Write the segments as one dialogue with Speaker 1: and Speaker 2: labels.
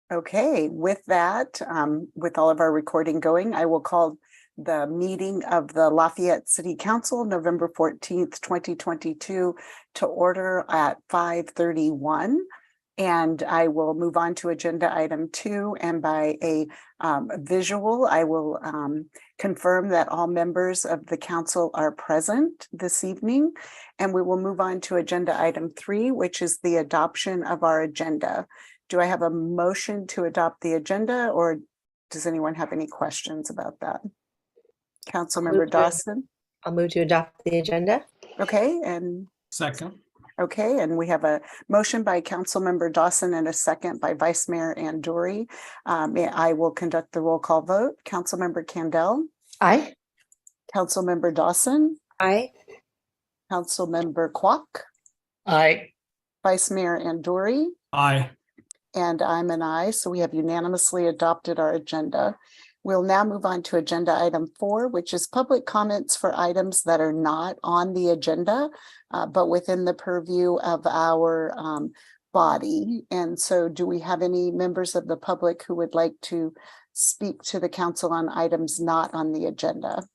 Speaker 1: Okay, with that, with all of our recording going, I will call the meeting of the Lafayette City Council, November 14th, 2022 to order at 5:31. And I will move on to agenda item 2. And by a visual, I will confirm that all members of the council are present this evening. And we will move on to agenda item 3, which is the adoption of our agenda. Do I have a motion to adopt the agenda, or does anyone have any questions about that? Councilmember Dawson?
Speaker 2: I'll move to adopt the agenda.
Speaker 1: Okay, and
Speaker 3: Second.
Speaker 1: okay, and we have a motion by Councilmember Dawson and a second by Vice Mayor Andoury. I will conduct the roll call vote. Councilmember Candell?
Speaker 2: Aye.
Speaker 1: Councilmember Dawson?
Speaker 2: Aye.
Speaker 1: Councilmember Kwok?
Speaker 3: Aye.
Speaker 1: Vice Mayor Andoury?
Speaker 3: Aye.
Speaker 1: And I'm an aye, so we have unanimously adopted our agenda. We'll now move on to agenda item 4, which is public comments for items that are not on the agenda, but within the purview of our body. And so do we have any members of the public who would like to speak to the council on items not on the agenda?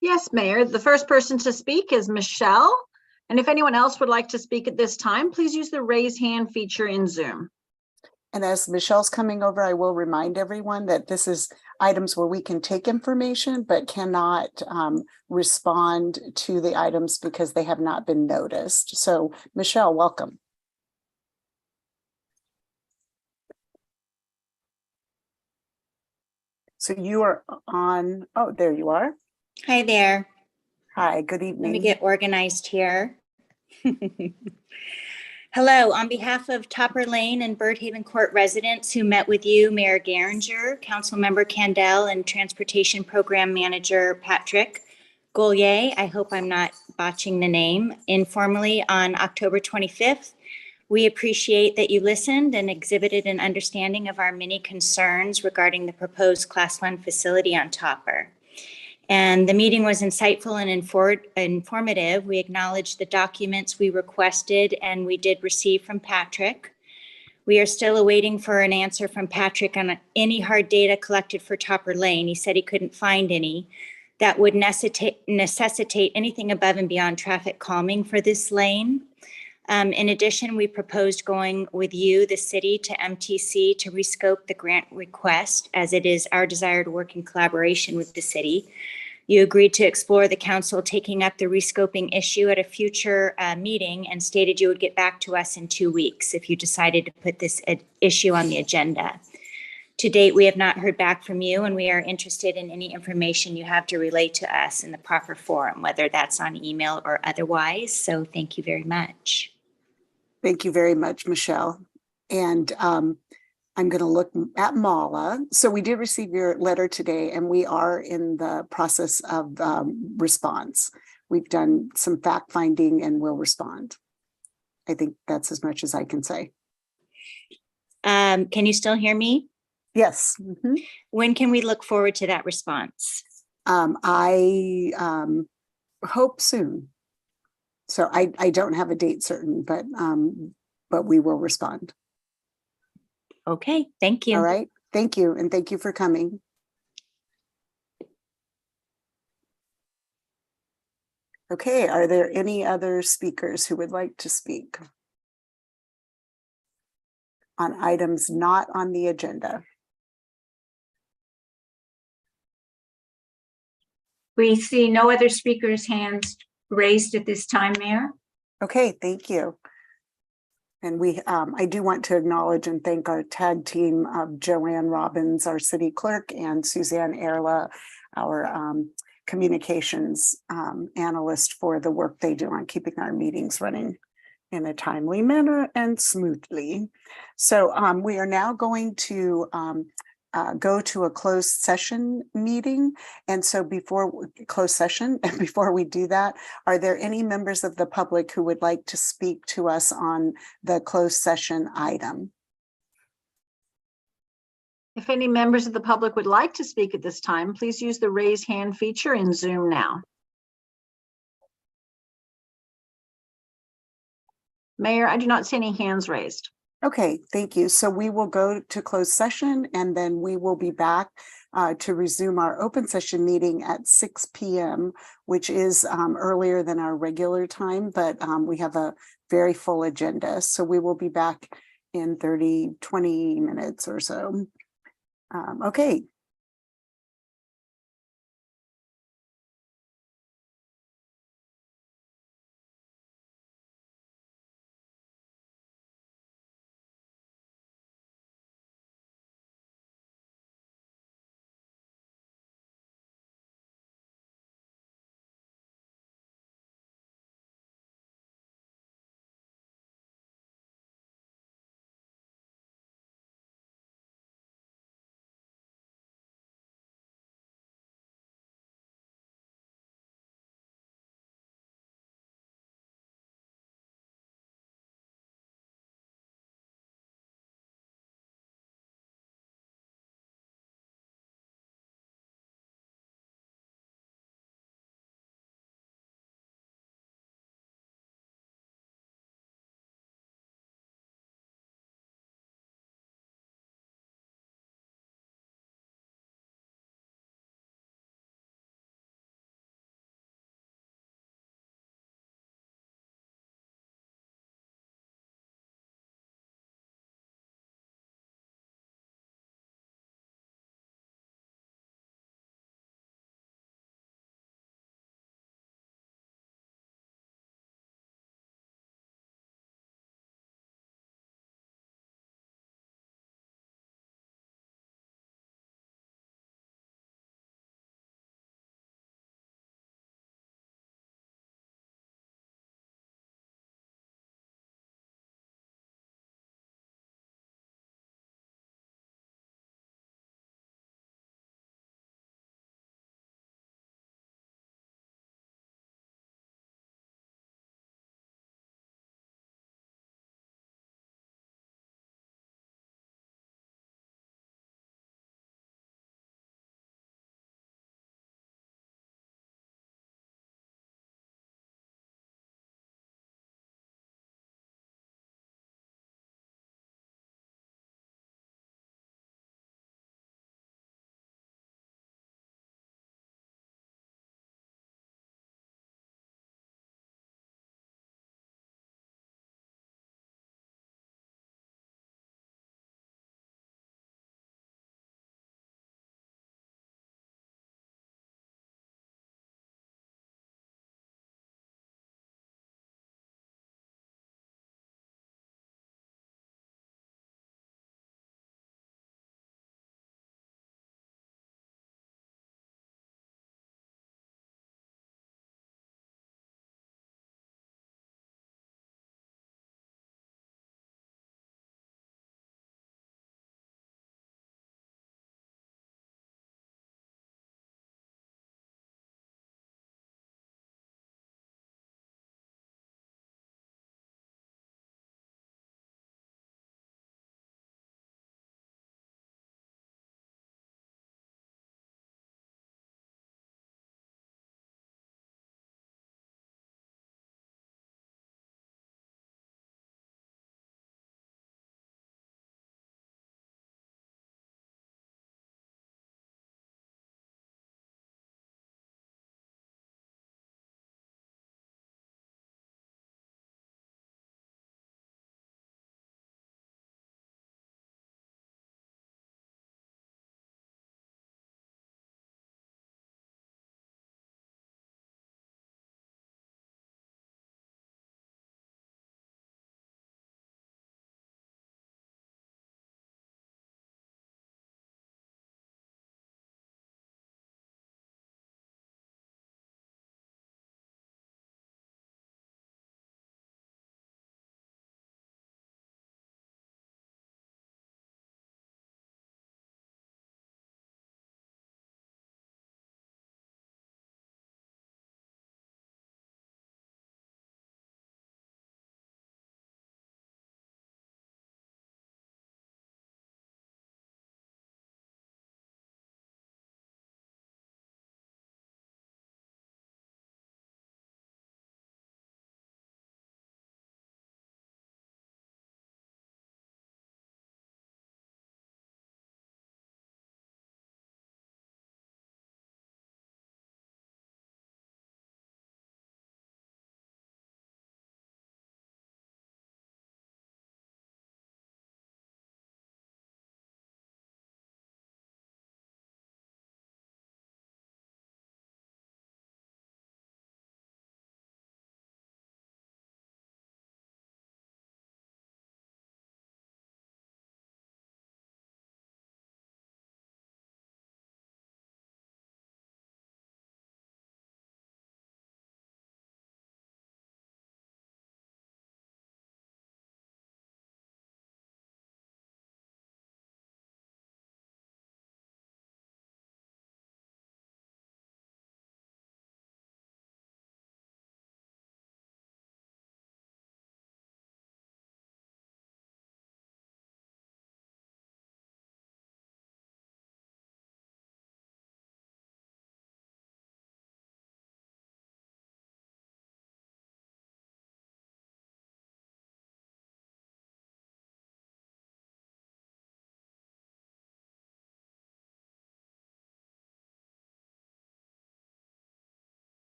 Speaker 4: Yes, Mayor. The first person to speak is Michelle. And if anyone else would like to speak at this time, please use the raise hand feature in Zoom.
Speaker 1: And as Michelle's coming over, I will remind everyone that this is items where we can take information, but cannot respond to the items because they have not been noticed. So Michelle, welcome. So you are on, oh, there you are.
Speaker 5: Hi there.
Speaker 1: Hi, good evening.
Speaker 5: Let me get organized here. Hello, on behalf of Topper Lane and Birdhaven Court residents who met with you, Mayor Garinger, Councilmember Candell, and Transportation Program Manager Patrick Goulier, I hope I'm not botching the name, informally on October 25th, we appreciate that you listened and exhibited an understanding of our many concerns regarding the proposed Class 1 facility on Topper. And the meeting was insightful and informative. We acknowledged the documents we requested and we did receive from Patrick. We are still awaiting for an answer from Patrick on any hard data collected for Topper Lane. He said he couldn't find any that would necessitate anything above and beyond traffic calming for this lane. In addition, we proposed going with you, the city, to MTC to rescope the grant request, as it is our desire to work in collaboration with the city. You agreed to explore the council taking up the rescoping issue at a future meeting and stated you would get back to us in 2 weeks if you decided to put this issue on the agenda. To date, we have not heard back from you, and we are interested in any information you have to relay to us in the proper forum, whether that's on email or otherwise. So thank you very much.
Speaker 1: Thank you very much, Michelle. And I'm going to look at Mala. So we did receive your letter today, and we are in the process of response. We've done some fact finding and we'll respond. I think that's as much as I can say.
Speaker 5: Can you still hear me?
Speaker 1: Yes. Mm-hmm.
Speaker 5: When can we look forward to that response?
Speaker 1: I hope soon. So I don't have a date certain, but we will respond.
Speaker 5: Okay, thank you.
Speaker 1: All right, thank you, and thank you for coming. Okay, are there any other speakers who would like to speak on items not on the agenda?
Speaker 6: We see no other speakers' hands raised at this time, Mayor.
Speaker 1: Okay, thank you. And I do want to acknowledge and thank our tag team of Joanne Robbins, our city clerk, and Suzanne Erla, our communications analyst, for the work they do on keeping our meetings running in a timely manner and smoothly. So we are now going to go to a closed session meeting. And so before we do that, are there any members of the public who would like to speak to us on the closed session item?
Speaker 4: If any members of the public would like to speak at this time, please use the raise hand feature in Zoom now. Mayor, I do not see any hands raised.
Speaker 1: Okay, thank you. So we will go to closed session and then we will be back to resume our open session meeting at 6 p.m., which is earlier than our regular time, but we have a very full agenda. So we will be back in 20 minutes or so. Okay.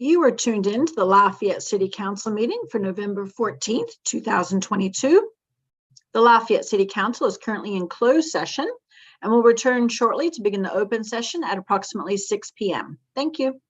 Speaker 4: You are tuned in to the Lafayette City Council meeting for November 14th, 2022. The Lafayette City Council is currently in closed session and will return shortly to begin the open session at approximately 6 p.m. Thank you.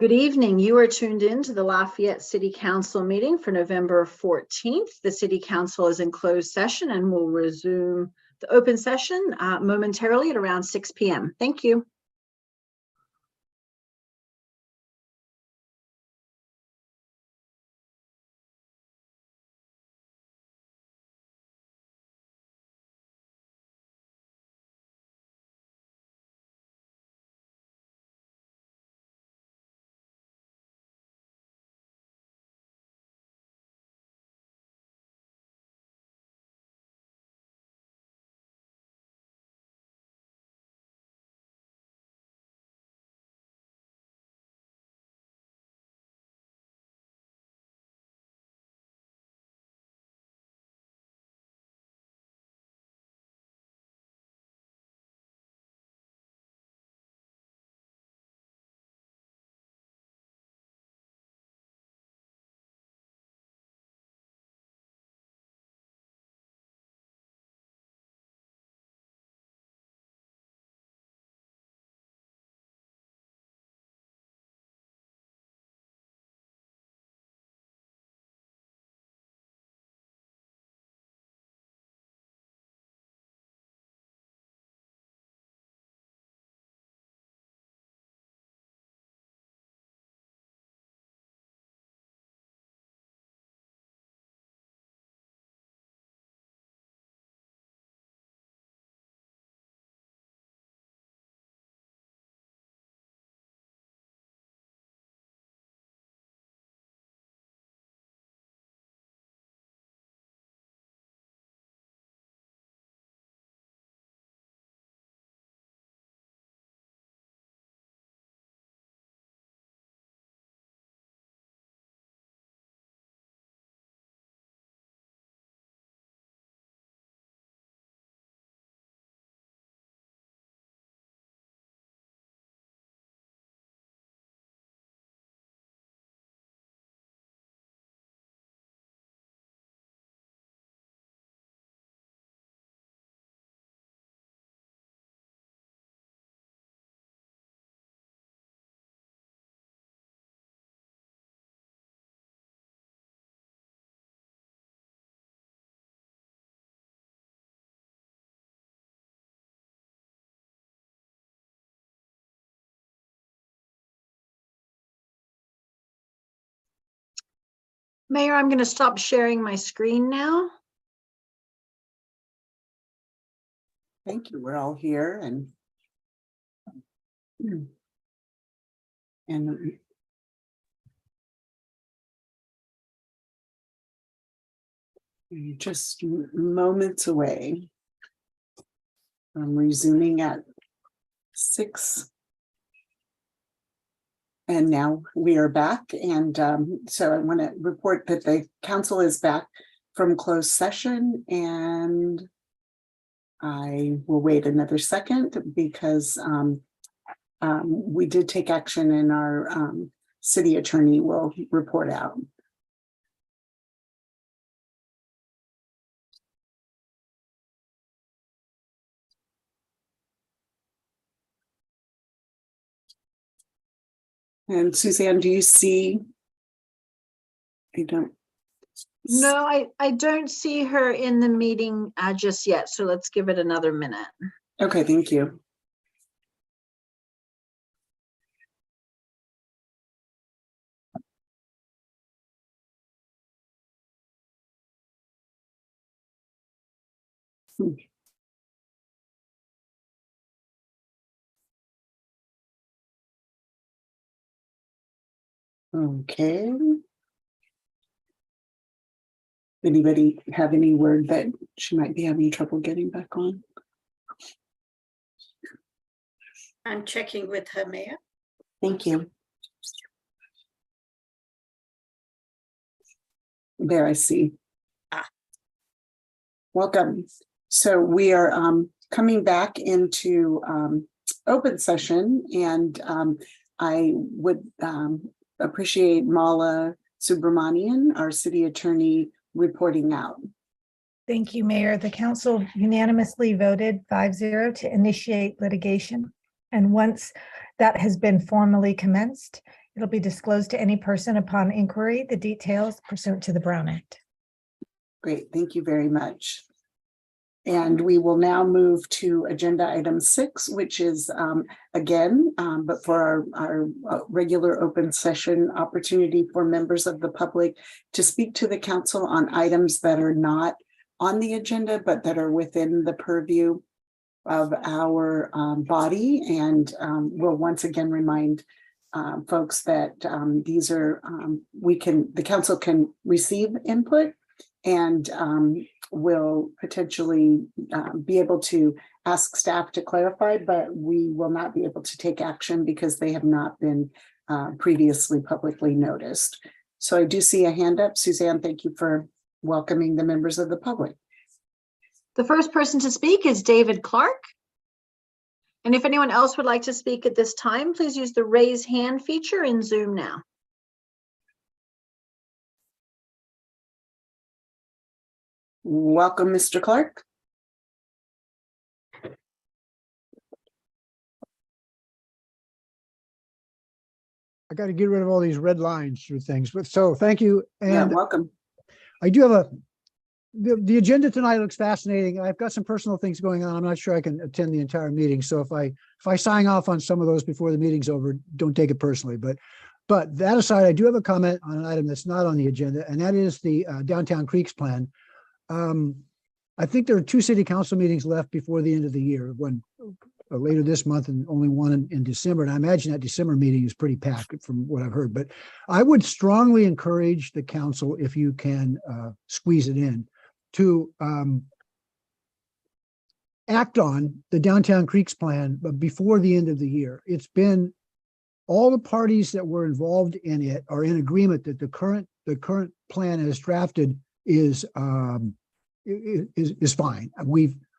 Speaker 4: Good evening. You are tuned in to the Lafayette City Council meeting for November 14th. The City Council is in closed session and will resume the open session momentarily at around 6 p.m. Thank you. Mayor, I'm going to stop sharing my screen now.
Speaker 1: Thank you. We're all here and we're just moments away from resuming at 6. And now we are back. And so I want to report that the council is back from closed session, and I will wait another second because we did take action and our city attorney will report out. And Suzanne, do you see? I don't.
Speaker 4: No, I don't see her in the meeting just yet. So let's give it another minute.
Speaker 1: Okay, thank you. Okay. Anybody have any word that she might be having trouble getting back on?
Speaker 3: I'm checking with her, Mayor.
Speaker 1: Thank you. There, I see. Welcome. So we are coming back into open session, and I would appreciate Mala Subramanian, our city attorney, reporting out.
Speaker 7: Thank you, Mayor. The council unanimously voted 5-0 to initiate litigation. And once that has been formally commenced, It'll be disclosed to any person upon inquiry, the details pursuant to the Brown Act.
Speaker 1: Great, thank you very much. And we will now move to agenda item 6, which is but for our regular open session opportunity for members of the public to speak to the council on items that are not on the agenda, but that are within the purview of our body. And we'll once again remind folks that these are, the council can receive input and will potentially be able to ask staff to clarify, but we will not be able to take action because they have not been previously publicly noticed. So I do see a hand up. Suzanne, thank you for welcoming the members of the public.
Speaker 4: The first person to speak is David Clark. And if anyone else would like to speak at this time, please use the raise hand feature in Zoom now.
Speaker 1: Welcome, Mr. Clark.
Speaker 8: I got to get rid of all these red lines through things, but so thank you.
Speaker 1: Yeah,
Speaker 8: And
Speaker 1: welcome.
Speaker 8: I do have the agenda tonight looks fascinating. I've got some personal things going on. I'm not sure I can attend the entire meeting. So if I sign off on some of those before the meeting's over, don't take it personally. But that aside, I do have a comment on an item that's not on the agenda, and that is the Downtown Creeks plan. I think there are 2 city council meetings left before the end of the year, one later this month and only one in December. And I imagine that December meeting is pretty packed from what I've heard, but I would strongly encourage the council, if you can squeeze it in, to act on the Downtown Creeks plan before the end of the year. It's been, all the parties that were involved in it are in agreement that the current plan as drafted is fine.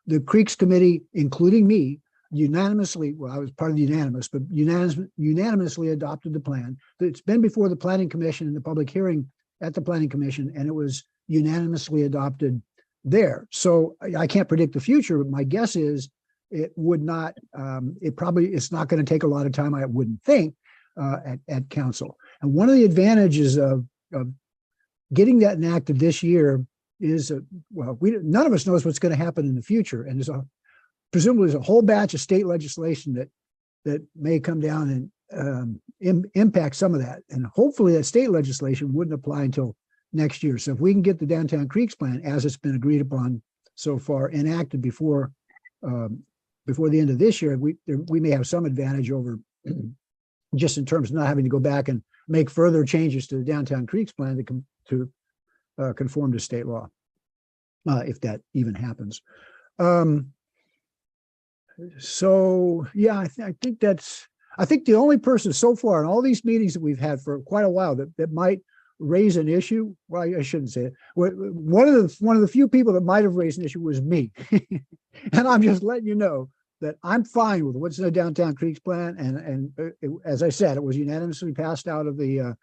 Speaker 8: The Creeks Committee, including me, unanimously, well, I was part of the unanimous, but unanimously adopted the plan. It's been before the Planning Commission and the public hearing at the Planning Commission, and it was unanimously adopted there. So I can't predict the future, but my guess is it would not, it's not going to take a lot of time, I wouldn't think, at council. And one of the advantages of getting that enacted this year is, none of us knows what's going to happen in the future. And presumably there's a whole batch of state legislation that may come down and impact some of that. And hopefully that state legislation wouldn't apply until next year. So if we can get the Downtown Creeks plan, as it's been agreed upon so far, enacted before the end of this year, we may have some advantage over just in terms of not having to go back and make further changes to the Downtown Creeks plan to conform to state law, if that even happens. So yeah, I think the only person so far in all these meetings that we've had for quite a while that might raise an issue. Well, I shouldn't say it. One of the few people that might have raised an issue was me, and I'm just letting you know that I'm fine with what's in the Downtown Creeks plan. And as I said, it was unanimously passed out of the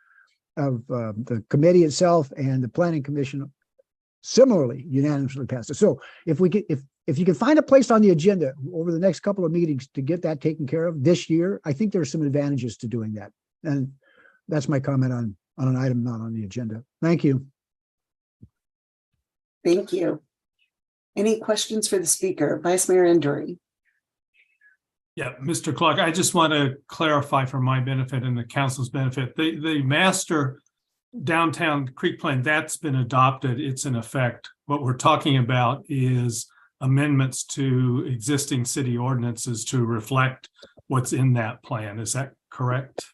Speaker 8: committee itself, and the Planning Commission similarly unanimously passed it. So if you can find a place on the agenda over the next couple of meetings to get that taken care of this year, I think there's some advantages to doing that. And that's my comment on an item not on the agenda. Thank you.
Speaker 1: Thank you. Any questions for the speaker? Vice Mayor Endry.
Speaker 9: Yeah, Mr. Clark, I just want to clarify for my benefit and the council's benefit, the master Downtown Creek plan, that's been adopted. It's in effect. What we're talking about is amendments to existing city ordinances to reflect what's in that plan. Is that correct?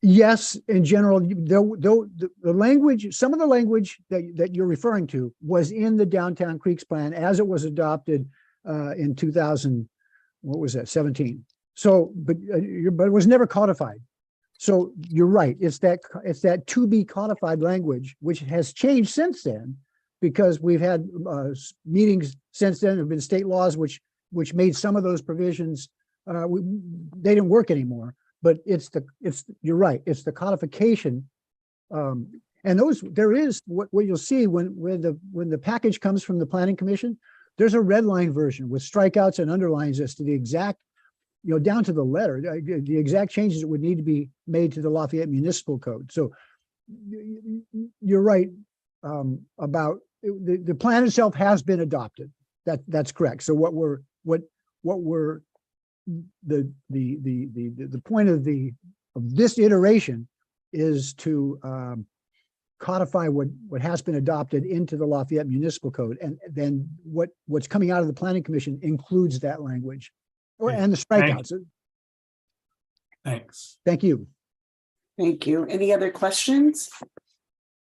Speaker 8: Yes, in general, the language, some of the language that you're referring to was in the Downtown Creeks plan as it was adopted in 2000, what was that, 17. So, but it was never codified. So you're right. It's that to be codified language, which has changed since then, because we've had meetings since then. There have been state laws which made some of those provisions they didn't work anymore. But you're right. It's the codification, and there is what you'll see when the package comes from the Planning Commission. There's a red line version with strikeouts and underlines as to the exact down to the letter, the exact changes that would need to be made to the Lafayette Municipal Code. So you're right about the plan itself has been adopted. That's correct. So what we're the point of this iteration is to codify what has been adopted into the Lafayette Municipal Code, and then what's coming out of the Planning Commission includes that language, and the strikeouts.
Speaker 9: Thanks.
Speaker 8: Thank you.
Speaker 1: Thank you. Any other questions?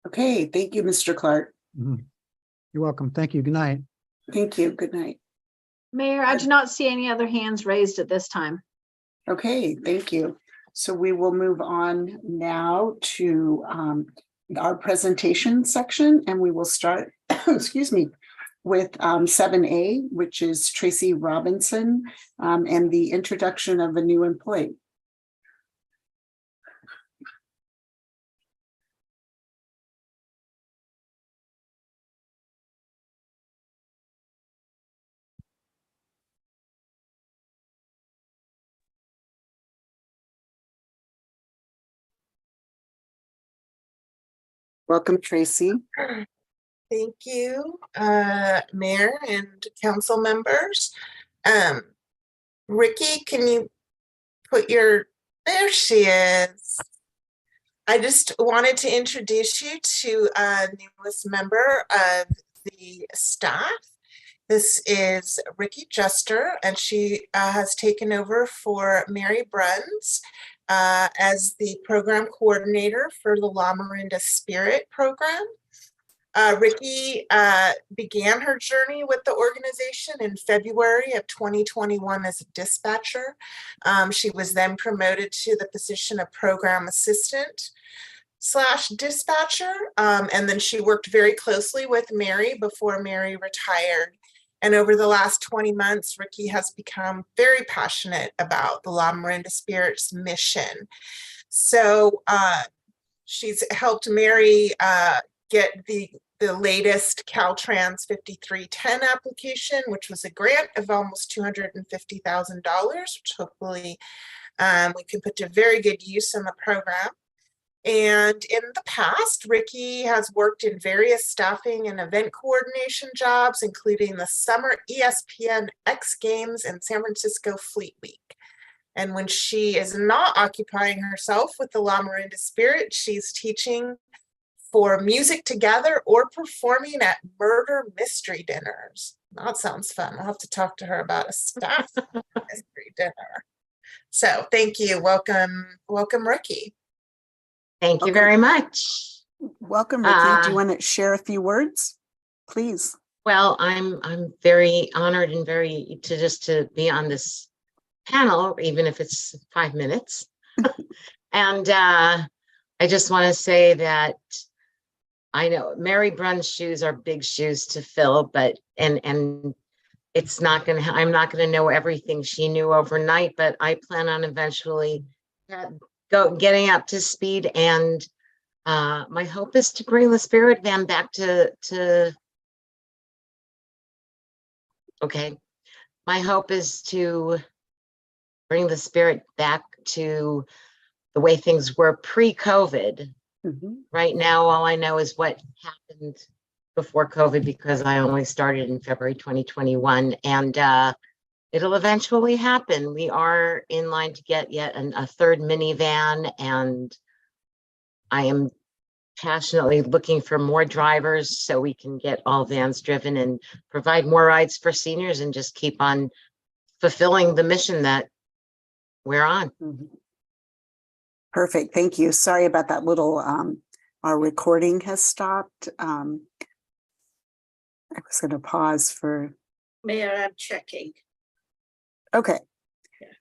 Speaker 1: Okay, thank you, Mr. Clark.
Speaker 8: Mhm. You're welcome. Thank you. Good night.
Speaker 1: Thank you. Good night.
Speaker 4: Mayor, I do not see any other hands raised at this time.
Speaker 1: Okay, thank you. So we will move on now to our presentation section, and we will start, excuse me, with 7A, which is Tracy Robinson and the introduction of a new employee. Welcome, Tracy.
Speaker 10: Thank you, Mayor and council members. Ricky, can you put there she is. I just wanted to introduce you to a newest member of the staff. This is Ricky Juster, and she has taken over for Mary Bruns as the program coordinator for the La Miranda Spirit program. Ricky began her journey with the organization in February of 2021 as a dispatcher. She was then promoted to the position of program assistant / dispatcher. And then she worked very closely with Mary before Mary retired. And over the last 20 months, Ricky has become very passionate about the La Miranda Spirit's mission. So she's helped Mary get the latest Caltrans 5310 application, which was a grant of almost $250,000, which hopefully we can put to very good use in the program. And in the past, Ricky has worked in various staffing and event coordination jobs, including the Summer ESPN X Games and San Francisco Fleet Week. And when she is not occupying herself with the La Miranda Spirit, she's teaching for Music Together or performing at murder mystery dinners. That sounds fun. I'll have to talk to her about a staff mystery dinner. So thank you. Welcome, Ricky.
Speaker 11: Thank you very much.
Speaker 1: Welcome, Ricky. Do you want to share a few words, please?
Speaker 11: Well, I'm very honored and to be on this panel, even if it's 5 minutes. And I just want to say that I know Mary Bruns' shoes are big shoes to fill, but and it's not going to. I'm not going to know everything she knew overnight, but I plan on eventually getting up to speed. And my hope is to bring the Spirit Van back to. Okay, my hope is to bring the Spirit back to the way things were pre-COVID.
Speaker 1: Mm-hmm.
Speaker 11: Right now, all I know is what happened before COVID, because I only started in February 2021, and it'll eventually happen. We are in line to get yet a third minivan, and I am passionately looking for more drivers so we can get all vans driven and provide more rides for seniors and just keep on fulfilling the mission that we're on.
Speaker 1: Mm-hmm. Perfect. Thank you. Sorry about that little, our recording has stopped. I was going to pause for.
Speaker 3: Mayor, I'm checking.
Speaker 1: Okay.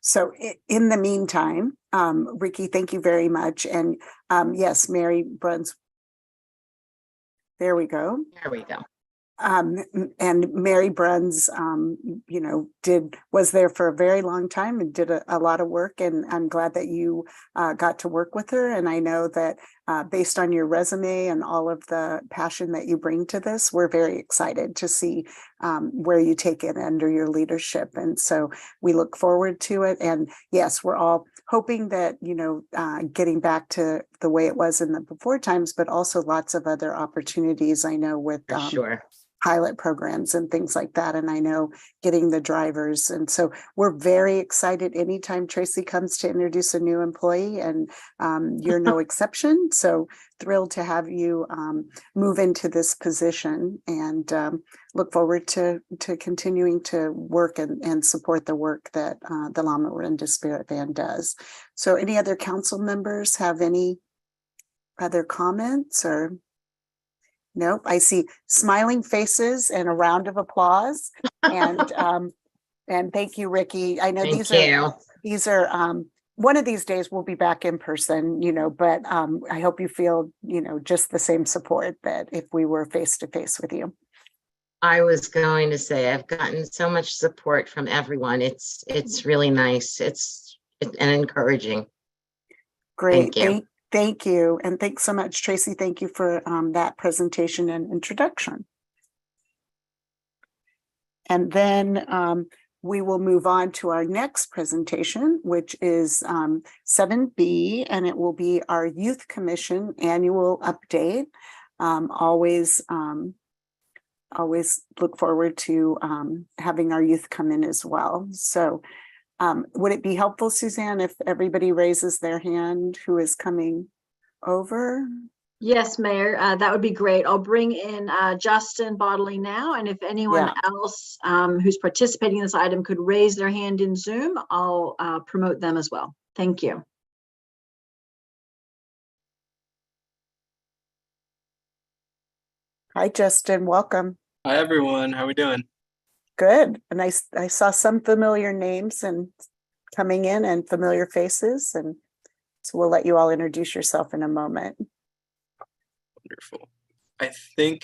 Speaker 1: So in the meantime, Ricky, thank you very much. And yes, Mary Bruns. There we go.
Speaker 11: There we go.
Speaker 1: And Mary Bruns, was there for a very long time and did a lot of work. And I'm glad that you got to work with her. And I know that based on your resume and all of the passion that you bring to this, we're very excited to see where you take it under your leadership. And so we look forward to it. And yes, we're all hoping that, getting back to the way it was in the before times, but also lots of other opportunities. I know with
Speaker 11: For sure.
Speaker 1: pilot programs and things like that. And I know getting the drivers. And so we're very excited anytime Tracy comes to introduce a new employee, and you're no exception. So thrilled to have you move into this position, and look forward to continuing to work and support the work that the La Miranda Spirit Band does. So any other council members have any other comments or? Nope, I see smiling faces and a round of applause. And thank you, Ricky. I know these are one of these days we'll be back in person, but I hope you feel, just the same support that if we were face to face with you.
Speaker 11: I was going to say, I've gotten so much support from everyone. It's really nice. It's and encouraging.
Speaker 1: Great.
Speaker 11: Thank you.
Speaker 1: Thank you. And thanks so much, Tracy. Thank you for that presentation and introduction. And then we will move on to our next presentation, which is 7B, and it will be our Youth Commission annual update. Always look forward to having our youth come in as well. So would it be helpful, Suzanne, if everybody raises their hand who is coming over?
Speaker 4: Yes, Mayor, that would be great. I'll bring in Justin Bodley now, and if anyone else who's participating in this item could raise their hand in Zoom, I'll promote them as well. Thank you.
Speaker 1: Hi, Justin. Welcome.
Speaker 12: Hi, everyone. How are we doing?
Speaker 1: Good. And I saw some familiar names and coming in and familiar faces. And so we'll let you all introduce yourself in a moment.
Speaker 12: Wonderful. I'm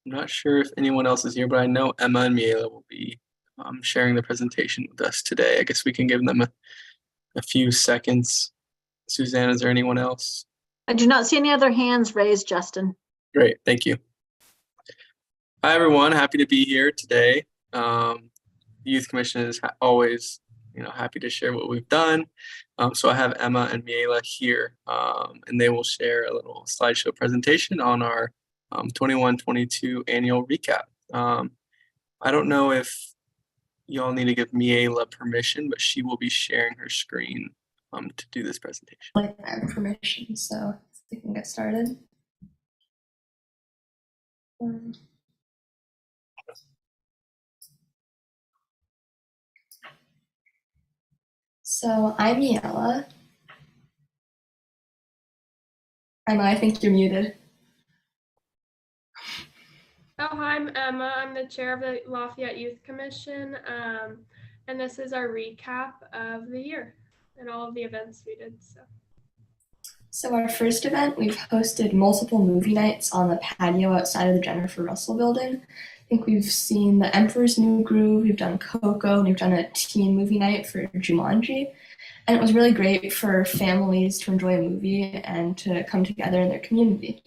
Speaker 12: not sure if anyone else is here, but I know Emma and Miela will be sharing the presentation with us today. I guess we can give them a few seconds. Suzanne, is there anyone else?
Speaker 4: I do not see any other hands raised, Justin.
Speaker 12: Great. Thank you. Hi, everyone. Happy to be here today. The Youth Commission is always, happy to share what we've done. So I have Emma and Miela here, and they will share a little slideshow presentation on our 21-22 annual recap. I don't know if y'all need to give Miela permission, but she will be sharing her screen to do this presentation.
Speaker 13: I have permission, so we can get started. So I'm Miela. Emma, I think you're muted.
Speaker 14: Oh, hi, I'm Emma. I'm the chair of the Lafayette Youth Commission, and this is our recap of the year and all of the events we did.
Speaker 13: So our first event, we've hosted multiple movie nights on the patio outside of the Jennifer Russell Building. I think we've seen The Emperor's New Groove, we've done Coco, and we've done a teen movie night for Jumanji. And it was really great for families to enjoy a movie and to come together in their community.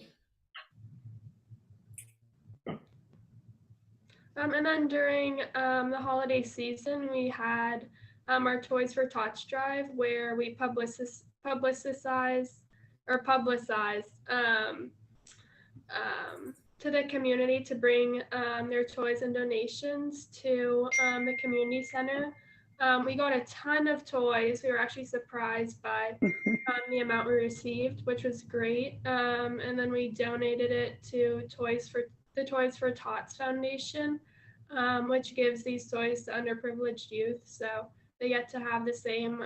Speaker 14: And then during the holiday season, we had our Toys for Tots drive, where we publicize to the community to bring their toys and donations to the community center. We got a ton of toys. We were actually surprised by the amount we received, which was great. And then we donated it to the Toys for Tots Foundation, which gives these toys to underprivileged youth, so they get to have the same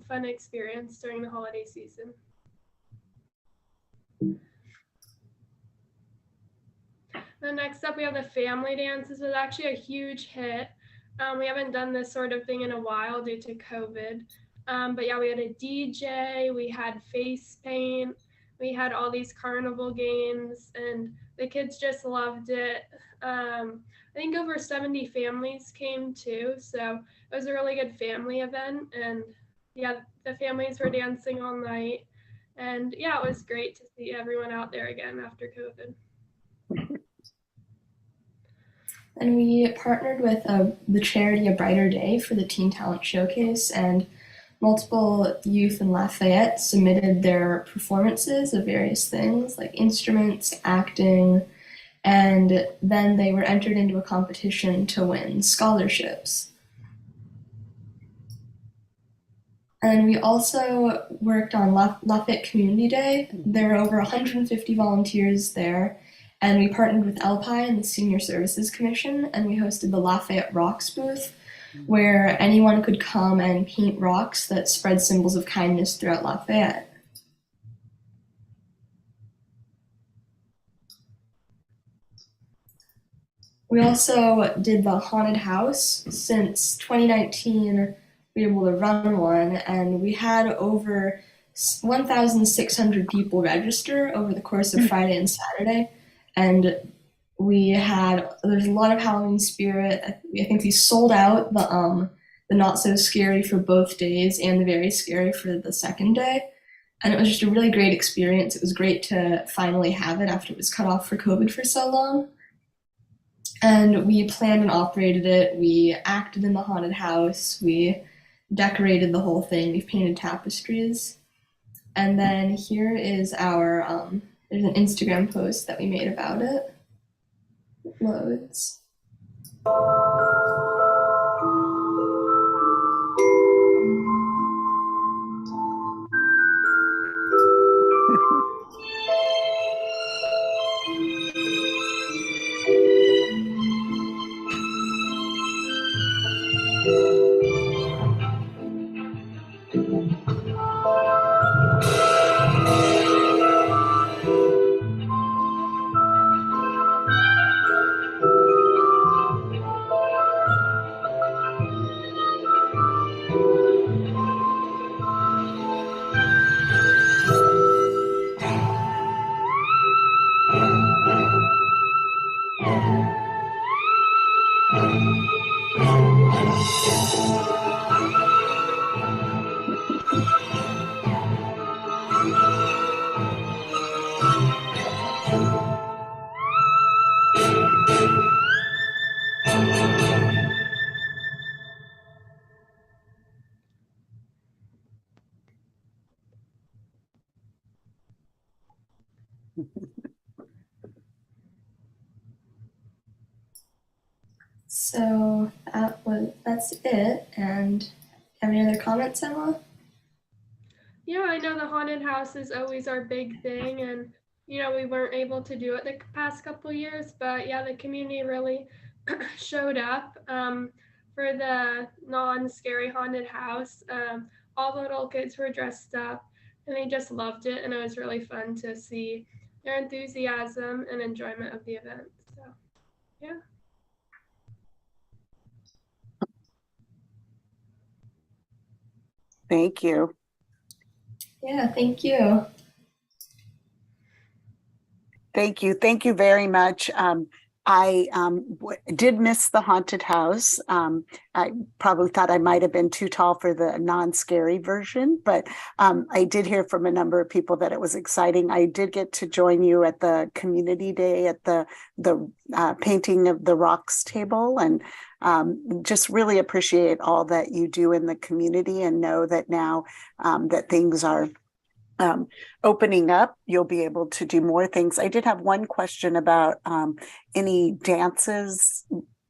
Speaker 14: fun experience during the holiday season. Then next up, we have the family dances. It was actually a huge hit. We haven't done this sort of thing in a while due to COVID. But yeah, we had a DJ, we had face paint, we had all these carnival games, and the kids just loved it. I think over 70 families came too, so it was a really good family event. And yeah, the families were dancing all night, And yeah, it was great to see everyone out there again after COVID.
Speaker 13: And we partnered with the charity A Brighter Day for the Teen Talent Showcase, and multiple youth in Lafayette submitted their performances of various things like instruments, acting, and then they were entered into a competition to win scholarships. And we also worked on Lafayette Community Day. There were over 150 volunteers there, and we partnered with Alpine and the Senior Services Commission, and we hosted the Lafayette Rocks booth, where anyone could come and paint rocks that spread symbols of kindness throughout Lafayette. We also did the haunted house. Since 2019, we were able to run one, and we had over 1,600 people register over the course of Friday and Saturday. And there's a lot of Halloween spirit. I think we sold out the not so scary for both days and the very scary for the second day. And it was just a really great experience. It was great to finally have it after it was cut off for COVID for so long. And we planned and operated it. We acted in the haunted house. We decorated the whole thing. We've painted tapestries. And then here is our, there's an Instagram post that we made about it. It loads. So that's it. And have any other comments, Emma?
Speaker 14: Yeah, I know the haunted house is always our big thing, and we weren't able to do it the past couple years, but yeah, the community really showed up for the non-scary haunted house. All the little kids were dressed up, and they just loved it, and it was really fun to see their enthusiasm and enjoyment of the event. So, yeah.
Speaker 1: Thank you.
Speaker 13: Yeah, thank you.
Speaker 1: Thank you. Thank you very much. I did miss the haunted house. I probably thought I might have been too tall for the non-scary version, but I did hear from a number of people that it was exciting. I did get to join you at the community day at the painting of the rocks table, and just really appreciate all that you do in the community, and know that now that things are opening up, you'll be able to do more things. I did have one question about any dances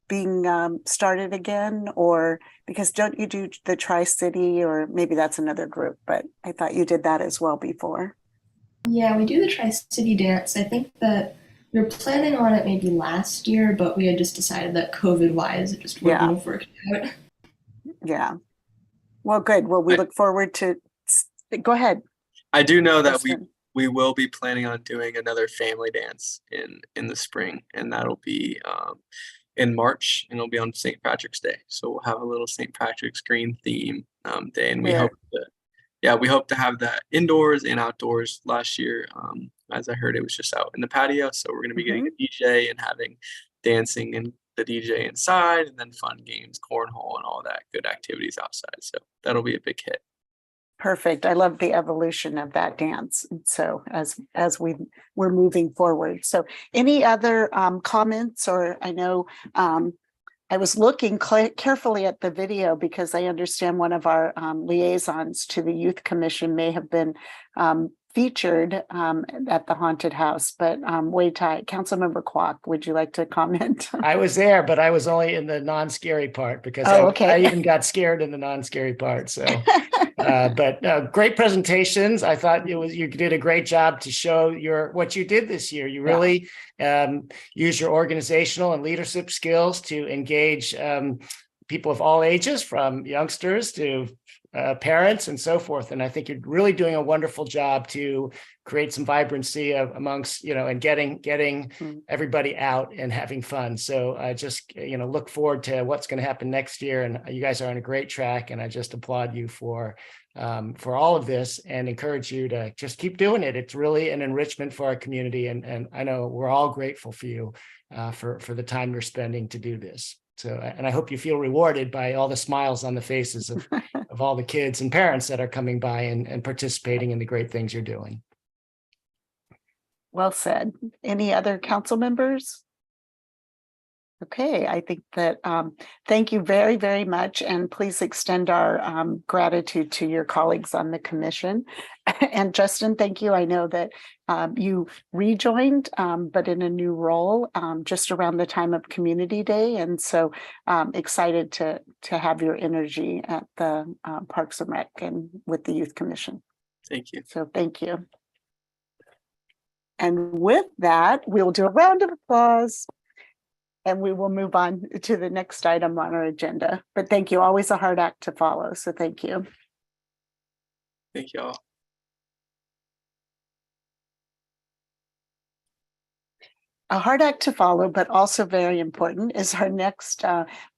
Speaker 1: being started again, or because don't you do the Tri-City, or maybe that's another group, but I thought you did that as well before.
Speaker 13: Yeah, we do the Tri-City dance. I think that we were planning on it maybe last year, but we had just decided that COVID-wise, it just wouldn't have worked out.
Speaker 1: Yeah. Well, good. Well, we look forward to. Go ahead.
Speaker 12: I do know that we will be planning on doing another family dance in the spring, and that'll be in March, and it'll be on St. Patrick's Day. So we'll have a little St. Patrick's green theme day, and we hope to have that indoors and outdoors. Last year, as I heard, it was just out in the patio. So we're going to be getting a DJ and having dancing and the DJ inside, and then fun games, cornhole, and all that good activities outside. So that'll be a big hit.
Speaker 1: Perfect. I love the evolution of that dance. And so we're moving forward. So any other comments, or I know I was looking carefully at the video because I understand one of our liaisons to the Youth Commission may have been featured at the haunted house, but Wei Tai, Councilmember Kwok, would you like to comment?
Speaker 15: I was there, but I was only in the non-scary part because
Speaker 1: okay.
Speaker 15: I even got scared in the non-scary part. So, but great presentations. I thought you did a great job to show what you did this year. You really use your organizational and leadership skills to engage people of all ages, from youngsters to parents and so forth. And I think you're really doing a wonderful job to create some vibrancy amongst, and getting everybody out and having fun. So I just, look forward to what's going to happen next year. And you guys are on a great track. And I just applaud you for all of this and encourage you to just keep doing it. It's really an enrichment for our community. And I know we're all grateful for you for the time you're spending to do this. So, and I hope you feel rewarded by all the smiles on the faces of all the kids and parents that are coming by and participating in the great things you're doing.
Speaker 1: Well said. Any other council members? Okay, I think that thank you very, very much. And please extend our gratitude to your colleagues on the commission. And Justin, thank you. I know that you rejoined, but in a new role just around the time of Community Day. And so excited to have your energy at the Parks and Rec and with the Youth Commission.
Speaker 12: Thank you.
Speaker 1: So thank you. And with that, we'll do a round of applause. And we will move on to the next item on our agenda. But thank you. Always a hard act to follow. So thank you.
Speaker 12: Thank you all.
Speaker 1: A hard act to follow, but also very important, is our next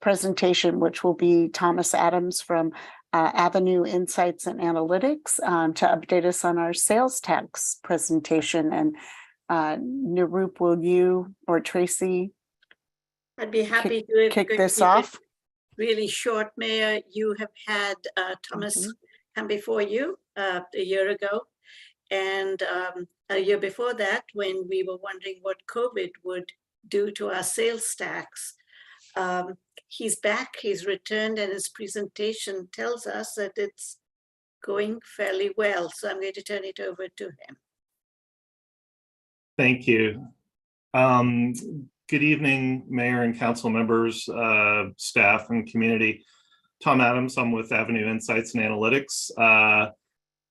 Speaker 1: presentation, which will be Thomas Adams from Avenue Insights and Analytics to update us on our sales tax presentation. And Nirup, will you or Tracy
Speaker 3: I'd be happy to
Speaker 1: kick this off?
Speaker 3: Really short, Mayor. You have had Thomas come before you a year ago. And a year before that, when we were wondering what COVID would do to our sales tax. He's back, he's returned, and his presentation tells us that it's going fairly well. So I'm going to turn it over to him.
Speaker 16: Thank you. Good evening, Mayor and council members, staff and community. Tom Adams, I'm with Avenue Insights and Analytics.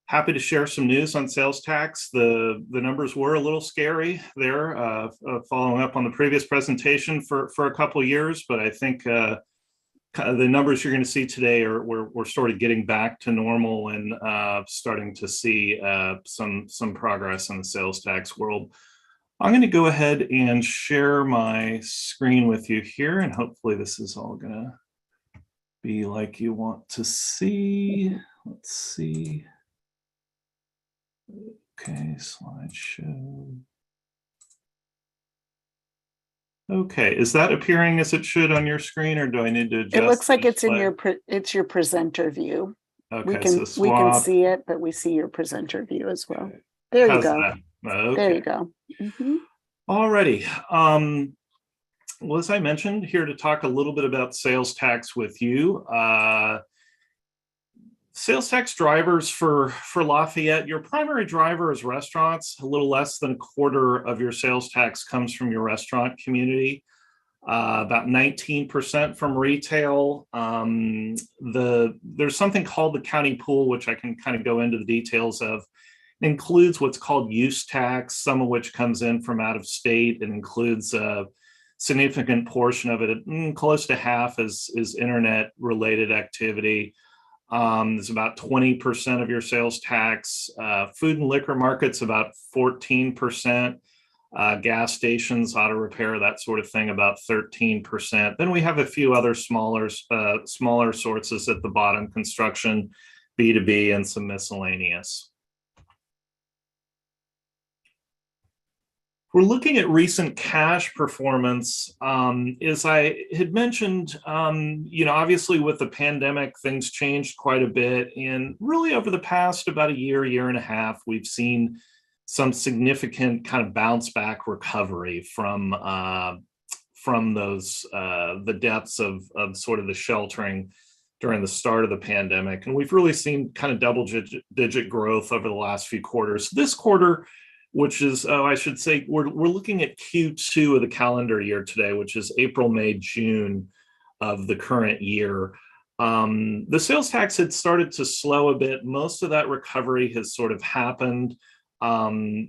Speaker 16: Happy to share some news on sales tax. The numbers were a little scary there, following up on the previous presentation for a couple of years, but I think the numbers you're going to see today we're sort of getting back to normal and starting to see some progress in the sales tax world. I'm going to go ahead and share my screen with you here, and hopefully this is all going to be like you want to see. Let's see. Okay, slideshow. Okay, is that appearing as it should on your screen, or do I need to adjust?
Speaker 1: It looks like it's
Speaker 16: display?
Speaker 1: it's your presenter view.
Speaker 16: Okay,
Speaker 1: we can see it, but we see your presenter view as well. There you
Speaker 16: How's
Speaker 1: go.
Speaker 16: that? Okay.
Speaker 1: There you go.
Speaker 16: Alrighty. Well, as I mentioned, here to talk a little bit about sales tax with you. Sales tax drivers for Lafayette, your primary driver is restaurants. A little less than a quarter of your sales tax comes from your restaurant community. About 19% from retail. There's something called the county pool, which I can kind of go into the details of. It includes what's called use tax, some of which comes in from out of state. It includes a significant portion of it, close to half is internet related activity. There's about 20% of your sales tax. Food and liquor markets, about 14%. Gas stations, auto repair, that sort of thing, about 13%. Then we have a few other smaller sources at the bottom: construction, B2B, and some miscellaneous. We're looking at recent cash performance. As I had mentioned, obviously with the pandemic, things changed quite a bit. And really over the past about a year and a half, we've seen some significant kind of bounce back recovery from those the depths of sort of the sheltering during the start of the pandemic. And we've really seen kind of double-digit growth over the last few quarters. This quarter, which is, I should say, we're looking at Q2 of the calendar year today, which is April, May, June of the current year. The sales tax had started to slow a bit. Most of that recovery has sort of happened.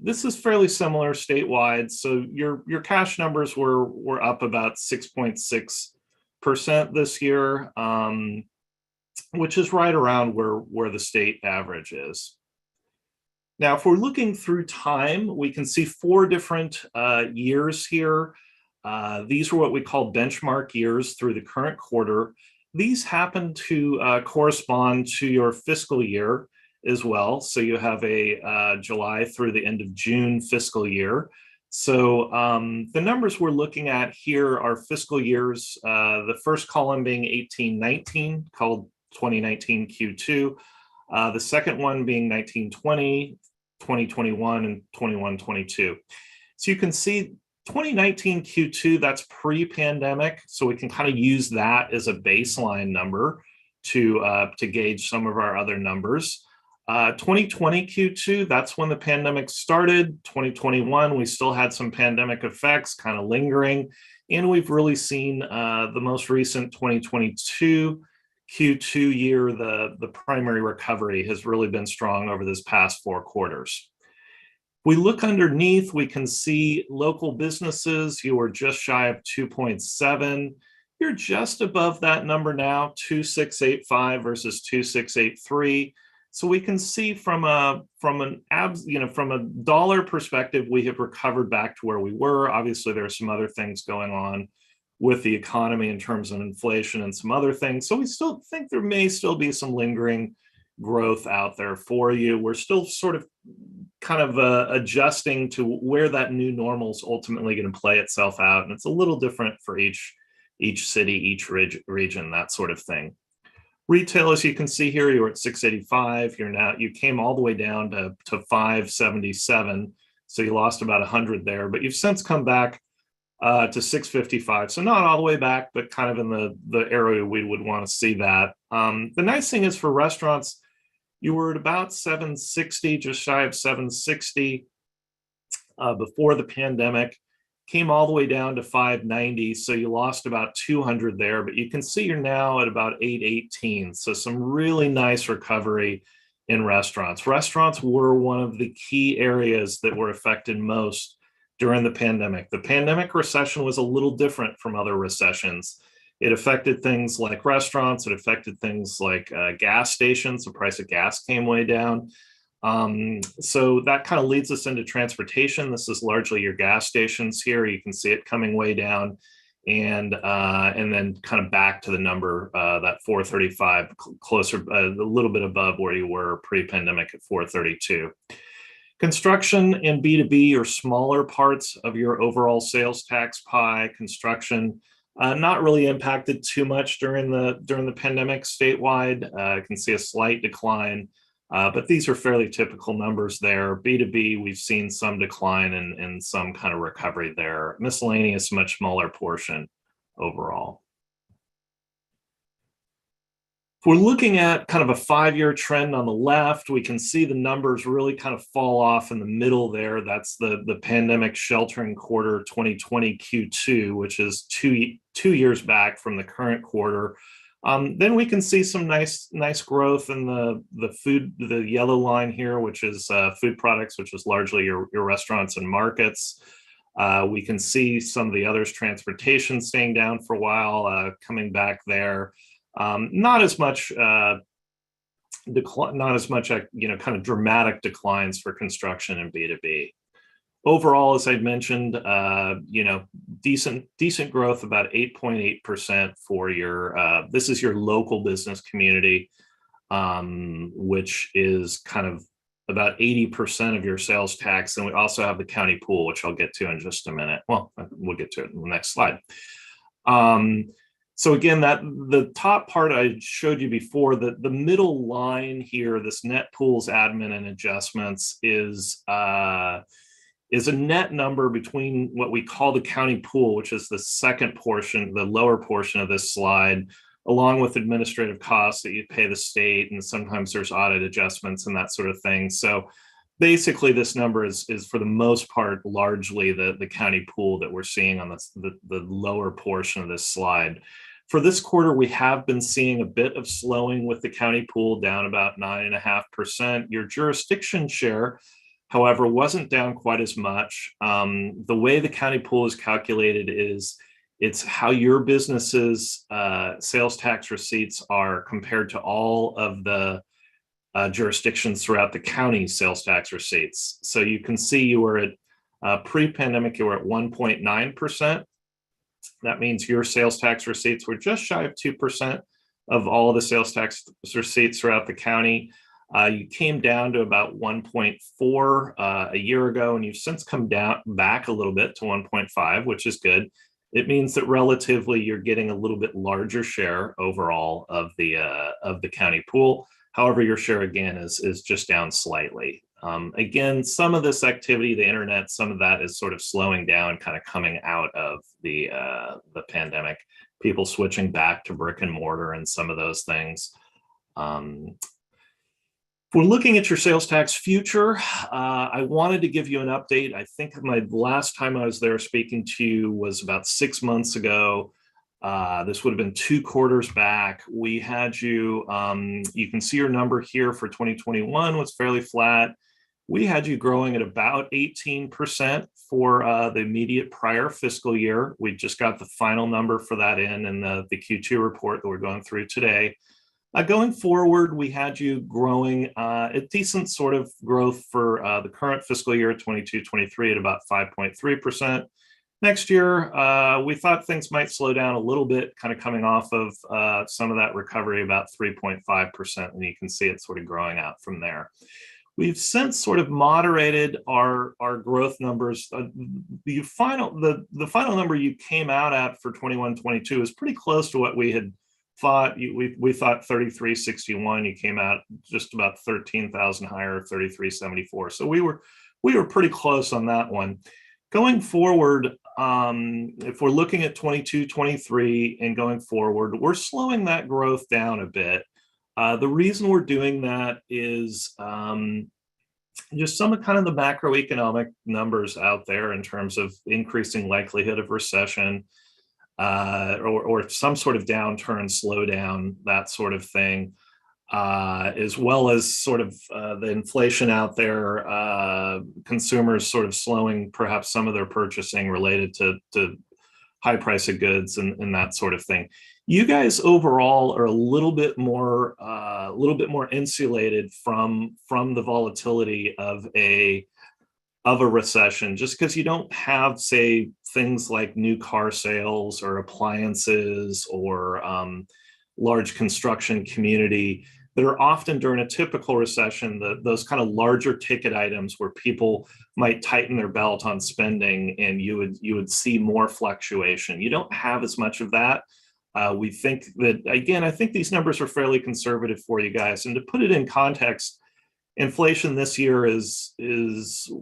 Speaker 16: This is fairly similar statewide. So your cash numbers were up about 6.6% this year, which is right around where the state average is. Now, if we're looking through time, we can see 4 different years here. These are what we call benchmark years through the current quarter. These happen to correspond to your fiscal year as well. So you have a July through the end of June fiscal year. So the numbers we're looking at here are fiscal years, the first column being 1819, called 2019 Q2. The second one being 1920, 2021, and 21-22. So you can see 2019 Q2, that's pre-pandemic. So we can kind of use that as a baseline number to gauge some of our other numbers. 2020 Q2, that's when the pandemic started. 2021, we still had some pandemic effects kind of lingering. And we've really seen the most recent 2022 Q2 year, the primary recovery has really been strong over this past 4 quarters. We look underneath, we can see local businesses, you were just shy of 2.7. You're just above that number now, 2,685 versus 2,683. So we can see from a dollar perspective, we have recovered back to where we were. Obviously, there are some other things going on with the economy in terms of inflation and some other things. So we still think there may still be some lingering growth out there for you. We're still sort of kind of adjusting to where that new normal is ultimately going to play itself out. And it's a little different for each city, each region, that sort of thing. Retail, as you can see here, you were at 685. You came all the way down to 577. So you lost about 100 there, but you've since come back to 655. So not all the way back, but kind of in the area we would want to see that. The nice thing is for restaurants, you were at about 760, just shy of 760 before the pandemic, came all the way down to 590. So you lost about 200 there, but you can see you're now at about 818. So some really nice recovery in restaurants. Restaurants were one of the key areas that were affected most during the pandemic. The pandemic recession was a little different from other recessions. It affected things like restaurants. It affected things like gas stations. The price of gas came way down. So that kind of leads us into transportation. This is largely your gas stations here. You can see it coming way down and then kind of back to the number, that 435, closer, a little bit above where you were pre-pandemic at 432. Construction and B2B are smaller parts of your overall sales tax pie. Construction not really impacted too much during the pandemic statewide. You can see a slight decline, but these are fairly typical numbers there. B2B, we've seen some decline and some kind of recovery there. Miscellaneous, much smaller portion overall. If we're looking at kind of a 5-year trend on the left, we can see the numbers really kind of fall off in the middle there. That's the pandemic sheltering quarter 2020 Q2, which is two years back from the current quarter. Then we can see some nice growth in the food, the yellow line here, which is food products, which is largely your restaurants and markets. We can see some of the others, transportation staying down for a while, coming back there. Not as much kind of dramatic declines for construction and B2B. Overall, as I mentioned, decent growth, about 8.8% for your, this is your local business community, which is kind of about 80% of your sales tax. And we also have the county pool, which I'll get to in just a minute. Well, we'll get to it in the next slide. So again, that the top part I showed you before, the middle line here, this net pools, admin, and adjustments is a net number between what we call the county pool, which is the second portion, the lower portion of this slide, along with administrative costs that you pay the state, and sometimes there's audit adjustments and that sort of thing. So basically this number is for the most part largely the county pool that we're seeing on the lower portion of this slide. For this quarter, we have been seeing a bit of slowing with the county pool, down about 9.5%. Your jurisdiction share, however, wasn't down quite as much. The way the county pool is calculated is it's how your business's sales tax receipts are compared to all of the jurisdictions throughout the county's sales tax receipts. So you can see you were at pre-pandemic, you were at 1.9%. That means your sales tax receipts were just shy of 2% of all the sales tax receipts throughout the county. You came down to about 1.4 a year ago, and you've since come down back a little bit to 1.5, which is good. It means that relatively you're getting a little bit larger share overall of the county pool. However, your share again is just down slightly. Again, some of this activity, the internet, some of that is sort of slowing down, kind of coming out of the pandemic, people switching back to brick and mortar and some of those things. If we're looking at your sales tax future, I wanted to give you an update. I think my last time I was there speaking to you was about 6 months ago. This would have been 2 quarters back. We had you, you can see your number here for 2021 was fairly flat. We had you growing at about 18% for the immediate prior fiscal year. We just got the final number for that in the Q2 report that we're going through today. Going forward, we had you growing a decent sort of growth for the current fiscal year, 22-23, at about 5.3%. Next year, we thought things might slow down a little bit, kind of coming off of some of that recovery, about 3.5%, and you can see it sort of growing out from there. We've since sort of moderated our growth numbers. The final number you came out at for 21-22 is pretty close to what we had thought. We thought 3361. You came out just about 13,000 higher, 3374. So we were pretty close on that one. Going forward, if we're looking at 22-23 and going forward, we're slowing that growth down a bit. The reason we're doing that is just some of kind of the macroeconomic numbers out there in terms of increasing likelihood of recession or some sort of downturn, slowdown, that sort of thing, as well as sort of the inflation out there, consumers sort of slowing perhaps some of their purchasing related to high price of goods and that sort of thing. You guys overall are a little bit more insulated from the volatility of a recession, just because you don't have, say, things like new car sales or appliances or large construction community that are often during a typical recession, those kind of larger ticket items where people might tighten their belt on spending and you would see more fluctuation. You don't have as much of that. We think that, again, I think these numbers are fairly conservative for you guys. And to put it in context, inflation this year is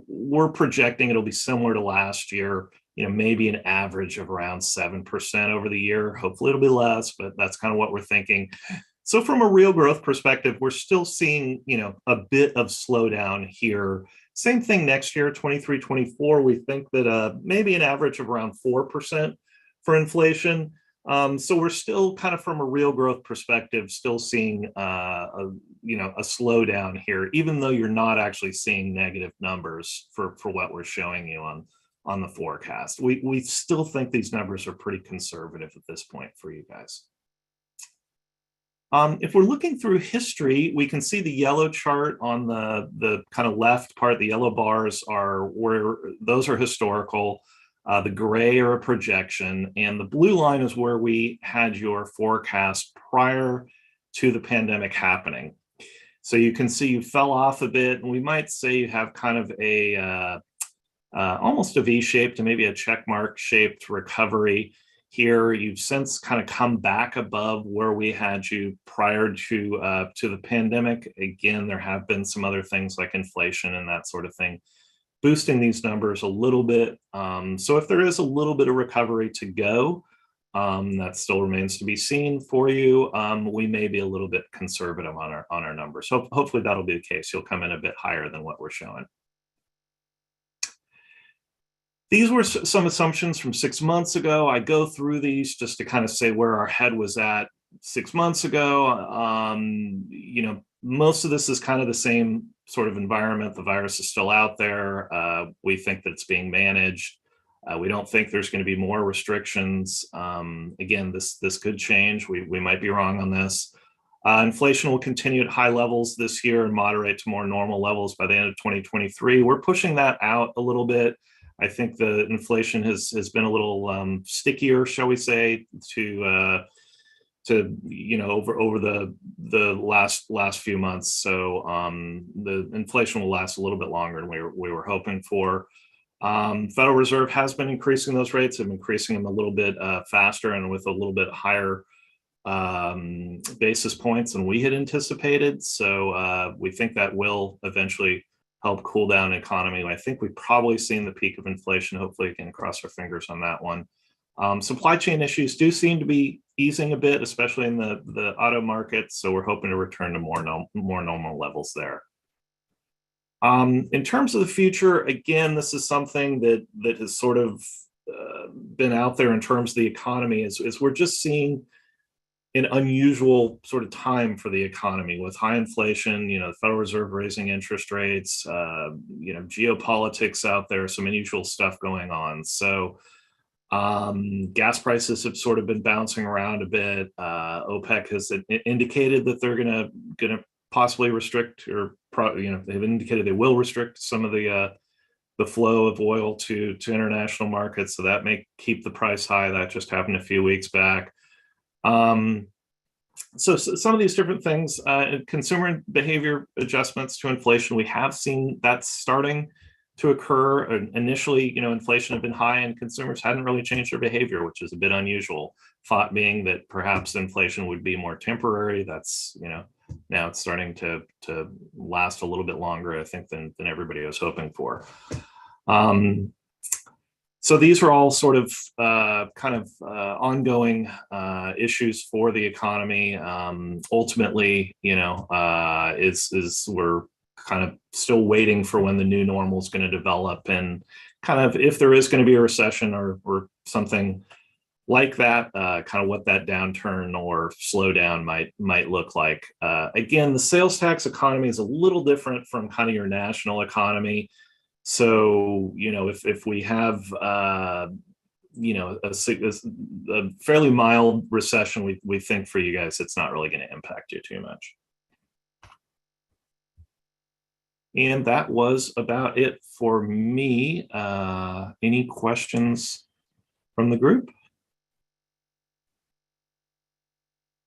Speaker 16: we're projecting it'll be similar to last year, maybe an average of around 7% over the year. Hopefully it'll be less, but that's kind of what we're thinking. So from a real growth perspective, we're still seeing, a bit of slowdown here. Same thing next year, 23-24, we think that maybe an average of around 4% for inflation. So we're still kind of from a real growth perspective, still seeing a slowdown here, even though you're not actually seeing negative numbers for what we're showing you on the forecast. We still think these numbers are pretty conservative at this point for you guys. If we're looking through history, we can see the yellow chart on the kind of left part. The yellow bars are those are historical. The gray are a projection, and the blue line is where we had your forecast prior to the pandemic happening. So you can see you fell off a bit, and we might say you have kind of a almost a V-shaped and maybe a check mark shaped recovery here. You've since kind of come back above where we had you prior to the pandemic. Again, there have been some other things like inflation and that sort of thing boosting these numbers a little bit. So if there is a little bit of recovery to go, that still remains to be seen for you. We may be a little bit conservative on our numbers. So hopefully that'll be the case. You'll come in a bit higher than what we're showing. These were some assumptions from 6 months ago. I go through these just to kind of say where our head was at 6 months ago. You know, most of this is kind of the same sort of environment. The virus is still out there. We think that it's being managed. We don't think there's going to be more restrictions. Again, this could change. We might be wrong on this. Inflation will continue at high levels this year and moderate to more normal levels by the end of 2023. We're pushing that out a little bit. I think the inflation has been a little stickier, shall we say, to you know, over the last few months. So the inflation will last a little bit longer than we were hoping for. Federal Reserve has been increasing those rates, and increasing them a little bit faster and with a little bit higher basis points than we had anticipated. So we think that will eventually help cool down the economy. I think we've probably seen the peak of inflation. Hopefully, we can cross our fingers on that one. Supply chain issues do seem to be easing a bit, especially in the auto market. So we're hoping to return to more normal levels there. In terms of the future, again, this is something that has sort of been out there in terms of the economy. Is we're just seeing an unusual sort of time for the economy with high inflation, you know, the Federal Reserve raising interest rates, you know, geopolitics out there, some unusual stuff going on. So gas prices have sort of been bouncing around a bit. OPEC has indicated that they're gonna possibly restrict, or you know, they've indicated they will restrict some of the flow of oil to international markets. So that may keep the price high. That just happened a few weeks back. So some of these different things, consumer behavior adjustments to inflation, we have seen that starting to occur. Initially, you know, inflation had been high and consumers hadn't really changed their behavior, which is a bit unusual. Thought being that perhaps inflation would be more temporary. That's, you know, now it's starting to last a little bit longer, I think, than everybody was hoping for. So these are all sort of ongoing issues for the economy. Ultimately, you know, we're kind of still waiting for when the new normal is going to develop, and kind of if there is going to be a recession or something like that, kind of what that downturn or slowdown might look like. Again, the sales tax economy is a little different from kind of your national economy. So, you know, if we have, you know, a fairly mild recession, we think for you guys, it's not really going to impact you too much. And that was about it for me. Any questions from the group?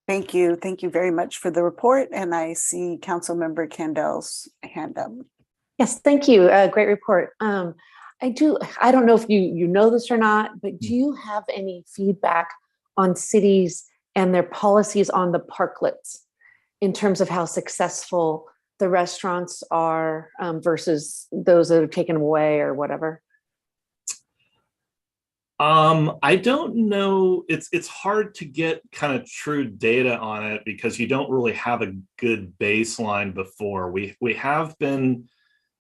Speaker 1: Thank you. Thank you very much for the report. And I see Councilmember Candel's hand up.
Speaker 2: Yes, thank you. Great report. I don't know if you know this or not, but do you have any feedback on cities and their policies on the parklets in terms of how successful the restaurants are versus those that are taken away or whatever?
Speaker 16: I don't know. It's hard to get kind of true data on it because you don't really have a good baseline before. We have been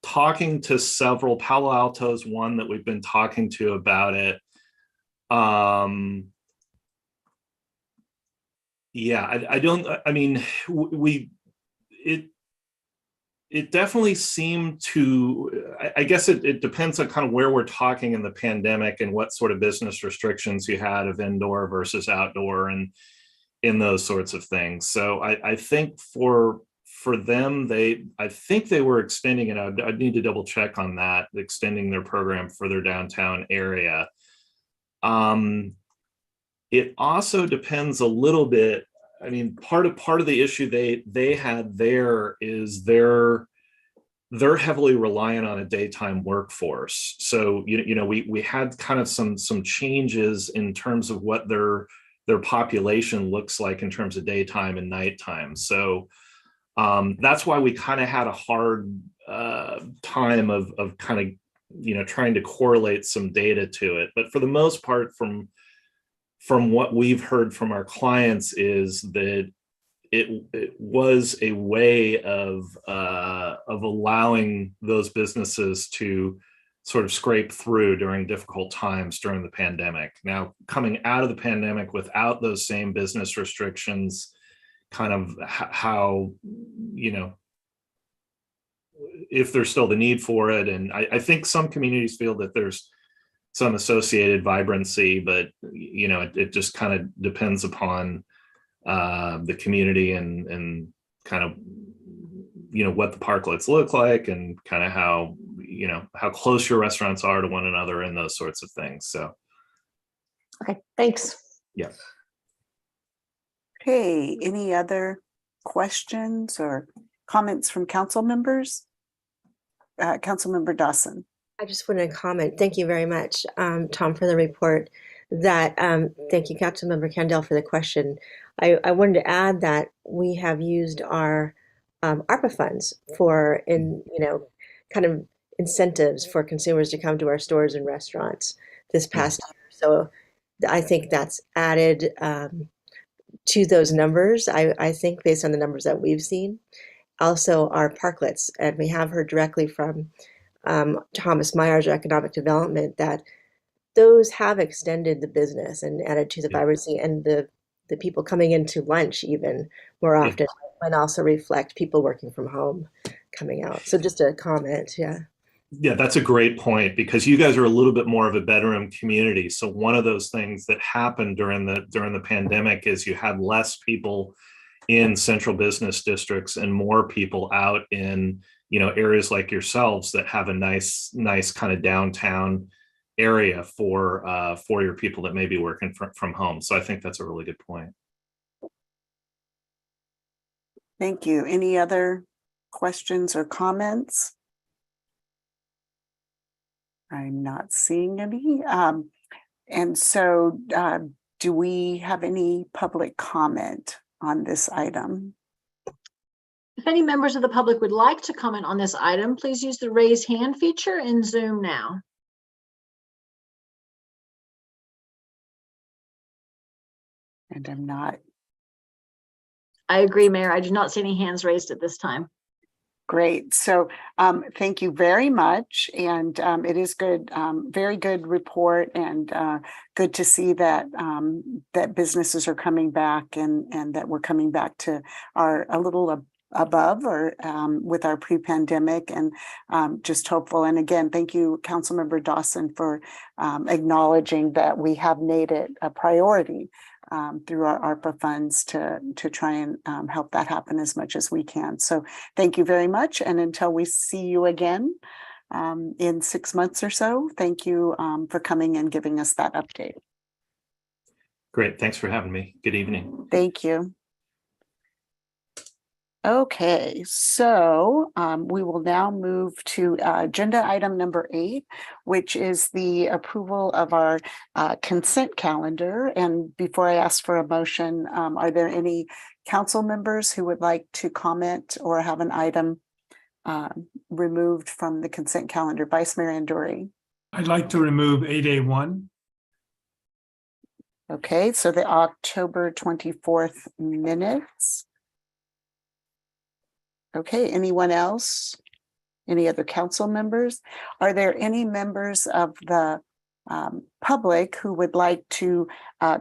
Speaker 16: talking to several. Palo Alto's one that we've been talking to about it. Yeah, I mean, it definitely seemed to, I guess it depends on kind of where we're talking in the pandemic and what sort of business restrictions you had of indoor versus outdoor and in those sorts of things. So I think for them, I think they were extending it. I'd need to double check on that, extending their program for their downtown area. It also depends a little bit. I mean, part of the issue they had there is they're heavily reliant on a daytime workforce. So we had kind of some changes in terms of what their population looks like in terms of daytime and nighttime. So that's why we kind of had a hard time of kind of trying to correlate some data to it. But for the most part, from what we've heard from our clients is that it was a way of allowing those businesses to sort of scrape through during difficult times during the pandemic. Now, coming out of the pandemic without those same business restrictions, kind of how, if there's still the need for it. And I think some communities feel that there's some associated vibrancy, but it just kind of depends upon the community and kind of what the parklets look like and kind of how close your restaurants are to one another and those sorts of things. So
Speaker 2: Okay, thanks.
Speaker 16: yeah.
Speaker 1: Okay, any other questions or comments from council members? Councilmember Dawson.
Speaker 17: I just wanted to comment. Thank you very much, Tom, for the report. Thank you, Councilmember Candell, for the question. I wanted to add that we have used our ARPA funds for kind of incentives for consumers to come to our stores and restaurants this past year. So I think that's added to those numbers. I think based on the numbers that we've seen. Also, our parklets, and we have heard directly from Thomas Myers, Economic Development, that those have extended the business and added to the vibrancy, and the people coming into lunch even more often, and also reflect people working from home coming out. So just a comment, yeah.
Speaker 16: Yeah, that's a great point, because you guys are a little bit more of a bedroom community. So one of those things that happened during the pandemic is you had less people in central business districts and more people out in areas like yourselves that have a nice kind of downtown area for your people that may be working from home. So I think that's a really good point.
Speaker 1: Thank you. Any other questions or comments? I'm not seeing any. And so do we have any public comment on this item?
Speaker 4: If any members of the public would like to comment on this item, please use the raise hand feature in Zoom now.
Speaker 1: And I'm not.
Speaker 4: I agree, Mayor. I do not see any hands raised at this time.
Speaker 1: Great. So thank you very much. And it is good, very good report, and good to see that that businesses are coming back and that we're coming back to a little above or with our pre-pandemic, and just hopeful. And again, thank you, Councilmember Dawson, for acknowledging that we have made it a priority through our ARPA funds to try and help that happen as much as we can. So thank you very much. And until we see you again in 6 months or so, thank you for coming and giving us that update.
Speaker 16: Great. Thanks for having me. Good evening.
Speaker 1: Thank you. Okay, so we will now move to agenda item number 8, which is the approval of our consent calendar. And before I ask for a motion, are there any council members who would like to comment or have an item removed from the consent calendar? Vice Mayor Anduri.
Speaker 9: I'd like to remove 8A1.
Speaker 1: Okay, so the October 24th minutes. Okay, anyone else? Any other council members? Are there any members of the public who would like to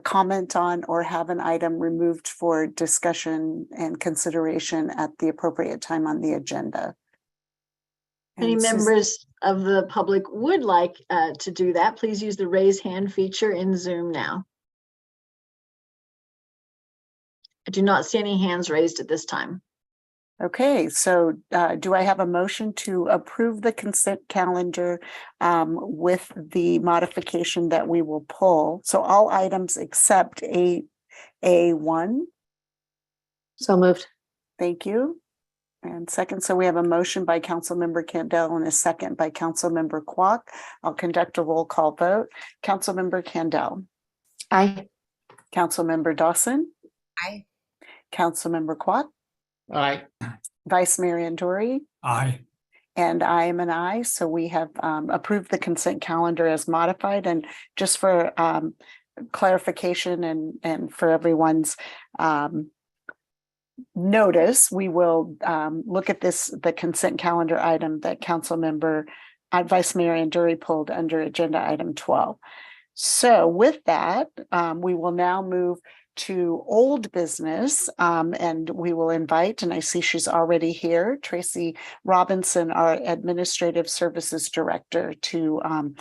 Speaker 1: comment on or have an item removed for discussion and consideration at the appropriate time on the agenda?
Speaker 4: Any members of the public would like to do that, please use the raise hand feature in Zoom now. I do not see any hands raised at this time.
Speaker 1: Okay, so do I have a motion to approve the consent calendar with the modification that we will pull? So all items except A1.
Speaker 2: So moved.
Speaker 1: Thank you. And second, so we have a motion by Councilmember Candell and a second by Councilmember Kwok. I'll conduct a roll call vote. Councilmember Candell.
Speaker 2: Aye.
Speaker 1: Councilmember Dawson.
Speaker 17: Aye.
Speaker 1: Councilmember Kwok.
Speaker 15: Aye.
Speaker 1: Vice Mayor Andori.
Speaker 9: Aye.
Speaker 1: And I am an aye. So we have approved the consent calendar as modified. And just for clarification and for everyone's notice, we will look at the consent calendar item that Councilmember Vice Mayor Anduri pulled under agenda item 12. So with that, we will now move to old business, and we will invite, and I see she's already here, Tracy Robinson, our Administrative Services Director, to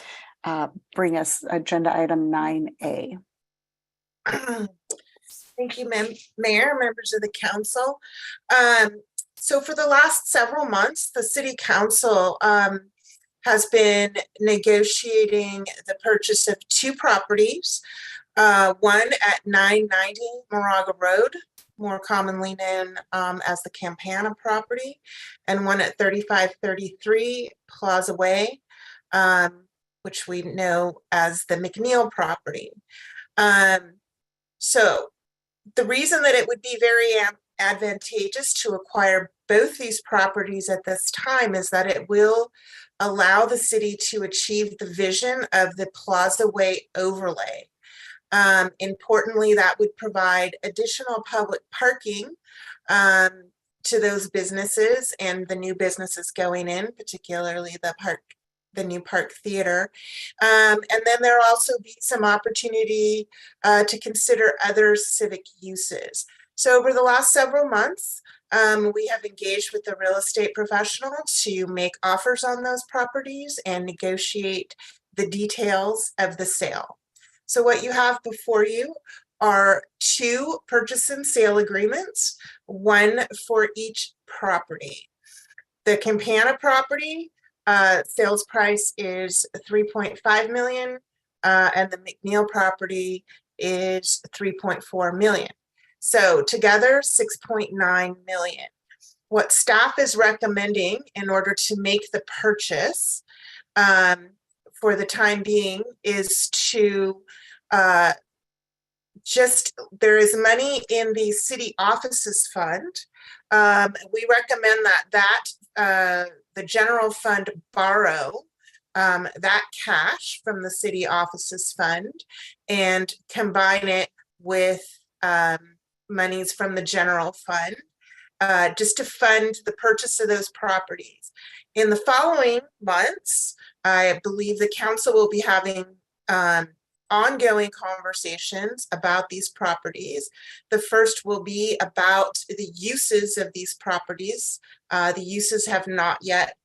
Speaker 1: bring us agenda item 9A.
Speaker 10: Thank you, Mayor, members of the council. So for the last several months, the City Council has been negotiating the purchase of two properties, one at 990 Moraga Road, more commonly known as the Campana property, and one at 3533 Plaza Way, which we know as the McNeil property. So the reason that it would be very advantageous to acquire both these properties at this time is that it will allow the city to achieve the vision of the Plaza Way overlay. Importantly, that would provide additional public parking to those businesses and the new businesses going in, particularly the new Park Theater. And then there'll also be some opportunity to consider other civic uses. So over the last several months, we have engaged with the real estate professional to make offers on those properties and negotiate the details of the sale. So what you have before you are two purchase and sale agreements, one for each property. The Campana property sales price is $3.5 million, and the McNeil property is $3.4 million. So together, $6.9 million. What staff is recommending in order to make the purchase for the time being is to there is money in the city offices fund. We recommend that the general fund borrow that cash from the city offices fund and combine it with monies from the general fund just to fund the purchase of those properties. In the following months, I believe the council will be having ongoing conversations about these properties. The first will be about the uses of these properties. The uses have not yet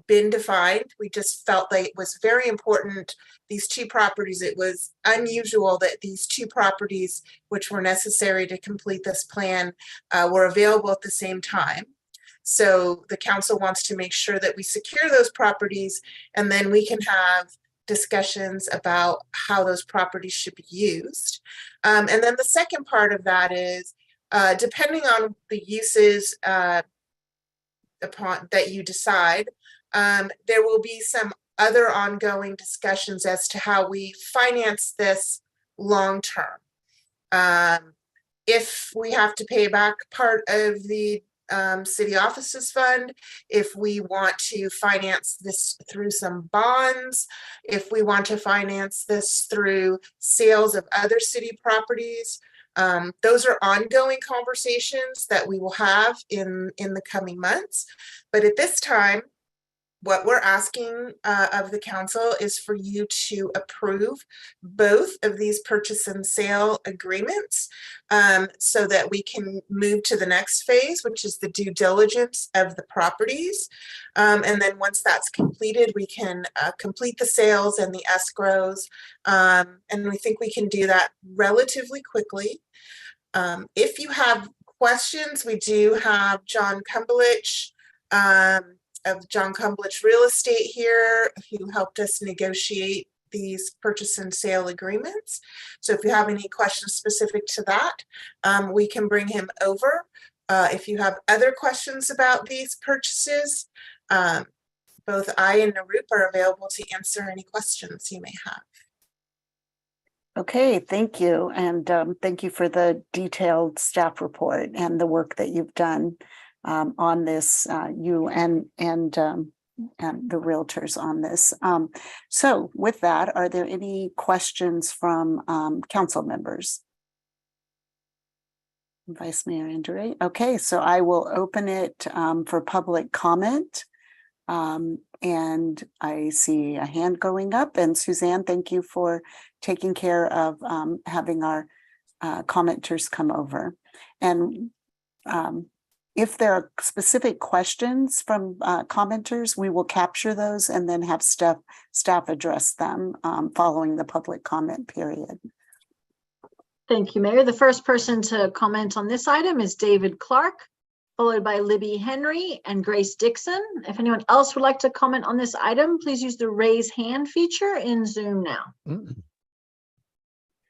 Speaker 10: been defined. We just felt like it was very important, these two properties, it was unusual that these two properties, which were necessary to complete this plan, were available at the same time. So the council wants to make sure that we secure those properties, and then we can have discussions about how those properties should be used. And then the second part of that is, depending on the uses upon that you decide, there will be some other ongoing discussions as to how we finance this long term. If we have to pay back part of the city offices fund, if we want to finance this through some bonds, if we want to finance this through sales of other city properties, those are ongoing conversations that we will have in the coming months. But at this time, what we're asking of the council is for you to approve both of these purchase and sale agreements so that we can move to the next phase, which is the due diligence of the properties. And then once that's completed, we can complete the sales and the escrows. And we think we can do that relatively quickly. If you have questions, we do have John Kumbelich of John Kumbelich Real Estate here, who helped us negotiate these purchase and sale agreements. So if you have any questions specific to that, we can bring him over. If you have other questions about these purchases, both I and Narup are available to answer any questions you may have.
Speaker 1: Okay, thank you. And thank you for the detailed staff report and the work that you've done on this, you and the realtors on this. So with that, are there any questions from council members? Vice Mayor Andrew. Okay, so I will open it for public comment. And I see a hand going up, and Suzanne, thank you for taking care of having our commenters come over. And if there are specific questions from commenters, we will capture those and then have staff address them following the public comment period.
Speaker 4: Thank you, Mayor. The first person to comment on this item is David Clark, followed by Libby Henry and Grace Dixon. If anyone else would like to comment on this item, please use the raise hand feature in Zoom now.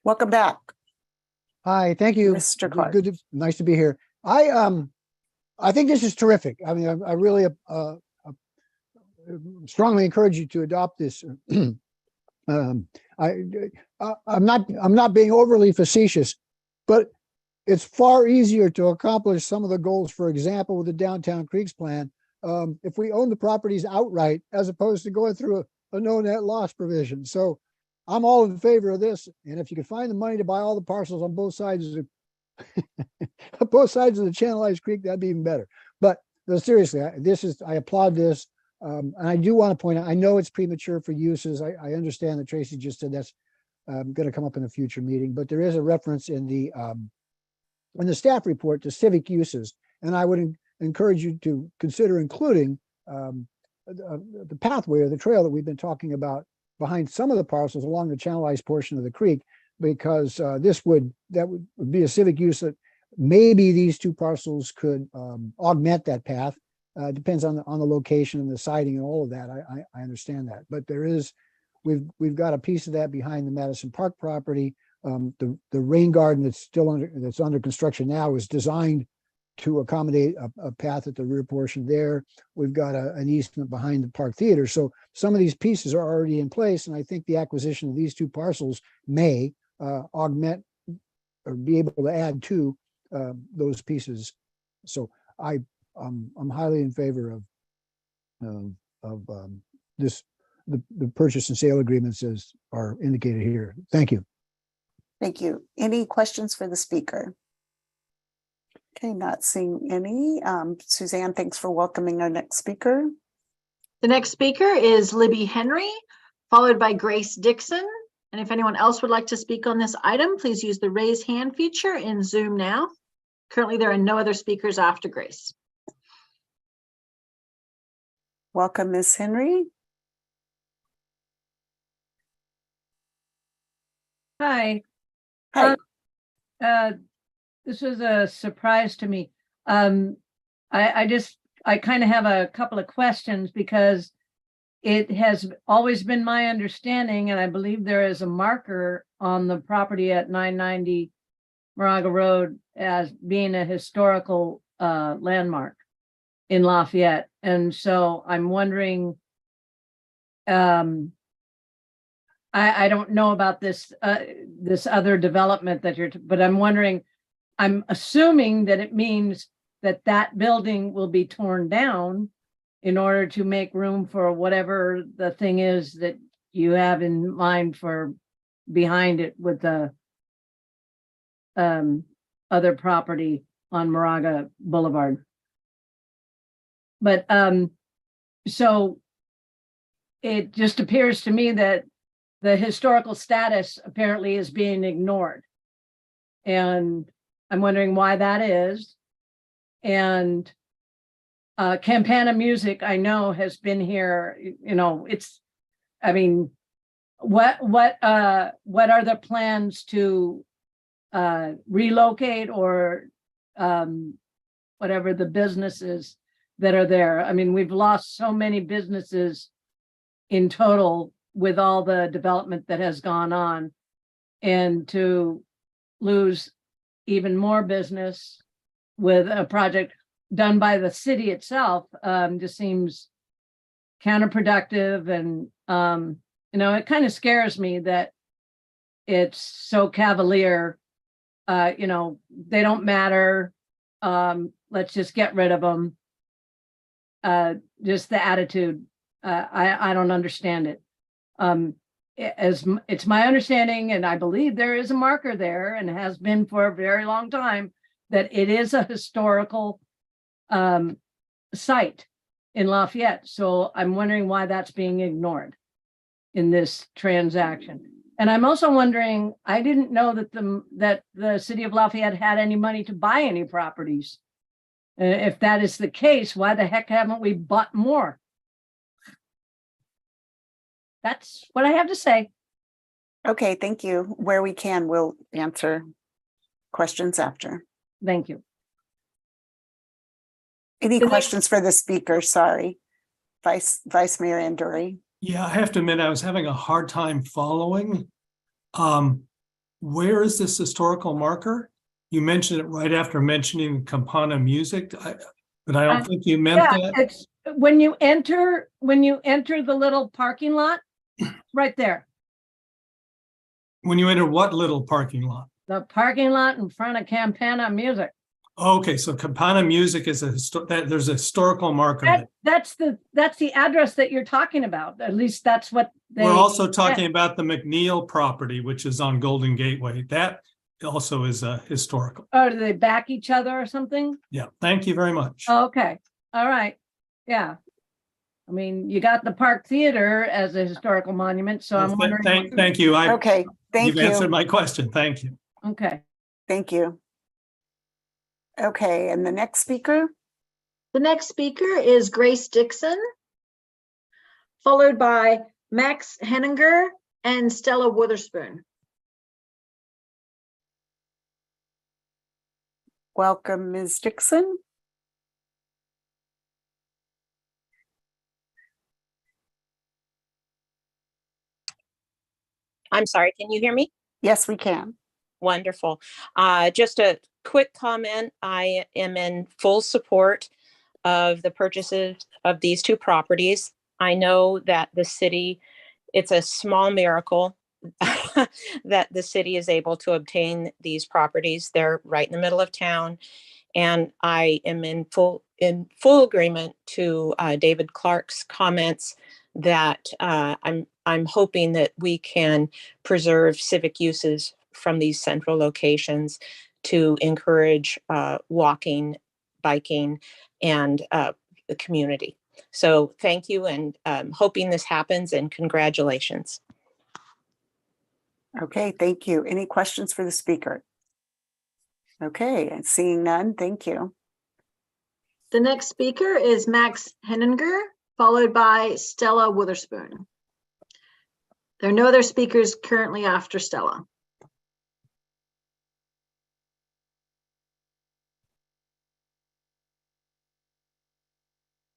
Speaker 1: Welcome back.
Speaker 8: Hi, thank you.
Speaker 1: Mr. Clark.
Speaker 8: Nice to be here. I think this is terrific. I mean, I really strongly encourage you to adopt this. I'm not being overly facetious, but it's far easier to accomplish some of the goals, for example, with the Downtown Creeks plan, if we own the properties outright, as opposed to going through a no net loss provision. So I'm all in favor of this. And if you could find the money to buy all the parcels on both sides of both sides of the channelized creek, that'd be even better. But seriously, I applaud this. And I do want to point out, I know it's premature for uses. I understand that Tracy just said that's going to come up in a future meeting, but there is a reference in the staff report to civic uses. And I would encourage you to consider including the pathway or the trail that we've been talking about behind some of the parcels along the channelized portion of the creek, because that would be a civic use that maybe these two parcels could augment that path. Depends on the location and the siting and all of that. I understand that, but we've got a piece of that behind the Madison Park property. The rain garden that's under construction now is designed to accommodate a path at the rear portion there. We've got an easement behind the Park Theater. So some of these pieces are already in place, and I think the acquisition of these two parcels may augment or be able to add to those pieces. So I'm highly in favor of this, the purchase and sale agreements as are indicated here. Thank you.
Speaker 1: Thank you. Any questions for the speaker? Okay, not seeing any. Suzanne, thanks for welcoming our next speaker.
Speaker 4: The next speaker is Libby Henry, followed by Grace Dixon. And if anyone else would like to speak on this item, please use the raise hand feature in Zoom now. Currently, there are no other speakers after Grace.
Speaker 1: Welcome, Ms. Henry.
Speaker 18: Hi.
Speaker 1: Hi.
Speaker 18: This was a surprise to me. I kind of have a couple of questions, because it has always been my understanding, and I believe there is a marker on the property at 990 Moraga Road as being a historical landmark in Lafayette. And so I'm wondering, I don't know about this this other development that but I'm wondering, I'm assuming that it means that that building will be torn down in order to make room for whatever the thing is that you have in mind for behind it with the other property on Moraga Boulevard. But so it just appears to me that the historical status apparently is being ignored. And I'm wondering why that is. And Campana Music, I know, has been here, you know, I mean, what are the plans to relocate or whatever the businesses that are there? I mean, we've lost so many businesses in total with all the development that has gone on, and to lose even more business with a project done by the city itself just seems counterproductive. And it kind of scares me that it's so cavalier. They don't matter. Let's just get rid of them. Just the attitude. I don't understand it. As it's my understanding, and I believe there is a marker there and has been for a very long time, that it is a historical site in Lafayette. So I'm wondering why that's being ignored in this transaction. And I'm also wondering, I didn't know that the city of Lafayette had any money to buy any properties. If that is the case, why the heck haven't we bought more? That's what I have to say.
Speaker 1: Okay, thank you. Where we can, we'll answer questions after.
Speaker 18: Thank you.
Speaker 1: Any questions for the speaker? Sorry, Vice Mayor Anduri.
Speaker 9: Yeah, I have to admit, I was having a hard time following. Where is this historical marker? You mentioned it right after mentioning Campana music, but I don't think you meant that.
Speaker 18: It's when you enter the little parking lot, right there.
Speaker 9: When you enter what little parking lot?
Speaker 18: The parking lot in front of Campana Music.
Speaker 9: Okay, so Campana Music is there's a historical marker.
Speaker 18: That's the address that you're talking about. At least that's what
Speaker 9: we're also talking about the McNeil property, which is on Golden Gateway. That also is historical.
Speaker 18: Oh, do they back each other or something?
Speaker 9: Yeah, thank you very much.
Speaker 18: Oh, okay, all right, yeah. I mean, you got the Park Theater as a historical monument, so I'm wondering.
Speaker 9: Thank you.
Speaker 1: Okay, thank you.
Speaker 9: You've answered my question. Thank you.
Speaker 18: Okay.
Speaker 1: Thank you. Okay, and the next speaker?
Speaker 4: The next speaker is Grace Dixon, followed by Max Henninger and Stella Witherspoon.
Speaker 1: Welcome, Ms. Dixon.
Speaker 19: I'm sorry, can you hear me?
Speaker 1: Yes, we can.
Speaker 19: Wonderful. Just a quick comment. I am in full support of the purchases of these two properties. I know that the city, it's a small miracle that the city is able to obtain these properties. They're right in the middle of town. And I am in full agreement to David Clark's comments that I'm hoping that we can preserve civic uses from these central locations to encourage walking, biking, and the community. So thank you, and hoping this happens, and congratulations.
Speaker 1: Okay, thank you. Any questions for the speaker? Okay, and seeing none, thank you.
Speaker 4: The next speaker is Max Henninger, followed by Stella Witherspoon. There are no other speakers currently after Stella.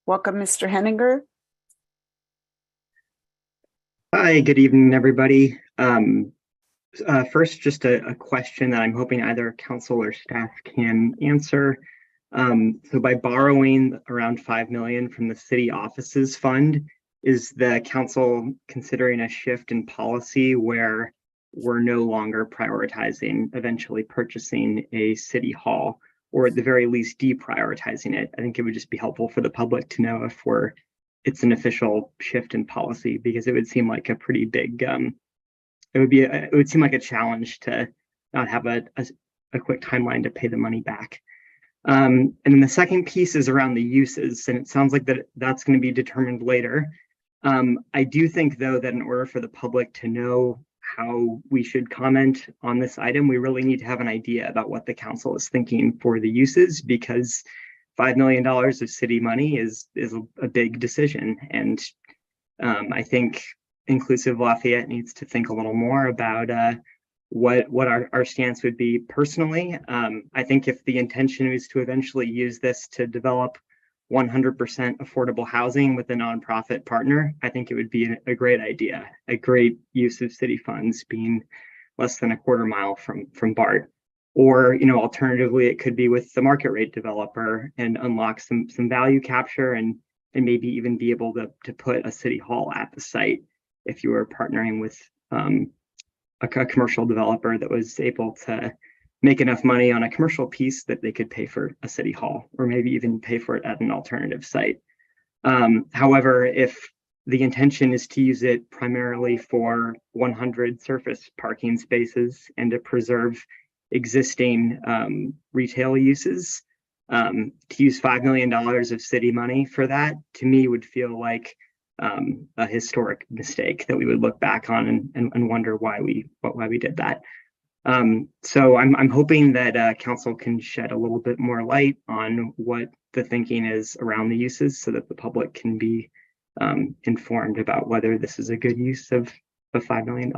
Speaker 1: Welcome, Mr. Henninger.
Speaker 20: Hi, good evening, everybody. First, just a question that I'm hoping either council or staff can answer. So by borrowing around $5 million from the city offices fund, is the council considering a shift in policy where we're no longer prioritizing eventually purchasing a city hall, or at the very least deprioritizing it? I think it would just be helpful for the public to know if it's an official shift in policy, because it would seem like a pretty big, it would seem like a challenge to not have a quick timeline to pay the money back. And then the second piece is around the uses, and it sounds like that's going to be determined later. I do think, though, that in order for the public to know how we should comment on this item, we really need to have an idea about what the council is thinking for the uses, because $5 million of city money is a big decision. And I think Inclusive Lafayette needs to think a little more about what our stance would be personally. I think if the intention is to eventually use this to develop 100% affordable housing with a nonprofit partner, I think it would be a great idea, a great use of city funds being less than a quarter mile from BART. Or, alternatively, it could be with the market rate developer and unlock some value capture and maybe even be able to put a city hall at the site if you were partnering with a commercial developer that was able to make enough money on a commercial piece that they could pay for a city hall or maybe even pay for it at an alternative site. However, if the intention is to use it primarily for 100 surface parking spaces and to preserve existing retail uses, to use $5 million of city money for that, to me, would feel like a historic mistake that we would look back on and wonder why we did that. So I'm hoping that council can shed a little bit more light on what the thinking is around the uses so that the public can be informed about whether this is a good use of $5 million.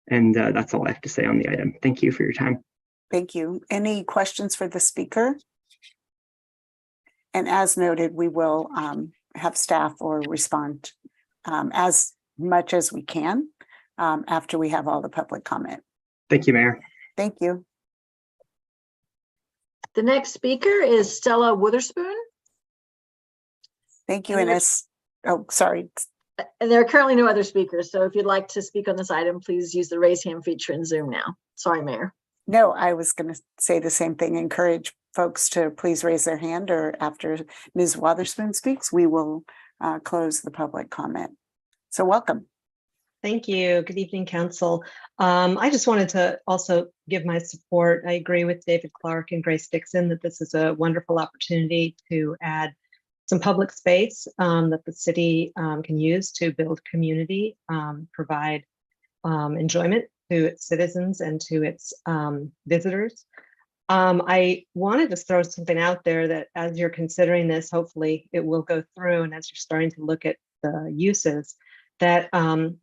Speaker 20: And that's all I have to say on the item. Thank you for your time.
Speaker 1: Thank you. Any questions for the speaker? And as noted, we will have staff or respond as much as we can after we have all the public comment.
Speaker 20: Thank you, Mayor.
Speaker 1: Thank you.
Speaker 4: The next speaker is Stella Witherspoon.
Speaker 1: Thank you, Ines. Oh, sorry.
Speaker 4: And there are currently no other speakers. So if you'd like to speak on this item, please use the raise hand feature in Zoom now. Sorry, Mayor.
Speaker 1: No, I was going to say the same thing. Encourage folks to please raise their hand, or after Ms. Witherspoon speaks, we will close the public comment. So welcome.
Speaker 21: Thank you. Good evening, Council. I just wanted to also give my support. I agree with David Clark and Grace Dixon that this is a wonderful opportunity to add some public space that the city can use to build community, provide enjoyment to its citizens and to its visitors. I wanted to throw something out there that as you're considering this, hopefully it will go through, and as you're starting to look at the uses, that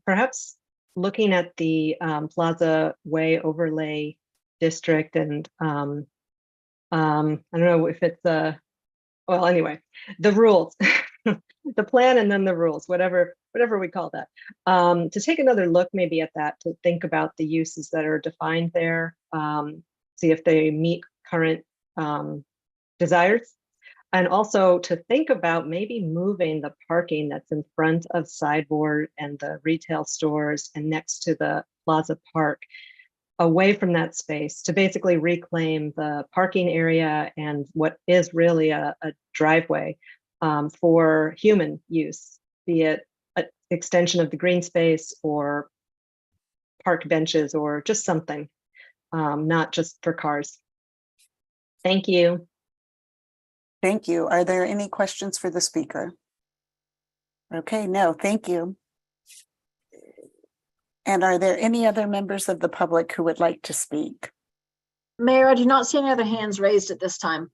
Speaker 21: perhaps looking at the Plaza Way overlay district, and I don't know if it's well, anyway, the rules, the plan, and then the rules, whatever we call that, to take another look maybe at that, to think about the uses that are defined there, see if they meet current desires. And also to think about maybe moving the parking that's in front of Sideboard and the retail stores and next to the Plaza Park away from that space to basically reclaim the parking area and what is really a driveway for human use, be it an extension of the green space or park benches or just something, not just for cars. Thank you.
Speaker 1: Thank you. Are there any questions for the speaker? Okay, no, thank you. And are there any other members of the public who would like to speak?
Speaker 4: Mayor, I do not see any other hands raised at this time.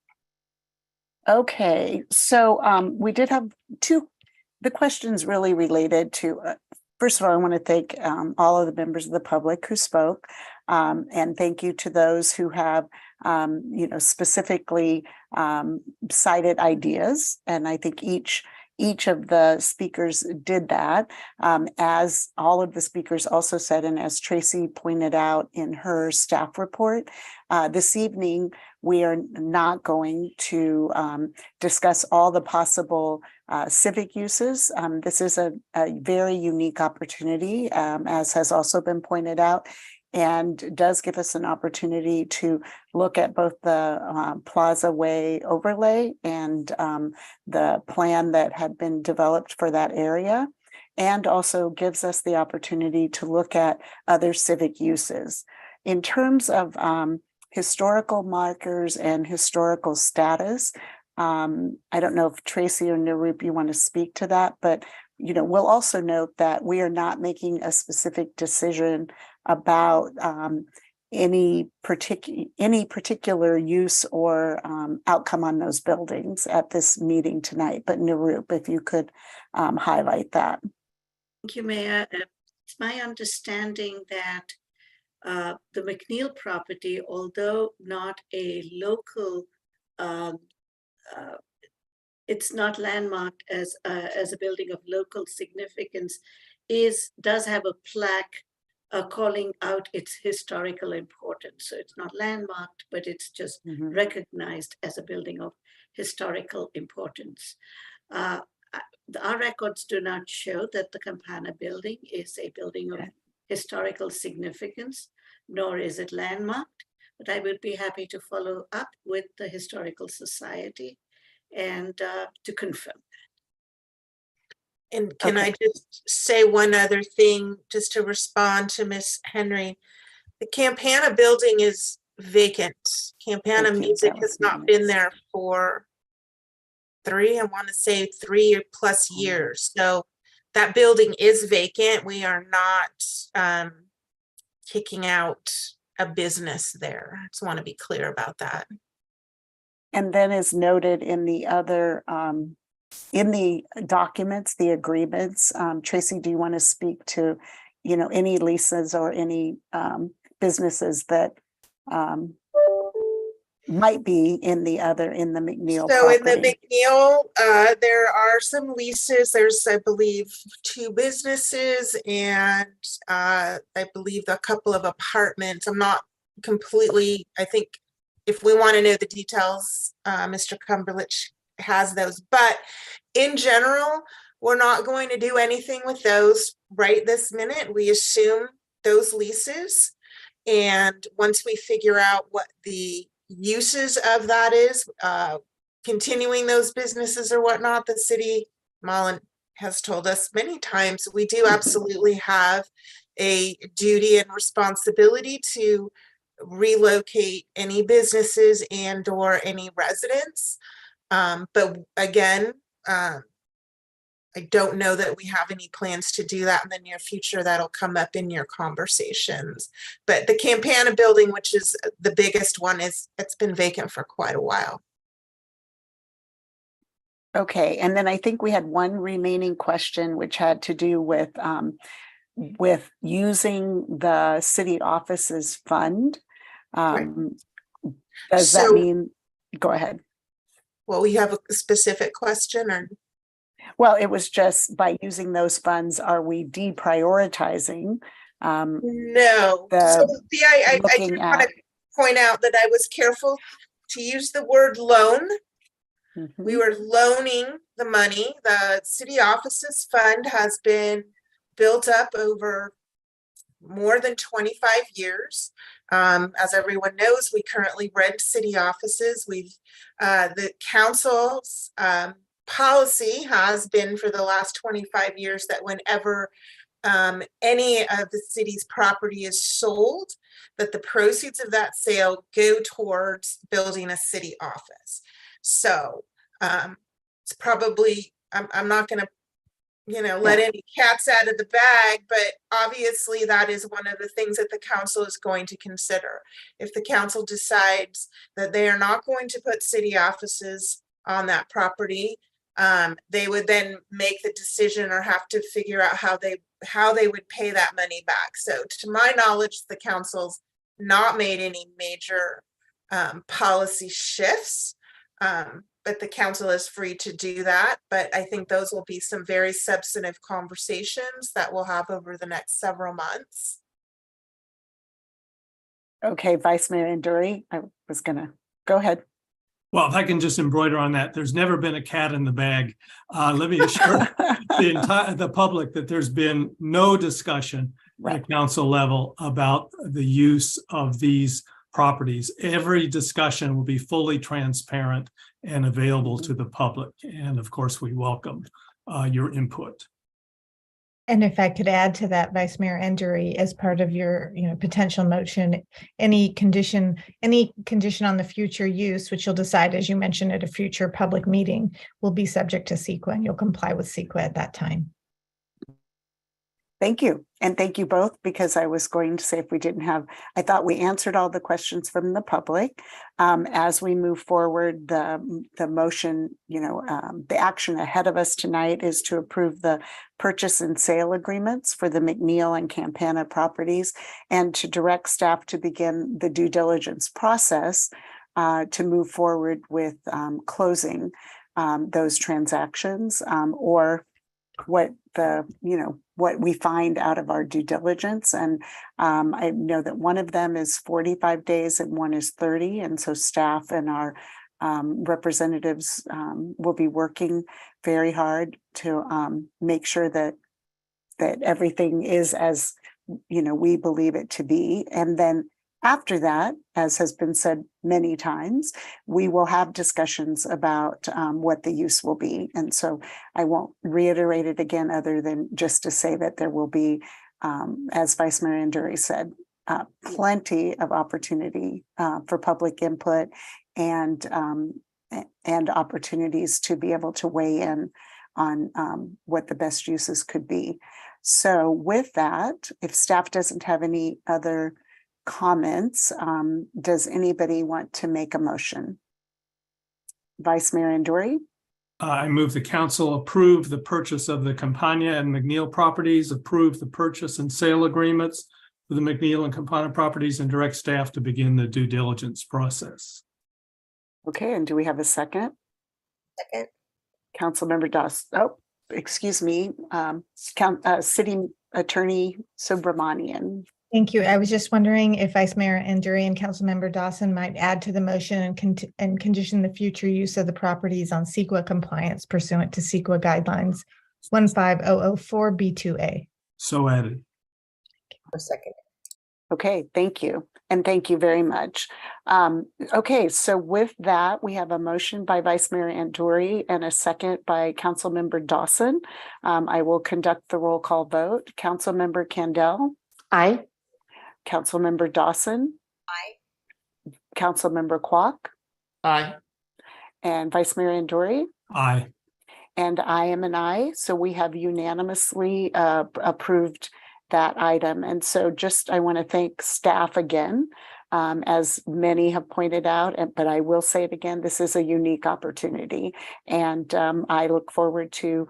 Speaker 1: Okay, so we did have the questions really related to, first of all, I want to thank all of the members of the public who spoke, and thank you to those who have specifically cited ideas. And I think each of the speakers did that. As all of the speakers also said, and as Tracy pointed out in her staff report, this evening, we are not going to discuss all the possible civic uses. This is a very unique opportunity, as has also been pointed out, and does give us an opportunity to look at both the Plaza Way overlay and the plan that had been developed for that area, and also gives us the opportunity to look at other civic uses. In terms of historical markers and historical status, I don't know if Tracy or Nirup, you want to speak to that, but we'll also note that we are not making a specific decision about any particular use or outcome on those buildings at this meeting tonight. But Nirup, if you could highlight that.
Speaker 3: Thank you, Mayor. It's my understanding that the McNeil property, although not a local it's not landmarked as a building of local significance, does have a plaque calling out its historical importance. So it's not landmarked, but it's just recognized as a building of historical importance. Our records do not show that the Campana building is a building of historical significance, nor is it landmarked, but I would be happy to follow up with the Historical Society and to confirm.
Speaker 10: And can I just say one other thing, just to respond to Miss Henry? The Campana building is vacant. Campana Music has not been there for I want to say 3+ years. So that building is vacant. We are not kicking out a business there. I just want to be clear about that.
Speaker 1: And then as noted in the other, in the documents, the agreements, Tracy, do you want to speak to, any leases or any businesses that might be in the McNeil
Speaker 10: So in the
Speaker 1: property?
Speaker 10: McNeil, there are some leases. There's, I believe, 2 businesses and I believe a couple of apartments. I'm not completely, I think if we want to know the details, Mr. Cumberlich has those. But in general, we're not going to do anything with those right this minute. We assume those leases. And once we figure out what the uses of that is, continuing those businesses or whatnot, the city, Malin has told us many times, we do absolutely have a duty and responsibility to relocate any businesses and or any residents. But again, I don't know that we have any plans to do that in the near future. That'll come up in your conversations. But the Campana building, which is the biggest one, it's been vacant for quite a while.
Speaker 1: Okay, and then I think we had one remaining question, which had to do with using the city offices fund. Does that mean, go ahead.
Speaker 10: Well, we have a specific question or?
Speaker 1: Well, it was just by using those funds, are we deprioritizing?
Speaker 10: No. So see, I just want to point out that I was careful to use the word loan. We were loaning the money. The city offices fund has been built up over more than 25 years. As everyone knows, we currently rent city offices. The council's policy has been for the last 25 years that whenever any of the city's property is sold, that the proceeds of that sale go towards building a city office. So it's probably, I'm not going to, let any cats out of the bag, but obviously that is one of the things that the council is going to consider. If the council decides that they are not going to put city offices on that property, they would then make the decision or have to figure out how they would pay that money back. So to my knowledge, the council's not made any major policy shifts, but the council is free to do that. But I think those will be some very substantive conversations that we'll have over the next several months.
Speaker 1: Okay, Vice Mayor Nduri, I was gonna, go ahead.
Speaker 9: Well, if I can just embroider on that, there's never been a cat in the bag. Let me assure the public that there's been no discussion at the council level about the use of these properties. Every discussion will be fully transparent and available to the public. And of course, we welcome your input.
Speaker 7: And if I could add to that, Vice Mayor Nduri, as part of your potential motion, any condition on the future use, which you'll decide, as you mentioned, at a future public meeting, will be subject to CEQA, and you'll comply with CEQA at that time.
Speaker 1: Thank you. And thank you both, because I was going to say if we didn't have, I thought we answered all the questions from the public. As we move forward, the motion, the action ahead of us tonight is to approve the purchase and sale agreements for the McNeil and Campana properties and to direct staff to begin the due diligence process to move forward with closing those transactions, or what what we find out of our due diligence. And I know that one of them is 45 days and one is 30. And so staff and our representatives will be working very hard to make sure that everything is as we believe it to be. And then after that, as has been said many times, we will have discussions about what the use will be. And so I won't reiterate it again, other than just to say that there will be, as Vice Mayor Anduri said, plenty of opportunity for public input and opportunities to be able to weigh in on what the best uses could be. So with that, if staff doesn't have any other comments, does anybody want to make a motion? Vice Mayor Anduri?
Speaker 9: I move the council approve the purchase of the Campagna and McNeil properties, approve the purchase and sale agreements for the McNeil and Campagna properties, and direct staff to begin the due diligence process.
Speaker 1: Okay, and do we have a second?
Speaker 17: Second.
Speaker 1: Councilmember Doss. Oh, excuse me. City Attorney Subramanian.
Speaker 7: Thank you. I was just wondering if Vice Mayor Anduri and Councilmember Dawson might add to the motion and condition the future use of the properties on CEQA compliance pursuant to CEQA guidelines 15004B2A.
Speaker 9: So added.
Speaker 17: A second.
Speaker 1: Okay, thank you. And thank you very much. Okay, so with that, we have a motion by Vice Mayor Anduri and a second by Councilmember Dawson. I will conduct the roll call vote. Councilmember Candell?
Speaker 2: Aye.
Speaker 1: Councilmember Dawson?
Speaker 17: Aye.
Speaker 1: Councilmember Kwok?
Speaker 15: Aye.
Speaker 1: And Vice Mayor Anduri?
Speaker 9: Aye.
Speaker 1: And I am an aye. So we have unanimously approved that item. And so just, I want to thank staff again, as many have pointed out, but I will say it again, this is a unique opportunity. And I look forward to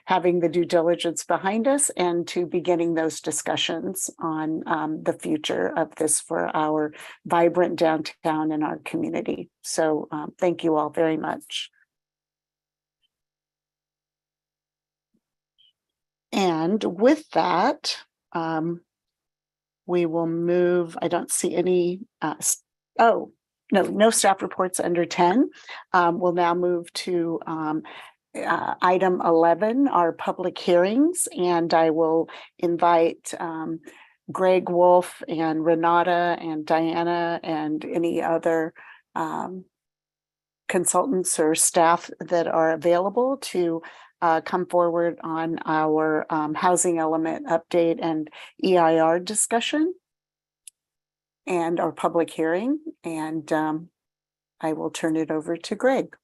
Speaker 1: having the due diligence behind us and to beginning those discussions on the future of this for our vibrant downtown and our community. So thank you all very much. And with that, we will move. I don't see any, no staff reports under 10. We'll now move to item 11, our public hearings, and I will invite Greg Wolf and Renata and Diana and any other consultants or staff that are available to come forward on our housing element update and EIR discussion and our public hearing. And I will turn it over to Greg.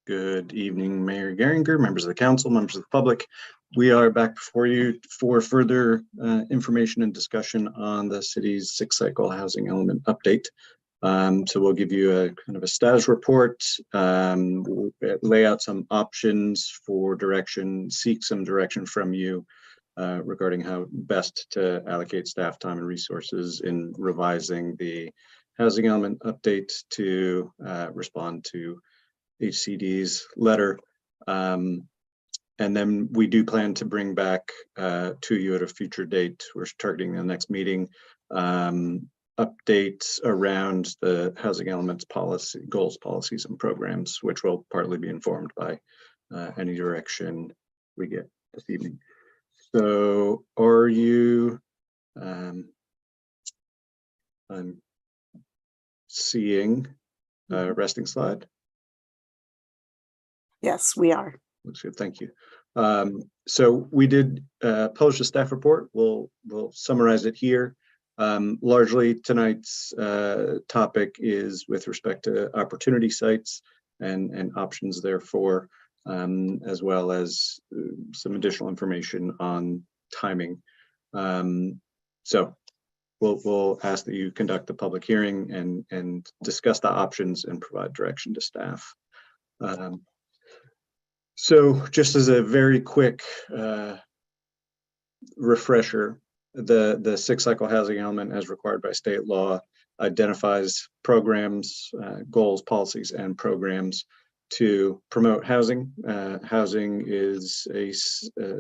Speaker 5: Good evening, Mayor Geringer, members of the council, members of the public. We are back before you for further information and discussion on the city's 6-cycle housing element update. So we'll give you a kind of a status report, we'll lay out some options for direction, seek some direction from you regarding how best to allocate staff time and resources in revising the housing element update to respond to HCD's letter. And then we do plan to bring back to you at a future date. We're targeting the next meeting. Updates around the housing elements policy, goals, policies, and programs, which will partly be informed by any direction we get this evening. So are you, I'm seeing a resting slide.
Speaker 1: Yes, we are.
Speaker 5: Looks good, thank you. So we did publish a staff report. We'll summarize it here. Largely tonight's topic is with respect to opportunity sites and options therefore, as well as some additional information on timing. So we'll ask that you conduct the public hearing and discuss the options and provide direction to staff. So just as a very quick refresher, the 6-cycle housing element, as required by state law, identifies programs, goals, policies, and programs to promote housing. Housing is a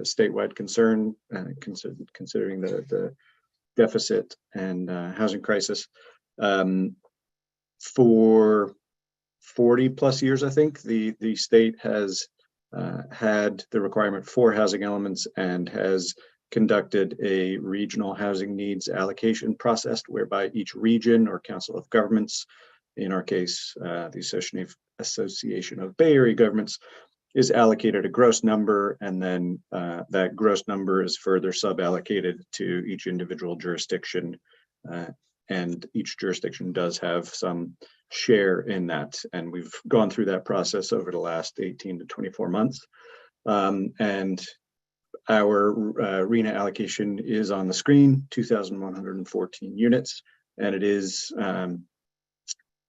Speaker 5: statewide concern, considering the deficit and housing crisis. For 40 plus years, I think, the state has had the requirement for housing elements and has conducted a regional housing needs allocation process whereby each region or council of governments, in our case, the Association of Bay Area Governments, is allocated a gross number, and then that gross number is further sub-allocated to each individual jurisdiction, and each jurisdiction does have some share in that. And we've gone through that process over the last 18 to 24 months. And our RENA allocation is on the screen, 2,114 units, and it is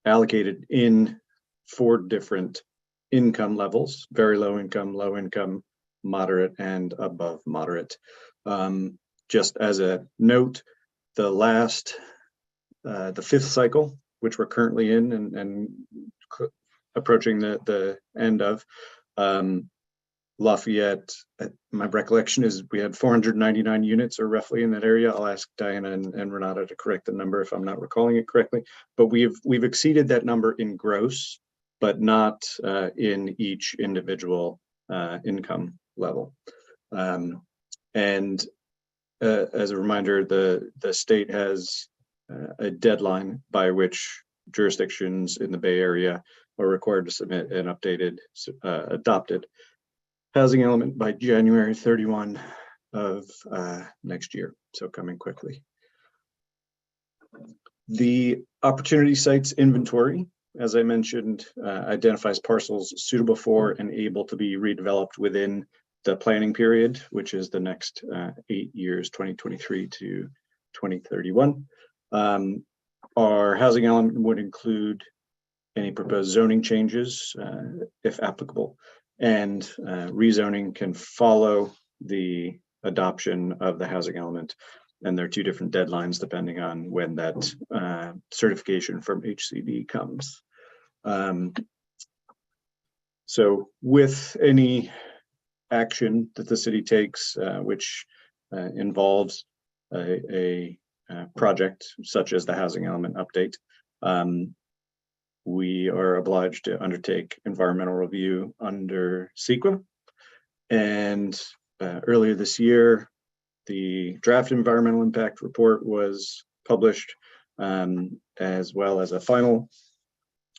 Speaker 5: allocated in 4 different income levels: very low income, moderate, and above moderate. Just as a note, the 5th cycle, which we're currently in and approaching the end of, Lafayette, my recollection is we had 499 units or roughly in that area. I'll ask Diana and Renata to correct the number if I'm not recalling it correctly, but we've exceeded that number in gross, but not in each individual income level. And as a reminder, the state has a deadline by which jurisdictions in the Bay Area are required to submit an updated, adopted housing element by January 31 of next year, so coming quickly. The opportunity sites inventory, as I mentioned, identifies parcels suitable for and able to be redeveloped within the planning period, which is the next 8 years, 2023 to 2031. Our housing element would include any proposed zoning changes, if applicable, and rezoning can follow the adoption of the housing element. And there are 2 different deadlines depending on when that certification from HCD comes. So with any action that the city takes, which involves a project such as the housing element update, we are obliged to undertake environmental review under CEQA. And earlier this year, the draft environmental impact report was published, as well as a final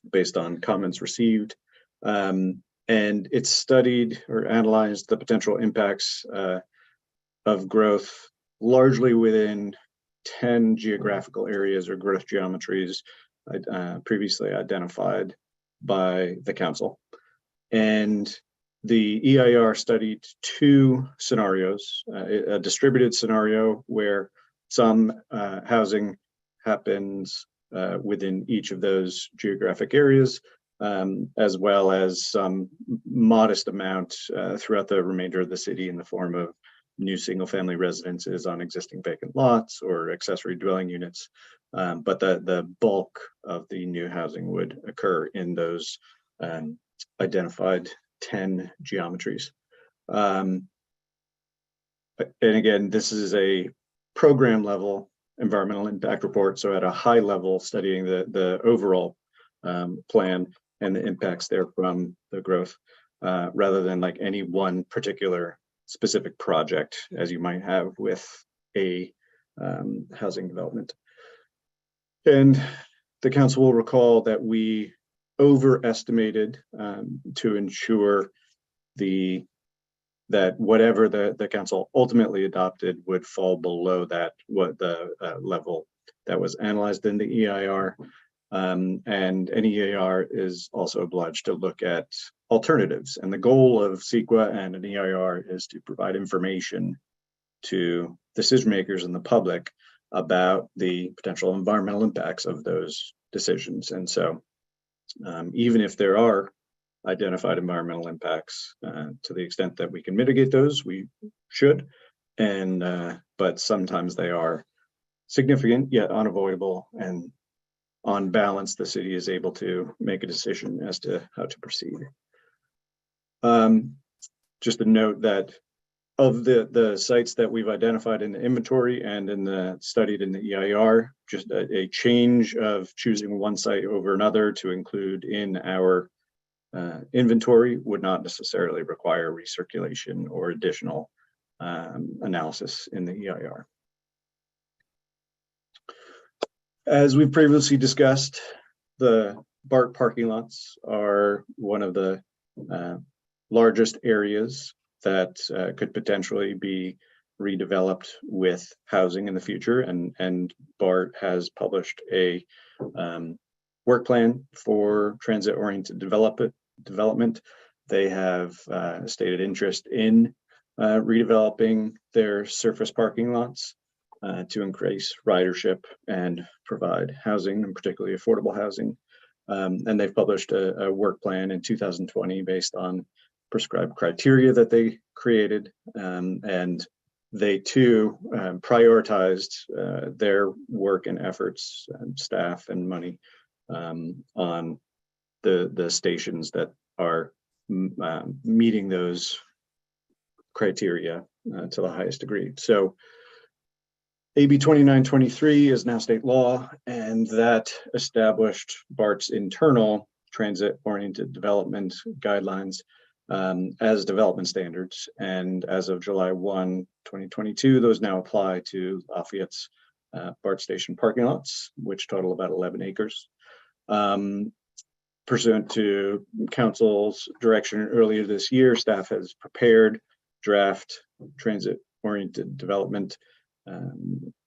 Speaker 5: based on comments received. And it studied or analyzed the potential impacts of growth largely within 10 geographical areas or growth geometries previously identified by the council. And the EIR studied 2 scenarios, a distributed scenario where some housing happens within each of those geographic areas, as well as some modest amount throughout the remainder of the city in the form of new single-family residences on existing vacant lots or accessory dwelling units. But the bulk of the new housing would occur in those identified 10 geometries. And again, this is a program level environmental impact report. So at a high level, studying the overall plan and the impacts there from the growth, rather than like any one particular specific project as you might have with a housing development. And the council will recall that we overestimated to ensure that whatever the council ultimately adopted would fall below that, what the level that was analyzed in the EIR. And an EIR is also obliged to look at alternatives. And the goal of CEQA and an EIR is to provide information to decision makers and the public about the potential environmental impacts of those decisions. And so even if there are identified environmental impacts, to the extent that we can mitigate those, we should. And but sometimes they are significant yet unavoidable, and on balance, the city is able to make a decision as to how to proceed. Just a note that of the sites that we've identified in the inventory and in the studied in the EIR, just a change of choosing one site over another to include in our inventory would not necessarily require recirculation or additional analysis in the EIR. As we've previously discussed, the BART parking lots are one of the largest areas that could potentially be redeveloped with housing in the future, and BART has published a work plan for transit-oriented development. They have stated interest in redeveloping their surface parking lots to increase ridership and provide housing, and particularly affordable housing. And they've published a work plan in 2020 based on prescribed criteria that they created, and they too prioritized their work and efforts and staff and money on the stations that are meeting those criteria to the highest degree. So AB 2923 is now state law, and that established BART's internal transit-oriented development guidelines as development standards. And as of July 1, 2022, those now apply to Lafayette's BART station parking lots, which total about 11 acres. Pursuant to council's direction earlier this year, staff has prepared draft transit-oriented development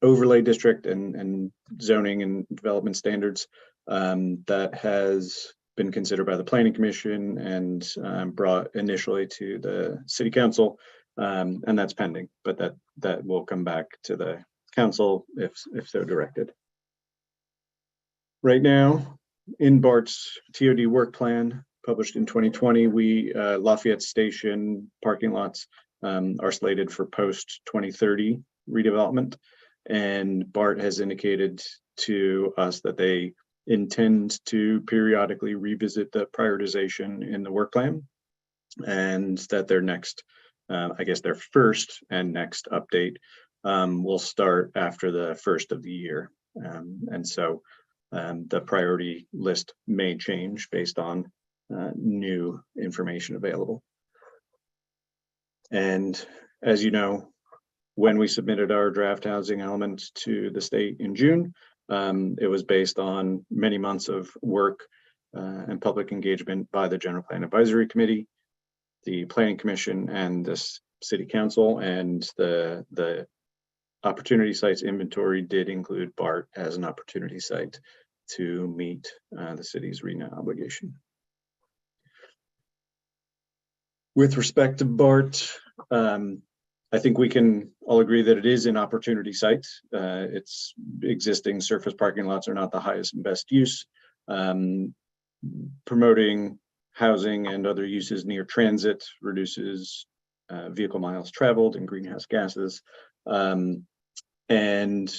Speaker 5: overlay district and zoning and development standards that has been considered by the Planning Commission and brought initially to the City Council, and that's pending, but that will come back to the Council if so directed. Right now, in BART's TOD work plan published in 2020, Lafayette Station parking lots are slated for post-2030 redevelopment, and BART has indicated to us that they intend to periodically revisit the prioritization in the work plan, and that their next, I guess their first and next update will start after the first of the year. And so the priority list may change based on new information available. And as you know, when we submitted our draft housing element to the state in June, it was based on many months of work and public engagement by the General Plan Advisory Committee, the Planning Commission, and the City Council, and the opportunity sites inventory did include BART as an opportunity site to meet the city's RENA obligation. With respect to BART, I think we can all agree that it is an opportunity site. Its existing surface parking lots are not the highest and best use. Promoting housing and other uses near transit reduces vehicle miles traveled and greenhouse gases. And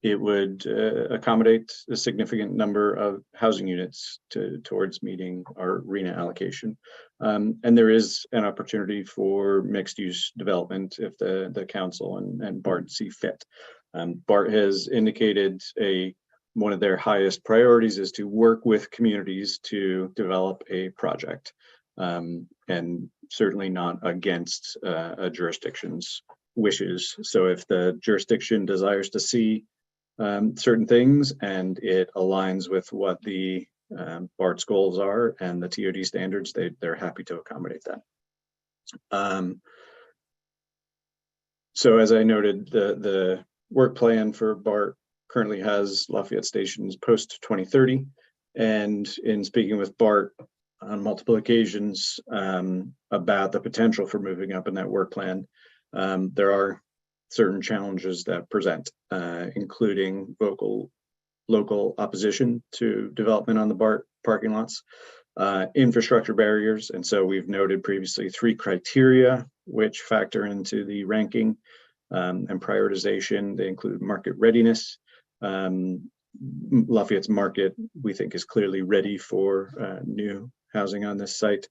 Speaker 5: it would accommodate a significant number of housing units towards meeting our RENA allocation. And there is an opportunity for mixed use development if the council and BART see fit. BART has indicated one of their highest priorities is to work with communities to develop a project, and certainly not against a jurisdiction's wishes. So if the jurisdiction desires to see certain things and it aligns with what the BART's goals are and the TOD standards, they're happy to accommodate that. So as I noted, the work plan for BART currently has Lafayette stations post 2030. And in speaking with BART on multiple occasions about the potential for moving up in that work plan, there are certain challenges that present, including local opposition to development on the BART parking lots, infrastructure barriers. And so we've noted previously 3 criteria which factor into the ranking and prioritization. They include market readiness. Lafayette's market, we think, is clearly ready for new housing on this site.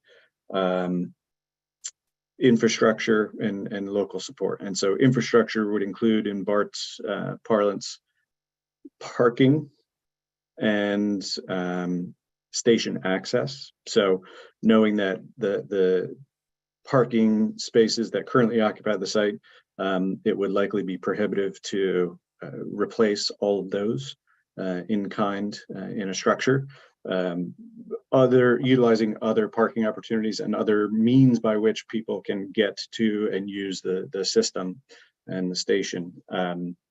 Speaker 5: infrastructure and local support. And so infrastructure would include, in BART's parlance, parking and station access. So knowing that the parking spaces that currently occupy the site, it would likely be prohibitive to replace all of those in kind in a structure. Utilizing other parking opportunities and other means by which people can get to and use the system and the station.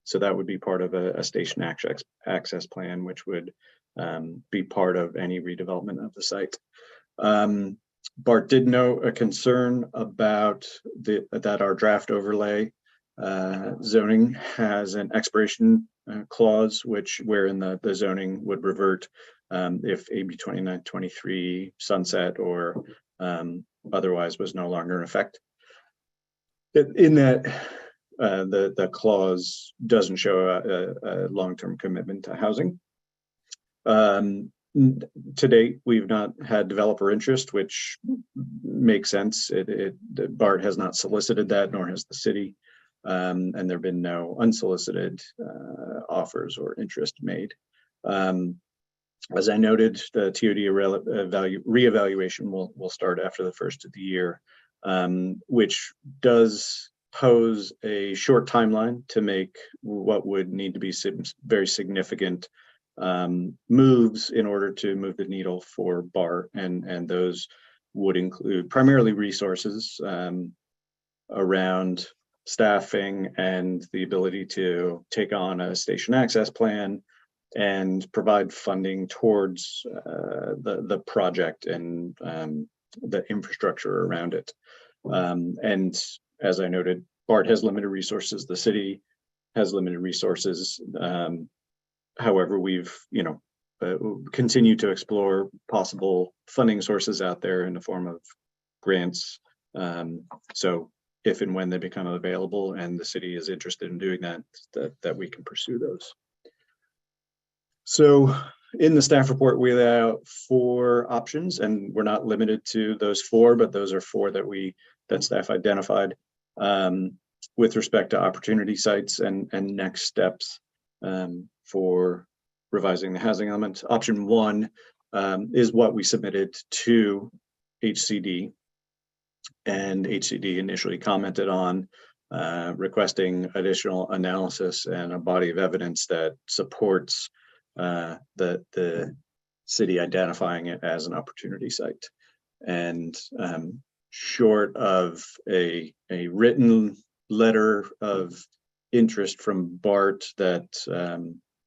Speaker 5: So that would be part of a station access plan, which would be part of any redevelopment of the site. BART did note a concern about that our draft overlay zoning has an expiration clause, wherein the zoning would revert if AB 2923 sunset or otherwise was no longer in effect. In that, the clause doesn't show a long-term commitment to housing. To date, we've not had developer interest, which makes sense. BART has not solicited that, nor has the city, and there have been no unsolicited offers or interest made. As I noted, the TOD reevaluation will start after the first of the year, which does pose a short timeline to make what would need to be very significant moves in order to move the needle for BART, and those would include primarily resources around staffing and the ability to take on a station access plan and provide funding towards the project and the infrastructure around it. And as I noted, BART has limited resources. The city has limited resources. However, we've continued to explore possible funding sources out there in the form of grants. So if and when they become available and the city is interested in doing that we can pursue those. So in the staff report, we lay out 4 options, and we're not limited to those 4, but those are 4 that staff identified with respect to opportunity sites and next steps for revising the housing element. Option 1 is what we submitted to HCD, and HCD initially commented on requesting additional analysis and a body of evidence that supports the city identifying it as an opportunity site. And short of a written letter of interest from BART that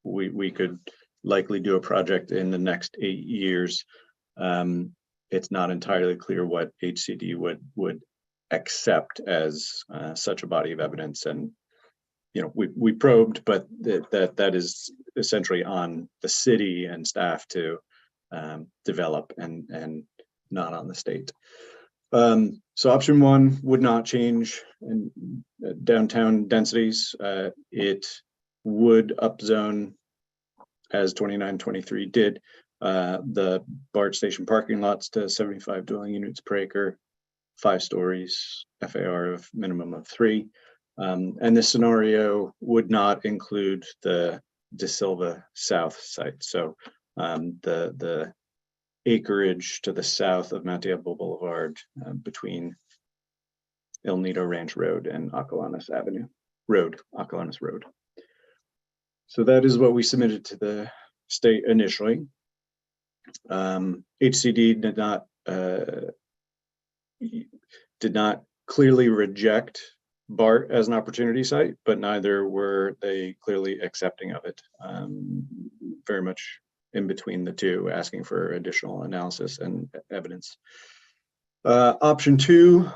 Speaker 5: we could likely do a project in the next 8 years, it's not entirely clear what HCD would accept as such a body of evidence. And we probed, but that is essentially on the city and staff to develop and not on the state. So option 1 would not change in downtown densities. It would upzone, as 2923 did, the BART station parking lots to 75 dwelling units per acre, 5 stories, FAR of minimum of 3. And this scenario would not include the De Silva South site. So the acreage to the south of Mount Diablo Boulevard between El Nido Ranch Road and Acalanes Road. So that is what we submitted to the state initially. HCD did not clearly reject BART as an opportunity site, but neither were they clearly accepting of it. Very much in between the two, asking for additional analysis and evidence. Option 2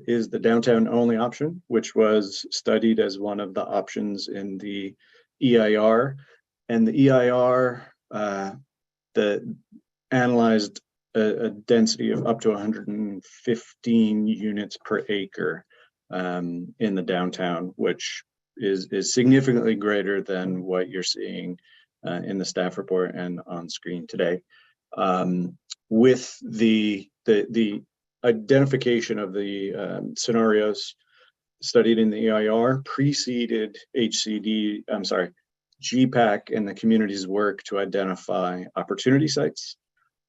Speaker 5: is the downtown only option, which was studied as one of the options in the EIR. And the EIR analyzed a density of up to 115 units per acre in the downtown, which is significantly greater than what you're seeing in the staff report and on screen today. With the identification of the scenarios studied in the EIR preceded GPAC and the community's work to identify opportunity sites.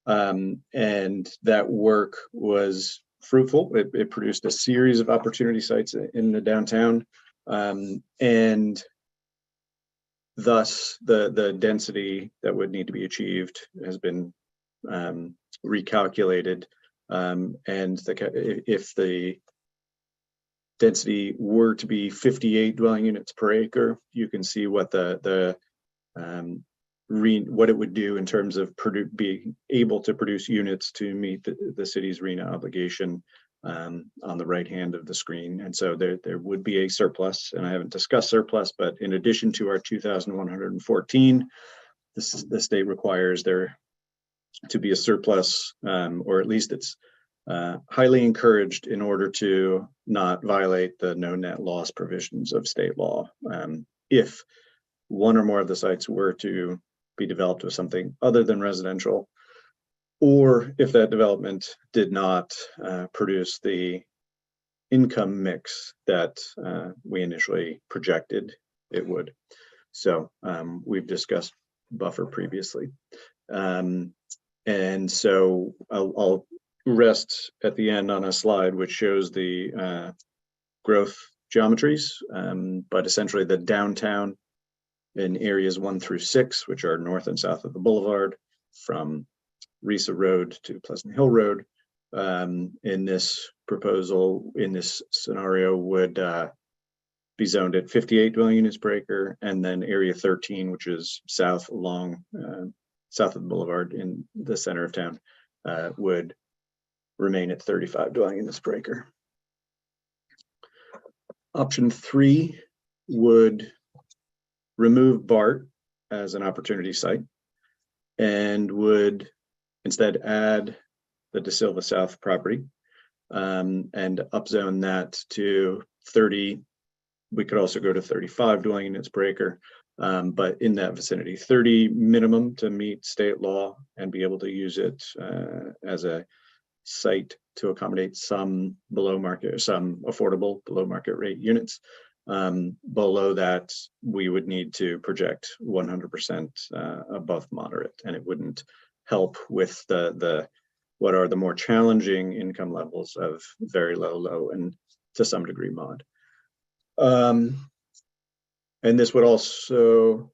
Speaker 5: And that work was fruitful. It produced a series of opportunity sites in the downtown. And thus the density that would need to be achieved has been recalculated. And if the density were to be 58 dwelling units per acre, you can see what what it would do in terms of being able to produce units to meet the city's RENA obligation on the right hand of the screen. And so there would be a surplus, and I haven't discussed surplus, but in addition to our 2,114, the state requires there to be a surplus, or at least it's highly encouraged in order to not violate the no net loss provisions of state law. If one or more of the sites were to be developed with something other than residential, or if that development did not produce the income mix that we initially projected it would. So we've discussed buffer previously. And so I'll rest at the end on a slide which shows the growth geometries, but essentially the downtown in areas 1 through 6, which are north and south of the boulevard, from Risa Road to Pleasant Hill Road, in this proposal, in this scenario, would be zoned at 58 dwelling units per acre, and then area 13, which is south along south of the boulevard in the center of town, would remain at 35 dwelling units per acre. Option 3 would remove BART as an opportunity site and would instead add the De Silva South property and upzone that to 30. We could also go to 35 dwelling units per acre, but in that vicinity, 30 minimum to meet state law and be able to use it as a site to accommodate some below market, some affordable below market rate units. Below that, we would need to project 100% above moderate, and it wouldn't help with what are the more challenging income levels of very low, low, and to some degree mod. And this would also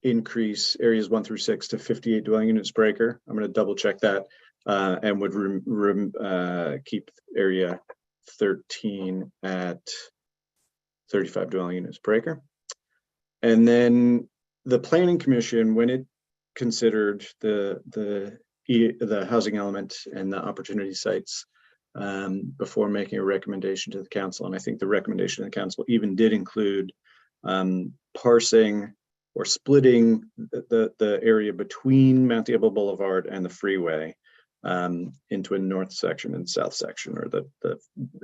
Speaker 5: increase areas 1 through 6 to 58 dwelling units per acre. I'm going to double check that, and would keep area 13 at 35 dwelling units per acre. And then the Planning Commission, when it considered the housing element and the opportunity sites before making a recommendation to the council, and I think the recommendation to the council even did include parsing or splitting the area between Mount Diablo Boulevard and the freeway into a north section and south section, or the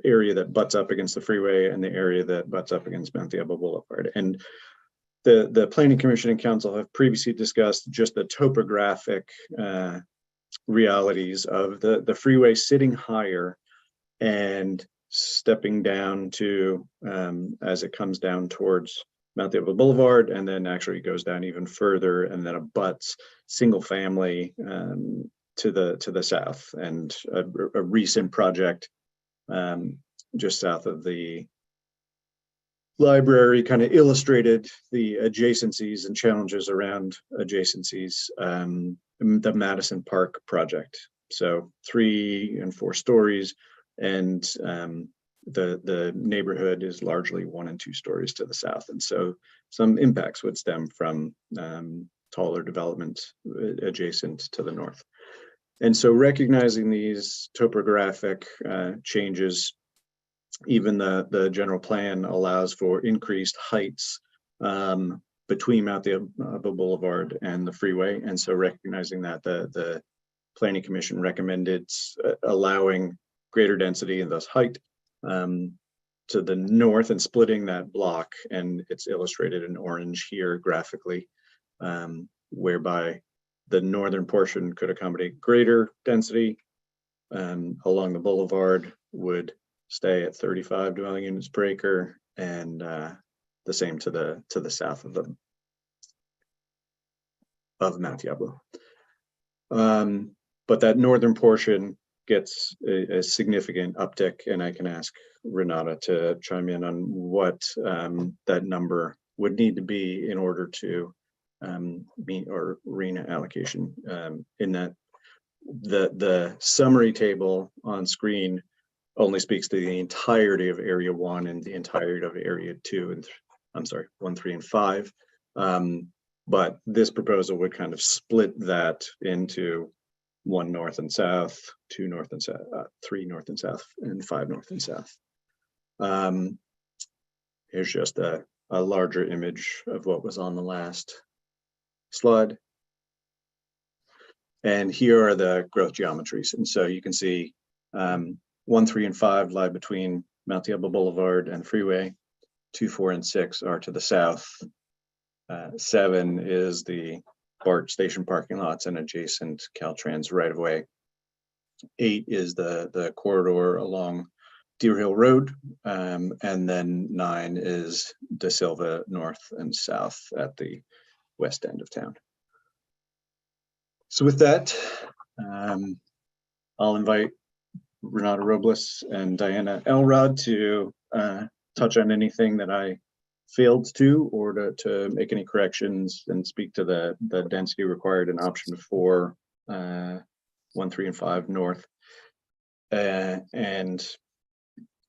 Speaker 5: area that butts up against the freeway and the area that butts up against Mount Diablo Boulevard. And the Planning Commission and Council have previously discussed just the topographic realities of the freeway sitting higher and stepping down to as it comes down towards Mount Diablo Boulevard, and then actually goes down even further and then abuts single family to the south. And a recent project just south of the library kind of illustrated the adjacencies and challenges around adjacencies, the Madison Park project. So 3 and 4 stories, and the neighborhood is largely 1 and 2 stories to the south. And so some impacts would stem from taller development adjacent to the north. And so recognizing these topographic changes, even the general plan allows for increased heights between Mount Diablo Boulevard and the freeway. And so recognizing that, the Planning Commission recommended allowing greater density and thus height to the north and splitting that block. And it's illustrated in orange here graphically, whereby the northern portion could accommodate greater density along the boulevard would stay at 35 dwelling units per acre, and the same to the south of Mount Diablo. But that northern portion gets a significant uptick, and I can ask Renata to chime in on what that number would need to be in order to meet our RENA allocation. In that the summary table on screen only speaks to the entirety of area 1 and the entirety of area 2 and I'm sorry, 1, 3, and 5. But this proposal would kind of split that into 1 north and south, 2 north and south, 3 north and south, and 5 north and south. Here's just a larger image of what was on the last slide. And here are the growth geometries. And so you can see 1, 3, and 5 lie between Mount Diablo Boulevard and Freeway. 2, 4, and 6 are to the south. 7 is the BART station parking lots and adjacent Caltrans right of way. 8 is the corridor along Deer Hill Road. And then 9 is De Silva north and south at the west end of town. So with that, I'll invite Renata Robles and Diana Elrod to touch on anything that I failed to, or to make any corrections and speak to the density required in option 4, 1, 3, and 5 north. And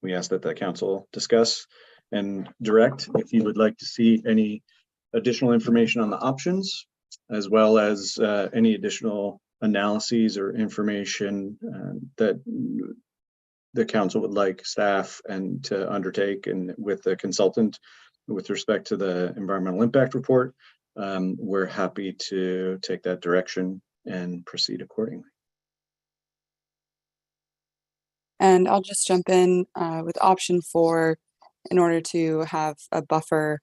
Speaker 5: we ask that the council discuss and direct if you would like to see any additional information on the options, as well as any additional analyses or information that the council would like staff and to undertake, and with the consultant with respect to the environmental impact report. We're happy to take that direction and proceed accordingly.
Speaker 6: And I'll just jump in with option 4 in order to have a buffer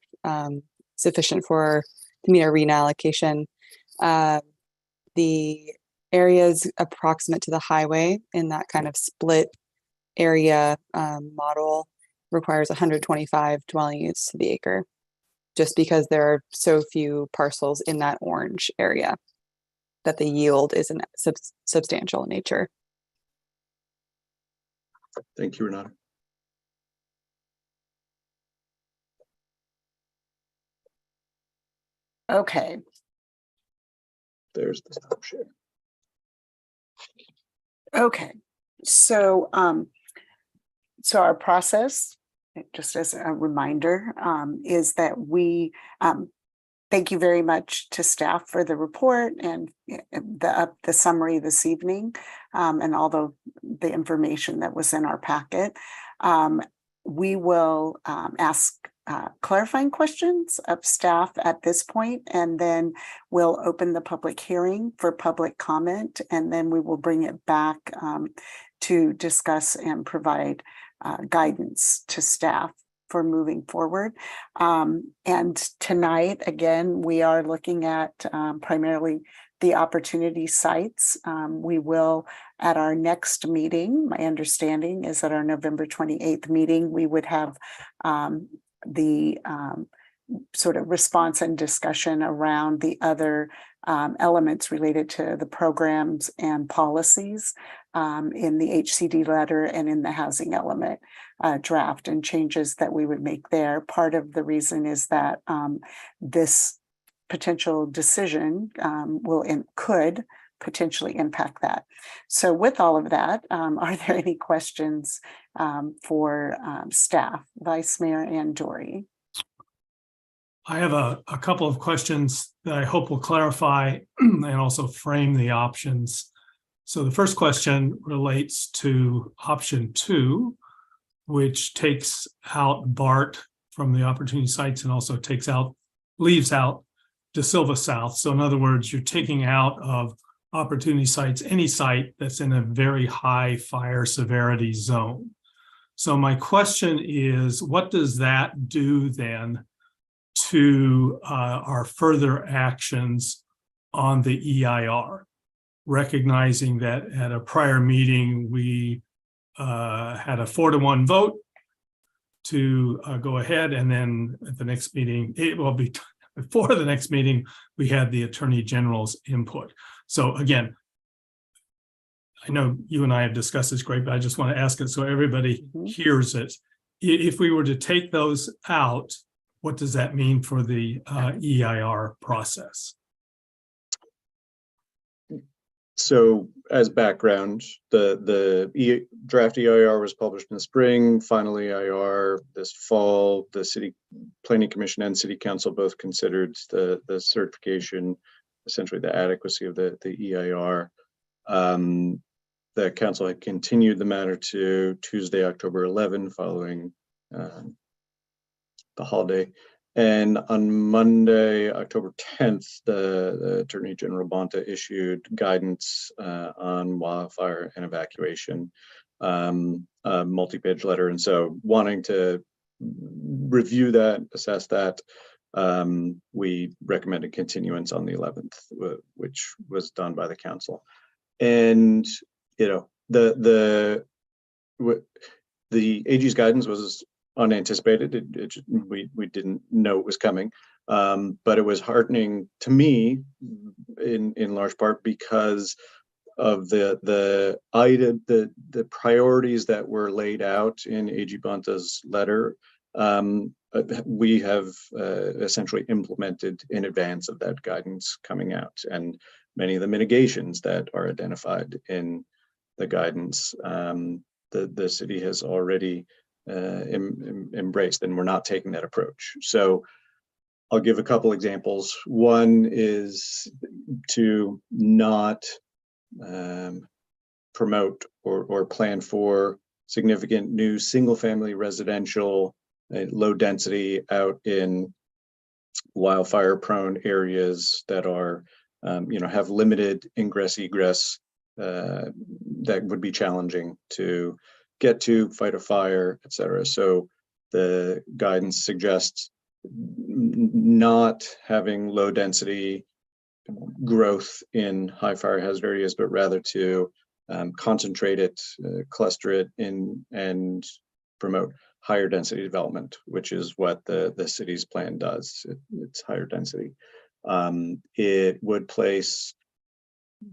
Speaker 6: sufficient for to meet our RENA allocation. The areas approximate to the highway in that kind of split area model requires 125 dwelling units to the acre, just because there are so few parcels in that orange area that the yield isn't substantial in nature.
Speaker 5: Thank you, Renata.
Speaker 1: Okay.
Speaker 5: There's the stop share.
Speaker 1: Okay, so so our process, just as a reminder, is that we thank you very much to staff for the report and the summary this evening, and all the information that was in our packet. We will ask clarifying questions of staff at this point, and then we'll open the public hearing for public comment, and then we will bring it back to discuss and provide guidance to staff for moving forward. And tonight, again, we are looking at primarily the opportunity sites. We will, at our next meeting, my understanding is at our November 28th meeting, we would have the sort of response and discussion around the other elements related to the programs and policies in the HCD letter and in the housing element draft, and changes that we would make there. Part of the reason is that this potential decision could potentially impact that. So with all of that, are there any questions for staff, Vice Mayor and Dory?
Speaker 9: I have a couple of questions that I hope will clarify and also frame the options. So the first question relates to option 2, which takes out BART from the opportunity sites and also leaves out De Silva South. So in other words, you're taking out of opportunity sites any site that's in a very high fire severity zone. So my question is, what does that do then to our further actions on the EIR? recognizing that at a prior meeting, we had a 4-to-1 vote to go ahead, and then at the next meeting, it will be before the next meeting, we had the Attorney General's input. So again, I know you and I have discussed this great, but I just want to ask it so everybody hears it. If we were to take those out, what does that mean for the EIR process?
Speaker 5: So as background, the draft EIR was published in the spring, final EIR this fall. The City Planning Commission and City Council both considered the certification, essentially the adequacy of the EIR. The council had continued the matter to Tuesday, October 11, following the holiday. And on Monday, October 10th, the Attorney General Bonta issued guidance on wildfire and evacuation, a multi-page letter. And so wanting to review that, assess that, we recommended continuance on the 11th, which was done by the council. And, you know, the AG's guidance was unanticipated. We didn't know it was coming, but it was heartening to me in large part because of the priorities that were laid out in AG Bonta's letter. We have essentially implemented in advance of that guidance coming out, and many of the mitigations that are identified in the guidance, the city has already embraced, and we're not taking that approach. So I'll give a couple examples. One is to not promote or plan for significant new single-family residential low density out in wildfire-prone areas that are, have limited ingress egress that would be challenging to get to, fight a fire, et cetera. So the guidance suggests not having low density growth in high fire hazard areas, but rather to concentrate it, cluster it in, and promote higher density development, which is what the city's plan does. It's higher density. It would place,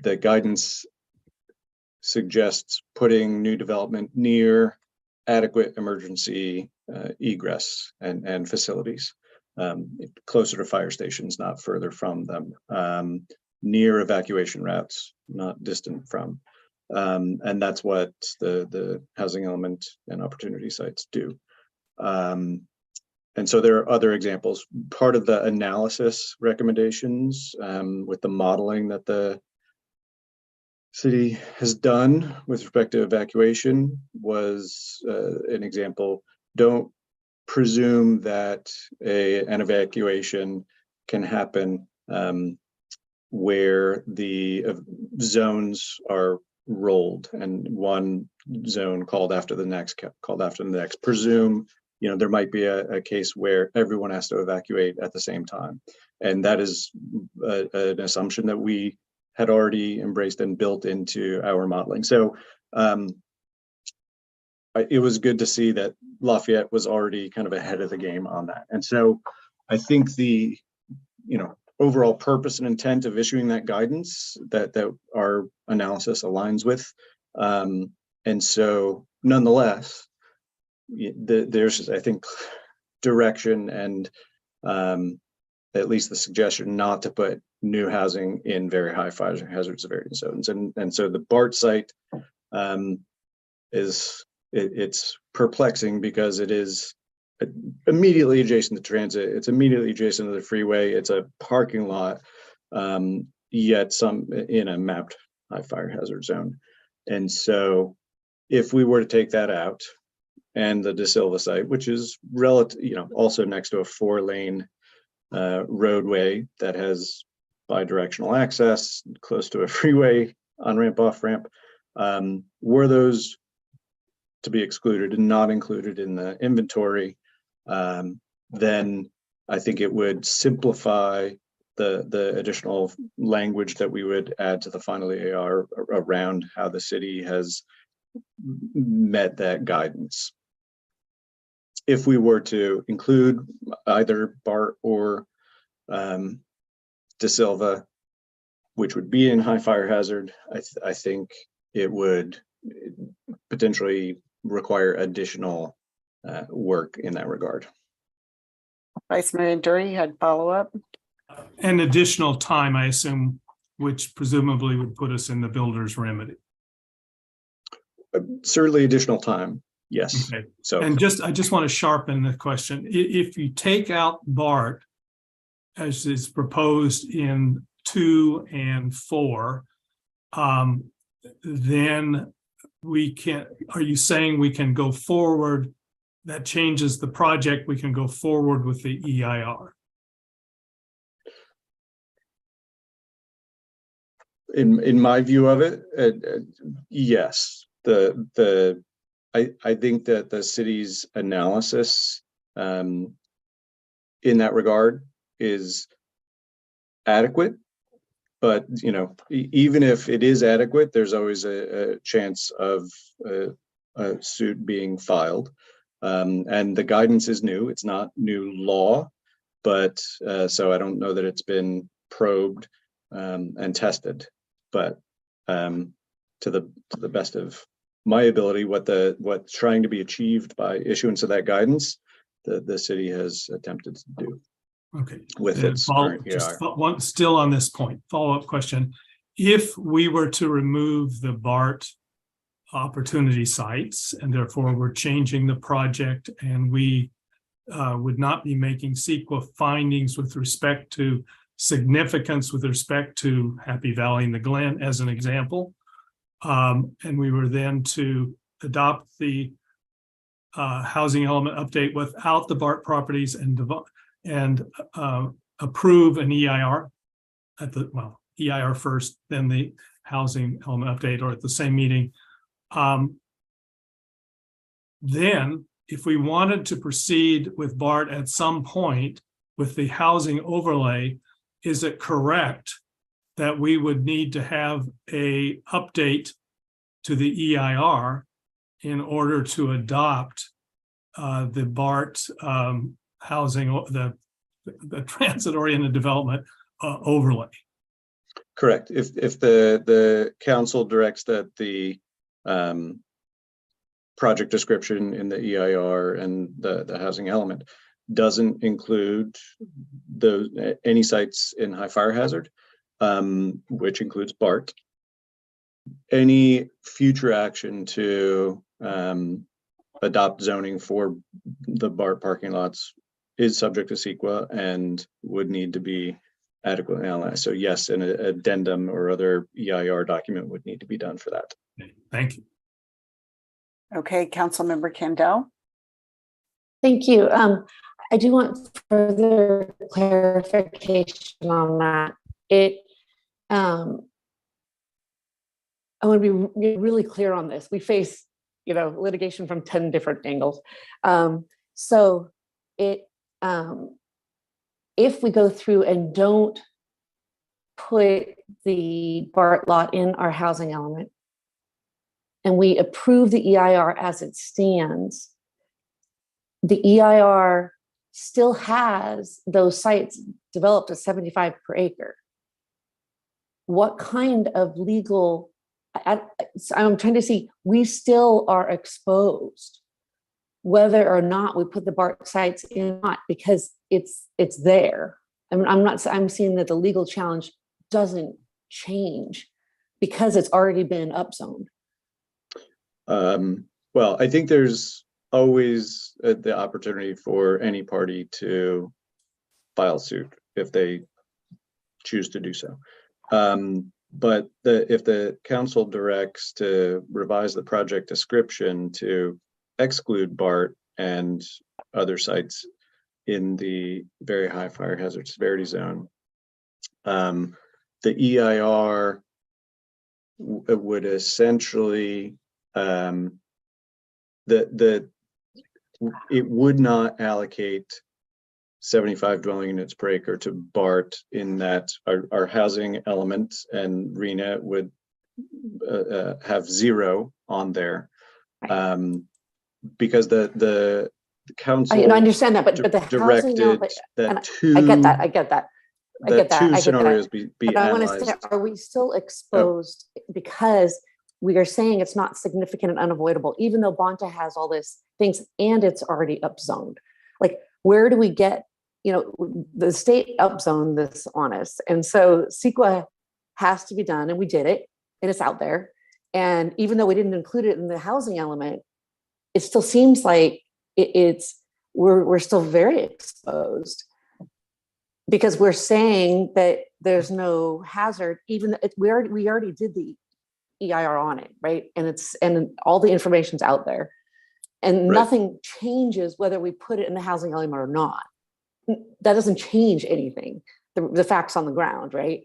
Speaker 5: the guidance suggests putting new development near adequate emergency egress and facilities, closer to fire stations, not further from them, near evacuation routes, not distant from. And that's what the housing element and opportunity sites do. And so there are other examples. Part of the analysis recommendations with the modeling that the city has done with respect to evacuation was an example. Don't presume that an evacuation can happen where the zones are rolled and one zone called after the next, Presume, there might be a case where everyone has to evacuate at the same time. And that is an assumption that we had already embraced and built into our modeling. So it was good to see that Lafayette was already kind of ahead of the game on that. And so I think the, overall purpose and intent of issuing that guidance that our analysis aligns with. And so nonetheless, there's, I think, direction and at least the suggestion not to put new housing in very high fire hazard severity zones. And so the BART site it's perplexing because it is immediately adjacent to transit. It's immediately adjacent to the freeway. It's a parking lot, yet some in a mapped high fire hazard zone. And so if we were to take that out, and the De Silva site, which is relative, also next to a 4-lane roadway that has bi-directional access, close to a freeway, on-ramp, off-ramp, were those to be excluded and not included in the inventory, then I think it would simplify the additional language that we would add to the final EIR around how the city has met that guidance. If we were to include either BART or De Silva, which would be in high fire hazard, I think it would potentially require additional work in that regard.
Speaker 1: Vice Mayor Dury had follow-up.
Speaker 9: An additional time, I assume, which presumably would put us in the builder's remedy.
Speaker 5: Certainly additional time, yes.
Speaker 9: Okay.
Speaker 5: So,
Speaker 9: and I just want to sharpen the question. If you take out BART, as is proposed in 2 and 4, then we can, are you saying we can go forward? That changes the project, we can go forward with the EIR?
Speaker 5: in my view of it, yes. I think that the city's analysis in that regard is adequate, but you know, even if it is adequate, there's always a chance of a suit being filed, and the guidance is new. It's not new law, but so I don't know that it's been probed and tested, but to the best of my ability, what's trying to be achieved by issuance of that guidance, the city has attempted to do.
Speaker 9: Okay.
Speaker 5: With its current EIR.
Speaker 9: Still on this point, follow-up question. If we were to remove the BART opportunity sites, and therefore we're changing the project, and we would not be making CEQA findings with respect to significance with respect to Happy Valley and the Glen, as an example, and we were then to adopt the housing element update without the BART properties and approve an EIR at the, well, EIR first, then the housing element update, or at the same meeting. Then if we wanted to proceed with BART at some point with the housing overlay, is it correct that we would need to have a update to the EIR in order to adopt the BART housing, the transit-oriented development overlay?
Speaker 5: Correct. If the council directs that the project description in the EIR and the housing element doesn't include any sites in high fire hazard, which includes BART, any future action to adopt zoning for the BART parking lots is subject to CEQA and would need to be adequately analyzed. So yes, an addendum or other EIR document would need to be done for that.
Speaker 9: Okay, thank you.
Speaker 1: Okay, Councilmember Kendall.
Speaker 2: Thank you. I do want further clarification on that. I want to be really clear on this. We face, litigation from 10 different angles. So if we go through and don't put the BART lot in our housing element, and we approve the EIR as it stands, the EIR still has those sites developed at 75 per acre. What kind of legal, I'm trying to see, we still are exposed whether or not we put the BART sites in or not, because it's there. I'm seeing that the legal challenge doesn't change because it's already been upzoned.
Speaker 5: Well, I think there's always the opportunity for any party to file suit if they choose to do so. But if the council directs to revise the project description to exclude BART and other sites in the very high fire hazard severity zone, the EIR would essentially it would not allocate 75 dwelling units per acre to BART, in that our housing element and RENA would have 0 on there. Because the council
Speaker 2: I understand that, but the housing
Speaker 5: directed
Speaker 2: element,
Speaker 5: that
Speaker 2: and
Speaker 5: two
Speaker 2: I get that, I get that. I get that,
Speaker 5: two
Speaker 2: I get
Speaker 5: scenarios
Speaker 2: that.
Speaker 5: be
Speaker 2: But I want to
Speaker 5: analyzed.
Speaker 2: say, are we still exposed because we are saying it's not significant and unavoidable, even though Bonta has all these things and it's already upzoned? Like, where do we get, the state upzoned this on us. And so CEQA has to be done, and we did it, and it's out there. And even though we didn't include it in the housing element, it still seems like we're still very exposed, because we're saying that there's no hazard, even we already did the EIR on it, right? And all the information's out there, and nothing changes whether we put it in the housing element or not. That doesn't change anything. The facts on the ground, right?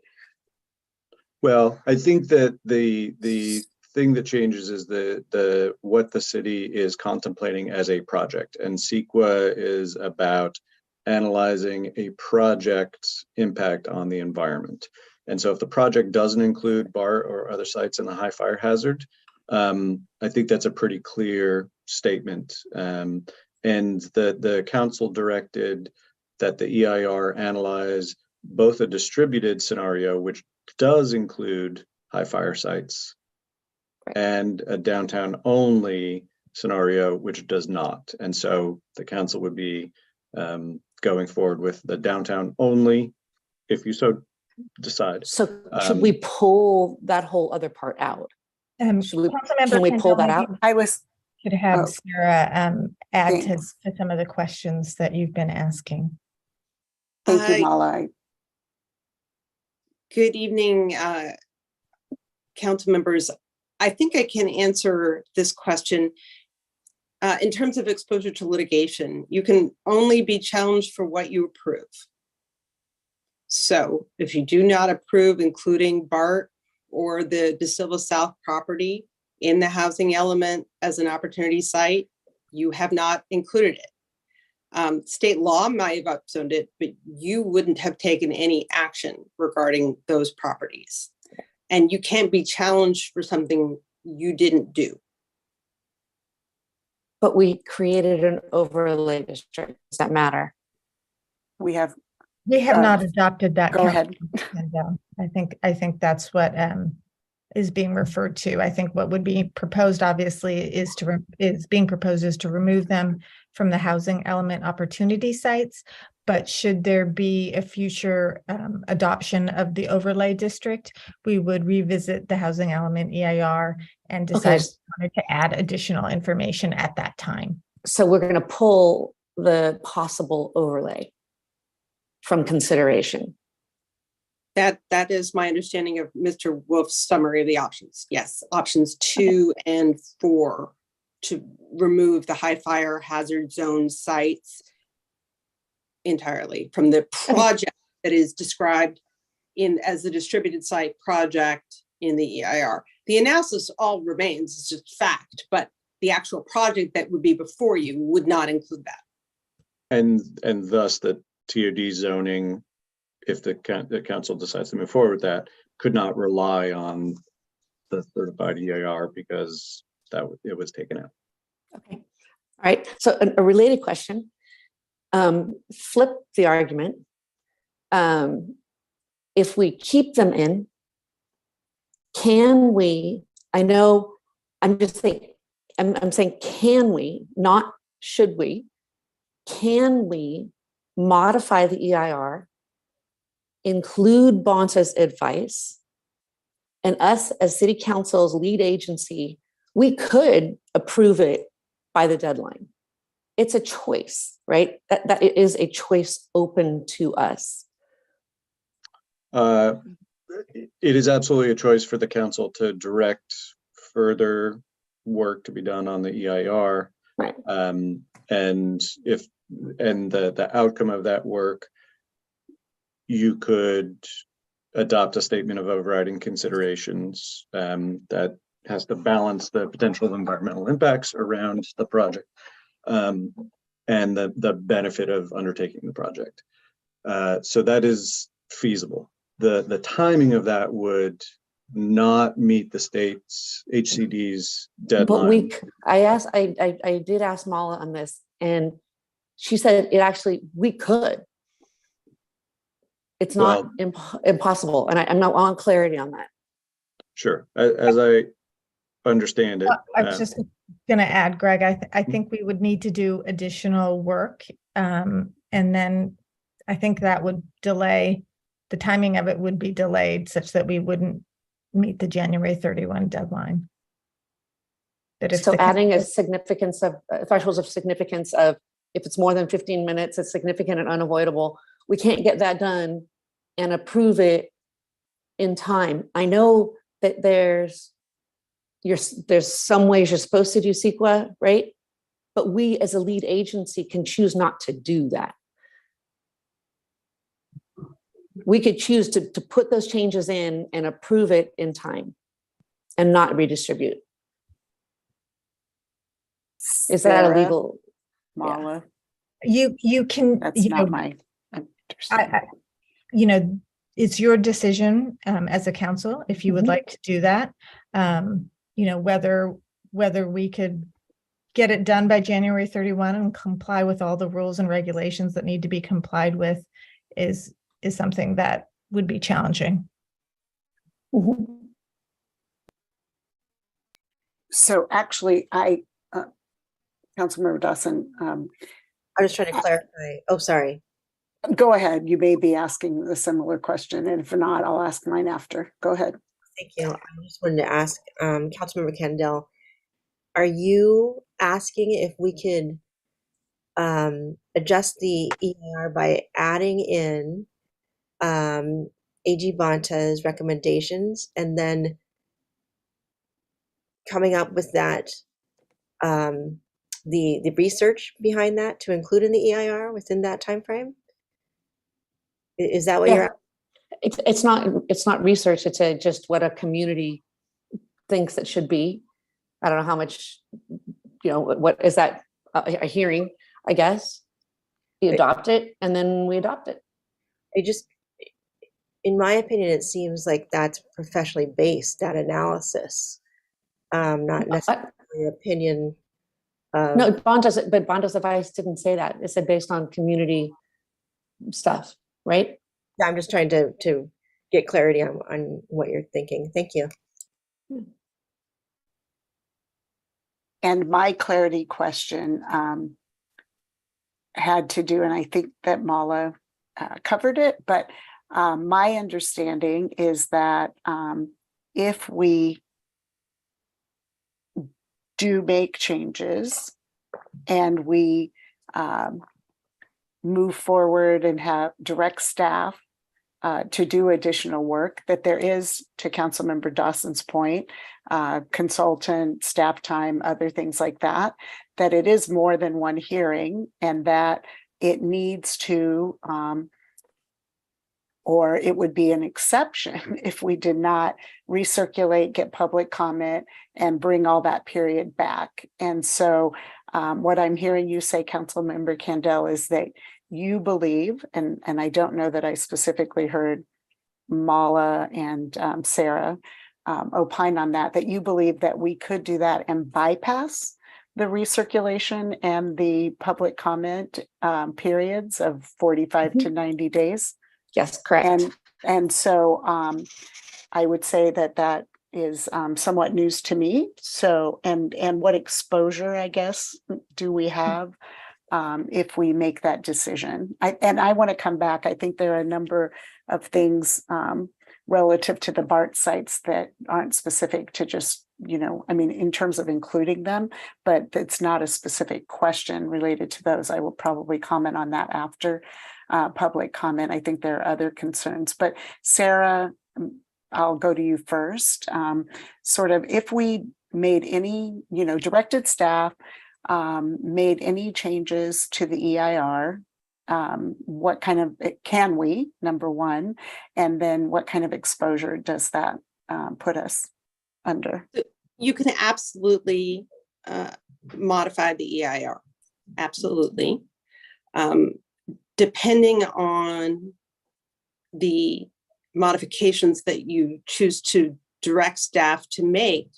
Speaker 5: Well, I think that the thing that changes is the what the city is contemplating as a project, and CEQA is about analyzing a project's impact on the environment. And so if the project doesn't include BART or other sites in the high fire hazard, I think that's a pretty clear statement. And the council directed that the EIR analyze both a distributed scenario, which does include high fire sites, and a downtown only scenario, which does not. And so the council would be going forward with the downtown only, if you so decide.
Speaker 2: So should we pull that whole other part out? Can we pull that out?
Speaker 7: Could have Sarah add to
Speaker 1: Thanks.
Speaker 7: some of the questions that you've been asking.
Speaker 1: Thank you, Mala.
Speaker 11: Good evening, council members. I think I can answer this question. In terms of exposure to litigation, you can only be challenged for what you approve. So if you do not approve including BART or the De Silva South property in the housing element as an opportunity site, you have not included it. State law might have upzoned it, but you wouldn't have taken any action regarding those properties. And you can't be challenged for something you didn't do.
Speaker 2: But we created an overlay district. Does that matter?
Speaker 1: We have
Speaker 7: not adopted that.
Speaker 1: Go ahead.
Speaker 7: I think that's what is being referred to. I think what would be proposed, obviously, is to remove them from the housing element opportunity sites. But should there be a future adoption of the overlay district, we would revisit the housing element EIR and decide if we wanted to add additional information at that time.
Speaker 2: So we're going to pull the possible overlay from consideration.
Speaker 11: That is my understanding of Mr. Wolf's summary of the options. Yes, options 2 and 4 to remove the high fire hazard zone sites entirely from the project that is described as the distributed site project in the EIR. The analysis all remains, it's just fact, but the actual project that would be before you would not include that.
Speaker 5: And thus the TOD zoning, if the council decides to move forward with that, could not rely on the certified EIR because it was taken out.
Speaker 2: Okay. All right. So a related question. Flip the argument. If we keep them in, can we, I'm saying, can we, not should we, can we modify the EIR, include Bonta's advice, and us as city council's lead agency, we could approve it by the deadline. It's a choice, right? That it is a choice open to us.
Speaker 5: It is absolutely a choice for the council to direct further work to be done on the EIR.
Speaker 2: Right.
Speaker 5: And the outcome of that work, you could adopt a statement of overriding considerations that has to balance the potential environmental impacts around the project. and the benefit of undertaking the project. So that is feasible. The timing of that would not meet the state's HCD's deadline.
Speaker 2: But I did ask Mala on this, and she said we could. It's not impossible, and I want clarity on that.
Speaker 5: Sure, as I understand it.
Speaker 7: I was just going to add, Greg, I think we would need to do additional work. And then I think that would delay, the timing of it would be delayed such that we wouldn't meet the January 31 deadline.
Speaker 2: So adding a significance of thresholds of significance of if it's more than 15 minutes, it's significant and unavoidable. We can't get that done and approve it in time. I know that there's some ways you're supposed to do CEQA, right? But we as a lead agency can choose not to do that. We could choose to put those changes in and approve it in time and not redistribute. Is that illegal?
Speaker 1: Mala?
Speaker 7: You can,
Speaker 1: That's not my understanding.
Speaker 7: It's your decision as a council if you would like to do that. Whether we could get it done by January 31 and comply with all the rules and regulations that need to be complied with is something that would be challenging.
Speaker 1: So actually, Councilmember Dawson.
Speaker 17: I was trying to clarify. Oh, sorry.
Speaker 1: Go ahead. You may be asking a similar question, and if not, I'll ask mine after. Go ahead.
Speaker 17: Thank you. I just wanted to ask Councilmember Candell, are you asking if we could adjust the EIR by adding in AG Bonta's recommendations and then coming up with that the research behind that to include in the EIR within that time frame? Is that what you're?
Speaker 2: It's not research. It's just what a community thinks it should be. I don't know how much, what is that a hearing, I guess. You adopt it and then we adopt it.
Speaker 17: In my opinion, it seems like that's professionally based, that analysis, not necessarily your opinion.
Speaker 2: No, Bonta's advice didn't say that. It said based on community stuff, right?
Speaker 17: Yeah, I'm just trying to get clarity on what you're thinking. Thank you.
Speaker 1: And my clarity question had to do, and I think that Mala covered it, but my understanding is that if we do make changes and we move forward and have direct staff to do additional work, that there is, to Councilmember Dawson's point, consultant, staff time, other things like that, that it is more than one hearing and that it needs to, or it would be an exception if we did not recirculate, get public comment, and bring all that period back. And so what I'm hearing you say, Councilmember Candell, is that you believe, and I don't know that I specifically heard Mala and Sarah opine on that you believe that we could do that and bypass the recirculation and the public comment periods of 45 to 90 days.
Speaker 2: Yes, correct.
Speaker 1: And so I would say that is somewhat news to me. So, and what exposure, I guess, do we have if we make that decision? I want to come back. I think there are a number of things relative to the BART sites that aren't specific to just, in terms of including them, but it's not a specific question related to those. I will probably comment on that after public comment. I think there are other concerns, but Sarah, I'll go to you first. Sort of if we made any, directed staff, made any changes to the EIR, what kind of, can we, number one, and then what kind of exposure does that put us under?
Speaker 11: You can absolutely modify the EIR. Absolutely. Depending on the modifications that you choose to direct staff to make,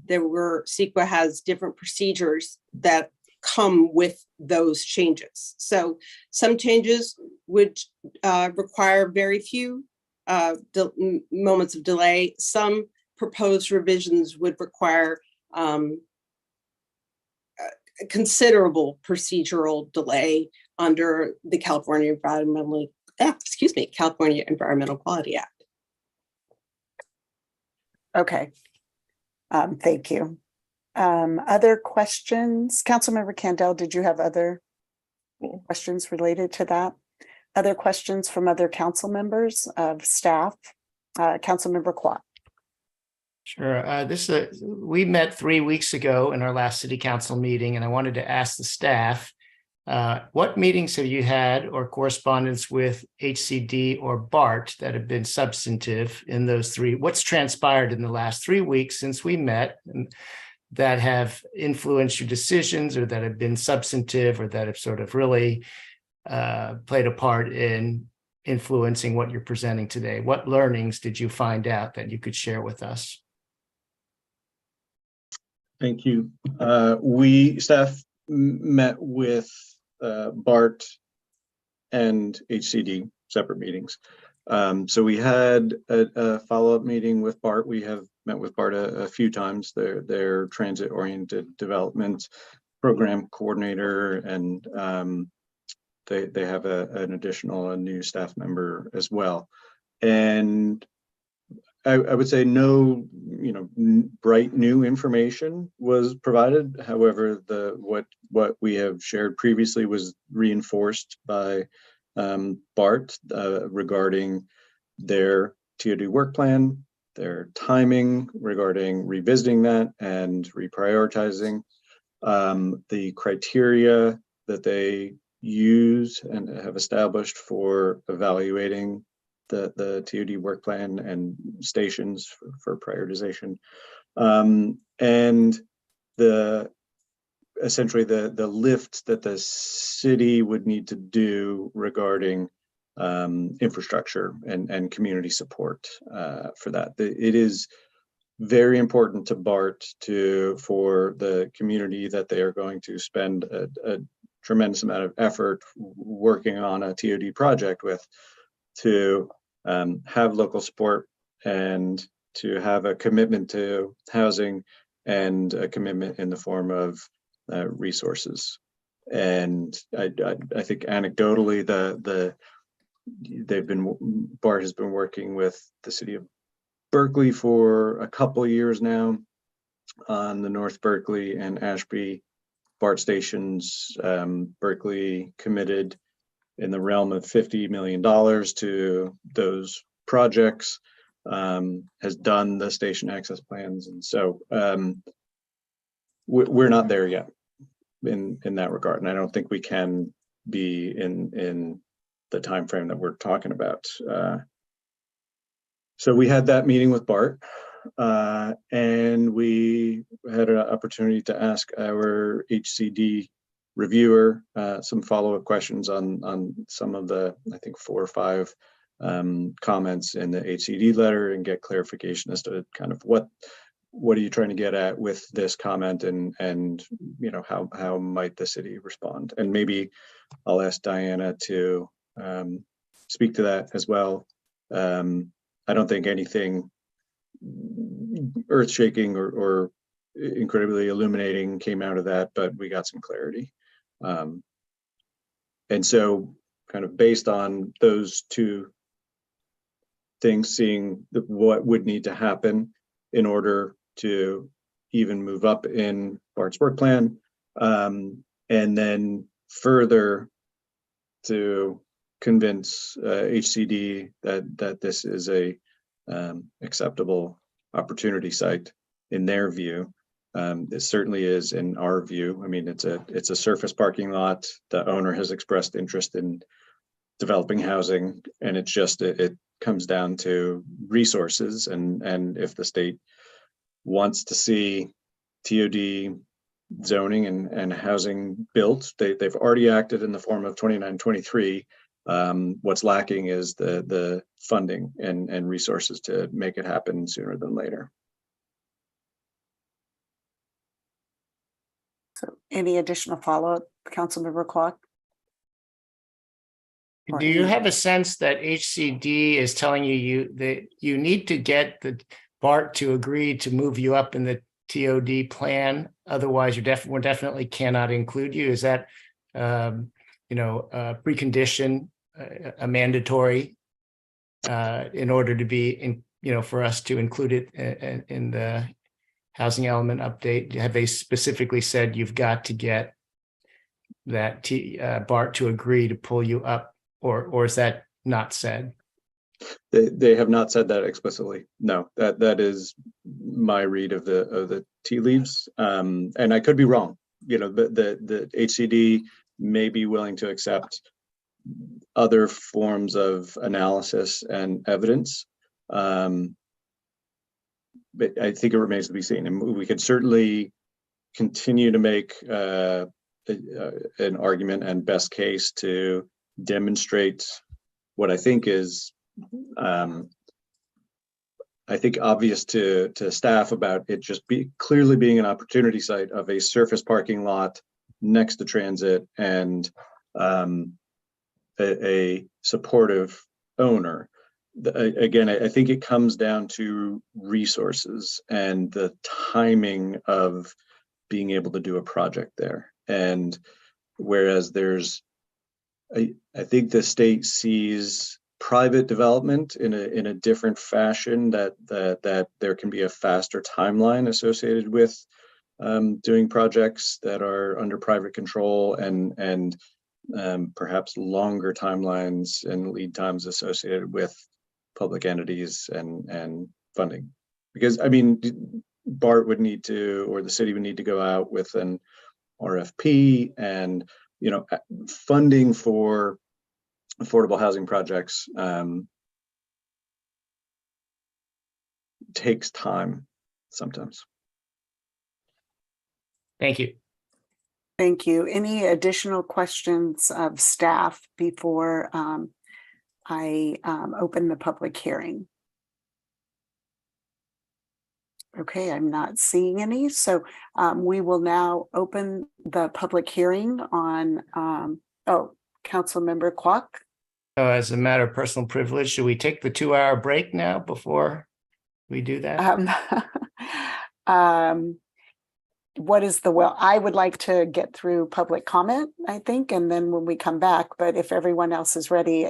Speaker 11: CEQA has different procedures that come with those changes. So some changes would require very few moments of delay. Some proposed revisions would require considerable procedural delay under the California Environmental Quality Act.
Speaker 1: Okay. Thank you. Other questions? Councilmember Candell, did you have other questions related to that? Other questions from other council members of staff? Councilmember Quat.
Speaker 15: Sure. We met 3 weeks ago in our last city council meeting, and I wanted to ask the staff, what meetings have you had or correspondence with HCD or BART that have been substantive in those three? What's transpired in the last 3 weeks since we met and that have influenced your decisions, or that have been substantive, or that have sort of really played a part in influencing what you're presenting today? What learnings did you find out that you could share with us?
Speaker 5: Thank you. Staff met with BART and HCD, separate meetings. So we had a follow-up meeting with BART. We have met with BART a few times. Their transit-oriented development program coordinator, and they have a new staff member as well. And I would say no, bright new information was provided. However, what we have shared previously was reinforced by BART regarding their TOD work plan, their timing regarding revisiting that and reprioritizing, the criteria that they use and have established for evaluating the TOD work plan and stations for prioritization, and essentially the lift that the city would need to do regarding infrastructure and community support for that. It is very important to BART for the community that they are going to spend a tremendous amount of effort working on a TOD project with, to have local support and to have a commitment to housing and a commitment in the form of resources. And I think anecdotally, BART has been working with the city of Berkeley for a couple of years now on the North Berkeley and Ashby BART stations. Berkeley committed in the realm of $50 million to those projects, has done the station access plans. And so we're not there yet in that regard. And I don't think we can be in the time frame that we're talking about. So we had that meeting with BART, and we had an opportunity to ask our HCD reviewer some follow-up questions on some of the, I think, 4 or 5 comments in the HCD letter, and get clarification as to kind of what are you trying to get at with this comment, and how might the city respond. And maybe I'll ask Diana to speak to that as well. I don't think anything earth-shaking or incredibly illuminating came out of that, but we got some clarity. And so kind of based on those 2 things, seeing what would need to happen in order to even move up in BART's work plan, and then further to convince HCD that this is a acceptable opportunity site in their view. It certainly is in our view. I mean, it's a surface parking lot. The owner has expressed interest in developing housing, and it's just it comes down to resources, and if the state wants to see TOD zoning and housing built. They've already acted in the form of 2923. What's lacking is the funding and resources to make it happen sooner than later.
Speaker 1: So any additional follow-up, Councilmember Clark? Or
Speaker 15: Do you
Speaker 1: any-
Speaker 15: have a sense that HCD is telling you that you need to get the BART to agree to move you up in the TOD plan? Otherwise, we definitely cannot include you. Is that, a precondition, a mandatory, in order to be for us to include it in the housing element update? Have they specifically said you've got to get that BART to agree to pull you up, or is that not said?
Speaker 5: They have not said that explicitly. No, that is my read of the tea leaves. And I could be wrong. The HCD may be willing to accept other forms of analysis and evidence. But I think it remains to be seen. And we could certainly continue to make an argument and best case to demonstrate what I think is obvious to staff about it just clearly being an opportunity site of a surface parking lot next to transit and a supportive owner. Again, I think it comes down to resources and the timing of being able to do a project there. And whereas I think the state sees private development in a different fashion, that there can be a faster timeline associated with doing projects that are under private control and perhaps longer timelines and lead times associated with public entities and funding. Because I mean, BART would need to, or the city would need to go out with an RFP and funding for affordable housing projects takes time sometimes.
Speaker 15: Thank you.
Speaker 1: Thank you. Any additional questions of staff before I open the public hearing? Okay, I'm not seeing any. So we will now open the public hearing on, Councilmember Kwok.
Speaker 15: As a matter of personal privilege, should we take the 2-hour break now before we do that?
Speaker 1: What is I would like to get through public comment, I think, and then when we come back, but if everyone else is ready,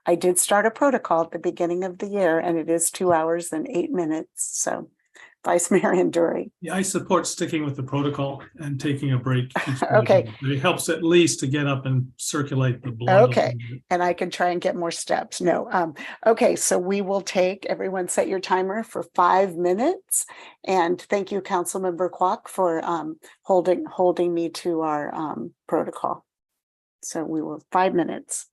Speaker 1: I did start a protocol at the beginning of the year and it is 2 hours and 8 minutes. So Vice Mayor Anduri.
Speaker 9: Yeah, I support sticking with the protocol and taking a break.
Speaker 1: Okay.
Speaker 9: It helps at least to get up and circulate the blood.
Speaker 1: Okay, and I can try and get more steps. No. Okay, so we will everyone set your timer for 5 minutes. And thank you, Councilmember Kwok, for holding me to our protocol. So we will 5 minutes.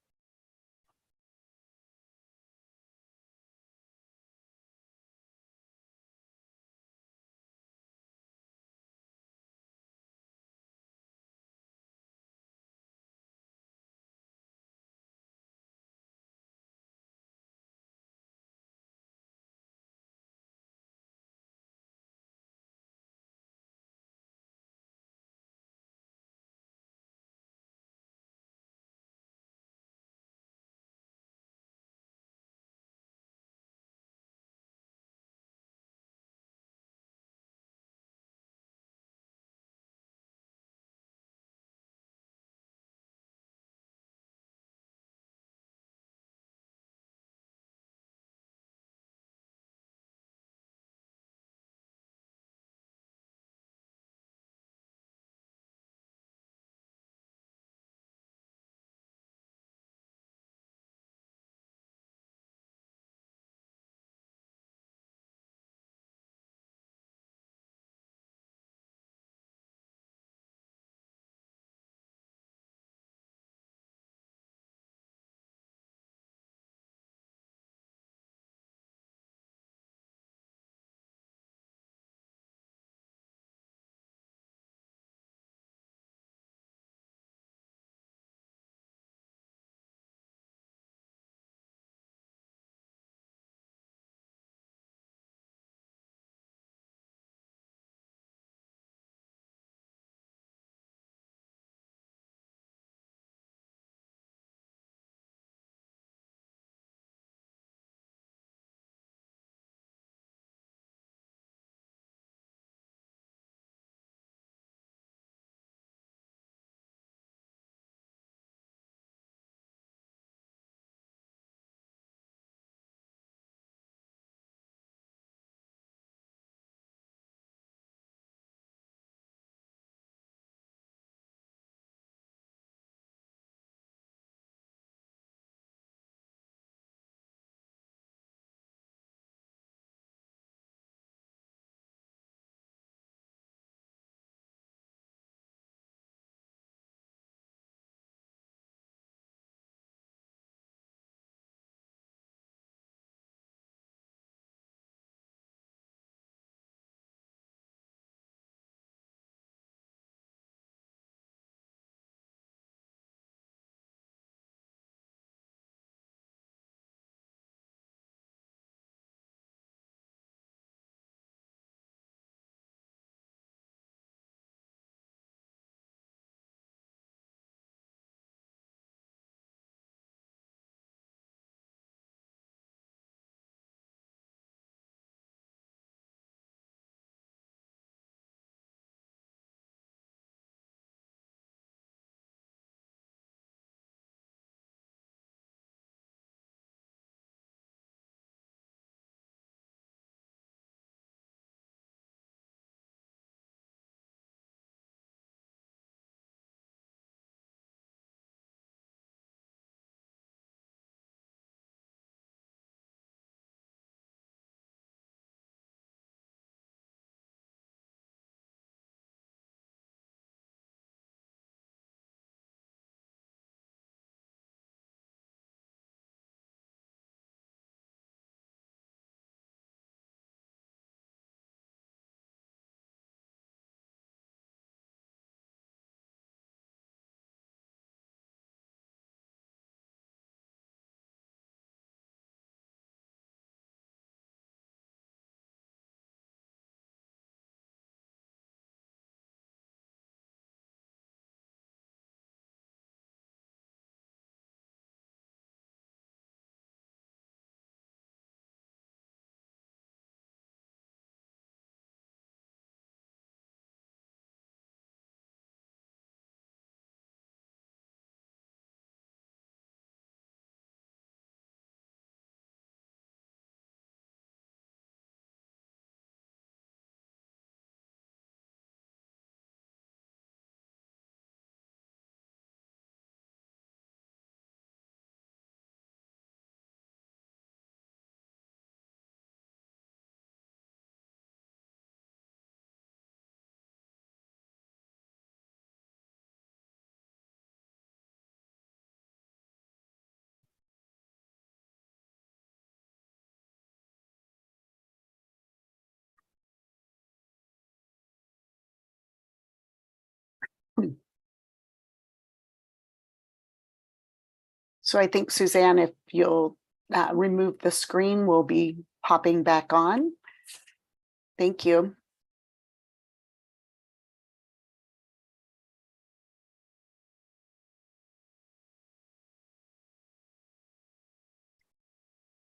Speaker 1: So I think, Suzanne, if you'll remove the screen, we'll be popping back on. Thank you.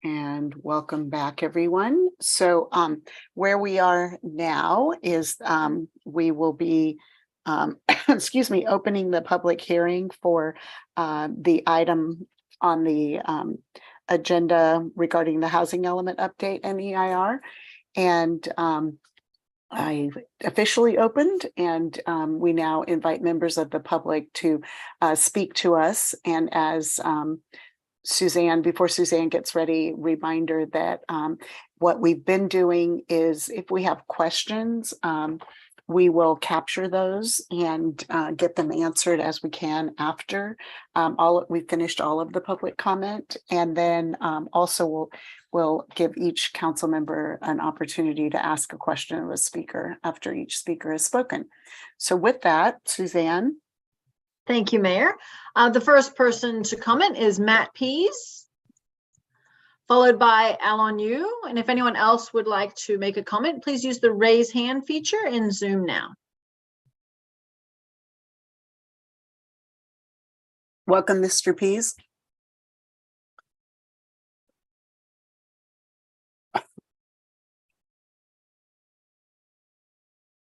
Speaker 1: And welcome back, everyone. So where we are now is we will be, excuse me, opening the public hearing for the item on the agenda regarding the housing element update and EIR. And I officially opened, and we now invite members of the public to speak to us. And as Suzanne, before Suzanne gets ready, reminder that what we've been doing is if we have questions, we will capture those and get them answered as we can after we finished all of the public comment. And then also we'll give each council member an opportunity to ask a question of a speaker after each speaker has spoken. So with that, Suzanne.
Speaker 4: Thank you, Mayor. The first person to comment is Matt Pease, followed by Alon Yu. And if anyone else would like to make a comment, please use the raise hand feature in Zoom now.
Speaker 1: Welcome, Mr. Pease.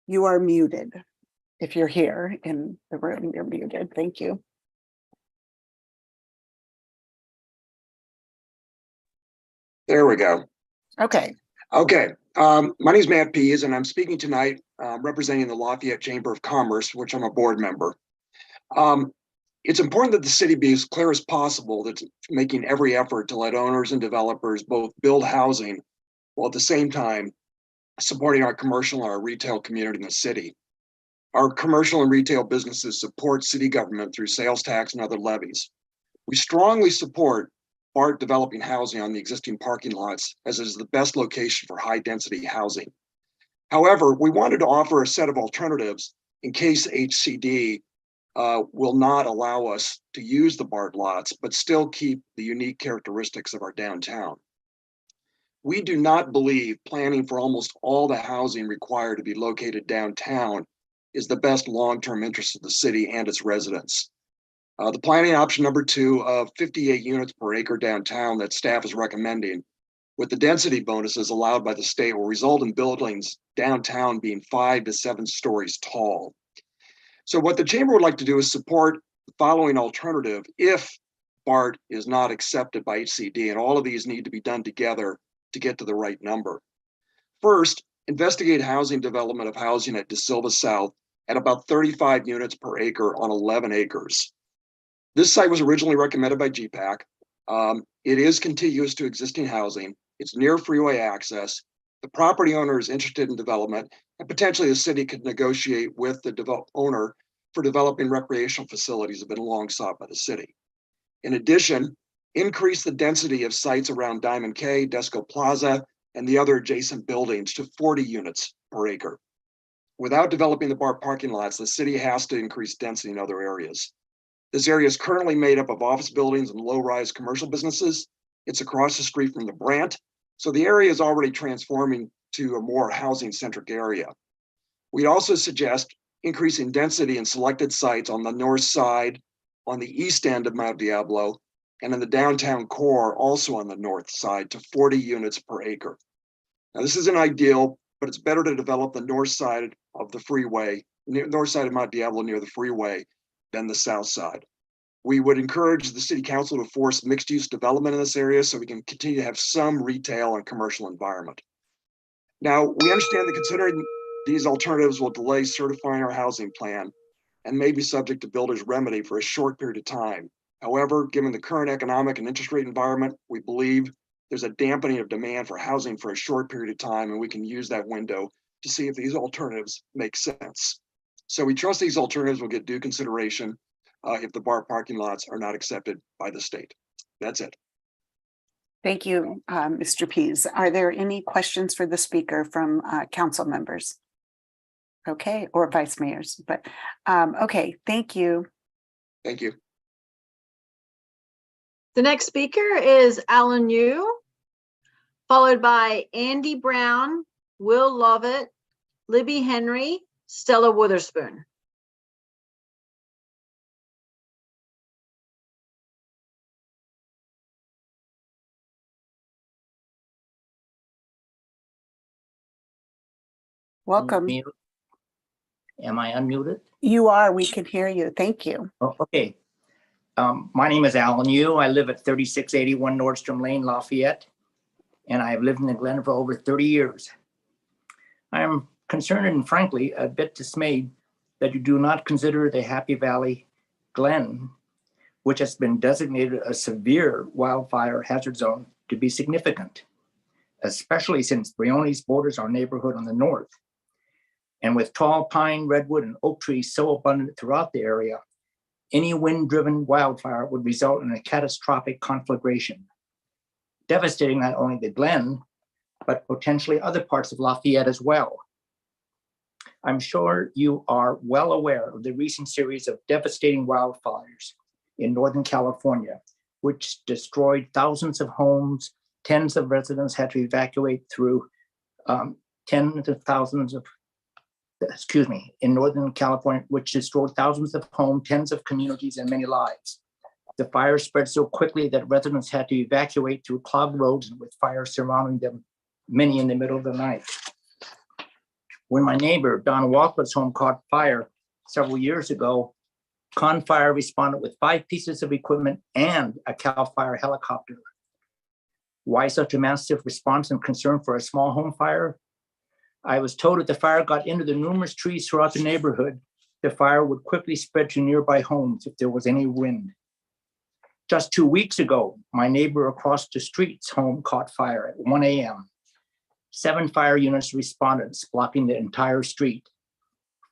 Speaker 1: You are muted. If you're here in the room, you're muted. Thank you.
Speaker 14: There we go.
Speaker 1: Okay.
Speaker 14: Okay. My name is Matt Pease, and I'm speaking tonight representing the Lafayette Chamber of Commerce, which I'm a board member. It's important that the city be as clear as possible that's making every effort to let owners and developers both build housing while at the same time supporting our commercial and our retail community in the city. Our commercial and retail businesses support city government through sales tax and other levies. We strongly support BART developing housing on the existing parking lots, as it is the best location for high density housing. However, we wanted to offer a set of alternatives in case HCD will not allow us to use the BART lots, but still keep the unique characteristics of our downtown. We do not believe planning for almost all the housing required to be located downtown is the best long-term interest of the city and its residents. The planning option number 2 of 58 units per acre downtown that staff is recommending, with the density bonuses allowed by the state, will result in buildings downtown being 5 to 7 stories tall. So what the chamber would like to do is support the following alternative if BART is not accepted by HCD, and all of these need to be done together to get to the right number. First, investigate housing development of housing at De Silva South at about 35 units per acre on 11 acres. This site was originally recommended by GPAC. It is contiguous to existing housing. It's near freeway access. The property owner is interested in development, and potentially the city could negotiate with the owner for developing recreational facilities that have been long sought by the city. In addition, increase the density of sites around Diamond K, Desco Plaza, and the other adjacent buildings to 40 units per acre. Without developing the BART parking lots, the city has to increase density in other areas. This area is currently made up of office buildings and low-rise commercial businesses. It's across the street from the Brant, so the area is already transforming to a more housing-centric area. We also suggest increasing density in selected sites on the north side, on the east end of Mount Diablo, and in the downtown core, also on the north side, to 40 units per acre. Now, this isn't ideal, but it's better to develop the north side of the freeway, north side of Mount Diablo near the freeway, than the south side. We would encourage the city council to force mixed use development in this area so we can continue to have some retail and commercial environment. Now, we understand that considering these alternatives will delay certifying our housing plan and may be subject to builder's remedy for a short period of time. However, given the current economic and interest rate environment, we believe there's a dampening of demand for housing for a short period of time, and we can use that window to see if these alternatives make sense. So we trust these alternatives will get due consideration if the BART parking lots are not accepted by the state. That's it.
Speaker 1: Thank you, Mr. Pease. Are there any questions for the speaker from council members? Okay, or vice mayors, but okay, thank you.
Speaker 14: Thank you.
Speaker 4: The next speaker is Alan Yu, followed by Andy Brown, Will Lovett, Libby Henry, Stella Witherspoon.
Speaker 1: Welcome.
Speaker 13: Am I unmuted?
Speaker 1: You are, we can hear you. Thank you.
Speaker 13: Oh, okay. My name is Alan Yu. I live at 3681 Nordstrom Lane, Lafayette, and I have lived in the Glen for over 30 years. I am concerned and frankly a bit dismayed that you do not consider the Happy Valley Glen, which has been designated a severe wildfire hazard zone, to be significant, especially since Brioni's borders our neighborhood on the north. And with tall pine, redwood, and oak trees so abundant throughout the area, any wind-driven wildfire would result in a catastrophic conflagration, devastating not only the Glen, but potentially other parts of Lafayette as well. I'm sure you are well aware of the recent series of devastating wildfires in Northern California, which destroyed thousands of homes. Tens of residents had to evacuate through tens of thousands of, in Northern California, which destroyed thousands of homes, tens of communities, and many lives. The fire spread so quickly that residents had to evacuate through clogged roads and with fire surrounding them, many in the middle of the night. When my neighbor, Don Walker's home caught fire several years ago, Con Fire responded with 5 pieces of equipment and a CAL FIRE helicopter. Why such a massive response and concern for a small home fire? I was told that the fire got into the numerous trees throughout the neighborhood. The fire would quickly spread to nearby homes if there was any wind. Just 2 weeks ago, my neighbor across the street's home caught fire at 1 a.m. 7 fire units responded, blocking the entire street.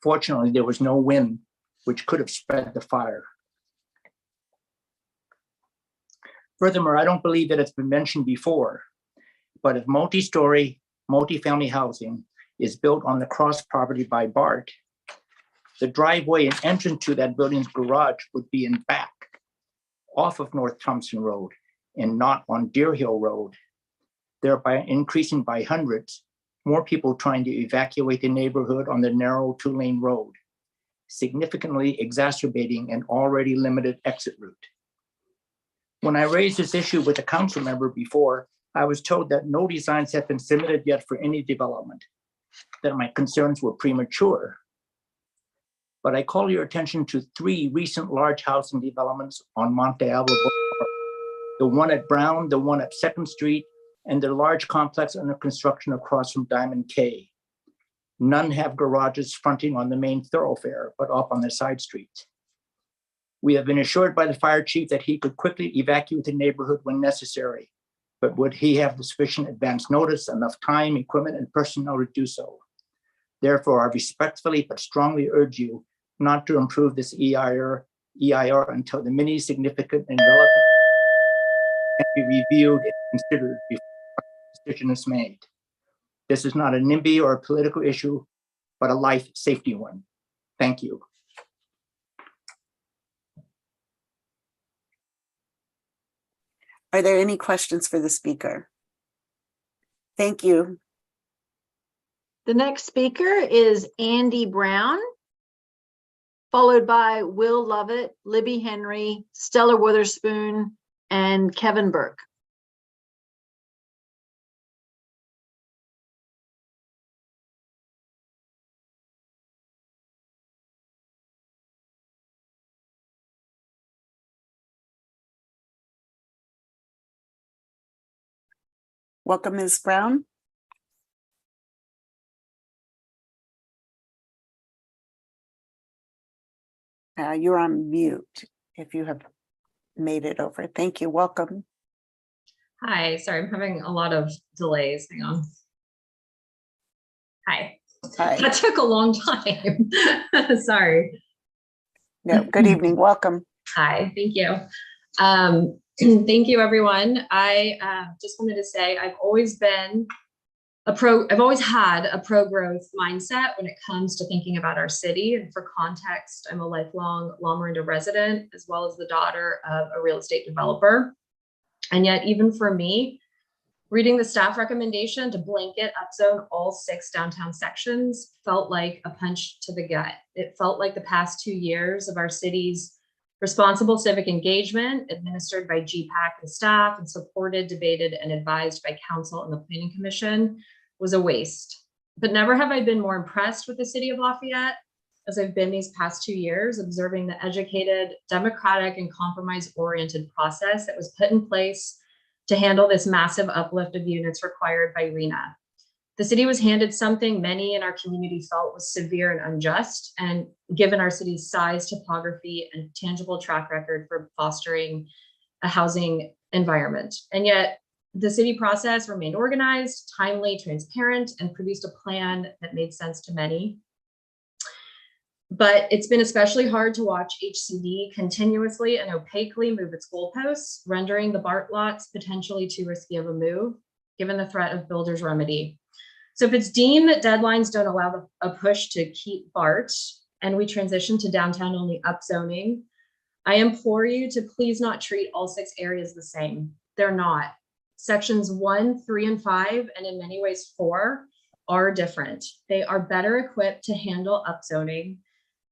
Speaker 13: Fortunately, there was no wind, which could have spread the fire. Furthermore, I don't believe that it's been mentioned before, but if multi-story, multi-family housing is built on the cross property by BART, the driveway and entrance to that building's garage would be in back, off of North Thompson Road and not on Deer Hill Road, thereby increasing by hundreds more people trying to evacuate the neighborhood on the narrow 2-lane road, significantly exacerbating an already limited exit route. When I raised this issue with a council member before, I was told that no designs had been submitted yet for any development, that my concerns were premature. But I call your attention to 3 recent large housing developments on Monte Alba Boulevard, the one at Brown, the one at 2nd Street, and the large complex under construction across from Diamond K. None have garages fronting on the main thoroughfare, but up on the side streets. We have been assured by the fire chief that he could quickly evacuate the neighborhood when necessary, but would he have the sufficient advance notice, enough time, equipment, and personnel to do so? Therefore, I respectfully but strongly urge you not to improve this EIR until the many significant and relevant can be reviewed and considered before a decision is made. This is not a NIMBY or a political issue, but a life safety one. Thank you.
Speaker 1: Are there any questions for the speaker? Thank you.
Speaker 4: The next speaker is Andy Brown, followed by Will Lovett, Libby Henry, Stella Witherspoon, and Kevin Burke.
Speaker 1: Welcome, Ms. Brown. You're on mute if you have made it over. Thank you. Welcome.
Speaker 22: Hi, sorry, I'm having a lot of delays. Hang on. Hi.
Speaker 1: Hi.
Speaker 22: That took a long time. Sorry.
Speaker 1: No, good evening. Welcome.
Speaker 22: Hi, thank you. Thank you, everyone. I just wanted to say I've always been I've always had a pro-growth mindset when it comes to thinking about our city. And for context, I'm a lifelong Loma Linda resident, as well as the daughter of a real estate developer. And yet, even for me, reading the staff recommendation to blanket upzone all 6 downtown sections felt like a punch to the gut. It felt like the past 2 years of our city's responsible civic engagement, administered by GPAC and staff, and supported, debated, and advised by council and the Planning Commission, was a waste. But never have I been more impressed with the city of Lafayette as I've been these past 2 years, observing the educated, democratic, and compromise-oriented process that was put in place to handle this massive uplift of units required by RENA. The city was handed something many in our community felt was severe and unjust, and given our city's size, topography, and tangible track record for fostering a housing environment. And yet, the city process remained organized, timely, transparent, and produced a plan that made sense to many. But it's been especially hard to watch HCD continuously and opaquely move its goalposts, rendering the BART lots potentially too risky of a move, given the threat of builder's remedy. So if it's deemed that deadlines don't allow a push to keep BART, and we transition to downtown-only upzoning, I implore you to please not treat all 6 areas the same. They're not. Sections 1, 3, and 5, and in many ways 4, are different. They are better equipped to handle upzoning,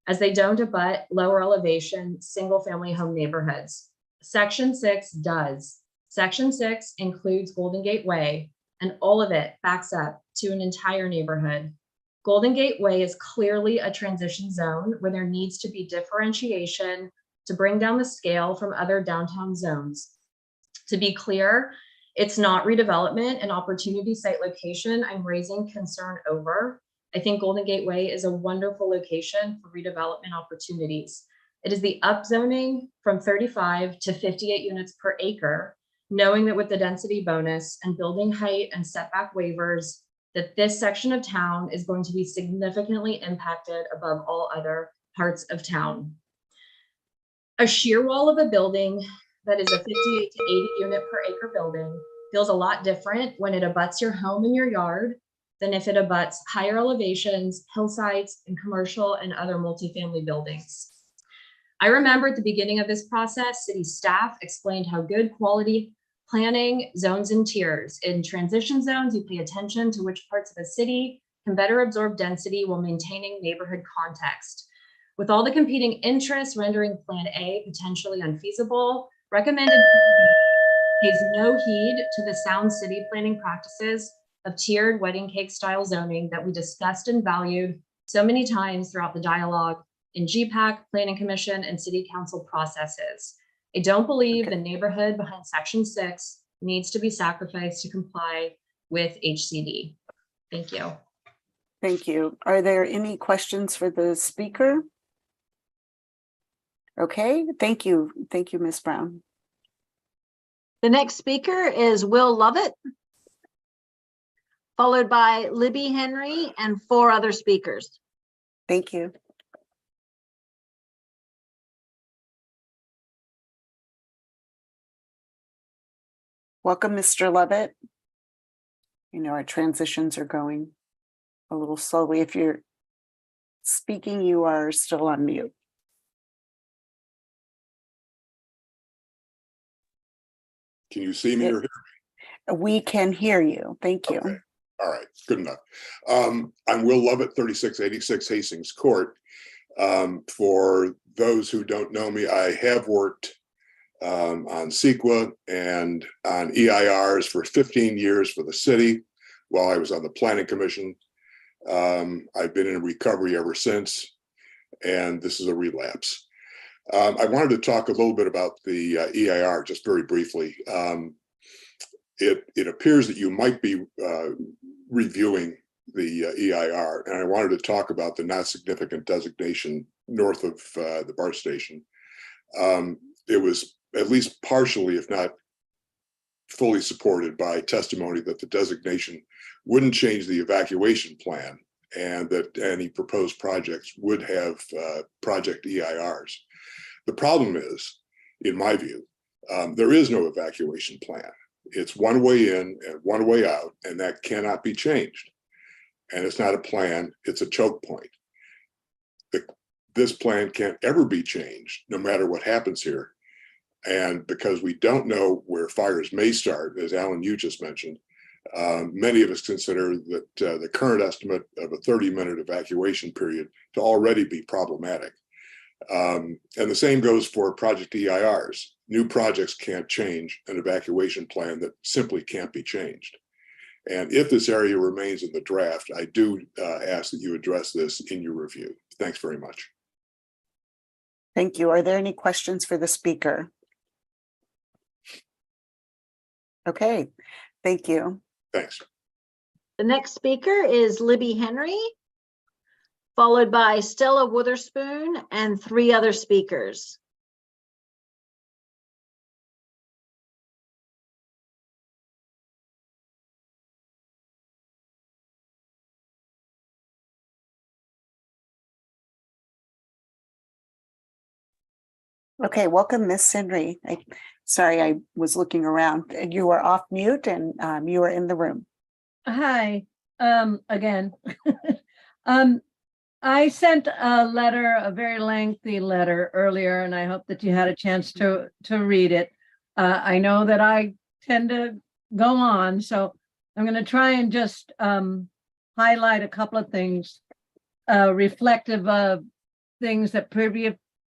Speaker 22: as they don't abut lower elevation, single-family home neighborhoods. Section 6 does. Section 6 includes Golden Gate Way, and all of it backs up to an entire neighborhood. Golden Gate Way is clearly a transition zone where there needs to be differentiation to bring down the scale from other downtown zones. To be clear, it's not redevelopment and opportunity site location I'm raising concern over. I think Golden Gate Way is a wonderful location for redevelopment opportunities. It is the upzoning from 35 to 58 units per acre, knowing that with the density bonus and building height and setback waivers, that this section of town is going to be significantly impacted above all other parts of town. A shear wall of a building that is a 58 to 80 unit per acre building feels a lot different when it abuts your home and your yard than if it abuts higher elevations, hillsides, and commercial and other multifamily buildings. I remember at the beginning of this process, city staff explained how good quality planning zones and tiers. In transition zones, you pay attention to which parts of the city can better absorb density while maintaining neighborhood context. With all the competing interests rendering Plan A potentially unfeasible, recommended pays no heed to the sound city planning practices of tiered wedding cake style zoning that we discussed and valued so many times throughout the dialogue in GPAC, Planning Commission, and City Council processes. I don't believe the neighborhood behind Section 6 needs to be sacrificed to comply with HCD. Thank you.
Speaker 1: Thank you. Are there any questions for the speaker? Okay, thank you. Thank you, Ms. Brown.
Speaker 4: The next speaker is Will Lovett, followed by Libby Henry and 4 other speakers.
Speaker 1: Thank you. Welcome, Mr. Lovett. You know, our transitions are going a little slowly. If you're speaking, you are still on mute.
Speaker 12: Can you see me or hear me?
Speaker 1: We can hear you. Thank you.
Speaker 12: Okay. All right, good enough. I'm Will Lovett, 3686 Hastings Court. For those who don't know me, I have worked on CEQA and on EIRs for 15 years for the city while I was on the Planning Commission. I've been in recovery ever since, and this is a relapse. I wanted to talk a little bit about the EIR just very briefly. It appears that you might be reviewing the EIR, and I wanted to talk about the not significant designation north of the BART station. It was at least partially, if not fully supported by testimony that the designation wouldn't change the evacuation plan and that any proposed projects would have project EIRs. The problem is, in my view, there is no evacuation plan. It's one way in and one way out, and that cannot be changed. And it's not a plan, it's a choke point. This plan can't ever be changed, no matter what happens here. And because we don't know where fires may start, as Alan, you just mentioned, many of us consider that the current estimate of a 30-minute evacuation period to already be problematic. And the same goes for project EIRs. New projects can't change an evacuation plan that simply can't be changed. And if this area remains in the draft, I do ask that you address this in your review. Thanks very much.
Speaker 1: Thank you. Are there any questions for the speaker? Okay, thank you.
Speaker 12: Thanks.
Speaker 4: The next speaker is Libby Henry, followed by Stella Witherspoon and 3 other speakers.
Speaker 1: Okay, welcome, Miss Henry. Sorry, I was looking around. You are off mute and you are in the room.
Speaker 18: Hi, again. I sent a letter, a very lengthy letter earlier, and I hope that you had a chance to read it. I know that I tend to go on, so I'm going to try and just highlight a couple of things reflective of things that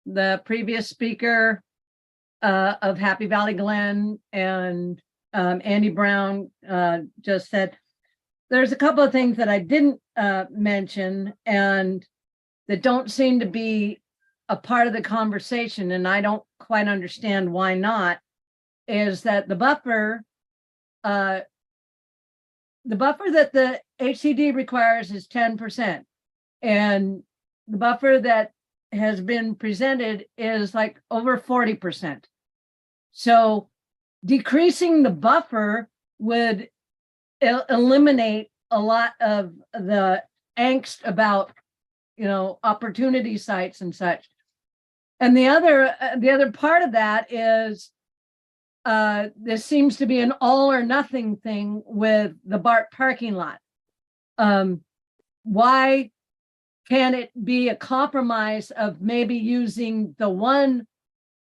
Speaker 18: the previous speaker of Happy Valley Glen and Andy Brown just said. There's a couple of things that I didn't mention and that don't seem to be a part of the conversation, and I don't quite understand why not, is that the buffer that the HCD requires is 10%, and the buffer that has been presented is like over 40%. So decreasing the buffer would eliminate a lot of the angst about, opportunity sites and such. And the other part of that is this seems to be an all or nothing thing with the BART parking lot. Why can't it be a compromise of maybe using the one,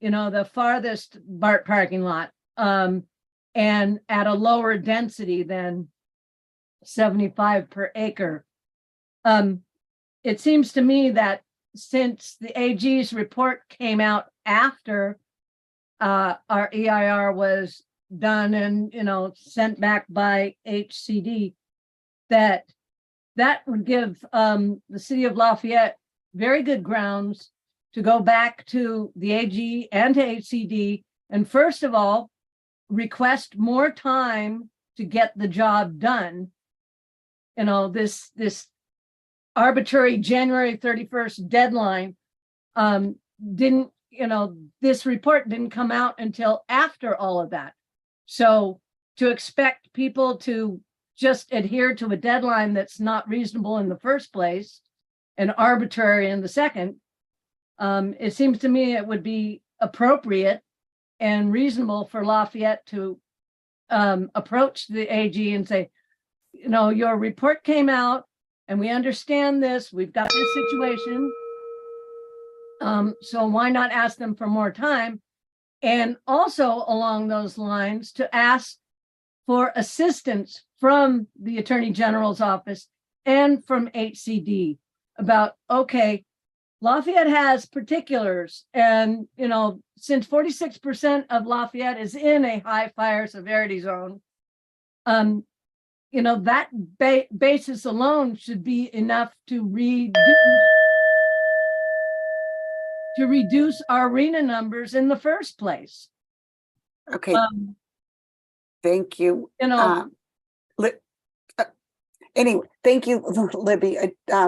Speaker 18: the farthest BART parking lot and at a lower density than 75 per acre? It seems to me that since the AG's report came out after our EIR was done and sent back by HCD, that would give the city of Lafayette very good grounds to go back to the AG and to HCD and first of all request more time to get the job done. This arbitrary January 31st deadline didn't, this report didn't come out until after all of that. So to expect people to just adhere to a deadline that's not reasonable in the first place and arbitrary in the second, it seems to me it would be appropriate and reasonable for Lafayette to approach the AG and say, your report came out and we understand this, we've got this situation. So why not ask them for more time? And also along those lines to ask for assistance from the Attorney General's office and from HCD about, okay, Lafayette has particulars and, since 46% of Lafayette is in a high fire severity zone, that basis alone should be enough to reduce our arena numbers in the first place.
Speaker 1: Okay. Thank you. Anyway, thank you, Libby.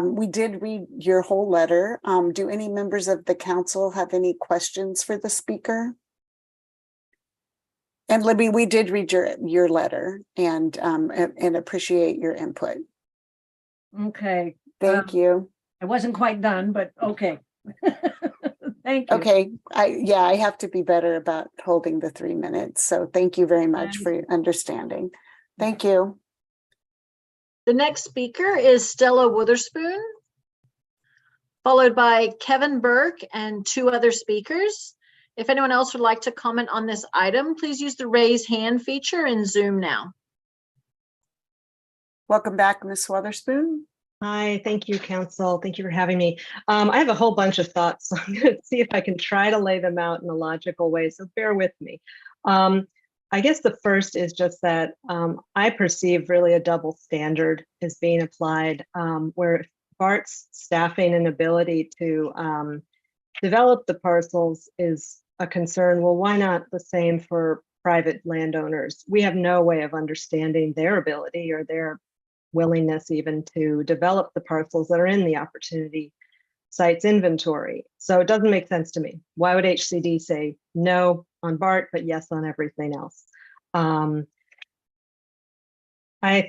Speaker 1: We did read your whole letter. Do any members of the council have any questions for the speaker? And Libby, we did read your letter and appreciate your input.
Speaker 18: Okay.
Speaker 1: Thank you.
Speaker 18: I wasn't quite done, but okay. Thank you.
Speaker 1: Okay, I have to be better about holding the 3 minutes. So thank you very much for your understanding. Thank you.
Speaker 4: The next speaker is Stella Witherspoon, followed by Kevin Burke and 2 other speakers. If anyone else would like to comment on this item, please use the raise hand feature in Zoom now.
Speaker 1: Welcome back, Ms. Witherspoon.
Speaker 21: Hi, thank you, Council. Thank you for having me. I have a whole bunch of thoughts, so I'm going to see if I can try to lay them out in a logical way, so bear with me. I guess the first is just that I perceive really a double standard is being applied, where BART's staffing and ability to develop the parcels is a concern. Well, why not the same for private landowners? We have no way of understanding their ability or their willingness even to develop the parcels that are in the opportunity sites inventory. So it doesn't make sense to me. Why would HCD say no on BART, but yes on everything else? I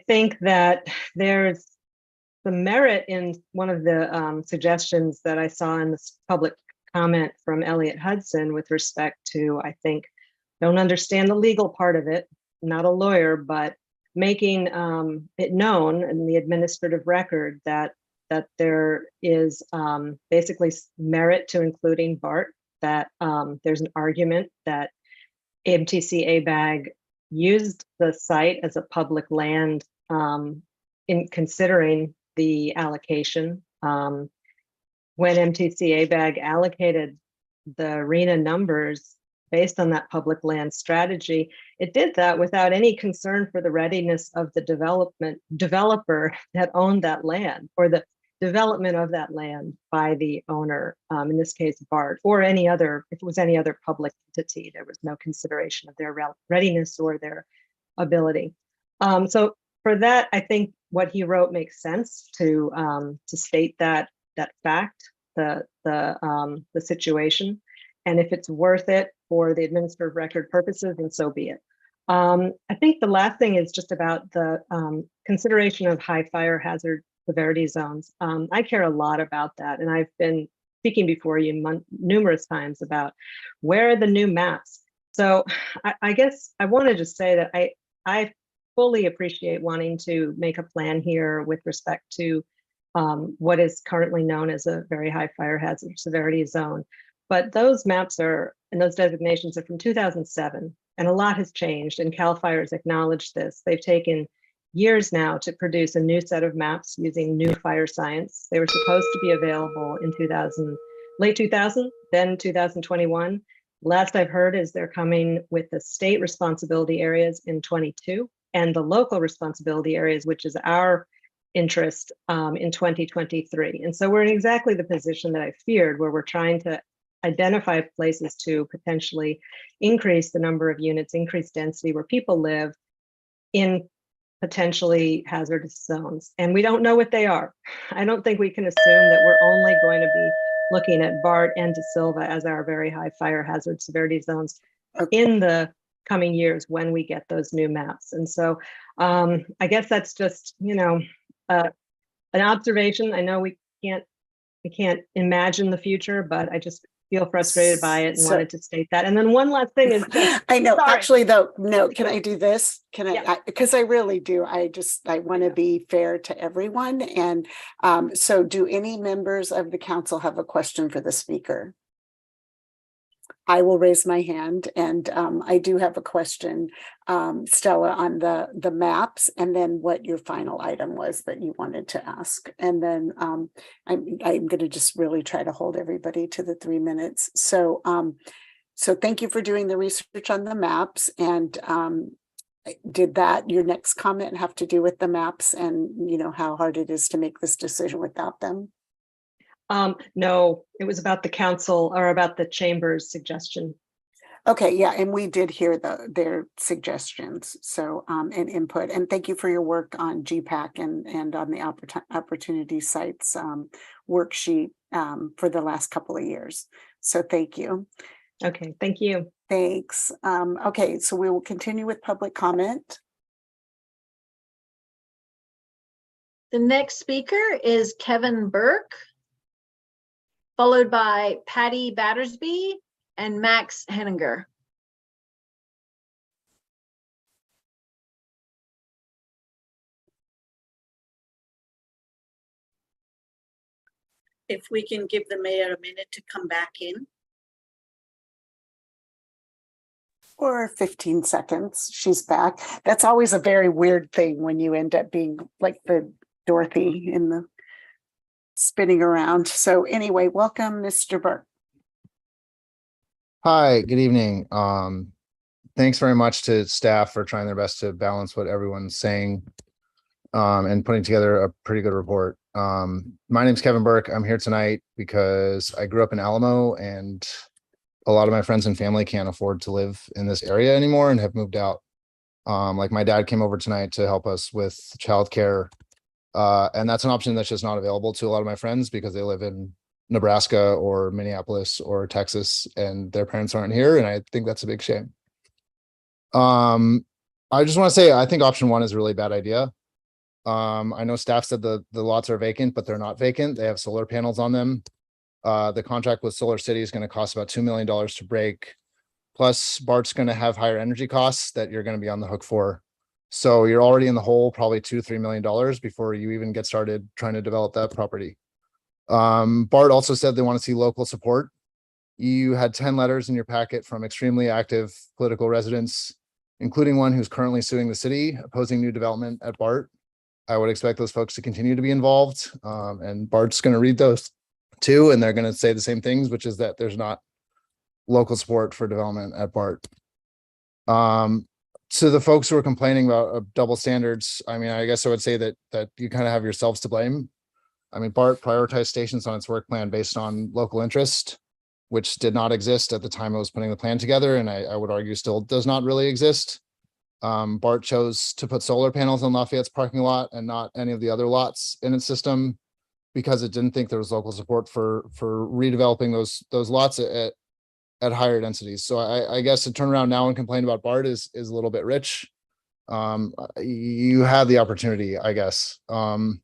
Speaker 21: think that there's some merit in one of the suggestions that I saw in this public comment from Elliot Hudson with respect to, I think, don't understand the legal part of it, not a lawyer, but making it known in the administrative record that there is basically merit to including BART, that there's an argument that MTC ABAG used the site as a public land in considering the allocation. When MTC ABAG allocated the arena numbers based on that public land strategy, it did that without any concern for the readiness of the developer that owned that land, or the development of that land by the owner, in this case BART, or any other, if it was any other public entity, there was no consideration of their readiness or their ability. So for that, I think what he wrote makes sense to state that fact, the situation, and if it's worth it for the administrative record purposes, then so be it. I think the last thing is just about the consideration of high fire hazard severity zones. I care a lot about that, and I've been speaking before you numerous times about where are the new maps. So I guess I want to just say that I fully appreciate wanting to make a plan here with respect to what is currently known as a very high fire hazard severity zone. But those maps are, and those designations are from 2007, and a lot has changed, and CAL FIRE's acknowledged this. They've taken years now to produce a new set of maps using new fire science. They were supposed to be available in late 2000, then 2021. Last I've heard is they're coming with the state responsibility areas in 22 and the local responsibility areas, which is our interest, in 2023. And so we're in exactly the position that I feared, where we're trying to identify places to potentially increase the number of units, increase density where people live in potentially hazardous zones. And we don't know what they are. I don't think we can assume that we're only going to be looking at BART and De Silva as our very high fire hazard severity zones in the coming years when we get those new maps. And so I guess that's just, an observation. I know we can't imagine the future, but I just feel frustrated by it and wanted to state that. And then one last thing is just,
Speaker 1: I know,
Speaker 21: sorry.
Speaker 1: actually though, no, can I do this? Can I, because I really do. I want to be fair to everyone. And so do any members of the council have a question for the speaker? I will raise my hand, and I do have a question, Stella, on the maps, and then what your final item was that you wanted to ask. And then I'm going to just really try to hold everybody to the 3 minutes. So so thank you for doing the research on the maps. And did your next comment have to do with the maps and how hard it is to make this decision without them?
Speaker 21: No, it was about the council, or about the chamber's suggestion.
Speaker 1: Okay, yeah, and we did hear their suggestions, so and input, and thank you for your work on GPAC and on the opportunity sites worksheet for the last couple of years. So thank you.
Speaker 21: Okay, thank you.
Speaker 1: Thanks. Okay, so we will continue with public comment.
Speaker 4: The next speaker is Kevin Burke. followed by Patty Battersby and Max Henninger.
Speaker 3: If we can give the mayor a minute to come back in.
Speaker 1: Or 15 seconds, she's back. That's always a very weird thing when you end up being like the Dorothy in the spinning around. So anyway, welcome, Mr. Burke.
Speaker 8: Hi, good evening. Thanks very much to staff for trying their best to balance what everyone's saying and putting together a pretty good report. My name's Kevin Burke. I'm here tonight because I grew up in Alamo and a lot of my friends and family can't afford to live in this area anymore and have moved out. Like my dad came over tonight to help us with childcare. And that's an option that's just not available to a lot of my friends because they live in Nebraska or Minneapolis or Texas and their parents aren't here. And I think that's a big shame. I just want to say, I think option one is a really bad idea. I know staff said the lots are vacant, but they're not vacant. They have solar panels on them. The contract with Solar City is going to cost about $2 million to break. Plus BART's going to have higher energy costs that you're going to be on the hook for. So you're already in the hole, probably $2 to $3 million before you even get started trying to develop that property. BART also said they want to see local support. You had 10 letters in your packet from extremely active political residents, including one who's currently suing the city, opposing new development at BART. I would expect those folks to continue to be involved. And BART's going to read those too, and they're going to say the same things, which is that there's not local support for development at BART. To the folks who are complaining about double standards, I mean, I guess I would say that you kind of have yourselves to blame. I mean, BART prioritized stations on its work plan based on local interest, which did not exist at the time I was putting the plan together, and I would argue still does not really exist. BART chose to put solar panels on Lafayette's parking lot and not any of the other lots in its system because it didn't think there was local support for redeveloping those lots at higher densities. So I guess to turn around now and complain about BART is a little bit rich. You have the opportunity, I guess. The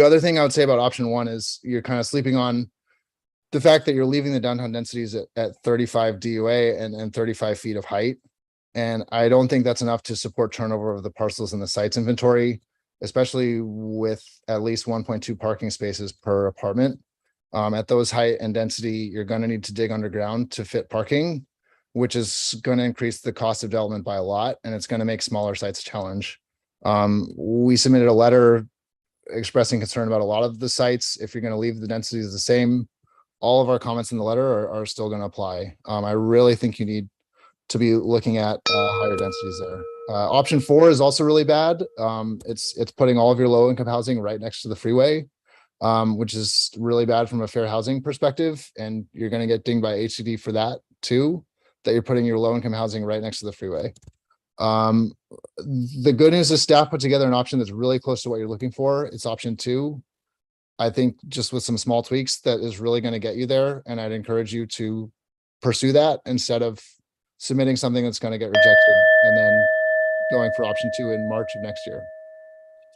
Speaker 8: other thing I would say about option one is you're kind of sleeping on the fact that you're leaving the downtown densities at 35 DUA and 35 feet of height. And I don't think that's enough to support turnover of the parcels in the sites inventory, especially with at least 1.2 parking spaces per apartment. At those height and density, you're going to need to dig underground to fit parking, which is going to increase the cost of development by a lot, and it's going to make smaller sites a challenge. We submitted a letter expressing concern about a lot of the sites. If you're going to leave the densities the same, all of our comments in the letter are still going to apply. I really think you need to be looking at higher densities there. Option 4 is also really bad. It's putting all of your low income housing right next to the freeway, which is really bad from a fair housing perspective. And you're going to get dinged by HCD for that too, that you're putting your low income housing right next to the freeway. The good news is staff put together an option that's really close to what you're looking for. It's option 2. I think just with some small tweaks that is really going to get you there. And I'd encourage you to pursue that instead of submitting something that's going to get rejected and then going for option 2 in March of next year.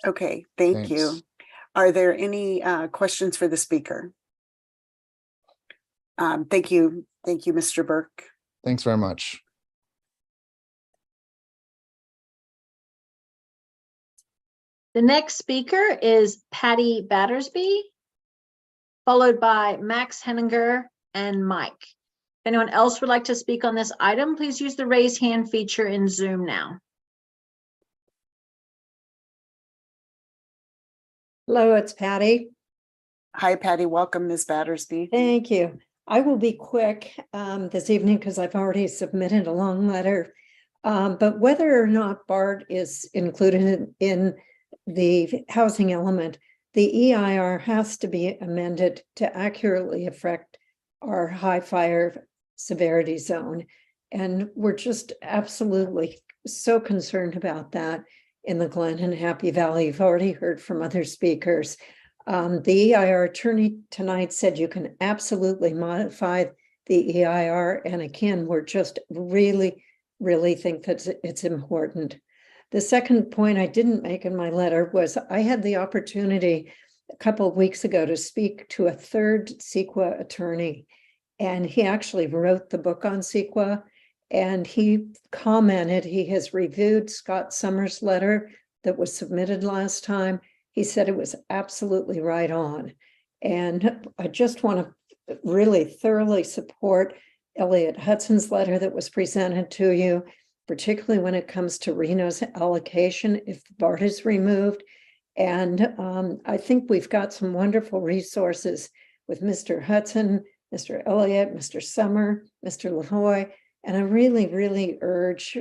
Speaker 1: Okay, thank you. Are there any questions for the speaker? Thank you. Thank you, Mr. Burke.
Speaker 8: Thanks very much.
Speaker 4: The next speaker is Patty Battersby, followed by Max Henninger and Mike. If anyone else would like to speak on this item, please use the raise hand feature in Zoom now.
Speaker 16: Hello, it's Patty.
Speaker 1: Hi, Patty. Welcome, Ms. Battersby.
Speaker 16: Thank you. I will be quick this evening because I've already submitted a long letter. But whether or not BART is included in the housing element, the EIR has to be amended to accurately affect our high fire severity zone. And we're just absolutely so concerned about that in the Glen and Happy Valley. You've already heard from other speakers. The EIR attorney tonight said you can absolutely modify the EIR. And again, we're just really think that it's important. The second point I didn't make in my letter was I had the opportunity a couple of weeks ago to speak to a third CEQA attorney. And he actually wrote the book on CEQA. And he commented, he has reviewed Scott Summers' letter that was submitted last time. He said it was absolutely right on. And I just want to really thoroughly support Elliot Hudson's letter that was presented to you, particularly when it comes to Reno's allocation if the BART is removed. And I think we've got some wonderful resources with Mr. Hudson, Mr. Elliott, Mr. Summer, Mr. LaHoy. And I really, really urge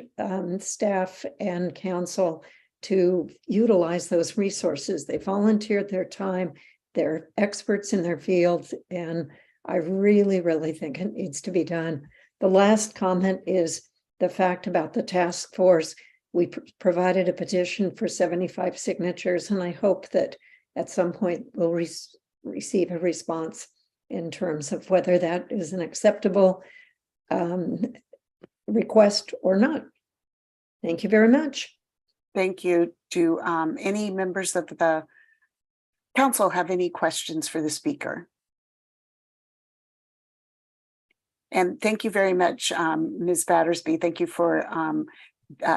Speaker 16: staff and council to utilize those resources. They volunteered their time. They're experts in their fields. And I really, really think it needs to be done. The last comment is the fact about the task force. We provided a petition for 75 signatures, and I hope that at some point we'll receive a response in terms of whether that is an acceptable request or not. Thank you very much.
Speaker 1: Thank you. Do any members of the council have any questions for the speaker? And thank you very much, Ms. Battersby. Thank you for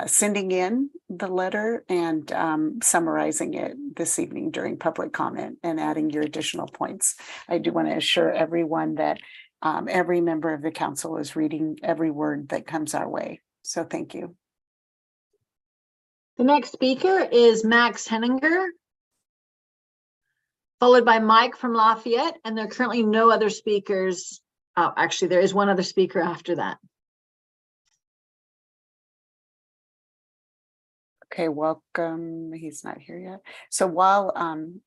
Speaker 1: sending in the letter and summarizing it this evening during public comment and adding your additional points. I do want to assure everyone that every member of the council is reading every word that comes our way. So thank you.
Speaker 4: The next speaker is Max Henninger, followed by Mike from Lafayette, and there are currently no other speakers. Oh, actually, there is one other speaker after that.
Speaker 1: Okay, welcome. He's not here yet. So while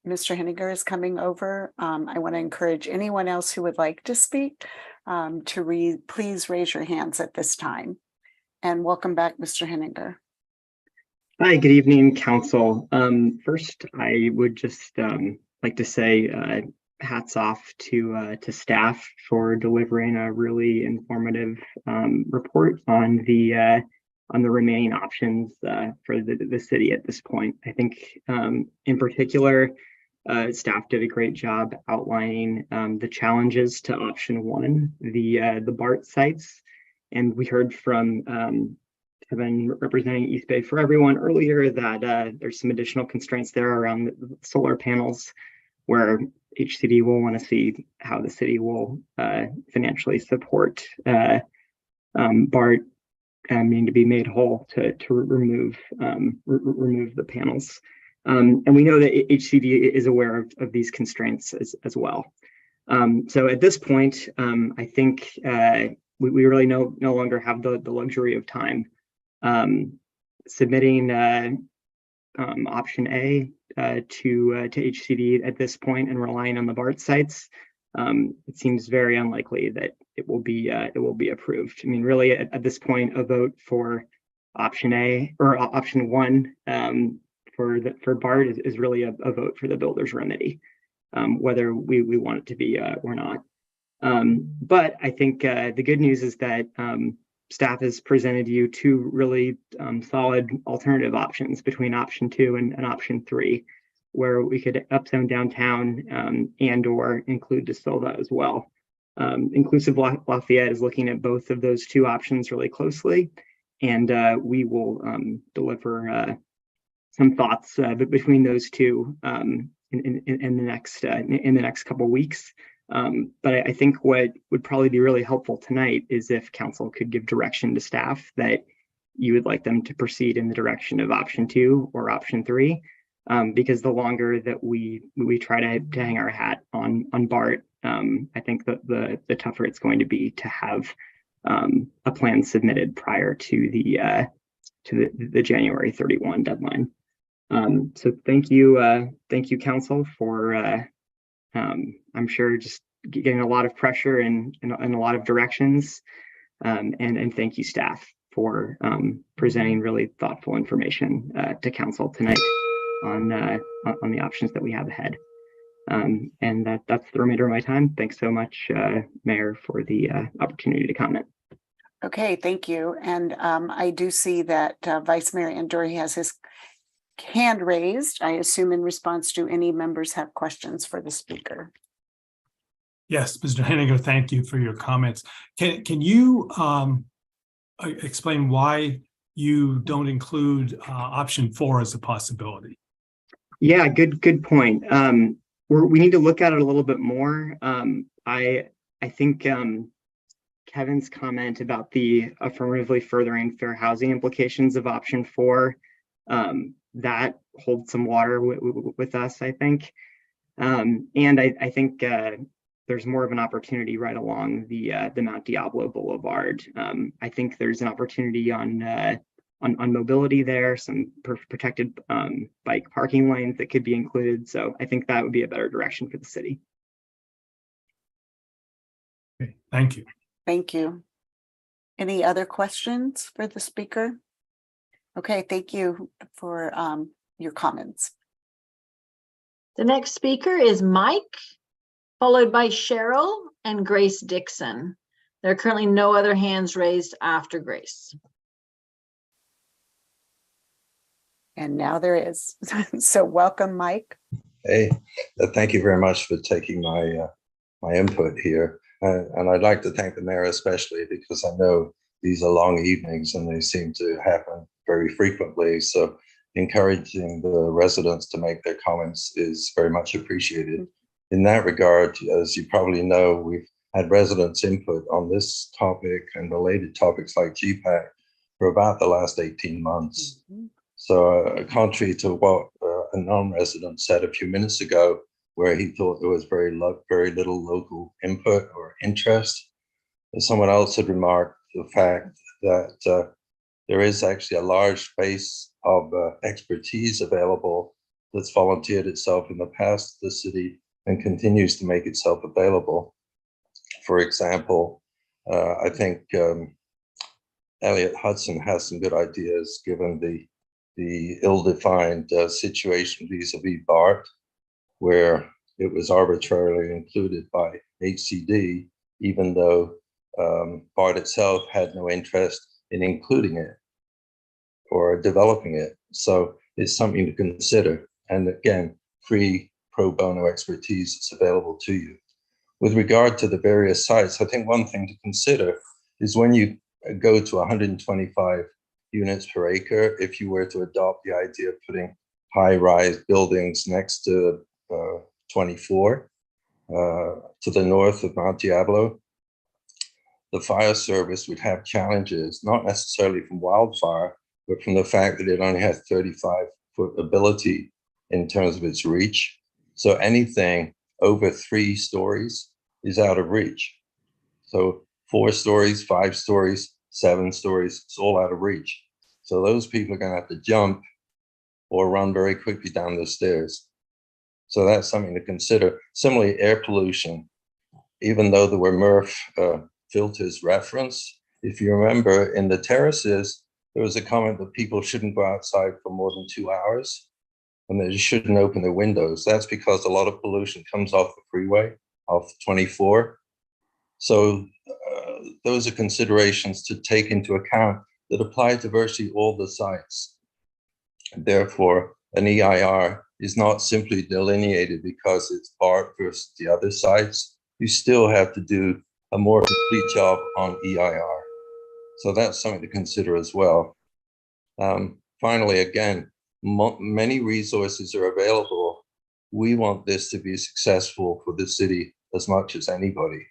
Speaker 1: Mr. Henninger is coming over, I want to encourage anyone else who would like to speak to please raise your hands at this time. And welcome back, Mr. Henninger.
Speaker 19: Hi, good evening, council. First, I would just like to say hats off to staff for delivering a really informative report on the remaining options for the city at this point. I think in particular, staff did a great job outlining the challenges to option one, the BART sites. And we heard from Kevin representing East Bay for Everyone earlier that there's some additional constraints there around the solar panels, where HCD will want to see how the city will financially support BART needing to be made whole to remove the panels. And we know that HCD is aware of these constraints as well. So at this point, I think we really no longer have the luxury of time. Submitting option A to HCD at this point and relying on the BART sites, it seems very unlikely that it will be approved. I mean, really at this point, a vote for option A or option one for BART is really a vote for the builder's remedy, whether we want it to be or not. But I think the good news is that staff has presented you two really solid alternative options between option two and option three, where we could upzone downtown and or include De Silva as well. Inclusive Lafayette is looking at both of those two options really closely, and we will deliver some thoughts between those two in the next couple of weeks. But I think what would probably be really helpful tonight is if council could give direction to staff that you would like them to proceed in the direction of option two or option three, because the longer that we try to hang our hat on BART, I think that the tougher it's going to be to have a plan submitted prior to the January 31 deadline. So thank you, council, for I'm sure just getting a lot of pressure in a lot of directions, and thank you, staff, for presenting really thoughtful information to council tonight on the options that we have ahead. And that's the remainder of my time. Thanks so much, Mayor, for the opportunity to comment.
Speaker 1: Okay, thank you. And I do see that Vice Mayor Andori has his hand raised, I assume in response to any members have questions for the speaker.
Speaker 9: Yes, Mr. Henniger, thank you for your comments. Can you explain why you don't include option 4 as a possibility?
Speaker 19: Yeah, good point. We need to look at it a little bit more. I think Kevin's comment about the affirmatively furthering fair housing implications of option 4, that holds some water with us, I think. And I think there's more of an opportunity right along the Mount Diablo Boulevard. I think there's an opportunity on mobility there, some protected bike parking lanes that could be included. So I think that would be a better direction for the city.
Speaker 9: Okay, thank you.
Speaker 1: Thank you. Any other questions for the speaker? Okay, thank you for your comments.
Speaker 4: The next speaker is Mike, followed by Cheryl and Grace Dixon. There are currently no other hands raised after Grace.
Speaker 1: And now there is. So welcome, Mike.
Speaker 10: Hey, thank you very much for taking my input here. And I'd like to thank the mayor especially because I know these are long evenings and they seem to happen very frequently. So encouraging the residents to make their comments is very much appreciated. In that regard, as you probably know, we've had residents' input on this topic and related topics like GPAC for about the last 18 months. So contrary to what a non-resident said a few minutes ago, where he thought there was very little local input or interest, someone else had remarked the fact that there is actually a large base of expertise available that's volunteered itself in the past to the city and continues to make itself available. For example, I think Elliot Hudson has some good ideas given the ill-defined situation vis-a-vis BART, where it was arbitrarily included by HCD, even though BART itself had no interest in including it or developing it. So it's something to consider. And again, free pro bono expertise is available to you. With regard to the various sites, I think one thing to consider is when you go to 125 units per acre, if you were to adopt the idea of putting high-rise buildings next to 24 to the north of Mount Diablo, the fire service would have challenges, not necessarily from wildfire, but from the fact that it only has 35-foot ability in terms of its reach. So anything over 3 stories is out of reach. So 4 stories, 5 stories, 7 stories, it's all out of reach. So those people are going to have to jump or run very quickly down the stairs. So that's something to consider. Similarly, air pollution, even though there were MRF filters referenced, if you remember in the terraces, there was a comment that people shouldn't go outside for more than 2 hours and they shouldn't open their windows. That's because a lot of pollution comes off the freeway, off 24. So those are considerations to take into account that apply to virtually all the sites. Therefore, an EIR is not simply delineated because it's BART versus the other sites. You still have to do a more complete job on EIR. So that's something to consider as well. Finally, again, many resources are available. We want this to be successful for the city as much as anybody.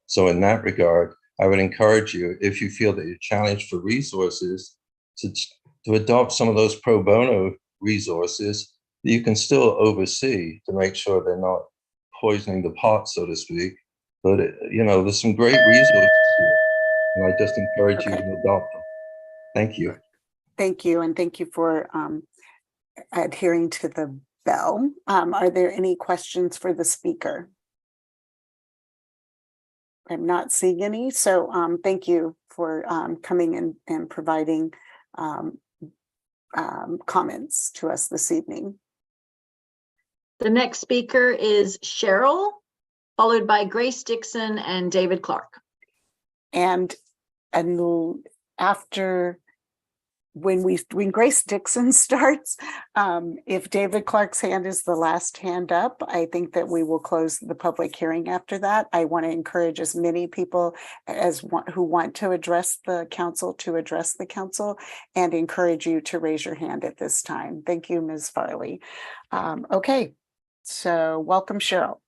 Speaker 10: So in that regard, I would encourage you, if you feel that you're challenged for resources, to adopt some of those pro bono resources that you can still oversee to make sure they're not poisoning the pot, so to speak. But, you know, there's some great resources here, and I just encourage you to adopt them. Thank you.
Speaker 1: Thank you, and thank you for adhering to the bell. Are there any questions for the speaker? I'm not seeing any, so thank you for coming in and providing comments to us this evening.
Speaker 4: The next speaker is Cheryl, followed by Grace Dixon and David Clark.
Speaker 1: And after when Grace Dixon starts, if David Clark's hand is the last hand up, I think that we will close the public hearing after that. I want to encourage as many people who want to address the council and encourage you to raise your hand at this time. Thank you, Ms. Farley. Okay, so welcome, Cheryl.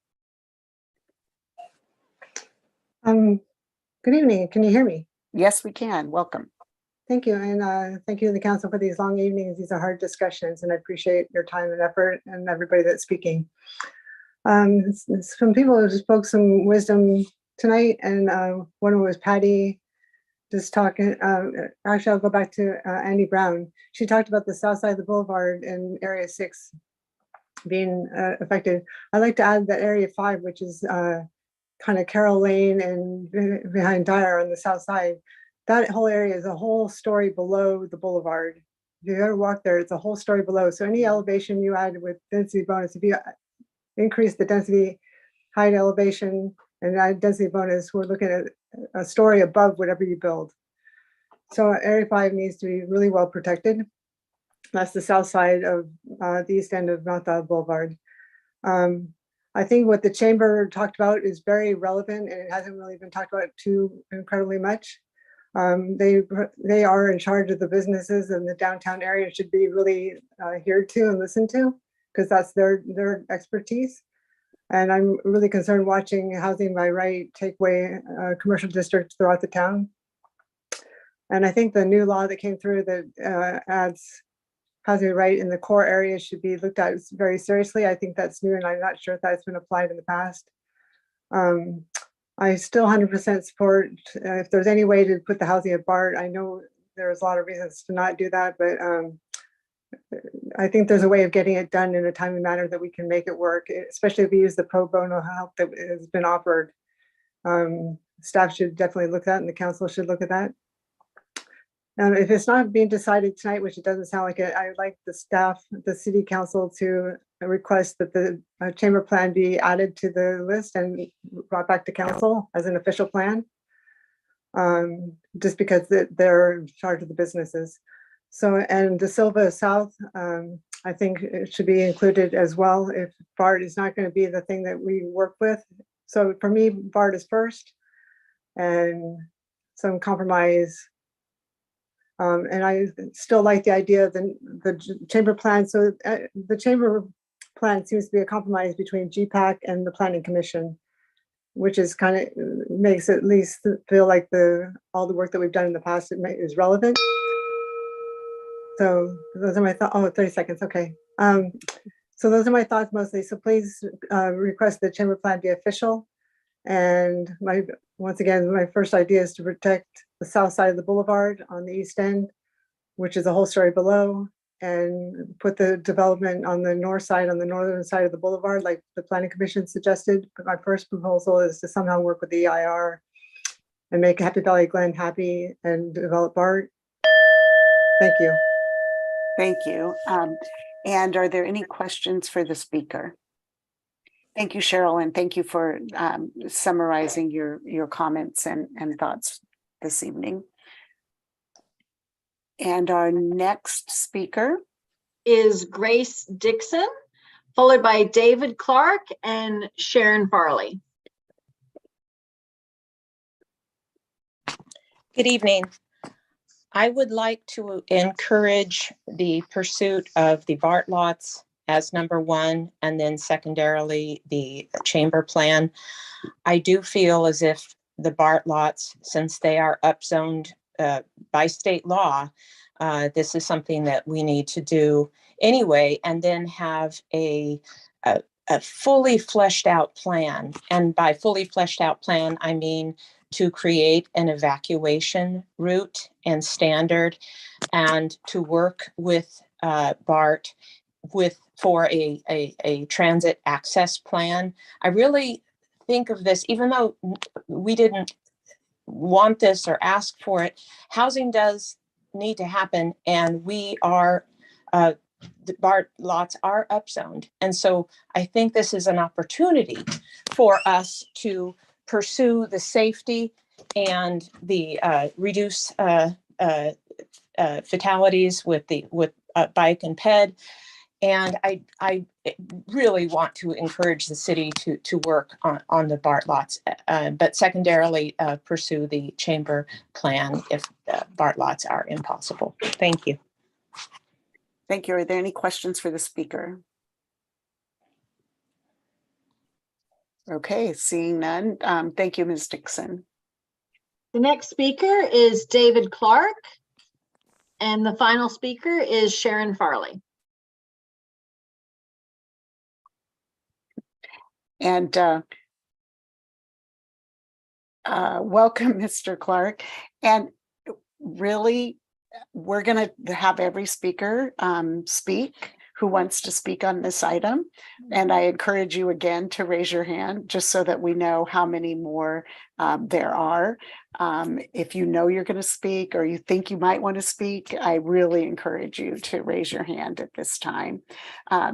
Speaker 6: Good evening. Can you hear me?
Speaker 1: Yes, we can. Welcome.
Speaker 6: Thank you. And thank you to the council for these long evenings. These are hard discussions, and I appreciate your time and effort and everybody that's speaking. Some people have spoke some wisdom tonight, and one of them was Patty just talking. Actually, I'll go back to Andy Brown. She talked about the south side of the boulevard in Area 6 being affected. I'd like to add that Area 5, which is kind of Carroll Lane and behind Dyer on the south side. That whole area is a whole story below the boulevard. If you ever walk there, it's a whole story below. So any elevation you add with density bonus, if you increase the density, height elevation, and add density bonus, we're looking at a story above whatever you build. So Area 5 needs to be really well protected. That's the south side of the east end of North Isle Boulevard. I think what the chamber talked about is very relevant, and it hasn't really been talked about too incredibly much. They are in charge of the businesses, and the downtown area should be really adhered to and listened to, because that's their expertise. And I'm really concerned watching housing by right take away commercial districts throughout the town. And I think the new law that came through that adds housing right in the core areas should be looked at very seriously. I think that's new, and I'm not sure if that's been applied in the past. I still 100% support if there's any way to put the housing at BART. I know there's a lot of reasons to not do that, but I think there's a way of getting it done in a timely manner that we can make it work, especially if we use the pro bono help that has been offered. Staff should definitely look at that, and the council should look at that. If it's not being decided tonight, which it doesn't sound like it, I would like the staff, the city council to request that the chamber plan be added to the list and brought back to council as an official plan, just because they're in charge of the businesses. So, and De Silva South, I think it should be included as well if BART is not going to be the thing that we work with. So for me, BART is first, and some compromise. And I still like the idea of the chamber plan. So the chamber plan seems to be a compromise between GPAC and the Planning Commission, which is kind of makes it at least feel like all the work that we've done in the past is relevant. So those are my thoughts. Oh, 30 seconds. Okay. So those are my thoughts mostly. So please request the chamber plan be official. And once again, my first idea is to protect the south side of the boulevard on the east end, which is a whole story below, and put the development on the north side, on the northern side of the boulevard, like the Planning Commission suggested. But my first proposal is to somehow work with the EIR and make Happy Valley Glen happy and develop BART. Thank you.
Speaker 1: Thank you. And are there any questions for the speaker? Thank you, Cheryl, and thank you for summarizing your comments and thoughts this evening. And our next speaker
Speaker 4: is Grace Dixon, followed by David Clark and Sharon Farley.
Speaker 20: Good evening. I would like to encourage the pursuit of the BART lots as number one, and then secondarily the chamber plan. I do feel as if the BART lots, since they are upzoned by state law, this is something that we need to do anyway, and then have a fully fleshed out plan. And by fully fleshed out plan, I mean to create an evacuation route and standard, and to work with BART for a transit access plan. I really think of this, even though we didn't want this or ask for it, housing does need to happen, and we are the BART lots are upzoned. And so I think this is an opportunity for us to pursue the safety and the reduce fatalities with bike and ped. And I really want to encourage the city to work on the BART lots, but secondarily pursue the chamber plan if BART lots are impossible. Thank you.
Speaker 1: Thank you. Are there any questions for the speaker? Okay, seeing none. Thank you, Ms. Dixon.
Speaker 4: The next speaker is David Clark, and the final speaker is Sharon Farley.
Speaker 1: And welcome, Mr. Clark. And really, we're going to have every speaker speak who wants to speak on this item. And I encourage you again to raise your hand just so that we know how many more there are. If you know you're going to speak or you think you might want to speak, I really encourage you to raise your hand at this time.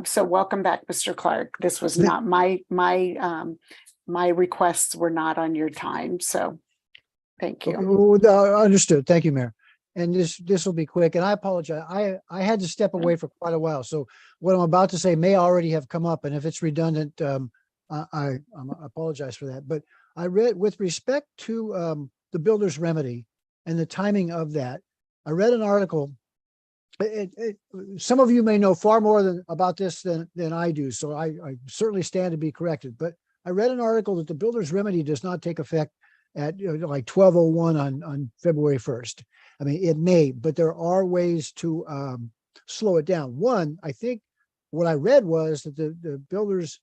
Speaker 1: So welcome back, Mr. Clark. This was not my requests were not on your time. So thank you.
Speaker 7: Understood. Thank you, Mayor. And this will be quick. And I apologize. I had to step away for quite a while. So what I'm about to say may already have come up. And if it's redundant, I apologize for that. But I read with respect to the builder's remedy and the timing of that. I read an article. Some of you may know far more about this than I do. So I certainly stand to be corrected. But I read an article that the builder's remedy does not take effect at like 12:01 on February 1st. I mean, it may, but there are ways to slow it down. One, I think what I read was that the builders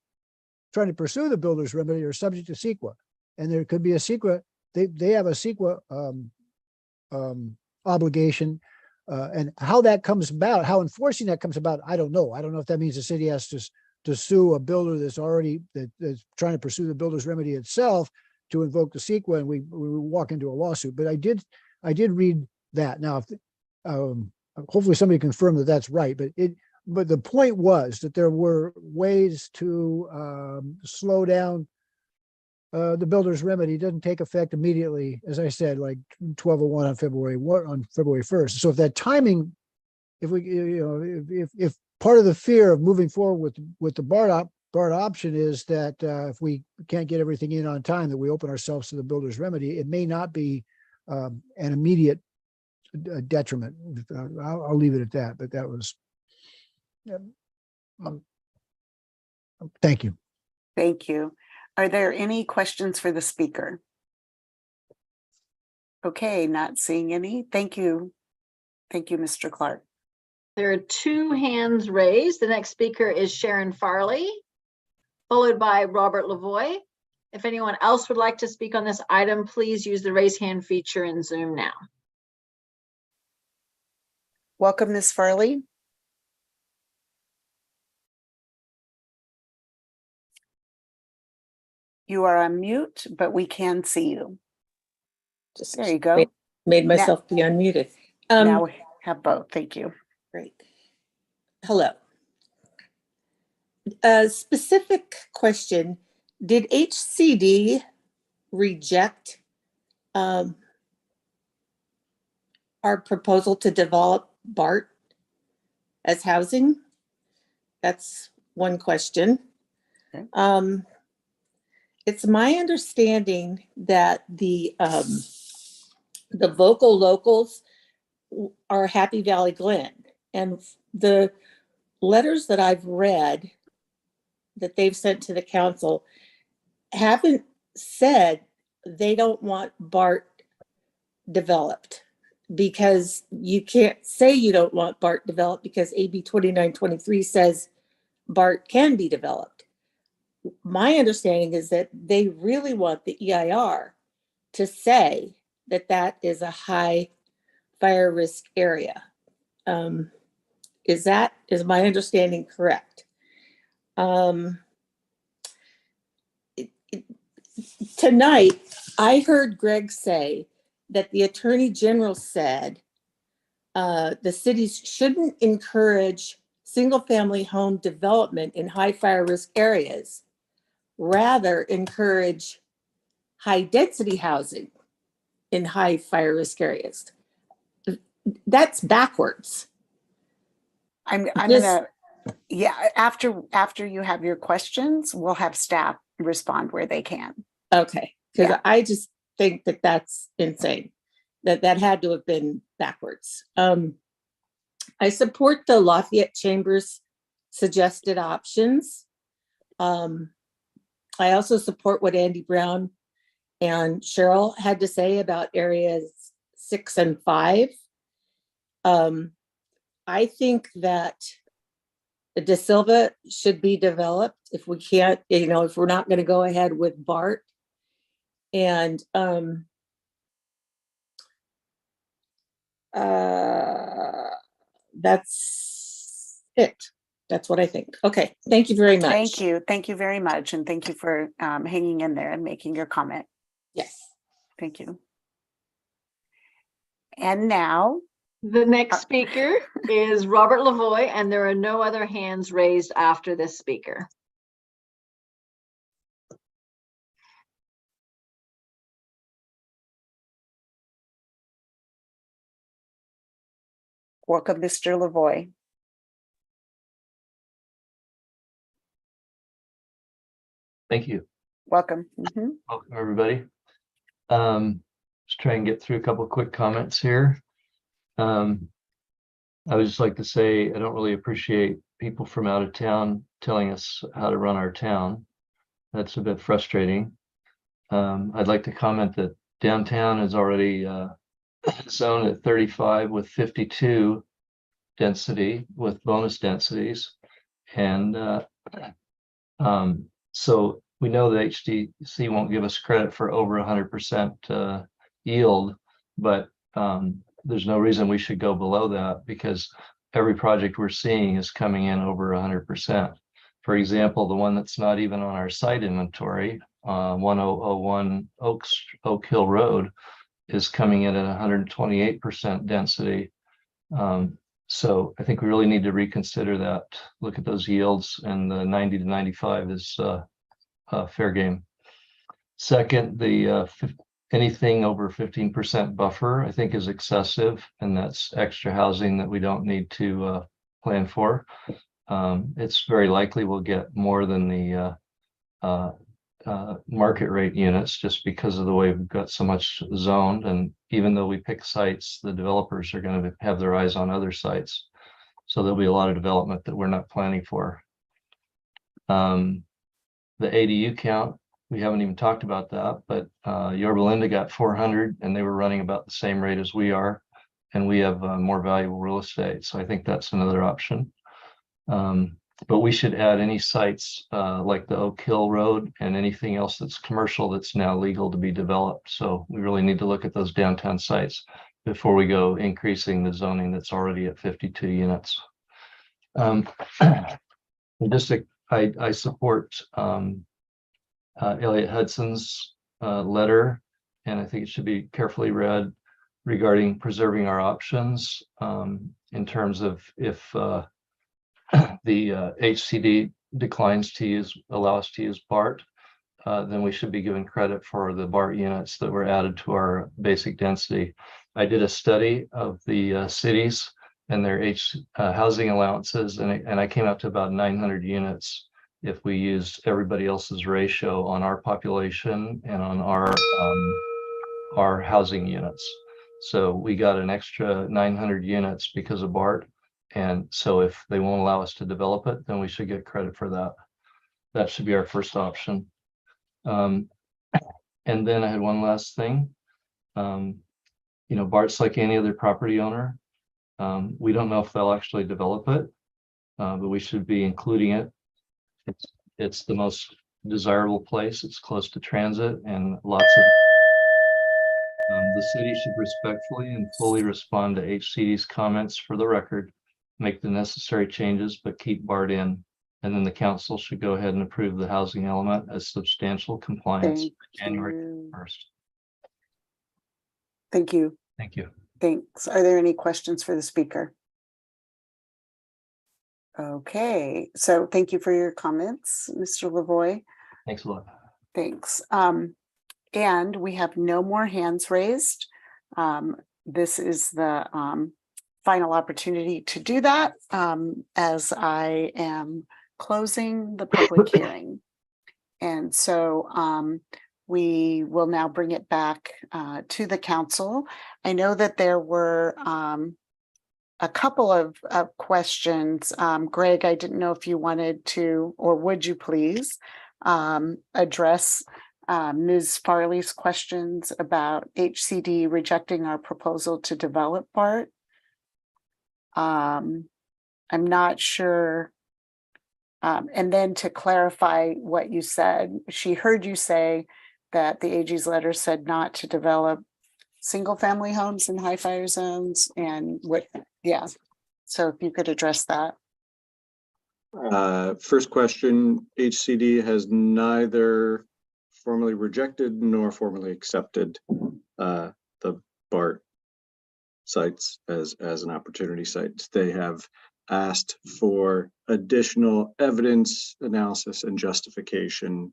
Speaker 7: trying to pursue the builder's remedy are subject to CEQA, and there could be a CEQA. They have a CEQA obligation, and how that comes about, how enforcing that comes about, I don't know. I don't know if that means the city has to sue a builder that's trying to pursue the builder's remedy itself to invoke the CEQA, and we walk into a lawsuit. But I did read that. Now, hopefully somebody confirmed that that's right. But the point was that there were ways to slow down the builder's remedy. It doesn't take effect immediately, as I said, like 12:01 on February 1st. So if that timing, if part of the fear of moving forward with the BART option is that if we can't get everything in on time, that we open ourselves to the builder's remedy, it may not be an immediate detriment. I'll leave it at that, but that was, thank you.
Speaker 1: Thank you. Are there any questions for the speaker? Okay, not seeing any. Thank you. Thank you, Mr. Clark.
Speaker 4: There are two hands raised. The next speaker is Sharon Farley, followed by Robert Lavoie. If anyone else would like to speak on this item, please use the raise hand feature in Zoom now.
Speaker 1: Welcome, Ms. Farley. You are on mute, but we can see you. There you go.
Speaker 17: Made myself be unmuted.
Speaker 1: Now we have both. Thank you.
Speaker 17: Great. Hello. A specific question. Did HCD reject our proposal to develop BART as housing? That's one question. Okay. It's my understanding that the vocal locals are Happy Valley Glen, and the letters that I've read that they've sent to the council haven't said they don't want BART developed, because you can't say you don't want BART developed because AB 2923 says BART can be developed. My understanding is that they really want the EIR to say that that is a high fire risk area. Is my understanding correct? Tonight, I heard Greg say that the Attorney General said the cities shouldn't encourage single-family home development in high fire risk areas, rather encourage high density housing in high fire risk areas. that's backwards.
Speaker 1: I'm
Speaker 17: This-
Speaker 1: gonna, yeah, after you have your questions, we'll have staff respond where they can.
Speaker 17: Okay, because
Speaker 1: Yeah.
Speaker 17: I just think that that's insane. That had to have been backwards. I support the Lafayette Chamber's suggested options. I also support what Andy Brown and Cheryl had to say about areas 6 and 5. I think that the De Silva should be developed if we can't, if we're not going to go ahead with BART. And that's it. That's what I think. Okay, thank you very much.
Speaker 1: Thank you. Thank you very much. And thank you for hanging in there and making your comment.
Speaker 17: Yes.
Speaker 1: Thank you. And now,
Speaker 4: The next speaker is Robert Lavoie, and there are no other hands raised after this speaker.
Speaker 1: welcome, Mr. Lavoie.
Speaker 2: Thank you.
Speaker 1: Welcome. Mhm.
Speaker 2: Welcome, everybody. Just try and get through a couple of quick comments here. I would just like to say I don't really appreciate people from out of town telling us how to run our town. That's a bit frustrating. I'd like to comment that downtown is already zoned at 35 with 52 density with bonus densities. And so we know that HDC won't give us credit for over 100% yield, but there's no reason we should go below that because every project we're seeing is coming in over 100%. For example, the one that's not even on our site inventory, 1001 Oak Hill Road, is coming in at 128% density. So I think we really need to reconsider that, look at those yields, and the 90 to 95 is fair game. Second, the anything over 15% buffer, I think is excessive, and that's extra housing that we don't need to plan for. It's very likely we'll get more than the market rate units just because of the way we've got so much zoned. And even though we pick sites, the developers are going to have their eyes on other sites. So there'll be a lot of development that we're not planning for. The ADU count, we haven't even talked about that, but Yorba Linda got 400 and they were running about the same rate as we are. And we have more valuable real estate. So I think that's another option. But we should add any sites like the Oak Hill Road and anything else that's commercial that's now legal to be developed. So we really need to look at those downtown sites before we go increasing the zoning that's already at 52 units. I support Elliot Hudson's letter, and I think it should be carefully read regarding preserving our options in terms of if the HCD declines to allow us to use BART, then we should be given credit for the BART units that were added to our basic density. I did a study of the cities and their housing allowances, and I came up to about 900 units if we used everybody else's ratio on our population and on our housing units. So we got an extra 900 units because of BART. And so if they won't allow us to develop it, then we should get credit for that. That should be our first option. And then I had one last thing. BART's like any other property owner. We don't know if they'll actually develop it, but we should be including it. It's the most desirable place. It's close to transit and lots of the city should respectfully and fully respond to HCD's comments for the record, make the necessary changes, but keep BART in. And then the council should go ahead and approve the housing element as substantial compliance by January 1st.
Speaker 1: Thank you.
Speaker 2: Thank you.
Speaker 1: Thanks. Are there any questions for the speaker? Okay, so thank you for your comments, Mr. Lavoie.
Speaker 2: Thanks a lot.
Speaker 1: Thanks. And we have no more hands raised. this is the final opportunity to do that, as I am closing the public hearing. And so we will now bring it back to the council. I know that there were a couple of questions. Greg, I didn't know if you wanted to, or would you please address Ms. Farley's questions about HCD rejecting our proposal to develop BART. I'm not sure. And then to clarify what you said, she heard you say that the AG's letter said not to develop single family homes in high fire zones, and what, yeah. So if you could address that.
Speaker 5: First question, HCD has neither formally rejected nor formally accepted the BART sites as an opportunity site. They have asked for additional evidence, analysis, and justification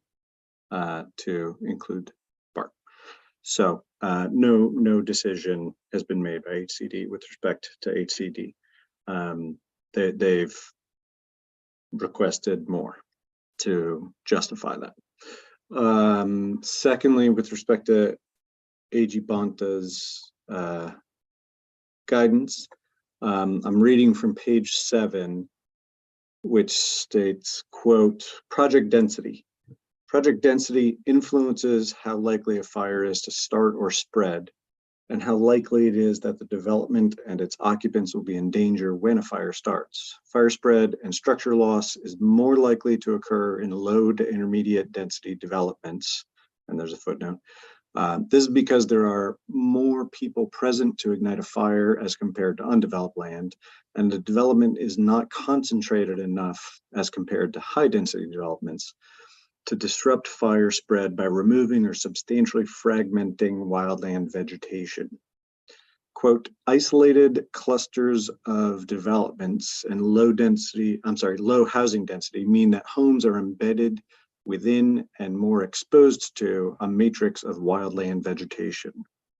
Speaker 5: to include BART. So no decision has been made by HCD with respect to HCD. They've requested more to justify that. Secondly, with respect to AG Banta's guidance, I'm reading from page 7, which states, quote, project density. Project density influences how likely a fire is to start or spread, and how likely it is that the development and its occupants will be in danger when a fire starts. Fire spread and structure loss is more likely to occur in low to intermediate density developments. And there's a footnote. This is because there are more people present to ignite a fire as compared to undeveloped land, and the development is not concentrated enough as compared to high density developments to disrupt fire spread by removing or substantially fragmenting wildland vegetation. Quote, isolated clusters of developments and low housing density mean that homes are embedded within and more exposed to a matrix of wildland vegetation.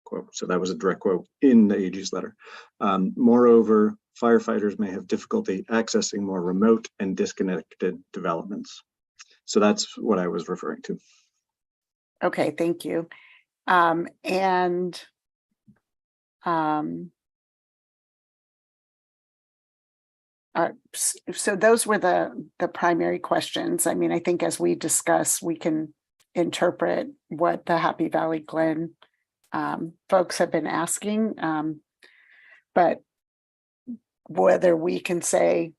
Speaker 5: Quote. So that was a direct quote in the AG's letter. Moreover, firefighters may have difficulty accessing more remote and disconnected developments. So that's what I was referring to.
Speaker 1: Okay, thank you. So those were the primary questions. I mean, I think as we discuss, we can interpret what the Happy Valley Glen folks have been asking, but whether we can say,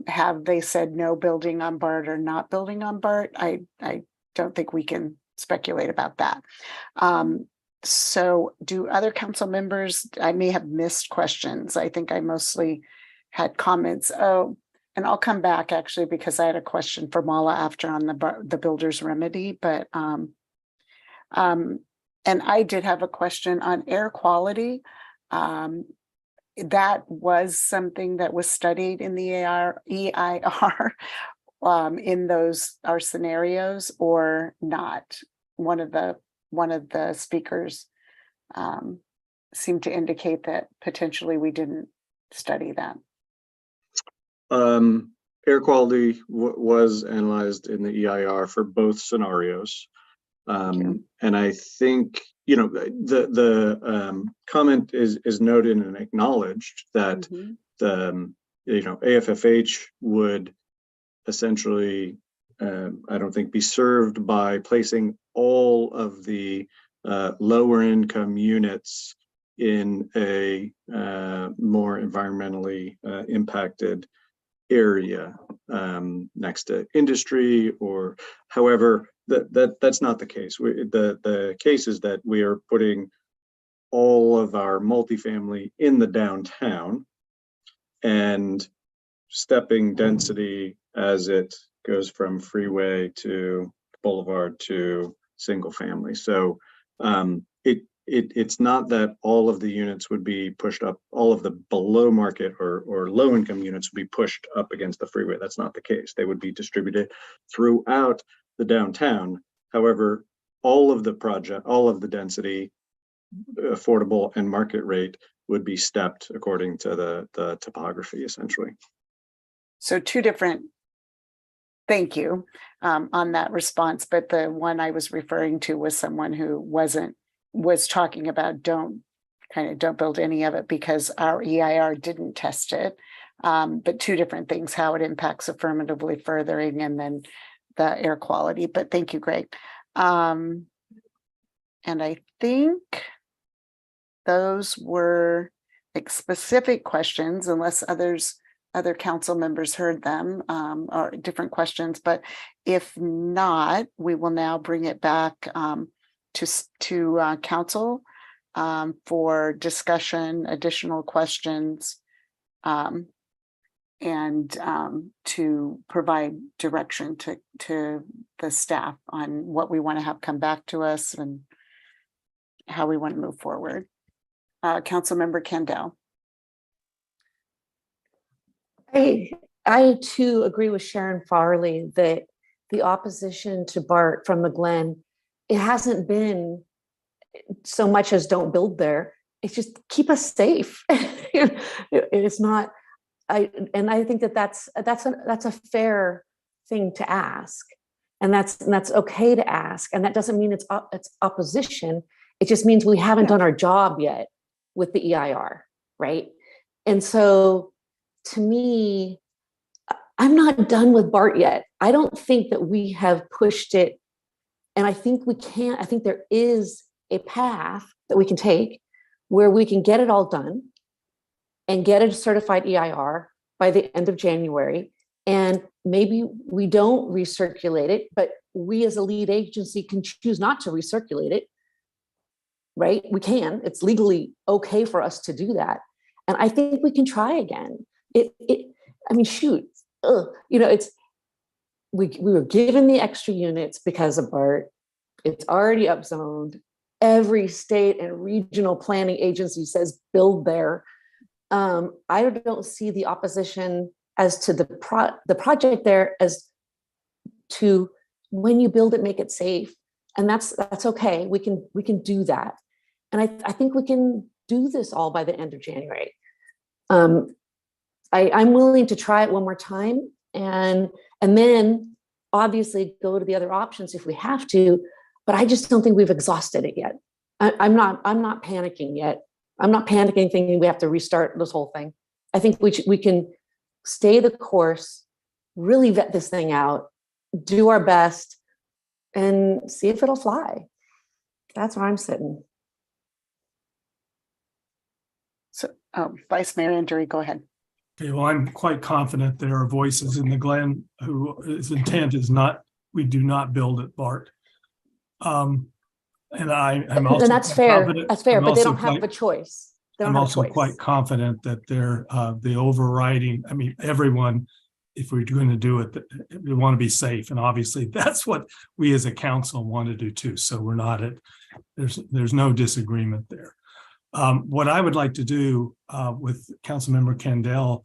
Speaker 1: have they said no building on BART or not building on BART? I don't think we can speculate about that. So do other council members, I may have missed questions. I think I mostly had comments. Oh, and I'll come back actually, because I had a question for Mala after on the builder's remedy, but and I did have a question on air quality. That was something that was studied in the EIR in those our scenarios or not. One of the speakers seemed to indicate that potentially we didn't study that.
Speaker 5: Air quality was analyzed in the EIR for both scenarios. And I think, you know, the comment is noted and acknowledged that the, you know, AFFH would essentially, I don't think, be served by placing all of the lower income units in a more environmentally impacted area next to industry, or however, that's not the case. The case is that we are putting all of our multifamily in the downtown and stepping density as it goes from freeway to boulevard to single family. So it's not that all of the units would be pushed up, all of the below market or low income units would be pushed up against the freeway. That's not the case. They would be distributed throughout the downtown. However, all of the density affordable and market rate would be stepped according to the topography, essentially.
Speaker 1: So two different, thank you on that response, but the one I was referring to was someone who was talking about don't build any of it because our EIR didn't test it. But two different things, how it impacts affirmatively furthering and then the air quality. But thank you, Greg. And I think those were like specific questions, unless other council members heard them, or different questions. But if not, we will now bring it back to council for discussion, additional questions, and to provide direction to the staff on what we want to have come back to us and how we want to move forward. Councilmember Kendall.
Speaker 11: I too agree with Sharon Farley that the opposition to BART from the Glen, it hasn't been so much as don't build there. It's just keep us safe. It's not. I think that's a fair thing to ask, and that's okay to ask, and that doesn't mean it's opposition. It just means we haven't done our job yet with the EIR, right? And so, to me, I'm not done with BART yet. I don't think that we have pushed it, and I think we can. I think there is a path that we can take where we can get it all done and get a certified EIR by the end of January. And maybe we don't recirculate it, but we as a lead agency can choose not to recirculate it, right? We can, it's legally okay for us to do that. And I think we can try again. I mean, shoot, we were given the extra units because of BART. It's already upzoned. Every state and regional planning agency says build there. I don't see the opposition as to the project there as to when you build it, make it safe, and that's okay. We can do that, and I think we can do this all by the end of January. I'm willing to try it one more time, and then obviously go to the other options if we have to. But I just don't think we've exhausted it yet. I'm not panicking yet. I'm not panicking thinking we have to restart this whole thing. I think we can stay the course, really vet this thing out, do our best, and see if it'll fly. That's where I'm sitting.
Speaker 1: So, Vice Mayor Andrew, go ahead.
Speaker 9: Okay, well, I'm quite confident there are voices in the Glen whose intent is not, we do not build at BART. And I'm also,
Speaker 11: and that's fair.
Speaker 9: Confident.
Speaker 11: That's fair,
Speaker 9: I'm
Speaker 11: but they don't
Speaker 9: quite,
Speaker 11: have a choice.
Speaker 9: I'm also quite confident that they're the overriding. I mean, everyone, if we're going to do it, we want to be safe, and obviously that's what we as a council want to do too. So we're not at there's no disagreement there. What I would like to do with Councilmember Kendall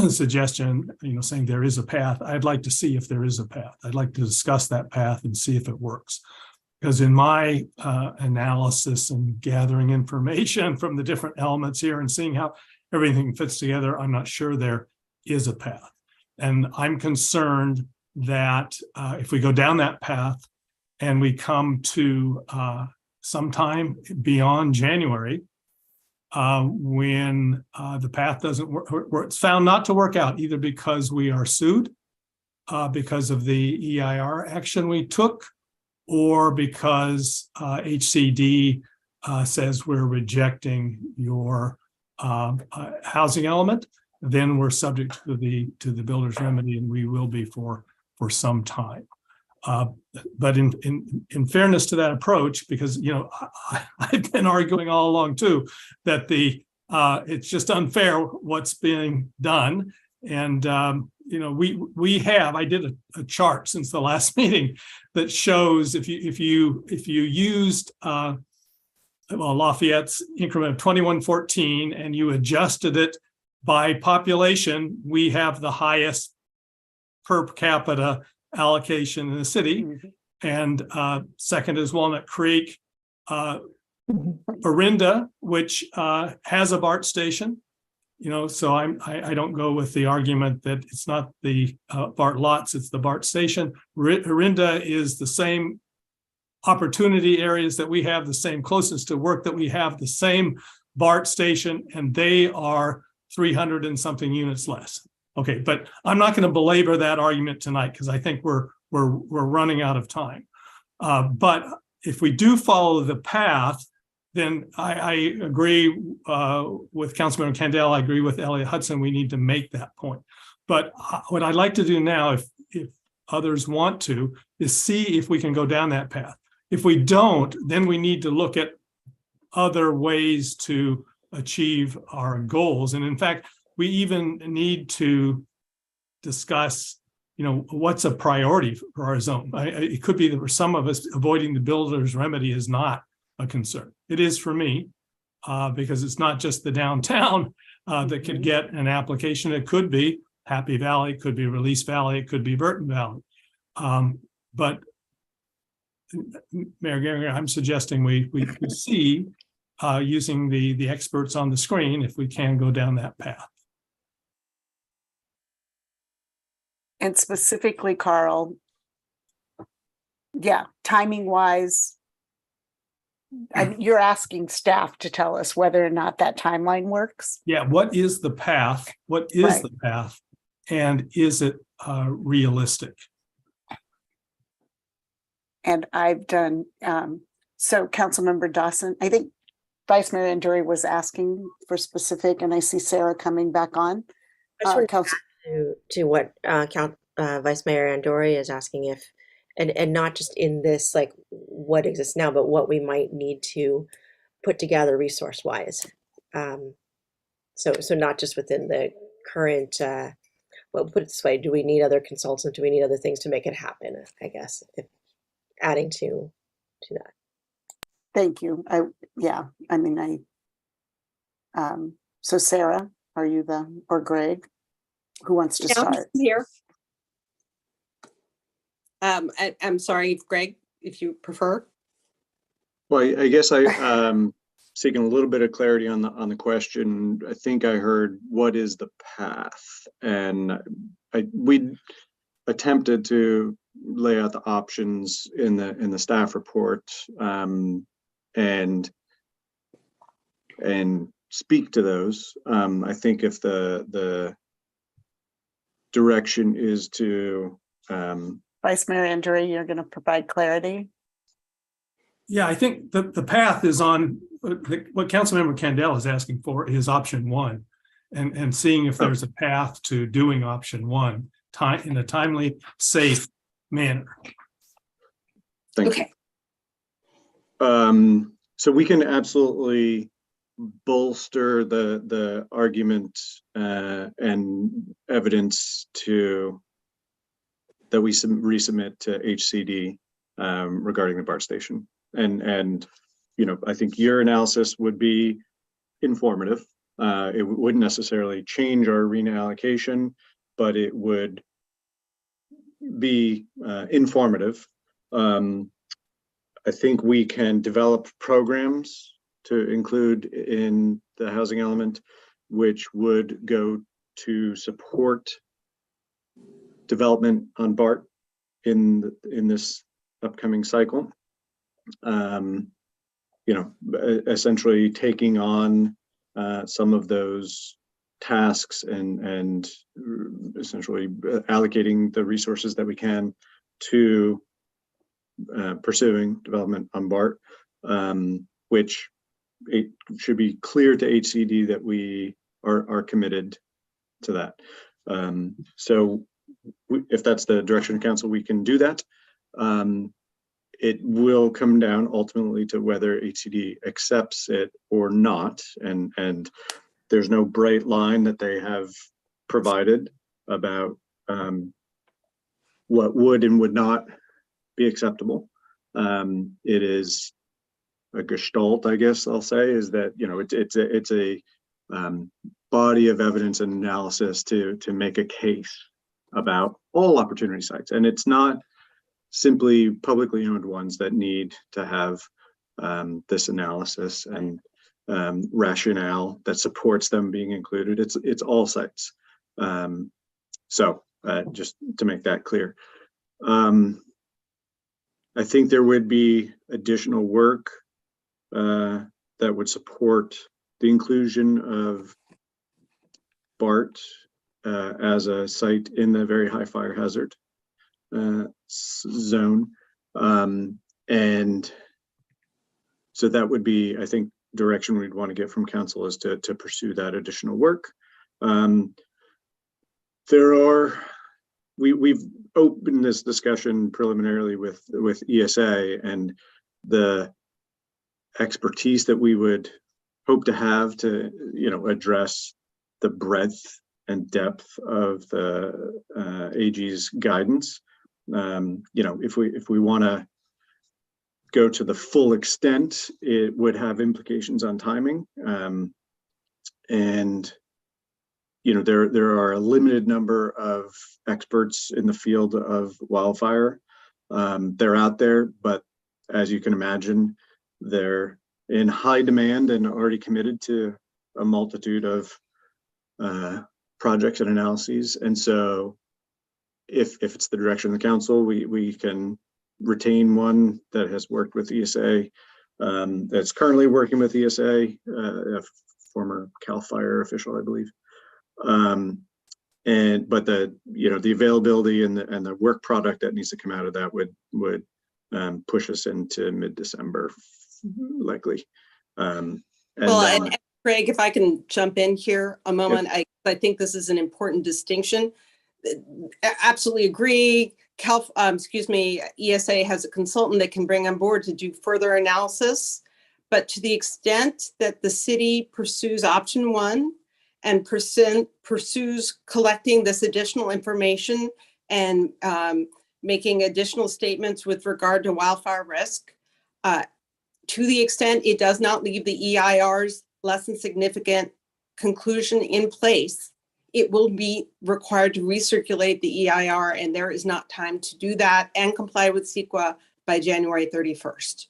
Speaker 9: suggestion, saying there is a path. I'd like to see if there is a path. I'd like to discuss that path and see if it works. Because in my analysis and gathering information from the different elements here and seeing how everything fits together, I'm not sure there is a path. And I'm concerned that if we go down that path and we come to sometime beyond January, when the path doesn't work, or it's found not to work out, either because we are sued, because of the EIR action we took, or because HCD says we're rejecting your housing element, then we're subject to the builder's remedy, and we will be for some time. But in fairness to that approach, because I've been arguing all along too that it's just unfair what's being done, and we have, I did a chart since the last meeting that shows if you used Lafayette's increment of 2114 and you adjusted it by population, we have the highest per capita allocation in the city. Mm-hmm. And second is Walnut Creek, Orinda, which has a BART station. So I don't go with the argument that it's not the BART lots, it's the BART station. Orinda is the same opportunity areas that we have, the same closeness to work that we have, the same BART station, and they are 300 and something units less. Okay, but I'm not going to belabor that argument tonight because I think we're running out of time. But if we do follow the path, then I agree with Councilmember Candell. I agree with Elliot Hudson. We need to make that point. But what I'd like to do now, if others want to, is see if we can go down that path. If we don't, then we need to look at other ways to achieve our goals. And in fact, we even need to discuss, what's a priority for our zone. It could be that for some of us, avoiding the builder's remedy is not a concern. It is for me, because it's not just the downtown that could get an application. It could be Happy Valley, it could be Release Valley, it could be Burton Valley. But Mayor Gehringer, I'm suggesting we see using the experts on the screen if we can go down that path.
Speaker 1: And specifically, Carl, timing wise, you're asking staff to tell us whether or not that timeline works.
Speaker 9: Yeah, what is the path? What is the path? And is it realistic?
Speaker 1: And I've done, so Councilmember Dawson, I think Vice Mayor Anduri was asking for specific, and I see Sarah coming back on.
Speaker 14: I just want to what Vice Mayor Anduri is asking if, and not just in this, like what exists now, but what we might need to put together resource wise. So not just within the current, well, put it this way, do we need other consultants? Do we need other things to make it happen? I guess, if adding to that.
Speaker 1: Thank you. So Sarah, are you or Greg, who wants to start?
Speaker 15: I'm here. I'm sorry, Greg, if you prefer.
Speaker 5: Well, I guess seeking a little bit of clarity on the question. I think I heard, what is the path? And we attempted to lay out the options in the staff report, and speak to those. I think if the direction is to
Speaker 1: Vice Mayor Anduri, you're going to provide clarity.
Speaker 9: Yeah, I think the path is on what Councilmember Candell is asking for is option one, and seeing if there's a path to doing option one in a timely, safe manner.
Speaker 5: Thank you. So we can absolutely bolster the argument and evidence that we resubmit to HCD regarding the BART station. And I think your analysis would be informative. It wouldn't necessarily change our arena allocation, but it would be informative. I think we can develop programs to include in the housing element, which would go to support development on BART in this upcoming cycle. Essentially taking on some of those tasks and essentially allocating the resources that we can to pursuing development on BART, which it should be clear to HCD that we are committed to that. So if that's the direction of council, we can do that. It will come down ultimately to whether HCD accepts it or not. And there's no bright line that they have provided about what would and would not be acceptable. It is a gestalt, I guess I'll say, is that, it's a body of evidence and analysis to make a case about all opportunity sites. And it's not simply publicly owned ones that need to have this analysis and rationale that supports them being included. It's all sites. So just to make that clear. I think there would be additional work that would support the inclusion of BART as a site in the very high fire hazard zone. And so that would be, I think, direction we'd want to get from council is to pursue that additional work. We've opened this discussion preliminarily with ESA, and the expertise that we would hope to have to, address the breadth and depth of the AG's guidance. If we want to go to the full extent, it would have implications on timing. And there are a limited number of experts in the field of wildfire. They're out there, but as you can imagine, they're in high demand and already committed to a multitude of projects and analyses. And so if it's the direction of the council, we can retain one that has worked with ESA, that's currently working with ESA, a former CAL FIRE official, I believe. But the availability and the work product that needs to come out of that would push us into mid-December, likely.
Speaker 15: And Craig, if I can jump in here a moment, I think this is an important distinction. Absolutely agree. ESA has a consultant that can bring on board to do further analysis, but to the extent that the city pursues option one and pursues collecting this additional information and making additional statements with regard to wildfire risk, to the extent it does not leave the EIR's less than significant conclusion in place, it will be required to recirculate the EIR, and there is not time to do that and comply with CEQA by January 31st.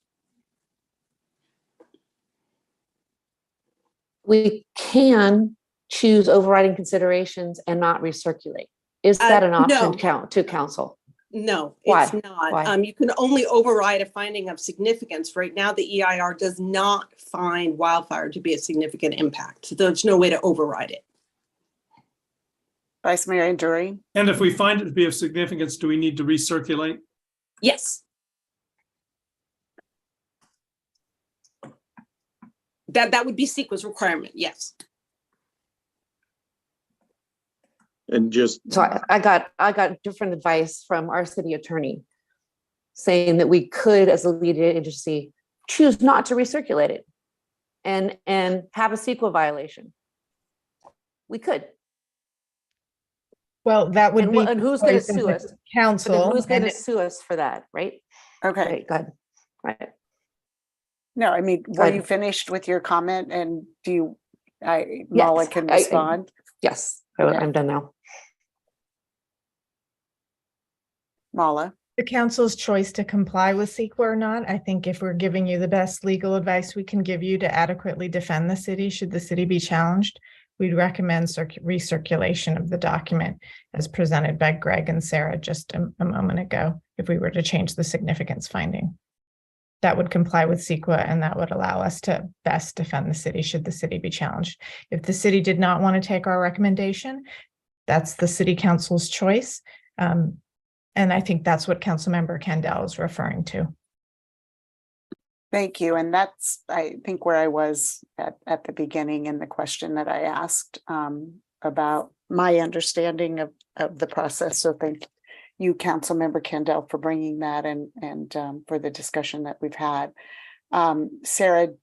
Speaker 11: We can choose overriding considerations and not recirculate. Is that an option to council?
Speaker 15: No,
Speaker 11: Why?
Speaker 15: it's not.
Speaker 11: Why?
Speaker 15: You can only override a finding of significance. Right now, the EIR does not find wildfire to be a significant impact. So there's no way to override it.
Speaker 1: Vice Mayor Anduri.
Speaker 9: And if we find it to be of significance, do we need to recirculate?
Speaker 15: Yes. That would be CEQA's requirement, yes.
Speaker 5: And just
Speaker 11: so I got different advice from our city attorney saying that we could, as a lead agency, choose not to recirculate it and have a CEQA violation. We could.
Speaker 13: Well, that would be.
Speaker 11: And who's going to sue us?
Speaker 13: Council.
Speaker 11: Who's going to sue us for that, right?
Speaker 1: Okay.
Speaker 11: Right, good. Right.
Speaker 1: No, I mean, were you finished with your comment? And do you, Mala can respond?
Speaker 11: Yes,
Speaker 1: Okay.
Speaker 11: I'm done now.
Speaker 1: Mala.
Speaker 13: The council's choice to comply with CEQA or not. I think if we're giving you the best legal advice we can give you to adequately defend the city, should the city be challenged, we'd recommend recirculation of the document as presented by Greg and Sarah just a moment ago, if we were to change the significance finding. That would comply with CEQA, and that would allow us to best defend the city should the city be challenged. If the city did not want to take our recommendation, that's the city council's choice. And I think that's what Councilmember Kendall is referring to.
Speaker 1: Thank you. And that's, I think, where I was at the beginning in the question that I asked about my understanding of the process. So thank you, Councilmember Kendall, for bringing that and for the discussion that we've had. Sarah,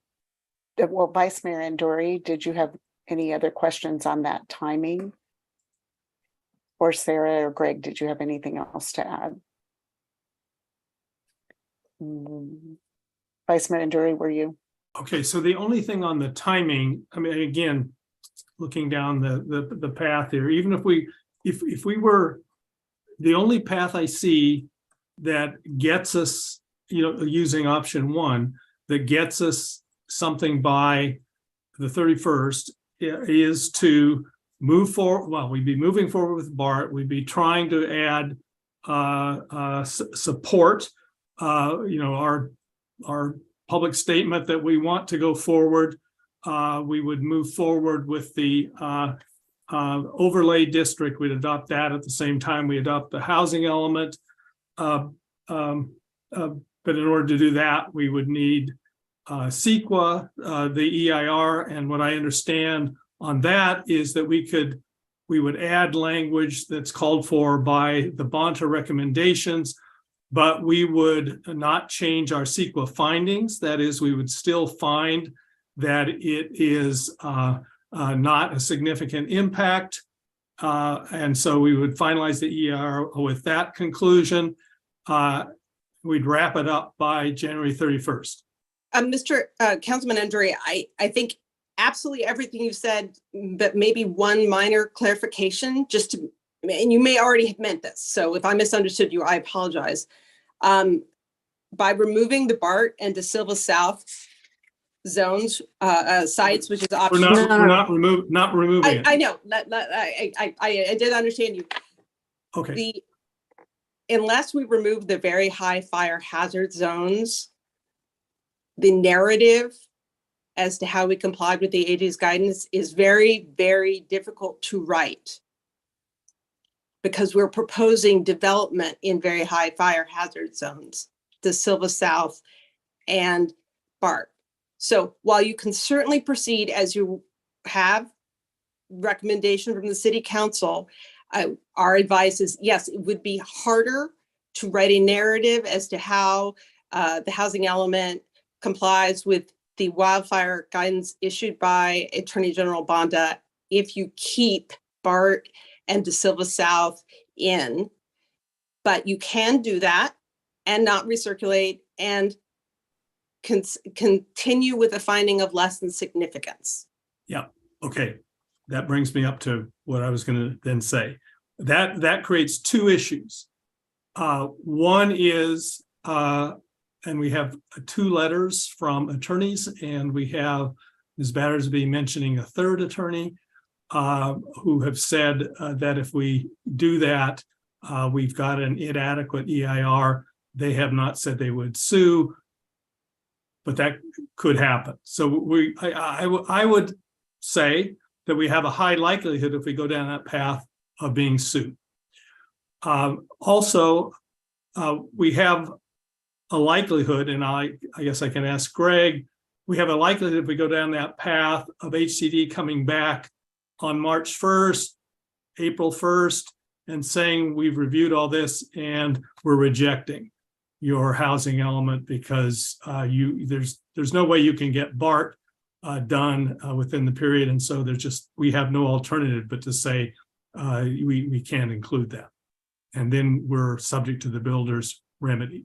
Speaker 1: well, Vice Mayor Anduri, did you have any other questions on that timing? Or Sarah or Greg, did you have anything else to add? Vice Mayor Anduri, were you?
Speaker 9: Okay, so the only thing on the timing, I mean, again, looking down the path here, even if we were, the only path I see that gets us, using option one that gets us something by the 31st is to move forward. Well, we'd be moving forward with BART. We'd be trying to add support, our public statement that we want to go forward. We would move forward with the overlay district. We'd adopt that at the same time we adopt the housing element. But in order to do that, we would need CEQA, the EIR, and what I understand on that is that we would add language that's called for by the BONTA recommendations, but we would not change our CEQA findings. That is, we would still find that it is not a significant impact. And so we would finalize the EIR with that conclusion. We'd wrap it up by January 31st.
Speaker 15: Mr. Councilman Andori, I think absolutely everything you said, but maybe one minor clarification, and you may already have meant this. So if I misunderstood you, I apologize. By removing the BART and De Silva South zones, sites, which is option.
Speaker 9: We're not removing it.
Speaker 15: I know, I did understand you.
Speaker 9: Okay.
Speaker 15: Unless we remove the very high fire hazard zones, the narrative as to how we complied with the AG's guidance is very, very difficult to write because we're proposing development in very high fire hazard zones, the Silva South and BART. So while you can certainly proceed as you have recommendation from the City Council, our advice is, yes, it would be harder to write a narrative as to how the housing element complies with the wildfire guidance issued by Attorney General Bonda if you keep BART and De Silva South in. But you can do that and not recirculate and continue with a finding of less than significance.
Speaker 9: Yeah, okay. That brings me up to what I was going to then say. That creates two issues. One is, and we have two letters from attorneys, and we have Ms. Battersby mentioning a third attorney who have said that if we do that, we've got an inadequate EIR. They have not said they would sue, but that could happen. So I would say that we have a high likelihood if we go down that path of being sued. Also, we have a likelihood, and I guess I can ask Greg, we have a likelihood if we go down that path of HCD coming back on March 1st, April 1st, and saying we've reviewed all this and we're rejecting your housing element because there's no way you can get BART done within the period. And so we have no alternative but to say we can't include that. And then we're subject to the builder's remedy.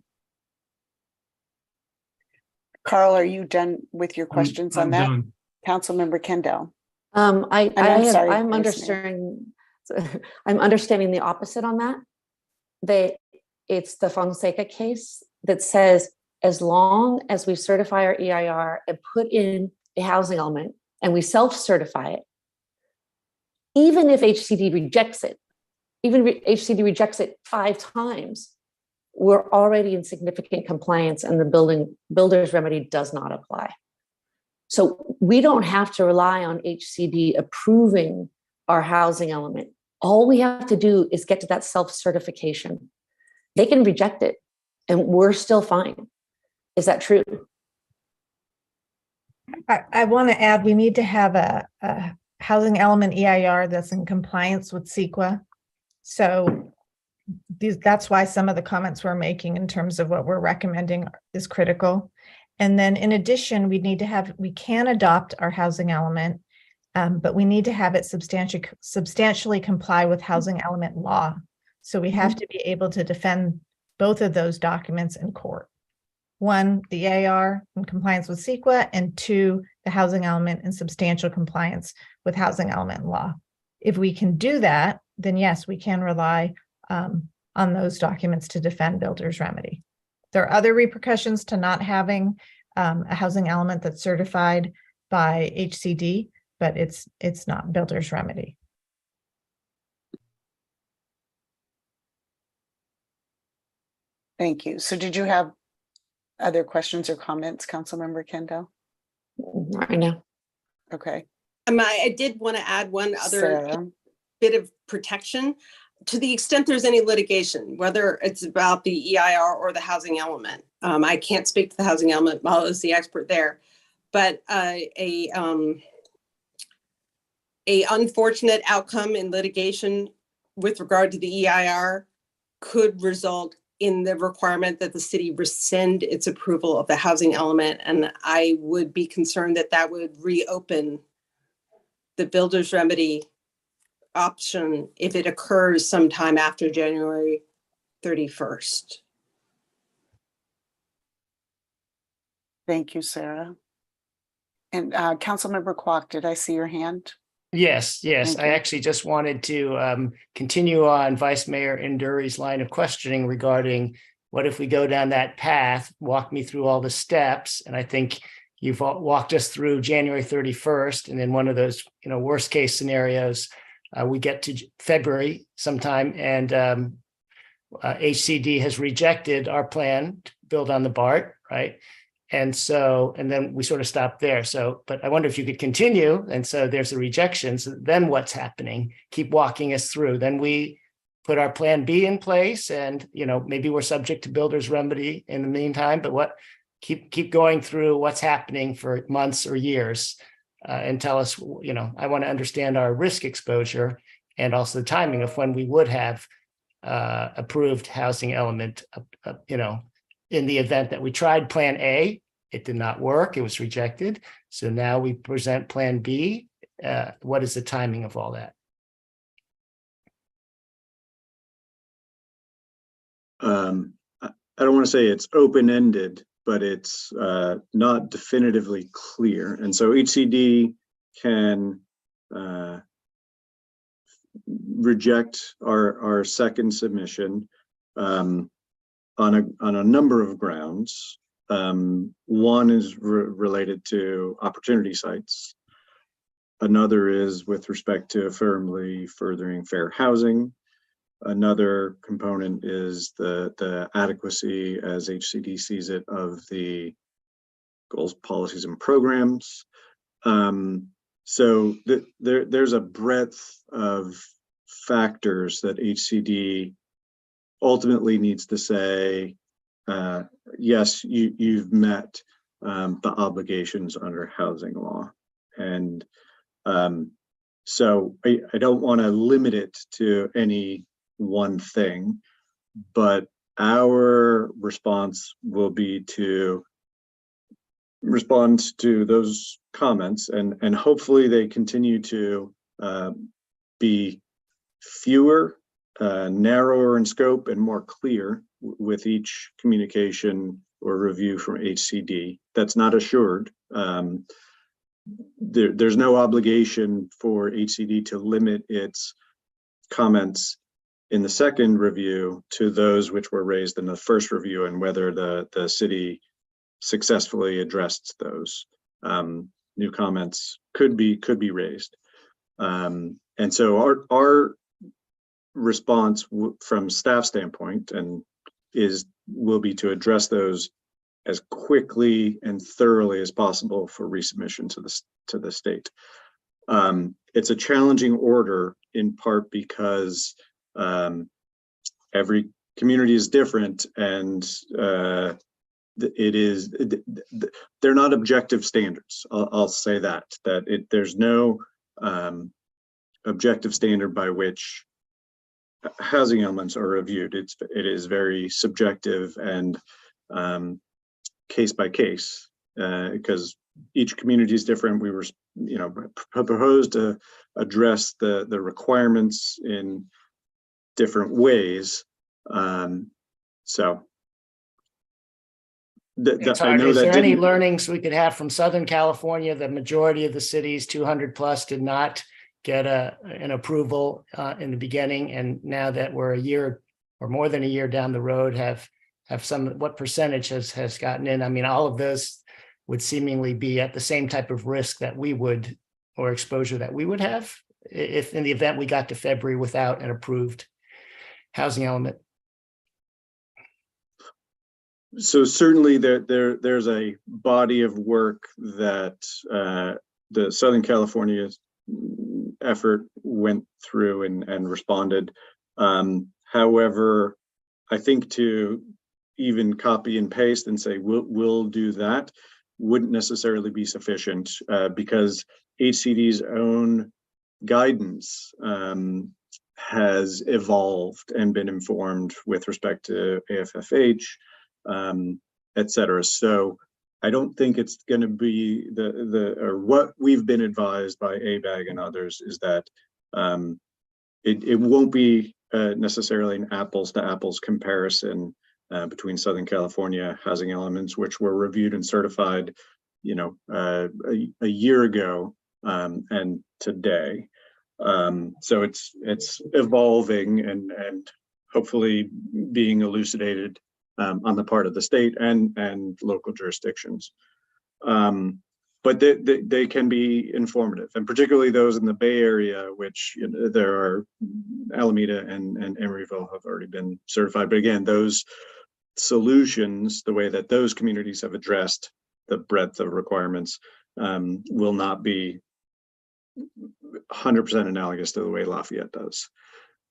Speaker 1: Carl, are you done with your questions on that?
Speaker 9: Done.
Speaker 1: Councilmember Kendall.
Speaker 11: I'm
Speaker 1: Listener.
Speaker 11: understanding the opposite on that. It's the Fonseca case that says as long as we certify our EIR and put in a housing element and we self-certify it, even if HCD rejects it, HCD rejects it 5 times, we're already in significant compliance and the builder's remedy does not apply. So we don't have to rely on HCD approving our housing element. All we have to do is get to that self-certification. They can reject it and we're still fine. Is that true?
Speaker 13: I want to add, we need to have a housing element EIR that's in compliance with CEQA. So that's why some of the comments we're making in terms of what we're recommending is critical. And then in addition, we can adopt our housing element, but we need to have it substantially comply with housing element law. So we have to be able to defend both of those documents in court. 1, the EIR in compliance with CEQA, and 2, the housing element in substantial compliance with housing element law. If we can do that, then yes, we can rely on those documents to defend builder's remedy. There are other repercussions to not having a housing element that's certified by HCD, but it's not builder's remedy.
Speaker 1: Thank you. So did you have other questions or comments, Councilmember Kendall?
Speaker 11: I know.
Speaker 1: Okay.
Speaker 15: I did want to add one other
Speaker 1: Sarah.
Speaker 15: bit of protection. To the extent there's any litigation, whether it's about the EIR or the housing element. I can't speak to the housing element, Paul is the expert there, but a unfortunate outcome in litigation with regard to the EIR could result in the requirement that the city rescind its approval of the housing element. And I would be concerned that that would reopen the builder's remedy option if it occurs sometime after January 31st.
Speaker 1: Thank you, Sarah. And Councilmember Kwok, did I see your hand?
Speaker 12: Yes.
Speaker 1: Thank
Speaker 12: I
Speaker 1: you.
Speaker 12: actually just wanted to continue on Vice Mayor Nduri's line of questioning regarding what if we go down that path, walk me through all the steps. And I think you've walked us through January 31st. And then one of those, worst case scenarios, we get to February sometime and HCD has rejected our plan to build on the BART, right? And then we sort of stop there. But I wonder if you could continue. And so there's a rejection. So then what's happening? Keep walking us through. Then we put our plan B in place and, maybe we're subject to builder's remedy in the meantime, but keep going through what's happening for months or years and tell us, I want to understand our risk exposure and also the timing of when we would have approved housing element, in the event that we tried plan A, it did not work, it was rejected. So now we present plan B. What is the timing of all that?
Speaker 5: I don't want to say it's open-ended, but it's not definitively clear. And so HCD can reject our second submission on a number of grounds. One is related to opportunity sites. Another is with respect to firmly furthering fair housing. Another component is the adequacy, as HCD sees it, of the goals, policies, and programs. So there's a breadth of factors that HCD ultimately needs to say, yes, you've met the obligations under housing law. And so I don't want to limit it to any one thing, but our response will be to respond to those comments and hopefully they continue to be fewer, narrower in scope and more clear with each communication or review from HCD. That's not assured. There's no obligation for HCD to limit its comments in the second review to those which were raised in the first review and whether the city successfully addressed those. New comments could be raised. And so our response from staff standpoint will be to address those as quickly and thoroughly as possible for resubmission to the state. It's a challenging order in part because every community is different and they're not objective standards. I'll say that there's no objective standard by which housing elements are reviewed. It is very subjective and case by case because each community is different. We were, proposed to address the requirements in different ways. So I know
Speaker 12: Is
Speaker 5: that
Speaker 12: there any
Speaker 5: didn't.
Speaker 12: learnings we could have from Southern California? The majority of the cities, 200 plus, did not get an approval in the beginning, and now that we're a year or more than a year down the road, have some. What percentage has gotten in? I mean, all of those would seemingly be at the same type of risk that we would, or exposure that we would have if in the event we got to February without an approved housing element.
Speaker 5: So certainly there's a body of work that the Southern California effort went through and responded. However, I think to even copy and paste and say we'll do that wouldn't necessarily be sufficient because HCD's own guidance has evolved and been informed with respect to AFFH, et cetera. So I don't think it's going to be or what we've been advised by ABAG and others is that it won't be necessarily an apples to apples comparison between Southern California housing elements, which were reviewed and certified, a year ago and today. So it's evolving and hopefully being elucidated on the part of the state and local jurisdictions. But they can be informative, and particularly those in the Bay Area, which there are Alameda and Emeryville have already been certified. But again, those solutions, the way that those communities have addressed the breadth of requirements, will not be 100% analogous to the way Lafayette does.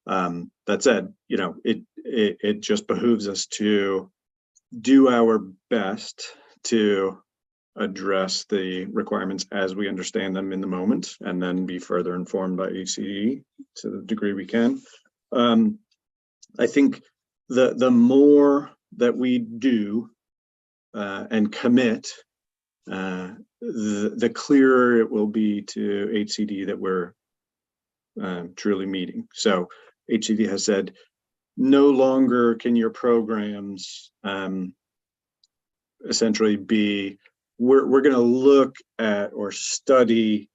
Speaker 5: That said, it just behooves us to do our best to address the requirements as we understand them in the moment, and then be further informed by HCD to the degree we can. I think the more that we do and commit, the clearer it will be to HCD that we're truly meeting. So HCD has said, no longer can your programs essentially be, we're going to look at or study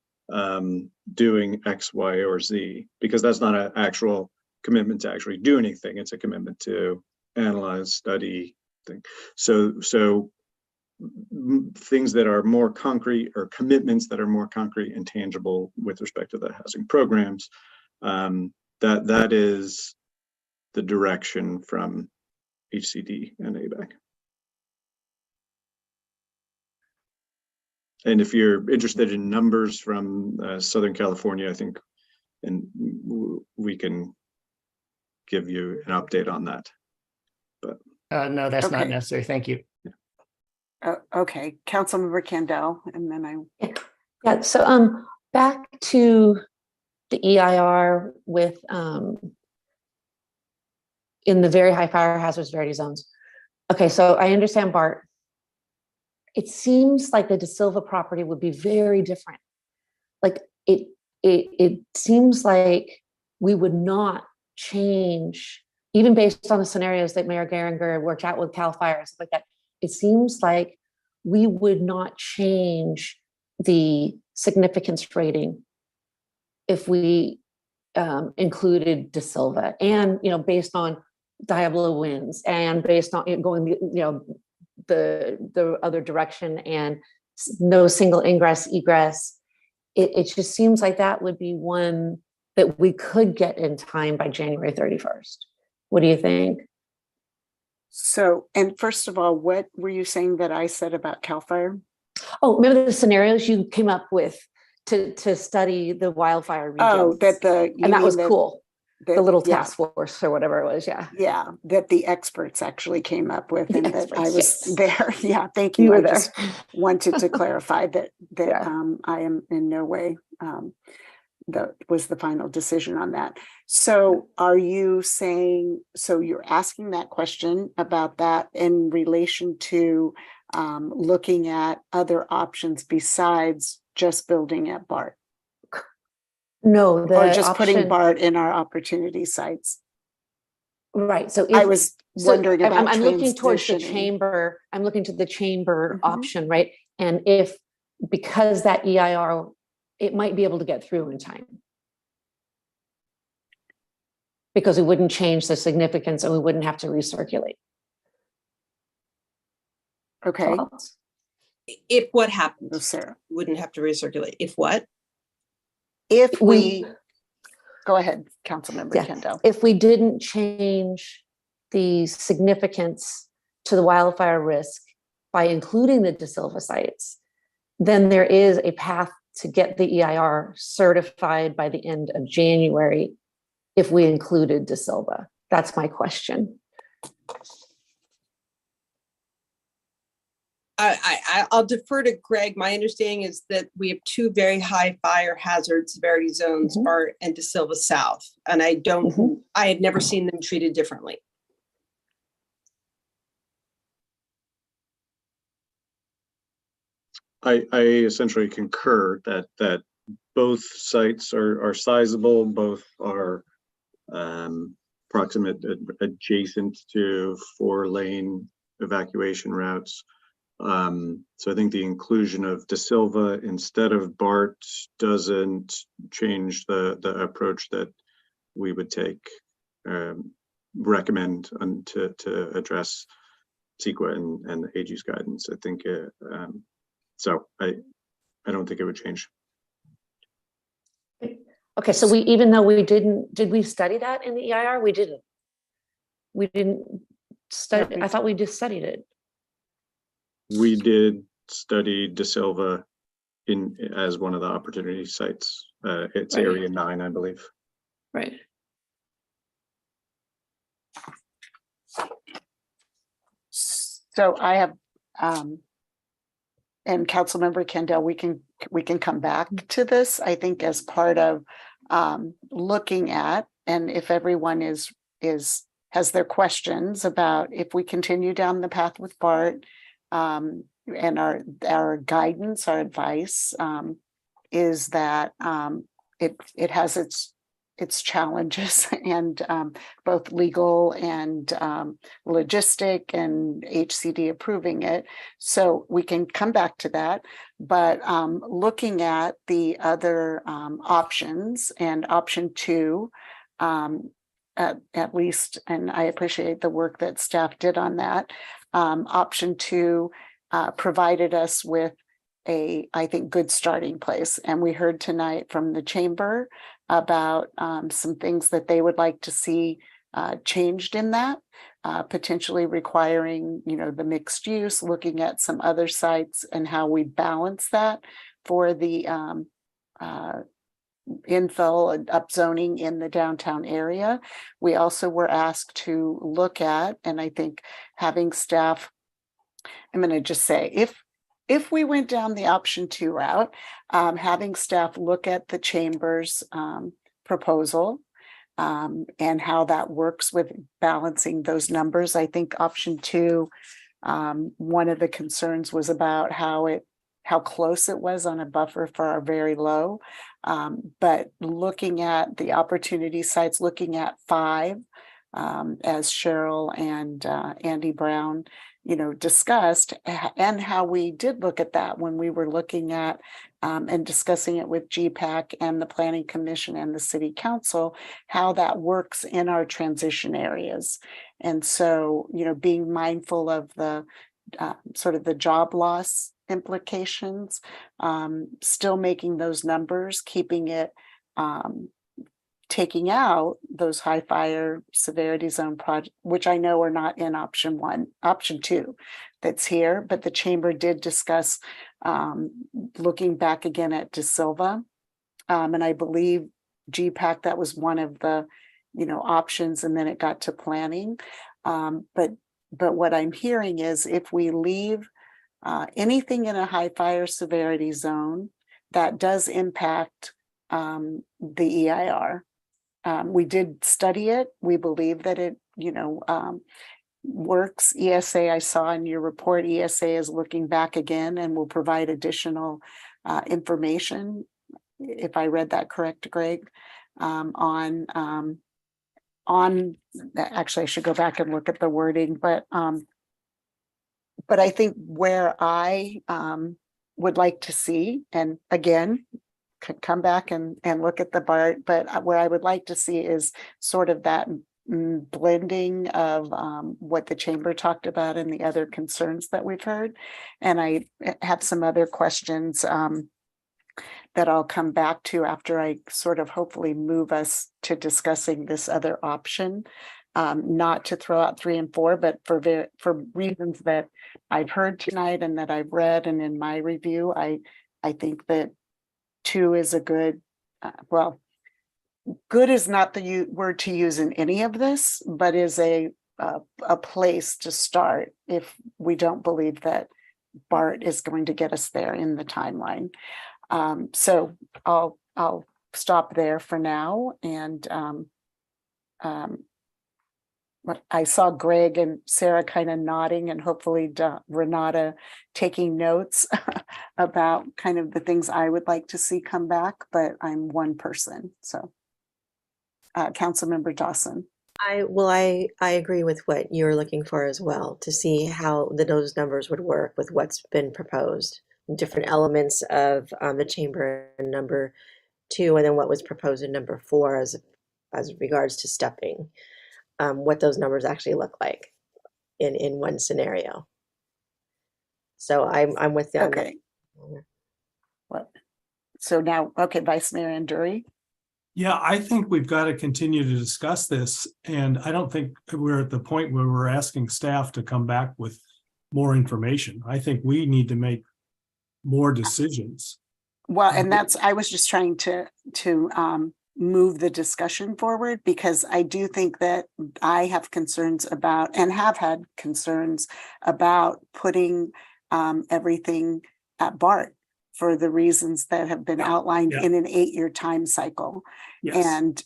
Speaker 5: doing X, Y, or Z, because that's not an actual commitment to actually do anything. It's a commitment to analyze, study, thing. So things that are more concrete, or commitments that are more concrete and tangible with respect to the housing programs, that is the direction from HCD and ABAC. And if you're interested in numbers from Southern California, I think, and we can give you an update on that. But
Speaker 12: no, that's
Speaker 1: Okay.
Speaker 12: not necessary. Thank you.
Speaker 1: Okay, Councilmember Candell, and then I.
Speaker 11: Yeah, so back to the EIR with in the very high fire hazard severity zones. Okay, so I understand, Bart. It seems like the De Silva property would be very different. Like it seems like we would not change, even based on the scenarios that Mayor Geringer worked out with CAL FIRE and stuff like that. It seems like we would not change the significance rating if we included De Silva, and based on Diablo winds and based on it going the other direction and no single ingress egress. It just seems like that would be one that we could get in time by January 31st. What do you think?
Speaker 1: So, and first of all, what were you saying that I said about CAL FIRE?
Speaker 11: Oh, remember the scenarios you came up with to study the wildfire region?
Speaker 1: Oh,
Speaker 11: and that was cool. The little
Speaker 1: yeah.
Speaker 11: task force or whatever it was. Yeah.
Speaker 1: Yeah, that the experts actually came up with, and that I was
Speaker 11: yes.
Speaker 1: there. Yeah, thank you.
Speaker 11: You were
Speaker 1: I
Speaker 11: there.
Speaker 1: just wanted to clarify that
Speaker 11: Yeah.
Speaker 1: I am in no way that was the final decision on that. So are you saying, so you're asking that question about that in relation to looking at other options besides just building at BART?
Speaker 11: No,
Speaker 1: Or just putting
Speaker 11: option-
Speaker 1: BART in our opportunity sites?
Speaker 11: Right. So
Speaker 1: I was wondering about
Speaker 11: I'm looking towards the
Speaker 1: transitioning.
Speaker 11: chamber. I'm looking to the chamber option, right? And if, because that EIR, it might be able to get through in time. Because we wouldn't change the significance and we wouldn't have to recirculate.
Speaker 1: Okay.
Speaker 15: If what happened,
Speaker 1: No, Sarah.
Speaker 15: wouldn't have to recirculate. If what?
Speaker 1: If we, go ahead, Councilmember
Speaker 11: Yeah,
Speaker 1: Kendall.
Speaker 11: if we didn't change the significance to the wildfire risk by including the De Silva sites, then there is a path to get the EIR certified by the end of January if we included De Silva. That's my question.
Speaker 15: I'll defer to Greg. My understanding is that we have two very high fire hazard severity zones, BART and De Silva South. And I had never seen them treated differently.
Speaker 5: I essentially concur that both sites are sizable, both are proximate, adjacent to 4-lane evacuation routes. So I think the inclusion of De Silva instead of BART doesn't change the approach that we would take, recommend to address CEQA and the AG's guidance. I think so. I don't think it would change.
Speaker 11: Okay, so even though did we study that in the EIR? We didn't study. I thought we just studied it.
Speaker 5: We did study De Silva as one of the opportunity sites. It's
Speaker 11: Right.
Speaker 5: area 9, I believe.
Speaker 11: Right.
Speaker 1: So I have, and Councilmember Kendall, we can come back to this, I think, as part of looking at, and if everyone has their questions about if we continue down the path with BART, and our guidance, our advice is that it has its challenges and both legal and logistic and HCD approving it. So we can come back to that, but looking at the other options, and option 2, at least, and I appreciate the work that staff did on that. Option 2 provided us with I think, good starting place. And we heard tonight from the chamber about some things that they would like to see changed in that, potentially requiring, the mixed use, looking at some other sites and how we balance that for the infill and upzoning in the downtown area. We also were asked to look at, and I think having staff, I'm going to just say, if we went down the option 2 route, having staff look at the chamber's proposal and how that works with balancing those numbers. I think option 2, one of the concerns was about how close it was on a buffer for our very low. But looking at the opportunity sites, looking at 5, as Cheryl and Andy Brown discussed, and how we did look at that when we were looking at and discussing it with GPAC and the Planning Commission and the City Council, how that works in our transition areas. And so, being mindful of the sort of the job loss implications, still making those numbers, keeping it, taking out those high fire severity zone projects, which I know are not in option 1, option 2 that's here, but the chamber did discuss looking back again at De Silva. And I believe GPAC, that was one of the, options, and then it got to planning. But what I'm hearing is if we leave anything in a high fire severity zone, that does impact the EIR. We did study it. We believe that it, works. ESA, I saw in your report, ESA is looking back again and will provide additional information, if I read that correct, Greg, on actually I should go back and look at the wording, but I think where I would like to see, and again, could come back and look at the BART, but where I would like to see is sort of that blending of what the chamber talked about and the other concerns that we've heard. And I have some other questions that I'll come back to after I sort of hopefully move us to discussing this other option. Not to throw out 3 and 4, but for reasons that I've heard tonight and that I've read and in my review, I think that 2 is a good, well, good is not the word to use in any of this, but is a place to start if we don't believe that BART is going to get us there in the timeline. So I'll stop there for now. And I saw Greg and Sarah kind of nodding and hopefully Renata taking notes about kind of the things I would like to see come back, but I'm one person. So Councilmember Dawson.
Speaker 14: I agree with what you're looking for as well, to see how those numbers would work with what's been proposed, different elements of the chamber in number 2, and then what was proposed in number 4 as regards to stepping, what those numbers actually look like in one scenario. So I'm with them.
Speaker 1: Okay. Well, so now, okay, Vice Mayor Anduri.
Speaker 9: Yeah, I think we've got to continue to discuss this. And I don't think we're at the point where we're asking staff to come back with more information. I think we need to make more decisions.
Speaker 1: Well, and I was just trying to move the discussion forward, because I do think that I have concerns about, and have had concerns about, putting everything at BART for the reasons that have been outlined in an 8-year time cycle.
Speaker 9: Yes.
Speaker 1: And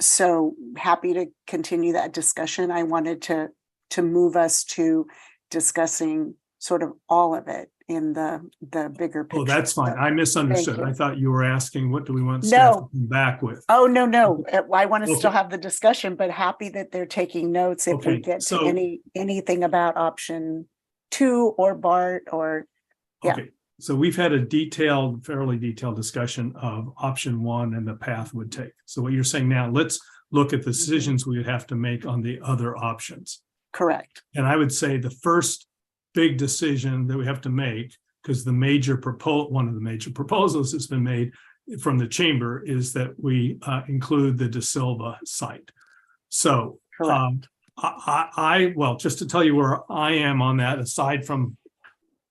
Speaker 1: so happy to continue that discussion. I wanted to move us to discussing sort of all of it in the bigger picture.
Speaker 9: Oh, that's fine. I misunderstood. I thought you were asking, what do we want staff to come back with?
Speaker 1: Oh, no. I want to still have the discussion, but happy that they're taking notes if we get to anything about option 2 or BART or, yeah.
Speaker 9: Okay. So we've had a fairly detailed discussion of option 1 and the path would take. So what you're saying now, let's look at the decisions we would have to make on the other options.
Speaker 1: Correct.
Speaker 9: And I would say the first big decision that we have to make, because one of the major proposals that's been made from the chamber, is that we include the De Silva site. So well, just to tell you where I am on that, aside from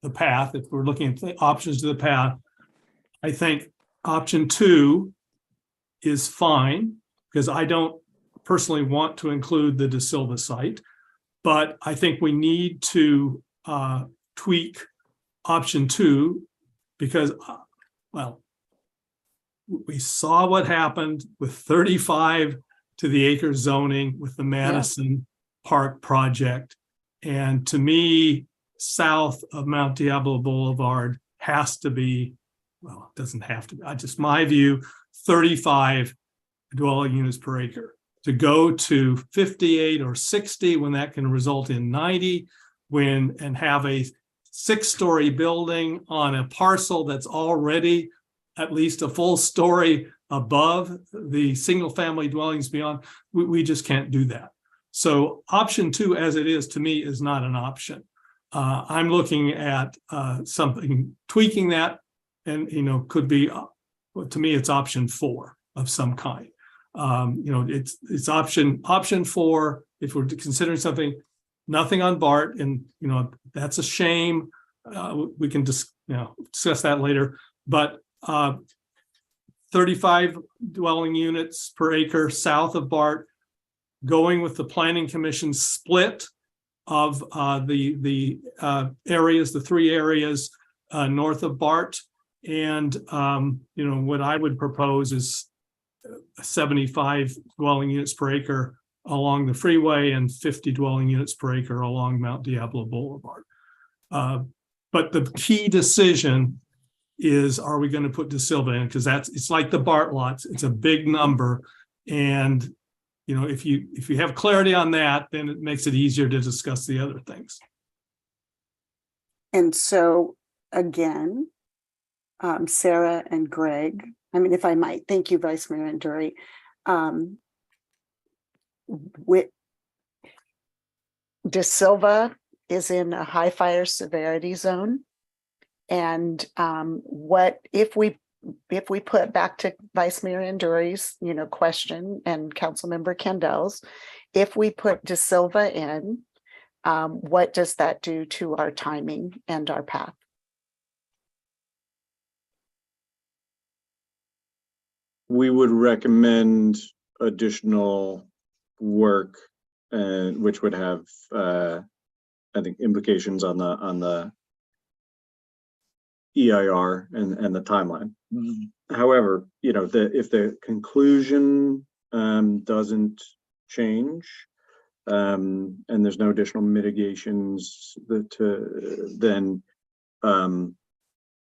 Speaker 9: the path, if we're looking at the options to the path, I think option 2 is fine, because I don't personally want to include the De Silva site, but I think we need to tweak option 2, because, well, we saw what happened with 35 to the acre zoning with the Madison Park project. And to me, south of Mount Diablo Boulevard has to be, well, it doesn't have to be, just my view, 35 dwelling units per acre. To go to 58 or 60 when that can result in 90, and have a 6-story building on a parcel that's already at least a full story above the single family dwellings beyond, we just can't do that. So option 2 as it is, to me, is not an option. I'm looking at something, tweaking that, and could be, to me, it's option 4 of some kind. It's option 4 if we're considering something. Nothing on BART, and that's a shame. We can discuss that later. But 35 dwelling units per acre south of BART, going with the Planning Commission split of the areas, the 3 areas north of BART, and what I would propose is 75 dwelling units per acre along the freeway and 50 dwelling units per acre along Mount Diablo Boulevard. But the key decision is, are we going to put De Silva in? Because it's like the BART lots. It's a big number. And if you have clarity on that, then it makes it easier to discuss the other things.
Speaker 1: And so again, Sarah and Greg, I mean, if I might, thank you, Vice Mayor Anduri. with De Silva is in a high fire severity zone. And what if we put back to Vice Mayor Andori's, question and Councilmember Kendall's, if we put De Silva in, what does that do to our timing and our path?
Speaker 5: We would recommend additional work, and which would have, I think, implications on the EIR and the timeline. However, if the conclusion doesn't change, and there's no additional mitigations then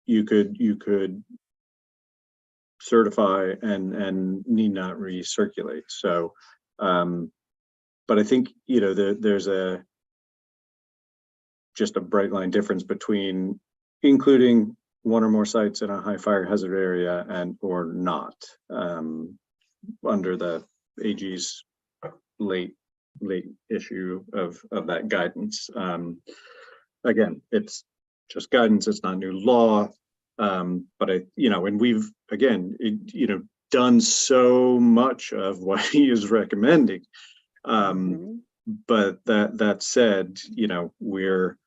Speaker 5: you could certify and need not recirculate. So, but I think there's just a bright line difference between including one or more sites in a high fire hazard area or not, under the AG's late issue of that guidance. Again, it's just guidance, it's not new law. But and we've done so much of what he is recommending. But that said, we're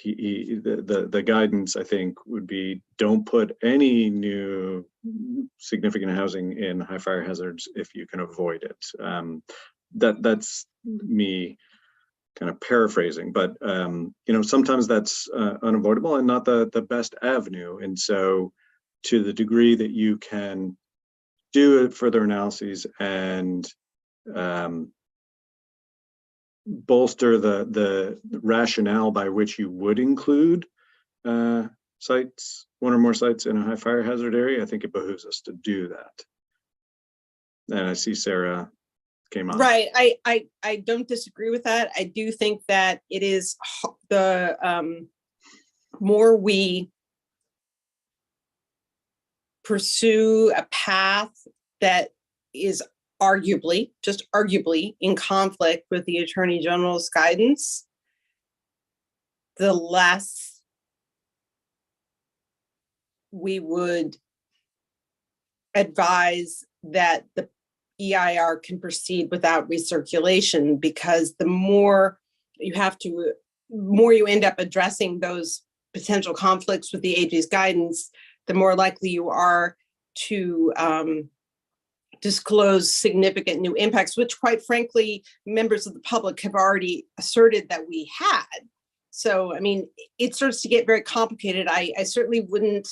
Speaker 5: the guidance, I think, would be don't put any new significant housing in high fire hazards if you can avoid it. That's me kind of paraphrasing, but sometimes that's unavoidable and not the best avenue. And so to the degree that you can do further analyses and bolster the rationale by which you would include sites, one or more sites in a high fire hazard area, I think it behooves us to do that. And I see Sarah came on.
Speaker 15: Right. I don't disagree with that. I do think that it is the more we pursue a path that is just arguably in conflict with the Attorney General's guidance, the less we would advise that the EIR can proceed without recirculation, because the more you end up addressing those potential conflicts with the AG's guidance, the more likely you are to disclose significant new impacts, which quite frankly, members of the public have already asserted that we had. So, I mean, it starts to get very complicated. I certainly wouldn't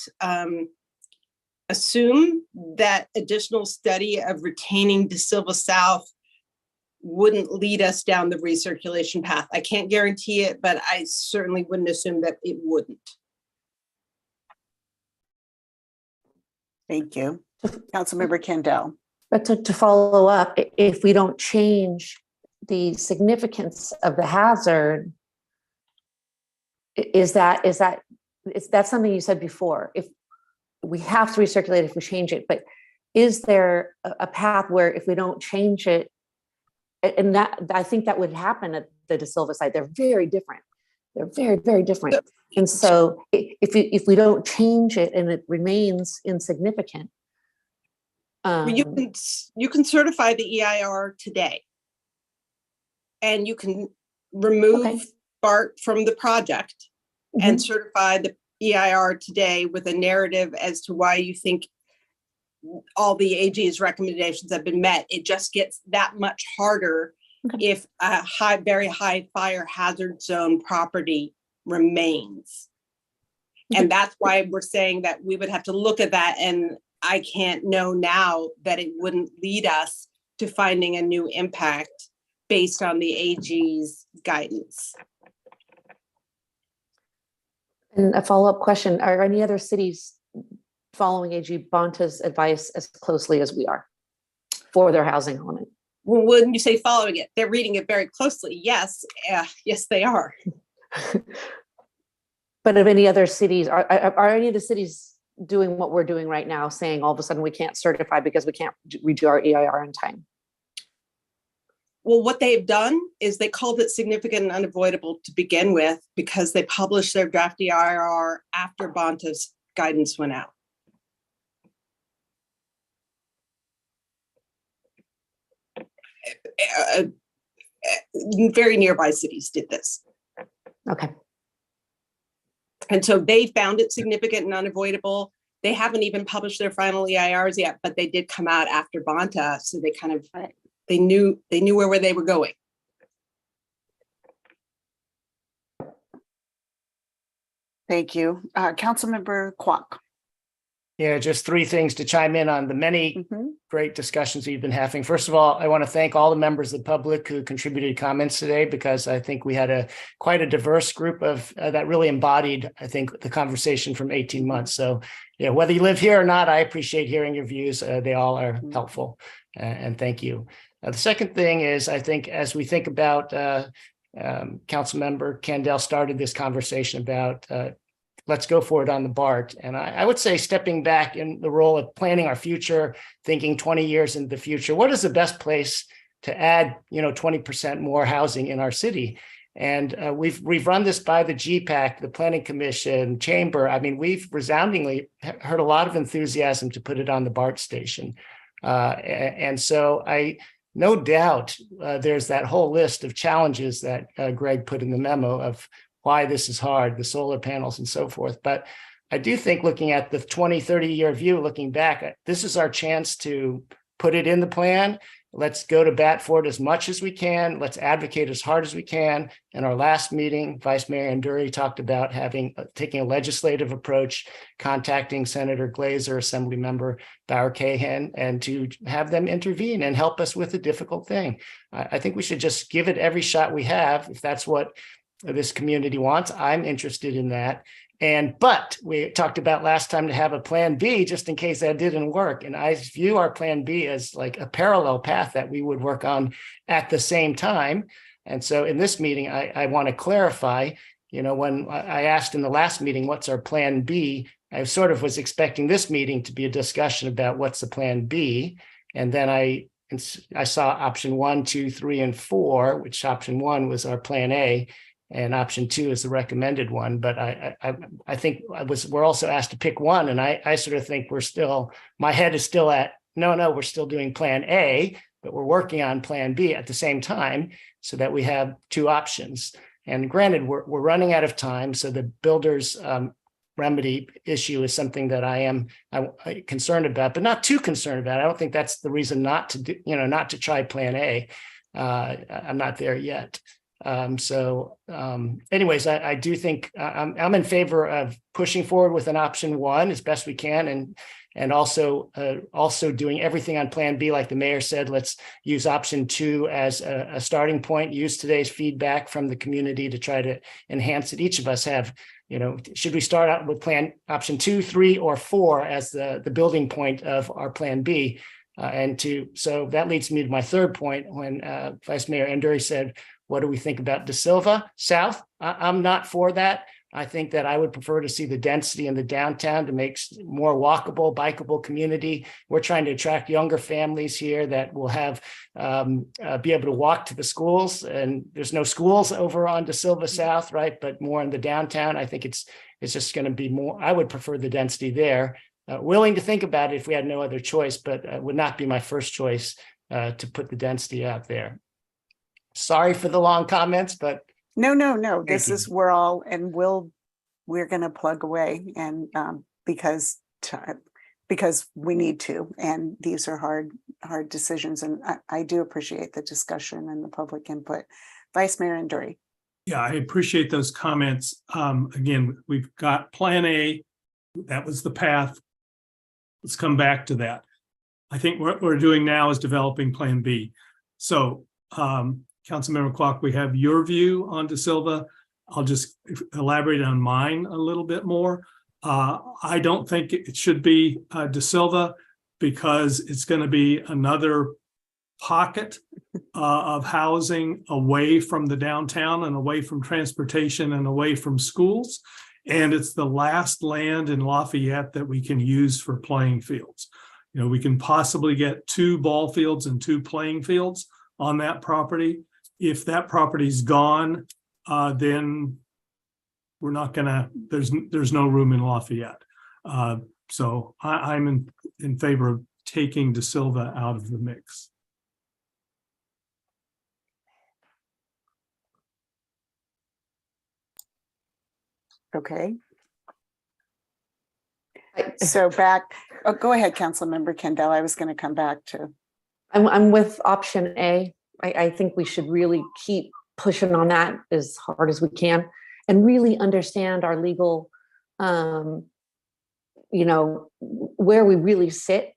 Speaker 15: assume that additional study of retaining De Silva South wouldn't lead us down the recirculation path. I can't guarantee it, but I certainly wouldn't assume that it wouldn't.
Speaker 1: Thank you. Councilmember Kendall.
Speaker 11: But to follow up, if we don't change the significance of the hazard, that's something you said before. If we have to recirculate, if we change it, but is there a path where if we don't change it, and that I think that would happen at the De Silva site. They're very different. They're very, very different. And so if we don't change it and it remains insignificant.
Speaker 15: You can certify the EIR today, and you can remove BART from the project and certify the EIR today with a narrative as to why you think all the AG's recommendations have been met. It just gets that much harder if a very high fire hazard zone property remains. And that's why we're saying that we would have to look at that, and I can't know now that it wouldn't lead us to finding a new impact based on the AG's guidance.
Speaker 11: And a follow-up question, are any other cities following AG Bonta's advice as closely as we are for their housing element?
Speaker 15: Well, when you say following it, they're reading it very closely. Yes, yes, they are.
Speaker 11: But of any other cities, are any of the cities doing what we're doing right now, saying all of a sudden we can't certify because we can't redo our EIR in time?
Speaker 15: Well, what they've done is they called it significant and unavoidable to begin with because they published their draft EIR after Bonta's guidance went out. Very nearby cities did this.
Speaker 11: Okay.
Speaker 15: And so they found it significant and unavoidable. They haven't even published their final EIRs yet, but they did come out after Bonta. So they kind of, they knew where they were going.
Speaker 1: Thank you. Councilmember Kwok.
Speaker 12: Yeah, just three things to chime in on the many great discussions we've been having. First of all, I want to thank all the members of the public who contributed comments today, because I think we had quite a diverse group of that really embodied, I think, the conversation from 18 months. So, yeah, whether you live here or not, I appreciate hearing your views. They all are helpful, and thank you. The second thing is, I think, as we think about Councilmember Candell started this conversation about let's go for it on the BART. And I would say, stepping back in the role of planning our future, thinking 20 years into the future, what is the best place to add, 20% more housing in our city? And we've run this by the GPAC, the Planning Commission, Chamber. I mean, we've resoundingly heard a lot of enthusiasm to put it on the BART station. And so no doubt there's that whole list of challenges that Greg put in the memo of why this is hard, the solar panels and so forth. But I do think, looking at the 20, 30-year view, looking back, this is our chance to put it in the plan. Let's go to bat for it as much as we can. Let's advocate as hard as we can. In our last meeting, Vice Mayor Anduri talked about taking a legislative approach, contacting Senator Glazer, Assemblymember Bauer-Cahan, and to have them intervene and help us with a difficult thing. I think we should just give it every shot we have, if that's what this community wants. I'm interested in that. But we talked about last time to have a plan B just in case that didn't work. And I view our plan B as like a parallel path that we would work on at the same time. And so in this meeting, I want to clarify, when I asked in the last meeting, what's our plan B? I sort of was expecting this meeting to be a discussion about what's the plan B. And then I saw option 1, 2, 3, and 4, which option 1 was our plan A. And option 2 is the recommended one. But I think we're also asked to pick one. And I sort of think my head is still at, no, we're still doing plan A, but we're working on plan B at the same time so that we have two options. And granted, we're running out of time. So the builder's remedy issue is something that I'm concerned about, but not too concerned about. I don't think that's the reason not to try plan A. I'm not there yet. Anyways, I do think I'm in favor of pushing forward with an option 1 as best we can, and also doing everything on plan B, like the mayor said. Let's use option 2 as a starting point, use today's feedback from the community to try to enhance it. Each of us have, should we start out with option 2, 3, or 4 as the building point of our plan B? So that leads me to my third point, when Vice Mayor Anduri said, what do we think about De Silva South? I'm not for that. I think that I would prefer to see the density in the downtown to make more walkable, bikeable community. We're trying to attract younger families here that will be able to walk to the schools. And there's no schools over on De Silva South, right? But more in the downtown. I think it's just going to be more. I would prefer the density there. Willing to think about it if we had no other choice, but it would not be my first choice to put the density out there. Sorry for the long comments, but
Speaker 1: no. This is we're going to plug away, and because we need to, and these are hard decisions, and I do appreciate the discussion and the public input. Vice Mayor Anduri.
Speaker 9: Yeah, I appreciate those comments. Again, we've got plan A. That was the path. Let's come back to that. I think what we're doing now is developing plan B. So, Councilmember Kwok, we have your view on De Silva. I'll just elaborate on mine a little bit more. I don't think it should be De Silva, because it's going to be another pocket of housing away from the downtown and away from transportation and away from schools. And it's the last land in Lafayette that we can use for playing fields. You know, we can possibly get 2 ball fields and 2 playing fields on that property. If that property's gone, then we're not gonna, there's no room in Lafayette. So I'm in favor of taking De Silva out of the mix.
Speaker 1: Okay. So back, oh, go ahead, Councilmember Kendall. I was going to come back to.
Speaker 11: I'm with option A. I think we should really keep pushing on that as hard as we can and really understand our legal, you know, where we really sit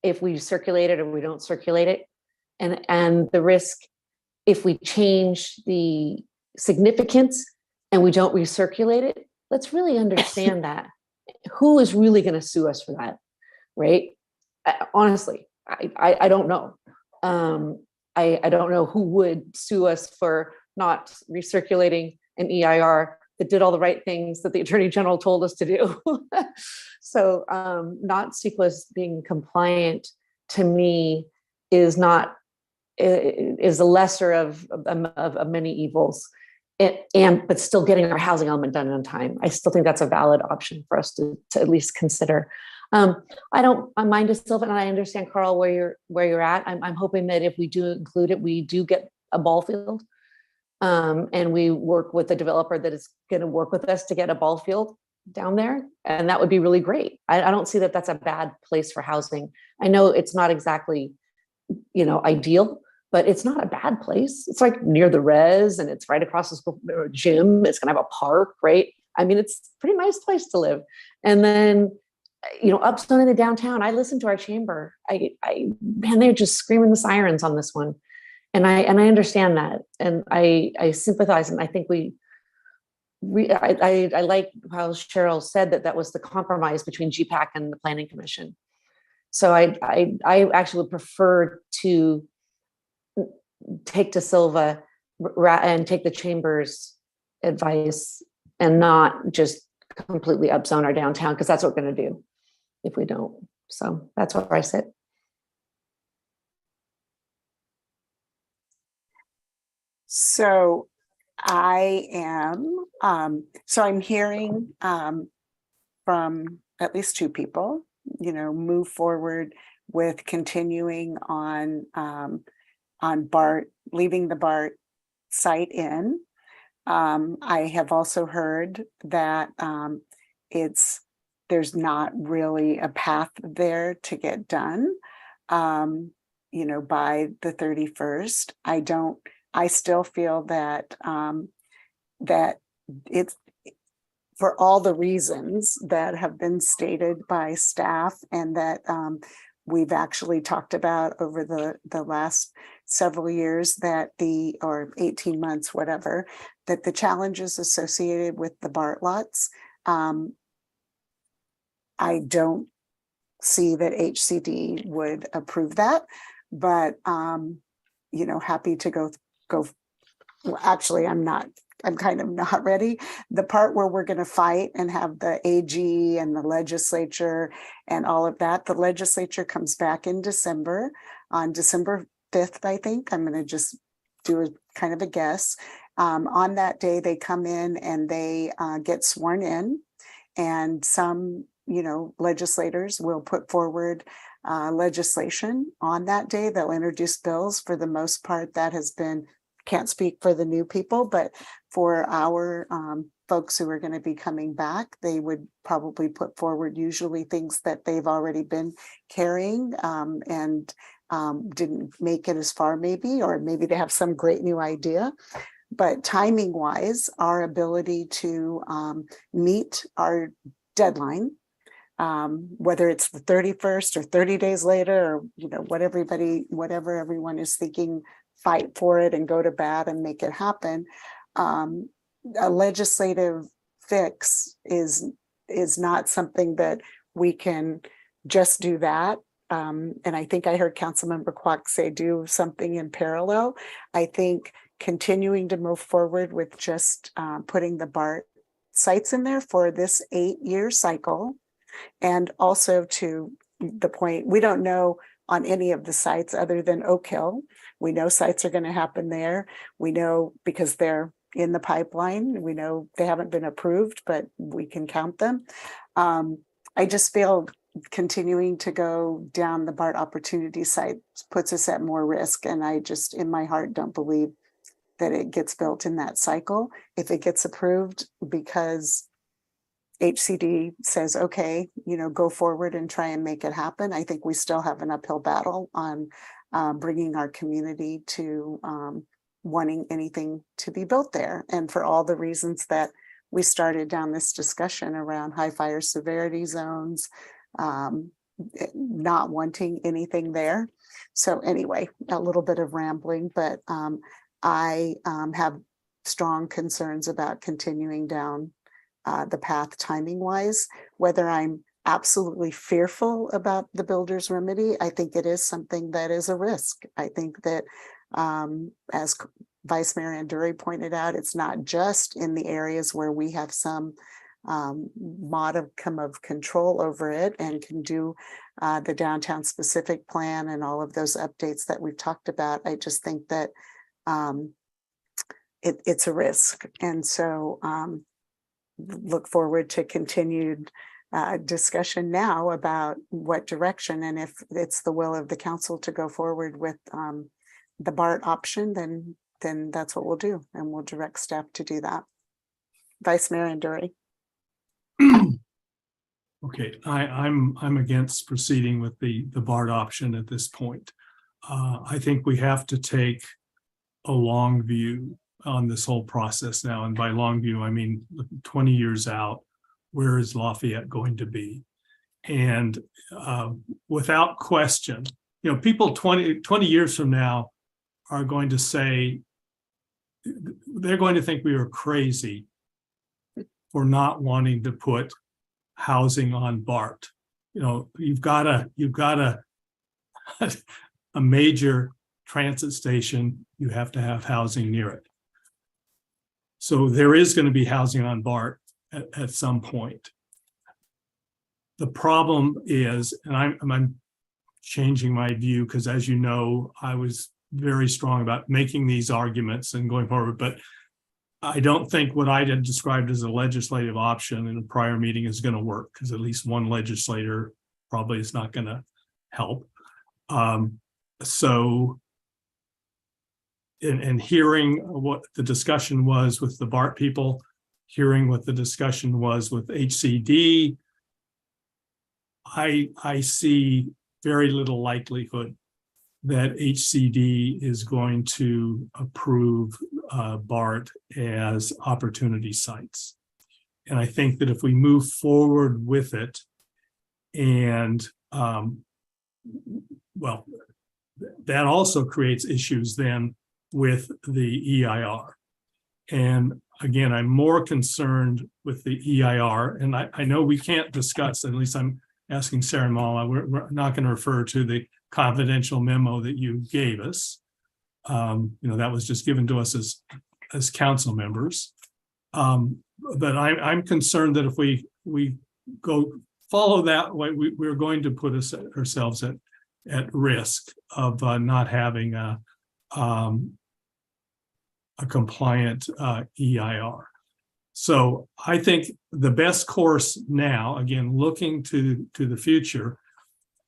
Speaker 11: if we circulate it or we don't circulate it, and the risk if we change the significance and we don't recirculate it. Let's really understand that. Who is really going to sue us for that, right? Honestly, I don't know. I don't know who would sue us for not recirculating an EIR that did all the right things that the Attorney General told us to do. So not CEQA's being compliant to me is not is the lesser of many evils. But still getting our housing element done on time. I still think that's a valid option for us to at least consider. I don't mind De Silva, and I understand, Carl, where you're at. I'm hoping that if we do include it, we do get a ball field, and we work with a developer that is going to work with us to get a ball field down there, and that would be really great. I don't see that that's a bad place for housing. I know it's not exactly, you know, ideal, but it's not a bad place. It's like near the res and it's right across the school gym. It's gonna have a park, right? I mean, it's a pretty nice place to live. And then, you know, upstone in the downtown, I listened to our chamber. Man, they're just screaming the sirens on this one. And I understand that. And I sympathize. And I think I like how Cheryl said that was the compromise between GPAC and the Planning Commission. So I actually would prefer to take De Silva and take the chamber's advice and not just completely upzone our downtown, because that's what we're going to do if we don't. So that's where I sit.
Speaker 1: So I am, so I'm hearing from at least 2 people, you know, move forward with continuing on BART, leaving the BART site in. I have also heard that there's not really a path there to get done, you know, by the 31st. I still feel that that it's for all the reasons that have been stated by staff and that we've actually talked about over the last several years, that or 18 months, whatever, that the challenges associated with the BART lots, I don't see that HCD would approve that, but you know, happy to go. Well, actually, I'm kind of not ready. The part where we're going to fight and have the AG and the legislature and all of that, the legislature comes back in December, on December 5th, I think. I'm going to just do a kind of a guess. On that day, they come in and they get sworn in, and some, you know, legislators will put forward legislation on that day. They'll introduce bills. For the most part, that has been, can't speak for the new people, but for our folks who are going to be coming back, they would probably put forward usually things that they've already been carrying and didn't make it as far maybe, or maybe they have some great new idea. But timing wise, our ability to meet our deadline, whether it's the 31st or 30 days later, or, you know, whatever everyone is thinking, fight for it and go to bat and make it happen. A legislative fix is not something that we can just do that. And I think I heard Councilmember Kwok say do something in parallel. I think continuing to move forward with just putting the BART sites in there for this 8-year cycle. And also to the point, we don't know on any of the sites other than Oak Hill. We know sites are going to happen there. We know because they're in the pipeline. We know they haven't been approved, but we can count them. I just feel continuing to go down the BART opportunity site puts us at more risk. And I just, in my heart, don't believe that it gets built in that cycle. If it gets approved because HCD says, okay, go forward and try and make it happen, I think we still have an uphill battle on bringing our community to wanting anything to be built there. And for all the reasons that we started down this discussion around high fire severity zones, not wanting anything there. So anyway, a little bit of rambling, but I have strong concerns about continuing down the path timing wise. Whether I'm absolutely fearful about the builder's remedy, I think it is something that is a risk. I think that as Vice Mayor Anduri pointed out, it's not just in the areas where we have some modicum of control over it and can do the downtown specific plan and all of those updates that we've talked about. I just think that it's a risk. And so look forward to continued discussion now about what direction, and if it's the will of the council to go forward with the BART option, then that's what we'll do, and we'll direct staff to do that. Vice Mayor Anduri.
Speaker 9: Okay, I'm against proceeding with the BART option at this point. I think we have to take a long view on this whole process now, and by long view I mean 20 years out. Where is Lafayette going to be? And without question, people 20 years from now are going to say, they're going to think we were crazy for not wanting to put housing on BART. You've got a major transit station, you have to have housing near it. So there is going to be housing on BART at some point. The problem is, and I'm changing my view because, as you know, I was very strong about making these arguments and going forward, but I don't think what I had described as a legislative option in a prior meeting is going to work, because at least one legislator probably is not going to help. So in hearing what the discussion was with the BART people, hearing what the discussion was with HCD, I see very little likelihood that HCD is going to approve BART as opportunity sites. And I think that if we move forward with it, and well, that also creates issues then with the EIR. And again, I'm more concerned with the EIR, and I know we can't discuss, at least I'm asking Sarah and Mala, we're not going to refer to the confidential memo that you gave us. That was just given to us as council members. But I'm concerned that if we go follow that way, we're going to put ourselves at risk of not having a compliant EIR. So I think the best course now, again, looking to the future,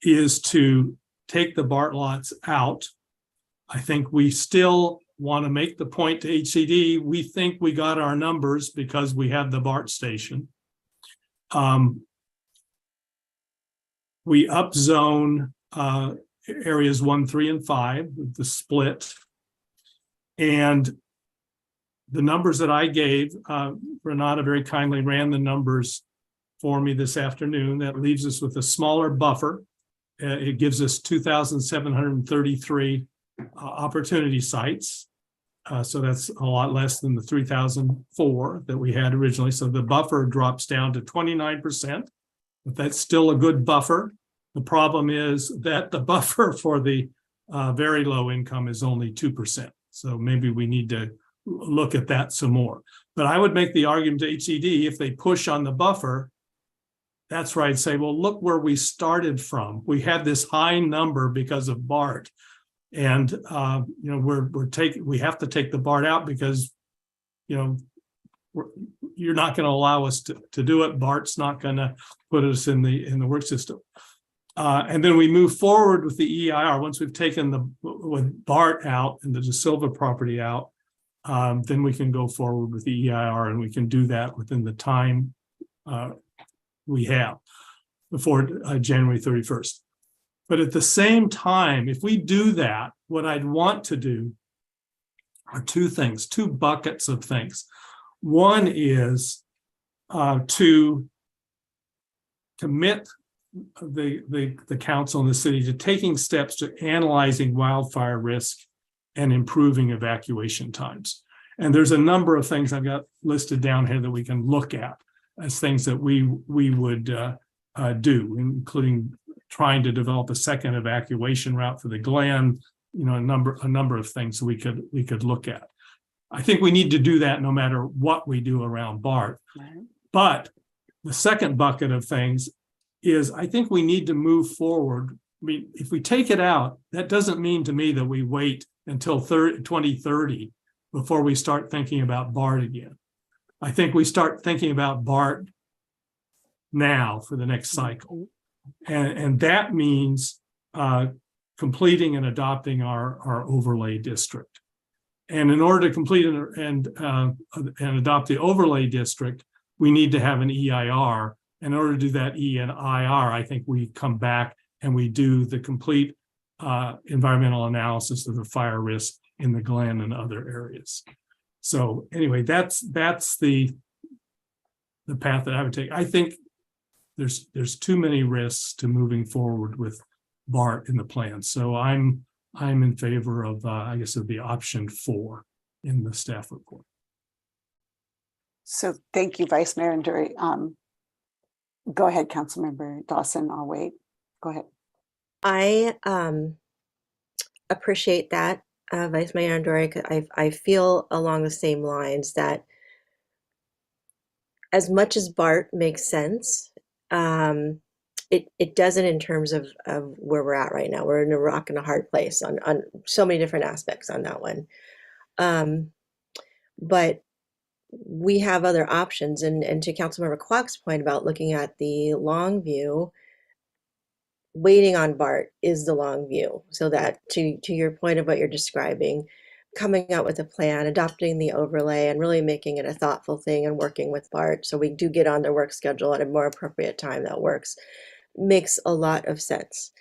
Speaker 9: is to take the BART lots out. I think we still want to make the point to HCD. We think we got our numbers because we have the BART station. We upzone areas 1, 3, and 5 with the split. And the numbers that I gave, Renata very kindly ran the numbers for me this afternoon. That leaves us with a smaller buffer. It gives us 2,733 opportunity sites. So that's a lot less than the 3,004 that we had originally. So the buffer drops down to 29%, but that's still a good buffer. The problem is that the buffer for the very low income is only 2%. So maybe we need to look at that some more. But I would make the argument to HCD, if they push on the buffer, that's where I'd say, well, look where we started from. We had this high number because of BART. And, we have to take the BART out because, you're not going to allow us to do it. BART's not going to put us in the work system. And then we move forward with the EIR. Once we've taken with BART out and the De Silva property out, then we can go forward with the EIR, and we can do that within the time we have before January 31st. But at the same time, if we do that, what I'd want to do are two things, two buckets of things. One is to commit the council and the city to taking steps to analyzing wildfire risk and improving evacuation times. And there's a number of things I've got listed down here that we can look at as things that we would do, including trying to develop a second evacuation route for the Glen, a number of things we could look at. I think we need to do that no matter what we do around BART.
Speaker 1: Right.
Speaker 9: But the second bucket of things is I think we need to move forward. I mean, if we take it out, that doesn't mean to me that we wait until 2030 before we start thinking about BART again. I think we start thinking about BART now for the next cycle. And that means completing and adopting our overlay district. And in order to complete and adopt the overlay district, we need to have an EIR. In order to do that EIR, I think we come back and we do the complete environmental analysis of the fire risk in the Glen and other areas. So anyway, that's the path that I would take. I think there's too many risks to moving forward with BART in the plan. So I'm in favor of, I guess it would be option 4 in the staff report.
Speaker 1: So thank you, Vice Mayor Nduri. Go ahead, Councilmember Dawson. I'll wait. Go ahead.
Speaker 14: I appreciate that, Vice Mayor Nduri. I feel along the same lines that as much as BART makes sense, it doesn't in terms of where we're at right now. We're in a rock and a hard place on so many different aspects on that one. But we have other options. And to Councilmember Clark's point about looking at the long view, waiting on BART is the long view. So that to your point of what you're describing, coming out with a plan, adopting the overlay, and really making it a thoughtful thing and working with BART so we do get on their work schedule at a more appropriate time that works, makes a lot of sense.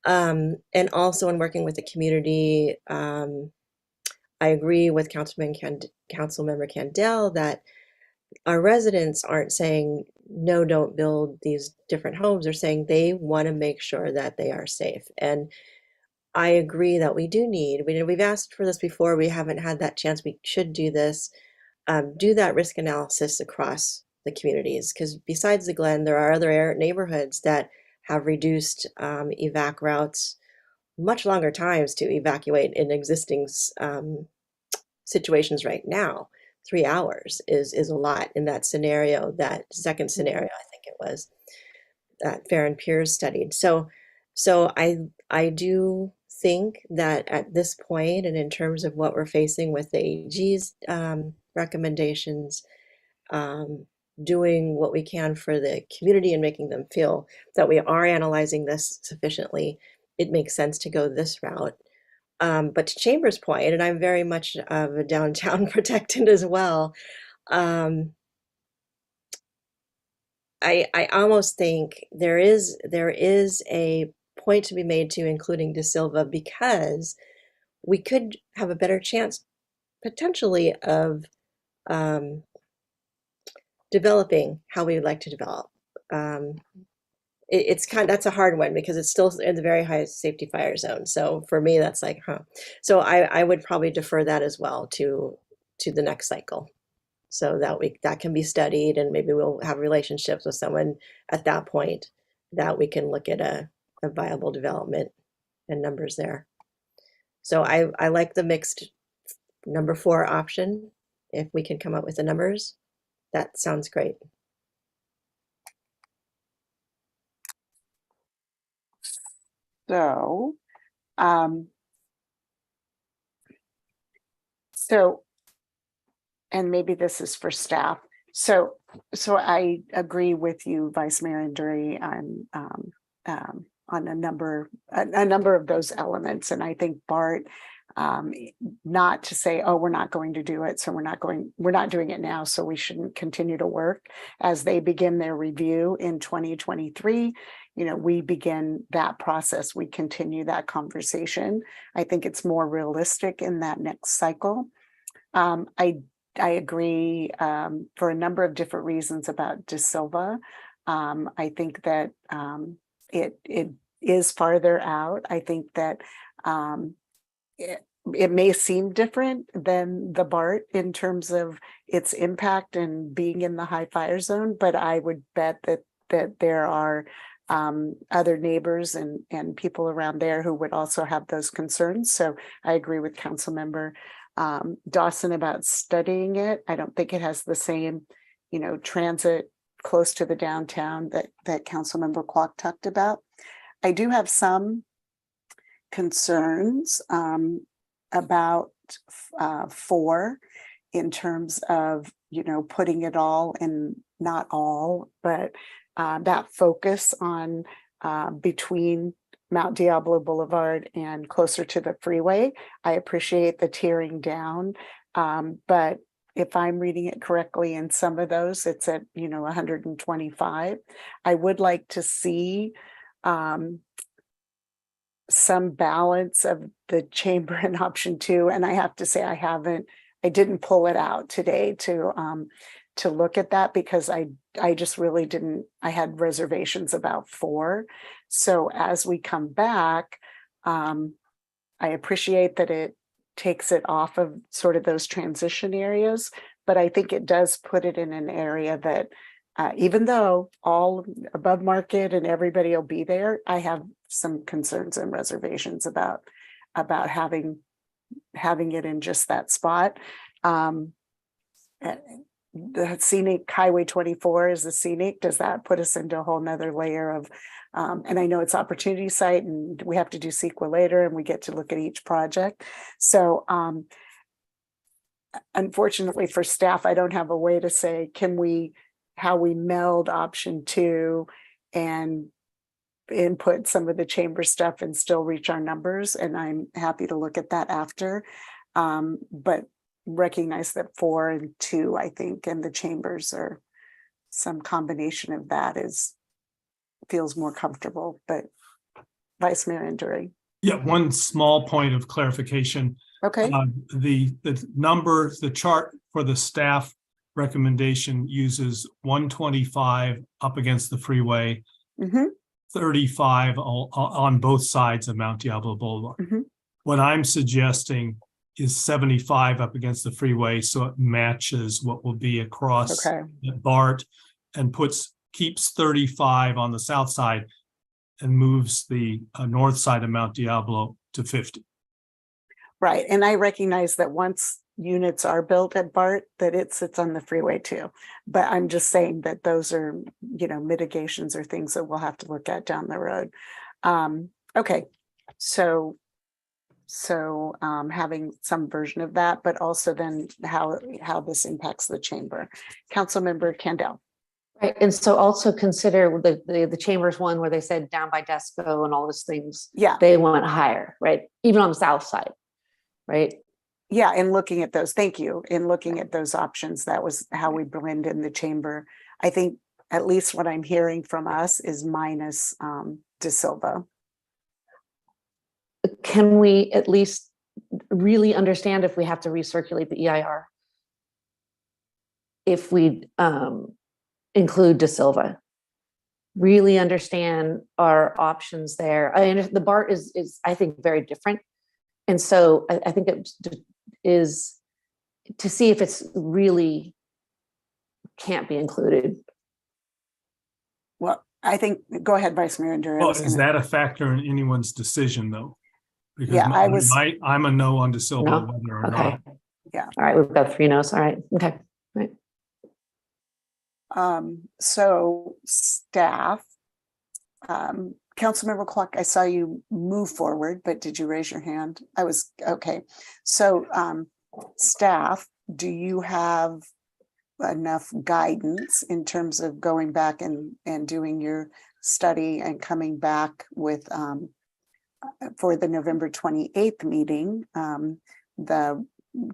Speaker 14: And also in working with the community, I agree with Councilmember Candell that our residents aren't saying, no, don't build these different homes. They're saying they want to make sure that they are safe. And I agree that we do need, we've asked for this before, we haven't had that chance. We should do this, do that risk analysis across the communities, because besides the Glen, there are other neighborhoods that have reduced evac routes, much longer times to evacuate in existing situations right now. 3 hours is a lot in that scenario, that second scenario, I think it was, that Farron Piers studied. So I do think that at this point, and in terms of what we're facing with the AG's recommendations, doing what we can for the community and making them feel that we are analyzing this sufficiently, it makes sense to go this route. But to Chamber's point, and I'm very much of a downtown protectant as well, I almost think there is a point to be made to including De Silva, because we could have a better chance potentially of developing how we would like to develop. It's that's a hard one because it's still in the very high safety fire zone. So for me, that's like, So I would probably defer that as well to the next cycle, so that can be studied, and maybe we'll have relationships with someone at that point that we can look at a viable development and numbers there. So I like the mixed number 4 option if we can come up with the numbers, that sounds great.
Speaker 1: So, and maybe this is for staff. So I agree with you, Vice Mayor Anduri, on a number of those elements. And I think Bart, not to say, oh, we're not going to do it, so we're not doing it now, so we shouldn't continue to work. As they begin their review in 2023, we begin that process, we continue that conversation. I think it's more realistic in that next cycle. I agree for a number of different reasons about De Silva. I think that it is farther out. I think that it may seem different than the BART in terms of its impact and being in the high fire zone, but I would bet that there are other neighbors and people around there who would also have those concerns. So I agree with Councilmember Dawson about studying it. I don't think it has the same, transit close to the downtown that Councilmember Kwok talked about. I do have some concerns about 4 in terms of, putting it all in, not all, but that focus on between Mount Diablo Boulevard and closer to the freeway. I appreciate the tearing down, but if I'm reading it correctly, in some of those, it's at 125. I would like to see some balance of the chamber in option 2, and I have to say I didn't pull it out today to look at that because I just really didn't. I had reservations about 4. So as we come back, I appreciate that it takes it off of sort of those transition areas, but I think it does put it in an area that even though all above market and everybody will be there, I have some concerns and reservations about having it in just that spot. The scenic Highway 24 is the scenic. Does that put us into a whole nother layer of, and I know it's opportunity site and we have to do CEQA later and we get to look at each project. So unfortunately for staff, I don't have a way to say, how we meld option 2 and input some of the chamber stuff and still reach our numbers. And I'm happy to look at that after. But recognize that 4 and 2, I think, and the chambers are some combination of that feels more comfortable. But Vice Mayor Anduri.
Speaker 9: Yeah, one small point of clarification.
Speaker 1: Okay.
Speaker 9: The chart for the staff recommendation uses 125 up against the freeway, 35 on both sides of Mount Diablo Boulevard. What I'm suggesting is 75 up against the freeway, so it matches what will be across BART, and keeps 35 on the south side and moves the north side of Mount Diablo to 50.
Speaker 1: Right, and I recognize that once units are built at BART, that it sits on the freeway too. But I'm just saying that those are, mitigations or things that we'll have to look at down the road. Okay, so having some version of that, but also then how this impacts the chamber. Councilmember Kandel.
Speaker 11: Right, and so also consider the chambers one where they said down by Desco and all those things.
Speaker 1: Yeah,
Speaker 11: they went higher, right? Even on the south side, right?
Speaker 1: Yeah, and looking at those, thank you. In looking at those options, that was how we blend in the chamber. I think at least what I'm hearing from us is minus De Silva.
Speaker 11: Can we at least really understand if we have to recirculate the EIR? If we include De Silva, really understand our options there. The BART is I think very different, and so I think it is to see if it's really can't be included.
Speaker 1: Well, I think go ahead, Vice Mayor Anduri.
Speaker 9: Well, is that a factor in anyone's decision though? Because
Speaker 1: yeah,
Speaker 9: I'm a no on De Silva,
Speaker 11: No?
Speaker 9: whether or
Speaker 11: Okay.
Speaker 9: not.
Speaker 1: Yeah.
Speaker 11: All right, we've got 3 no's. All right, okay. Right.
Speaker 1: So staff, Councilmember Clark, I saw you move forward, but did you raise your hand? Okay. So staff, do you have enough guidance in terms of going back and doing your study and coming back with for the November 28th meeting,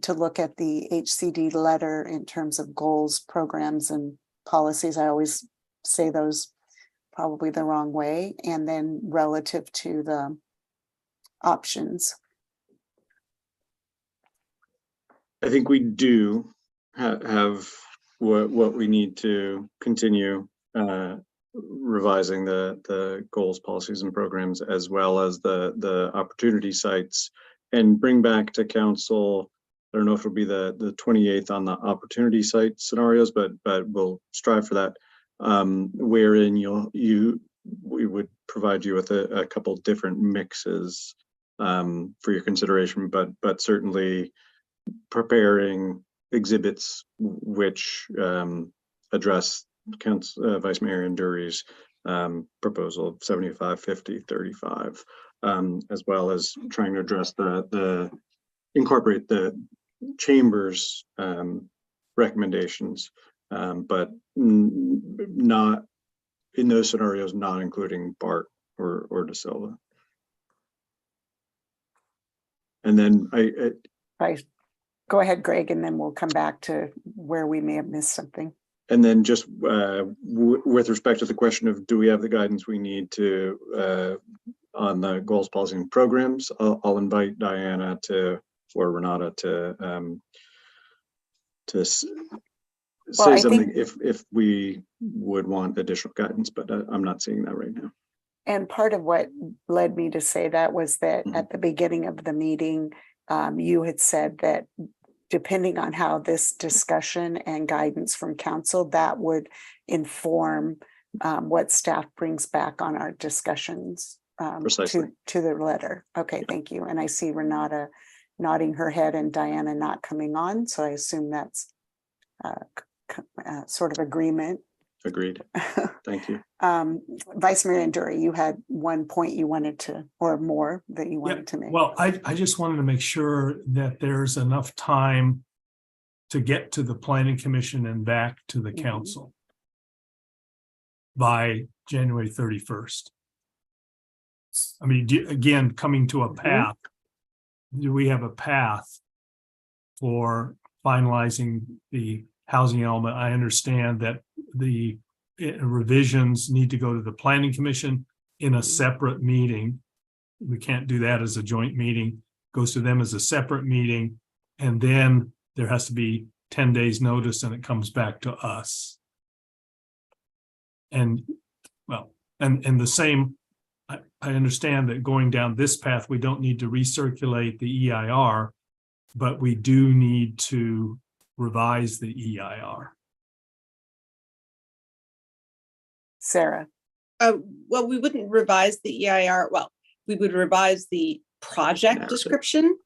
Speaker 1: to look at the HCD letter in terms of goals, programs, and policies? I always say those probably the wrong way. And then relative to the options.
Speaker 5: I think we do have what we need to continue revising the goals, policies, and programs, as well as the opportunity sites, and bring back to council. I don't know if it'll be the 28th on the opportunity site scenarios, but we'll strive for that. Wherein we would provide you with a couple different mixes for your consideration, but certainly preparing exhibits which address Vice Mayor Anduri's proposal of 75, 50, 35, as well as trying to address incorporate the chamber's recommendations, but not in those scenarios, not including BART or De Silva. And then
Speaker 1: Right. Go ahead, Greg, and then we'll come back to where we may have missed something.
Speaker 5: And then just with respect to the question of do we have the guidance we need to on the goals, policy, and programs, I'll invite Diana or Renata to say something if we would want additional guidance, but I'm not seeing that right now.
Speaker 1: And part of what led me to say that was that at the beginning of the meeting, you had said that depending on how this discussion and guidance from council, that would inform what staff brings back on our discussions to the letter. Okay, thank you. And I see Renata nodding her head and Diana not coming on. So I assume that's sort of agreement.
Speaker 5: Agreed. Thank you.
Speaker 1: Vice Mayor Anduri, you had one point you wanted to, or more that you wanted to make.
Speaker 9: Well, I just wanted to make sure that there's enough time to get to the Planning Commission and back to the council by January 31st. I mean, again, coming to a path, do we have a path for finalizing the housing element? I understand that the revisions need to go to the Planning Commission in a separate meeting. We can't do that as a joint meeting. Goes to them as a separate meeting, and then there has to be 10 days notice and it comes back to us. And well, and the same, I understand that going down this path, we don't need to recirculate the EIR, but we do need to revise the EIR.
Speaker 1: Sarah.
Speaker 15: Well, we wouldn't revise the EIR. Well, we would revise the project description.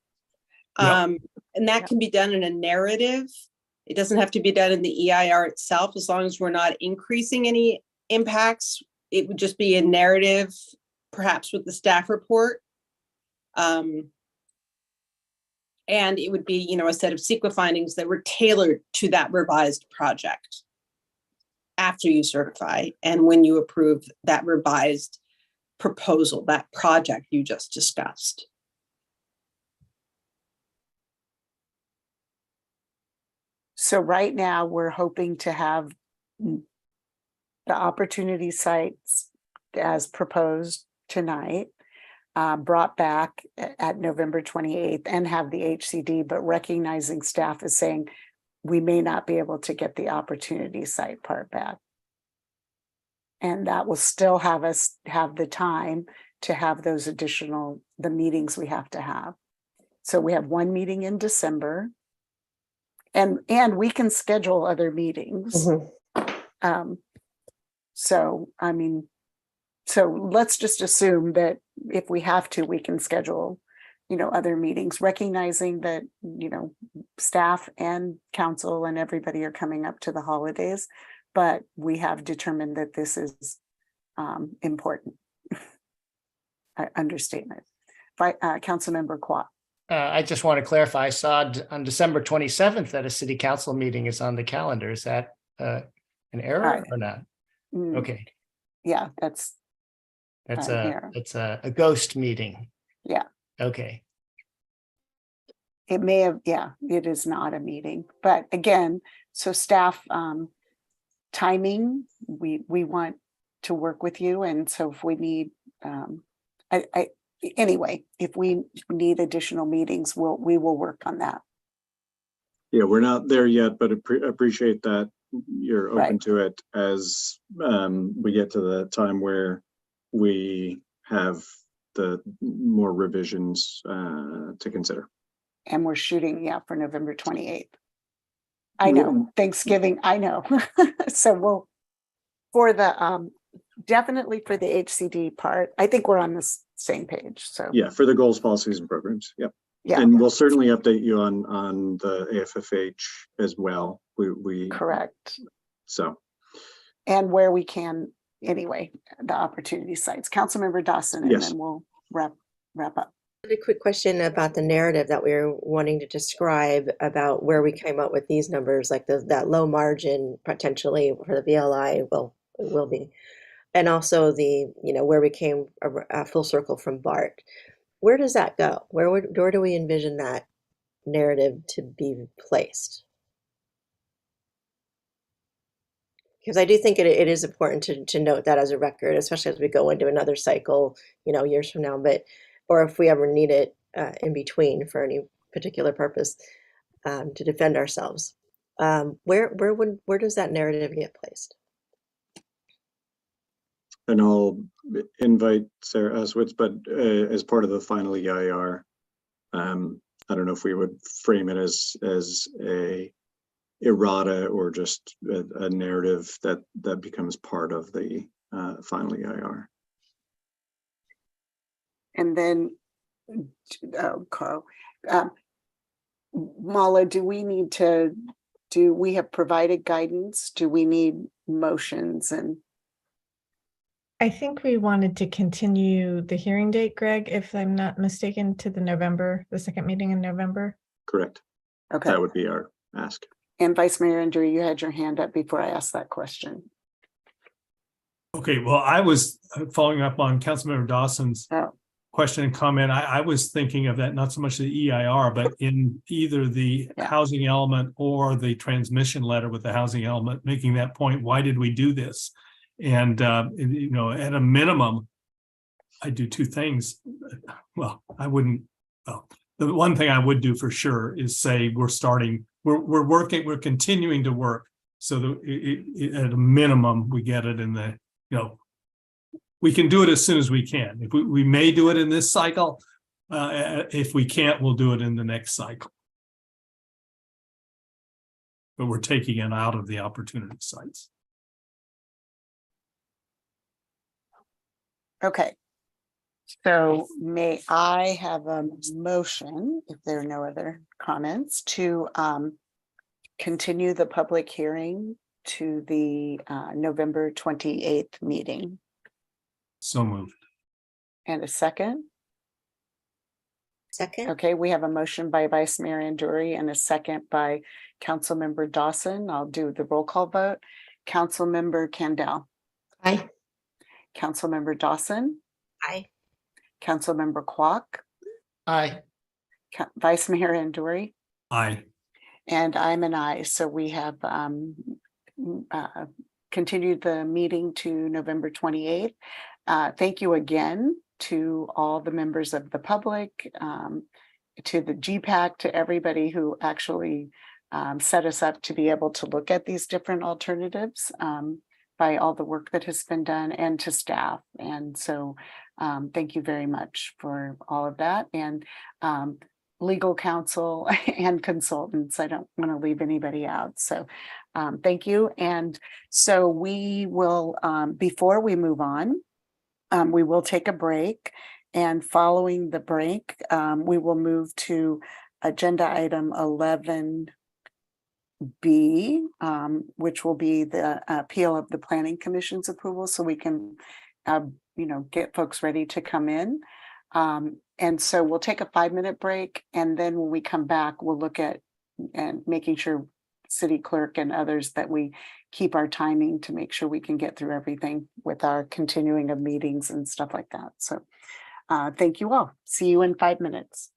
Speaker 15: And that can be done in a narrative. It doesn't have to be done in the EIR itself, as long as we're not increasing any impacts. It would just be a narrative, perhaps with the staff report. And it would be, a set of CEQA findings that were tailored to that revised project after you certify and when you approve that revised proposal, that project you just discussed.
Speaker 1: So right now we're hoping to have the opportunity sites as proposed tonight, brought back at November 28th and have the HCD, but recognizing staff is saying we may not be able to get the opportunity site part back. And that will still have us have the time to have those additional, the meetings we have to have. So we have one meeting in December, and we can schedule other meetings. So, I mean, so let's just assume that if we have to, we can schedule other meetings, recognizing that, staff and council and everybody are coming up to the holidays, but we have determined that this is important. Understatement. Councilmember Quat.
Speaker 12: I just want to clarify, I saw on December 27th that a city council meeting is on the calendar. Is that an error or not? Okay.
Speaker 1: Yeah, that's an error.
Speaker 12: It's a ghost meeting.
Speaker 1: Yeah.
Speaker 12: Okay.
Speaker 1: It may have, yeah, it is not a meeting, but again, so staff timing, we want to work with you. And so if we need, anyway, if we need additional meetings, we will work on that.
Speaker 5: Yeah, we're not there yet, but appreciate that you're open
Speaker 1: Right.
Speaker 5: to it as we get to the time where we have the more revisions to consider.
Speaker 1: And we're shooting, for November 28th. I know, Thanksgiving, I know. So we'll, for the, definitely for the HCD part, I think we're on the same page, so.
Speaker 5: Yeah, for the goals, policies, and programs. Yep.
Speaker 1: Yeah.
Speaker 5: And we'll certainly update you on the AFFH as well. We
Speaker 1: correct.
Speaker 5: So.
Speaker 1: And where we can, anyway, the opportunity sites. Councilmember Dawson, and
Speaker 5: Yes.
Speaker 1: then we'll wrap up.
Speaker 14: A quick question about the narrative that we were wanting to describe about where we came up with these numbers, like that low margin potentially for the VLI will be, and also the where we came a full circle from BART. Where does that go? Where do we envision that narrative to be placed? Because I do think it is important to note that as a record, especially as we go into another cycle, years from now, or if we ever need it in between for any particular purpose to defend ourselves. Where does that narrative get placed?
Speaker 5: And I'll invite Sarah Aswitz, but as part of the final EIR, I don't know if we would frame it as a errata or just a narrative that becomes part of the final EIR.
Speaker 1: And then, Carl, Mala, do we have provided guidance? Do we need motions? And
Speaker 13: I think we wanted to continue the hearing date, Greg, if I'm not mistaken, to the second meeting in November.
Speaker 5: Correct.
Speaker 1: Okay.
Speaker 5: That would be our ask.
Speaker 1: And Vice Mayor Andrew, you had your hand up before I asked that question.
Speaker 9: Okay, well, I was following up on Councilmember Dawson's question and comment. I was thinking of that, not so much the EIR, but in either the housing element or the transmission letter with the housing element, making that point, why did we do this? And, at a minimum, I do two things. Well, the one thing I would do for sure is say we're working, we're continuing to work so that at a minimum, we get it in the, we can do it as soon as we can. If we may do it in this cycle. If we can't, we'll do it in the next cycle. But we're taking it out of the opportunity sites.
Speaker 1: Okay. So may I have a motion, if there are no other comments, to continue the public hearing to the November 28th meeting?
Speaker 9: So moved.
Speaker 1: And a second?
Speaker 14: Second.
Speaker 1: Okay, we have a motion by Vice Mayor Anduri and a second by Councilmember Dawson. I'll do the roll call vote. Councilmember Kandel.
Speaker 16: Aye.
Speaker 1: Councilmember Dawson.
Speaker 14: Aye.
Speaker 1: Councilmember Kwok.
Speaker 12: Aye.
Speaker 1: Vice Mayor Anduri.
Speaker 9: Aye.
Speaker 1: And I'm an aye. So we have continued the meeting to November 28th. Thank you again to all the members of the public, to the GPAC, to everybody who actually set us up to be able to look at these different alternatives by all the work that has been done, and to staff. And so thank you very much for all of that. And legal counsel and consultants. I don't want to leave anybody out. So thank you. And so we will, before we move on, we will take a break And following the break, we will move to agenda item 11B, which will be the appeal of the Planning Commission's approval, so we can, get folks ready to come in. And so we'll take a 5-minute break, and then when we come back, we'll look at and making sure city clerk and others that we keep our timing to make sure we can get through everything with our continuing of meetings and stuff like that. So thank you all. See you in 5 minutes.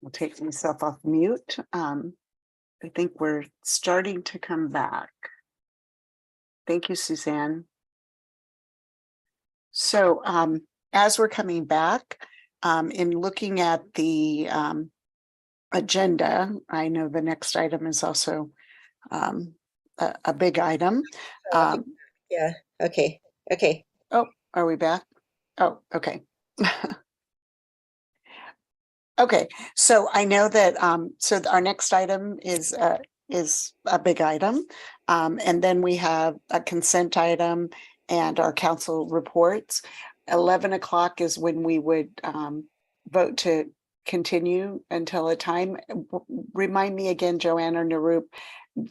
Speaker 1: I'll take myself off mute. I think we're starting to come back. Thank you, Suzanne. So as we're coming back, in looking at the agenda, I know the next item is also a big item.
Speaker 14: Yeah, okay, okay.
Speaker 1: Oh, are we back? Oh, okay. Okay, so I know that so our next item is a big item. And then we have a consent item and our council reports. 11 o'clock is when we would vote to continue until a time. Remind me again, Joanne or Narup,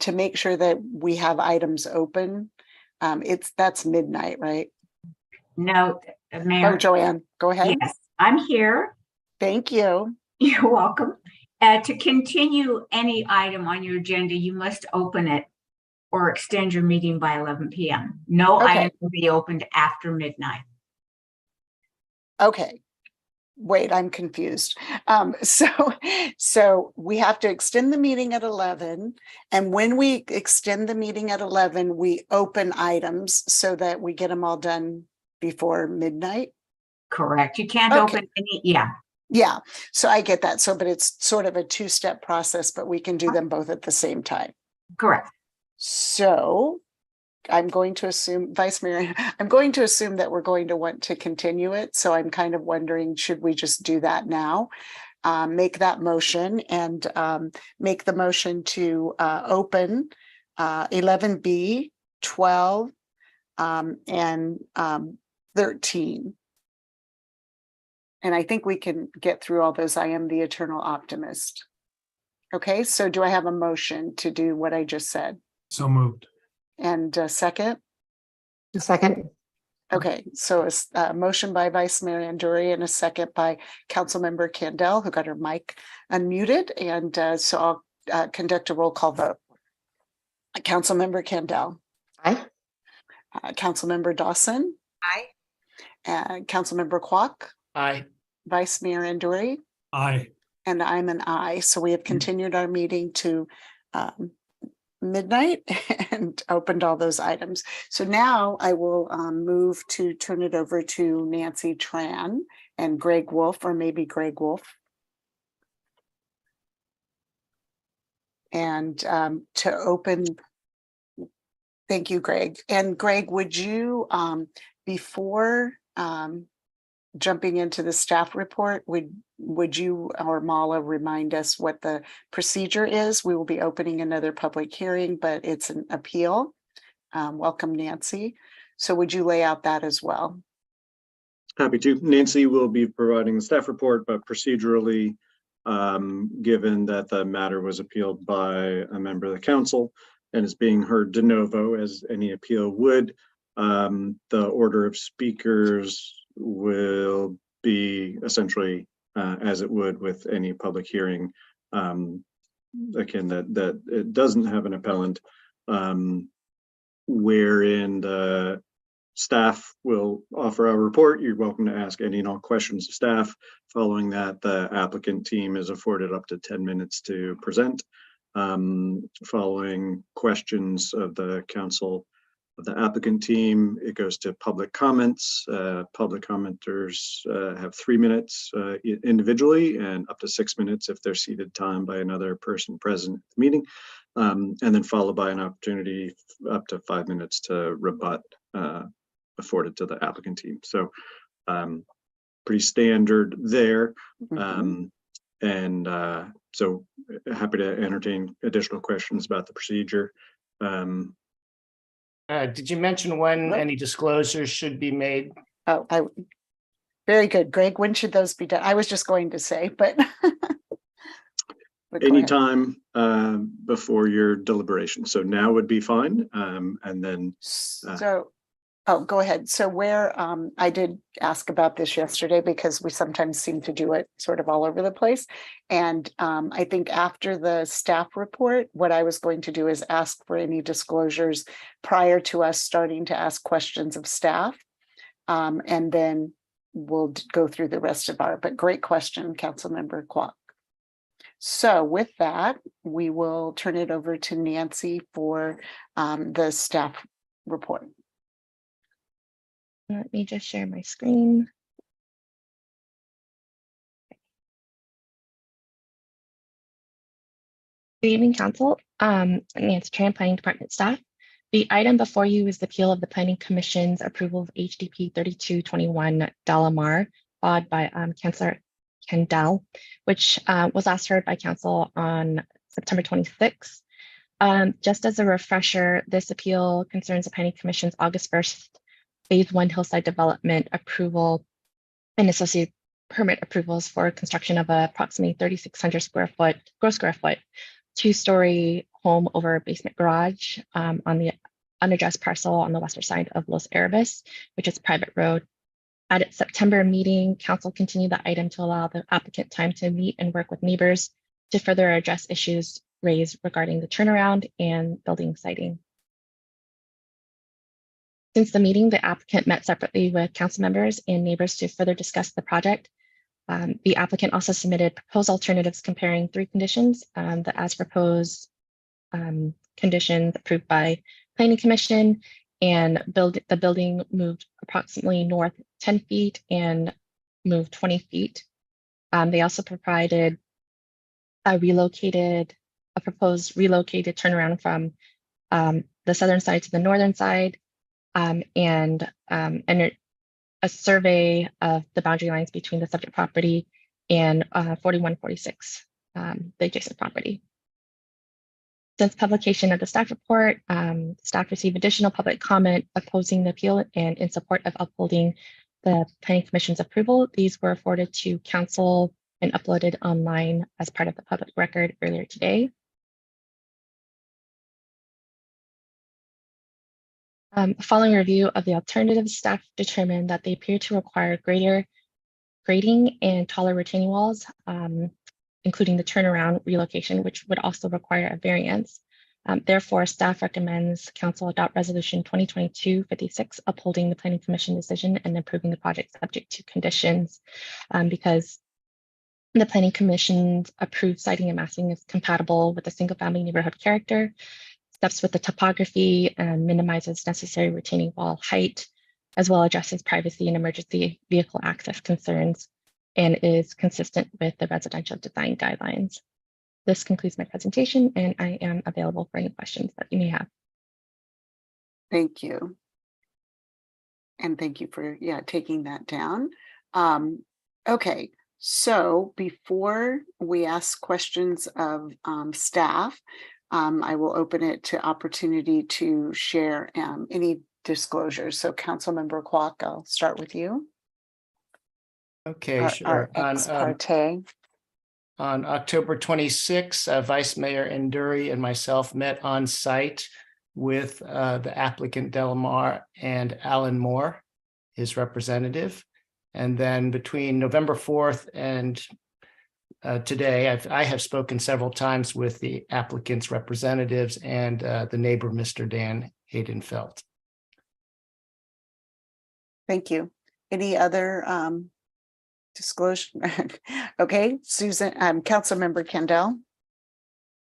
Speaker 1: to make sure that we have items open. That's midnight, right?
Speaker 18: No, Mayor.
Speaker 1: Oh, Joanne, go ahead.
Speaker 18: Yes, I'm here.
Speaker 1: Thank you.
Speaker 18: You're welcome. To continue any item on your agenda, you must open it or extend your meeting by 11 p.m. No item will be opened after midnight.
Speaker 1: Okay. Wait, I'm confused. So we have to extend the meeting at 11. And when we extend the meeting at 11, we open items so that we get them all done before midnight.
Speaker 18: Correct. You can't open any, yeah.
Speaker 1: Yeah, so I get that. So, but it's sort of a two-step process, but we can do them both at the same time.
Speaker 18: Correct.
Speaker 1: So I'm going to assume, Vice Mayor, I'm going to assume that we're going to want to continue it. So I'm kind of wondering, should we just do that now? Make that motion and make the motion to open 11B, 12, and 13. And I think we can get through all those. I am the eternal optimist. Okay, so do I have a motion to do what I just said?
Speaker 9: So moved.
Speaker 1: And a second?
Speaker 11: A second.
Speaker 1: Okay, so a motion by Vice Mayor Anduri and a second by Councilmember Candell, who got her mic unmuted. And so I'll conduct a roll call vote. Councilmember Candell.
Speaker 11: Aye.
Speaker 1: Councilmember Dawson.
Speaker 14: Aye.
Speaker 1: Councilmember Kwok.
Speaker 12: Aye.
Speaker 1: Vice Mayor Anduri.
Speaker 9: Aye.
Speaker 1: And I'm an aye. So we have continued our meeting to midnight and opened all those items. So now I will move to turn it over to Nancy Tran and Greg Wolf, or maybe Greg Wolf. And to open, thank you, Greg. And Greg, would you, before jumping into the staff report, would you or Mala remind us what the procedure is? We will be opening another public hearing, but it's an appeal. Welcome, Nancy. So would you lay out that as well?
Speaker 5: Happy to. Nancy will be providing the staff report, but procedurally, given that the matter was appealed by a member of the council and is being heard de novo as any appeal would, the order of speakers will be essentially as it would with any public hearing. Again, that it doesn't have an appellant, wherein the staff will offer a report. You're welcome to ask any and all questions of staff. Following that, the applicant team is afforded up to 10 minutes to present. Following questions of the council, of the applicant team, it goes to public comments. Public commenters have 3 minutes individually and up to 6 minutes if they're ceded time by another person present at the meeting. And then followed by an opportunity up to 5 minutes to rebut afforded to the applicant team. So pretty standard there. So happy to entertain additional questions about the procedure.
Speaker 12: Did you mention when any disclosures should be made?
Speaker 1: Oh, very good, Greg. When should those be done? I was just going to say, but
Speaker 5: anytime before your deliberation. So now would be fine. And then
Speaker 1: oh, go ahead. So where I did ask about this yesterday because we sometimes seem to do it sort of all over the place. And I think after the staff report, what I was going to do is ask for any disclosures prior to us starting to ask questions of staff. And then we'll go through the rest of but great question, Councilmember Kwok. So with that, we will turn it over to Nancy for the staff report.
Speaker 21: Let me just share my screen. Good evening, Council. Nancy Tran, Planning Department staff. The item before you is the appeal of the Planning Commission's approval of HDP 3221 Delamar, filed by Councilor Kendall, which was last heard by Council on September 26th. Just as a refresher, this appeal concerns the Planning Commission's August 1st Phase 1 hillside development approval and associated permit approvals for construction of approximately 3,600 gross square foot, two-story home over a basement garage on the unaddressed parcel on the western side of Los Erebus, which is a private road. At its September meeting, Council continued the item to allow the applicant time to meet and work with neighbors to further address issues raised regarding the turnaround and building siting. Since the meeting, the applicant met separately with council members and neighbors to further discuss the project. The applicant also submitted proposed alternatives comparing three conditions: the as proposed conditions approved by Planning Commission, and the building moved approximately north 10 feet and moved 20 feet. They also provided a proposed relocated turnaround from the southern side to the northern side, and a survey of the boundary lines between the subject property and 4146, the adjacent property. Since publication of the staff report, staff received additional public comment opposing the appeal and in support of upholding the Planning Commission's approval. These were forwarded to council and uploaded online as part of the public record earlier today. Following review of the alternatives, staff determined that they appear to require greater grading and taller retaining walls, including the turnaround relocation, which would also require a variance. Therefore, staff recommends council adopt resolution 2022-56 upholding the Planning Commission decision and approving the project subject to conditions, because the Planning Commission's approved siting and massing is compatible with the single-family neighborhood character, steps with the topography, and minimizes necessary retaining wall height, as well as addresses privacy and emergency vehicle access concerns, and is consistent with the residential design guidelines. This concludes my presentation, and I am available for any questions that you may have.
Speaker 1: Thank you. And thank you for taking that down. Okay, so before we ask questions of staff, I will open it to opportunity to share any disclosures. So Councilmember Kwok, I'll start with you.
Speaker 12: Okay, sure. On October 26th, Vice Mayor Nduri and myself met on site with the applicant Delamar and Alan Moore, his representative. And then between November 4th and today, I have spoken several times with the applicant's representatives and the neighbor, Mr. Dan Haydenfeld.
Speaker 1: Thank you. Any other disclosure? Okay, Susan, Councilmember Kendall.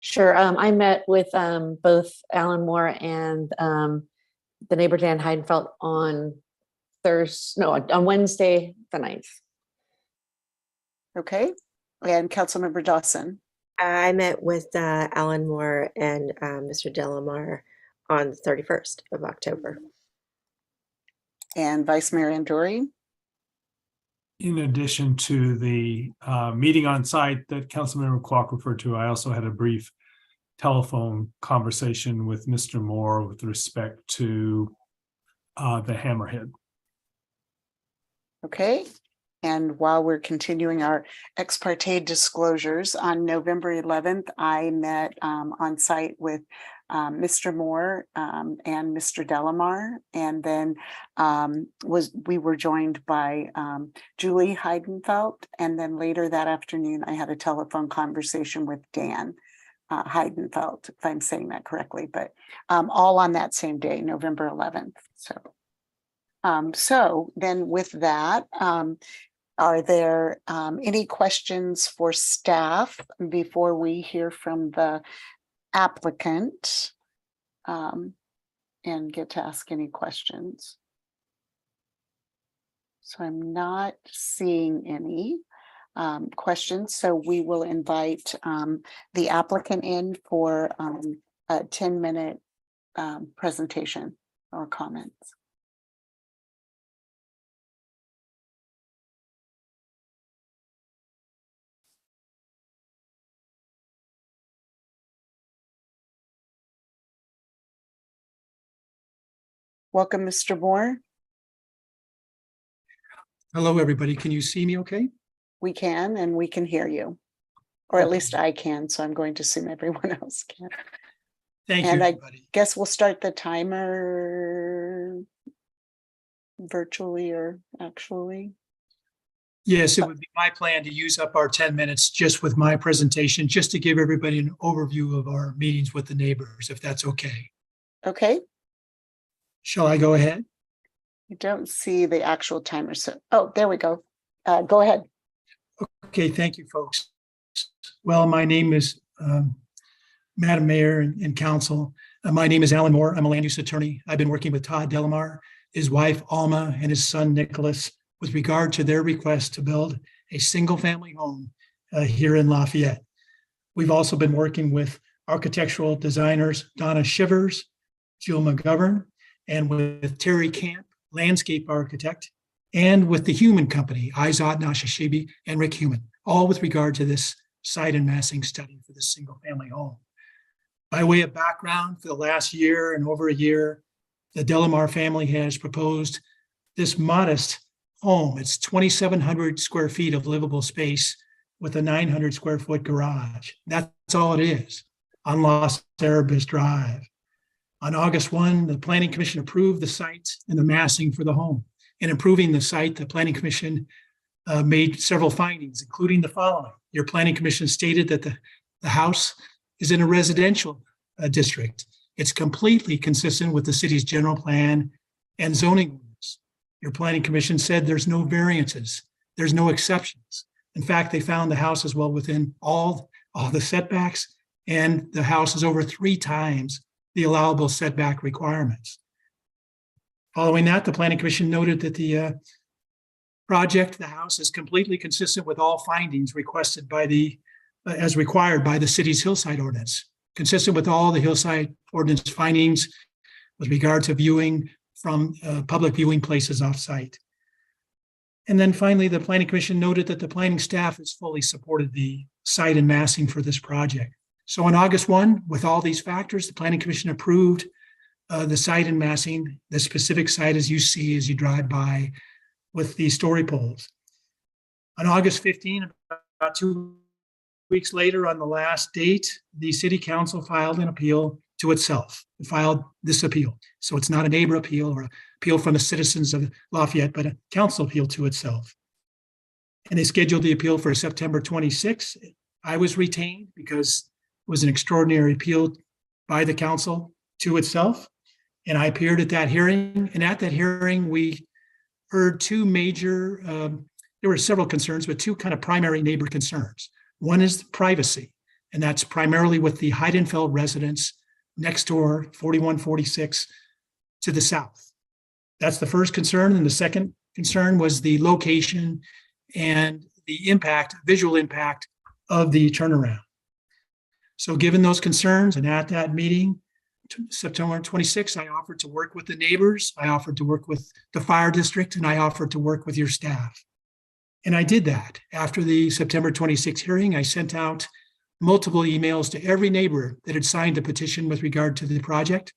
Speaker 11: Sure. I met with both Alan Moore and the neighbor Dan Heidenfeld on Wednesday the 9th.
Speaker 1: Okay, and Councilmember Dawson.
Speaker 14: I met with Alan Moore and Mr. Delamar on the 31st of October.
Speaker 1: And Vice Mayor Nduri.
Speaker 9: In addition to the meeting on site that Councilmember Kwok referred to, I also had a brief telephone conversation with Mr. Moore with respect to the Hammerhead.
Speaker 1: Okay, and while we're continuing our ex parte disclosures, on November 11th, I met on site with Mr. Moore and Mr. Delamar, and then we were joined by Julie Heidenfeld, and then later that afternoon I had a telephone conversation with Dan Heidenfeld, if I'm saying that correctly, but all on that same day, November 11th. So then with that, Are there any questions for staff before we hear from the applicant and get to ask any questions? So I'm not seeing any questions, so we will invite the applicant in for a 10-minute presentation or comments. Welcome, Mr. Moore.
Speaker 3: Hello, everybody. Can you see me okay?
Speaker 1: We can, and we can hear you, or at
Speaker 3: Okay.
Speaker 1: least I can, so I'm going to assume everyone else can.
Speaker 3: Thank
Speaker 1: And
Speaker 3: you,
Speaker 1: I
Speaker 3: everybody.
Speaker 1: guess we'll start the timer virtually or actually.
Speaker 3: Yes, it would be my plan to use up our 10 minutes just with my presentation, just to give everybody an overview of our meetings with the neighbors, if that's okay.
Speaker 1: Okay.
Speaker 3: Shall I go ahead?
Speaker 1: I don't see the actual timer. So, oh, there we go. Go ahead.
Speaker 3: Okay, thank you, folks. Well, my name is Madam Mayor and Council. My name is Alan Moore. I'm a land use attorney. I've been working with Todd Delamar, his wife Alma, and his son Nicholas with regard to their request to build a single-family home here in Lafayette. We've also been working with architectural designers Donna Shivers, Jill McGovern, and with Terry Camp, landscape architect, and with the Human Company, Izod Nashashibi and Rick Human, all with regard to this site and massing study for this single-family home. By way of background, for the last year and over a year, the Delamar family has proposed this modest home. It's 2,700 square feet of livable space with a 900 square foot garage. That's all it is on Los Erebus Drive. On August 1, the Planning Commission approved the site and the massing for the home. In approving the site, the Planning Commission made several findings, including the following. Your Planning Commission stated that the house is in a residential district. It's completely consistent with the city's general plan and zoning rules. Your Planning Commission said there's no variances, there's no exceptions. In fact, they found the house is well within all the setbacks, and the house is over 3 times the allowable setback requirements. Following that, the Planning Commission noted that the project, the house, is completely consistent with all findings requested by as required by the city's hillside ordinance, consistent with all the hillside ordinance findings with regard to viewing from public viewing places off-site. And then finally, the Planning Commission noted that the planning staff has fully supported the site and massing for this project. So on August 1, with all these factors, the Planning Commission approved the site and massing, the specific site as you see as you drive by with the story poles. On August 15, about 2 weeks later, on the last date, the City Council filed an appeal to itself. It filed this appeal. So it's not a neighbor appeal or appeal from the citizens of Lafayette, but a council appeal to itself. And they scheduled the appeal for September 26. I was retained because it was an extraordinary appeal by the council to itself. And I appeared at that hearing. And at that hearing, we heard 2 major, there were several concerns, but 2 kind of primary neighbor concerns. One is privacy, and that's primarily with the Heidenfeld residents next door, 4146 to the south. That's the first concern. And the second concern was the location and the impact, visual impact of the turnaround. So given those concerns, and at that meeting, September 26th, I offered to work with the neighbors, I offered to work with the fire district, and I offered to work with your staff. And I did that. After the September 26th hearing, I sent out multiple emails to every neighbor that had signed a petition with regard to the project.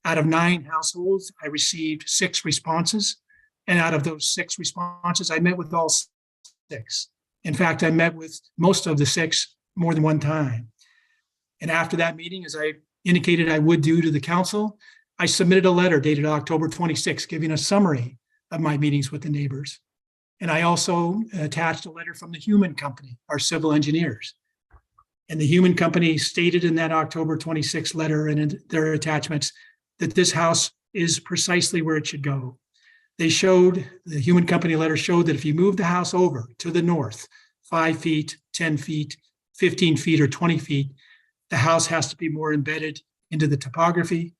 Speaker 3: Out of 9 households, I received 6 responses. And out of those 6 responses, I met with all 6. In fact, I met with most of the 6 more than one time. And after that meeting, as I indicated I would do to the council, I submitted a letter dated October 26, giving a summary of my meetings with the neighbors. And I also attached a letter from the Human Company, our civil engineers. And the Human Company stated in that October 26 letter and in their attachments that this house is precisely where it should go. They showed, the human company letter showed that if you move the house over to the north, 5 feet, 10 feet, 15 feet, or 20 feet, the house has to be more embedded into the topography,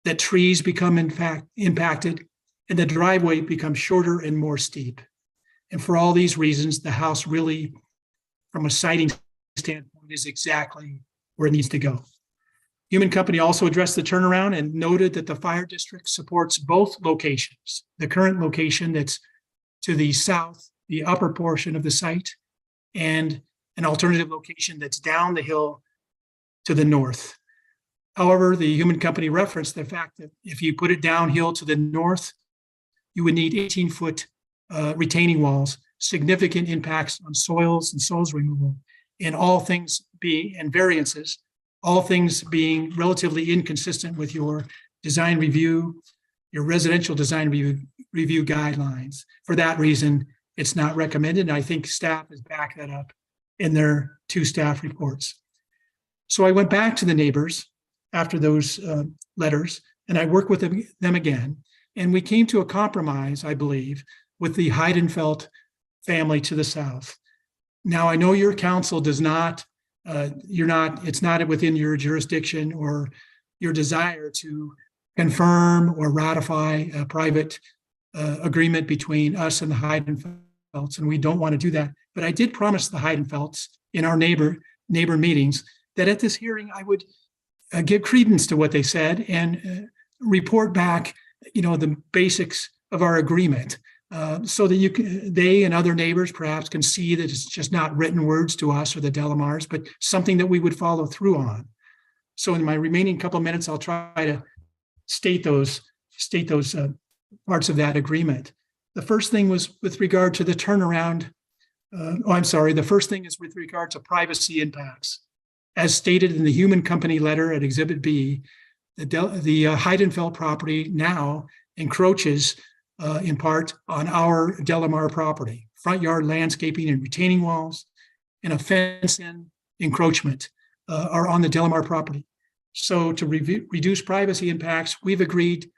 Speaker 3: that trees become in fact impacted, and the driveway becomes shorter and more steep. And for all these reasons, the house really, from a siting standpoint, is exactly where it needs to go. Human company also addressed the turnaround and noted that the fire district supports both locations. The current location that's to the south, the upper portion of the site, and an alternative location that's down the hill to the north. However, the human company referenced the fact that if you put it downhill to the north, you would need 18-foot retaining walls, significant impacts on soils and soils removal, and all things being, and variances, all things being relatively inconsistent with your design review, your residential design review guidelines. For that reason, it's not recommended. And I think staff has backed that up in their 2 staff reports. So I went back to the neighbors after those letters, and I worked with them again. And we came to a compromise, I believe, with the Heidenfeld family to the south. Now, I know your council does not, it's not within your jurisdiction or your desire to confirm or ratify a private agreement between us and the Heidenfelds, and we don't want to do that. But I did promise the Heidenfelds in our neighbor meetings that at this hearing I would give credence to what they said and report back, the basics of our agreement, so that they and other neighbors perhaps can see that it's just not written words to us or the Delamars, but something that we would follow through on. So in my remaining couple of minutes, I'll try to state those parts of that agreement. The first thing was with regard to the turnaround. The first thing is with regard to privacy impacts. As stated in the human company letter at Exhibit B, the Heidenfeld property now encroaches in part on our Delamar property. Front yard landscaping and retaining walls and a fence-in encroachment are on the Delamar property. So to reduce privacy impacts, we've agreed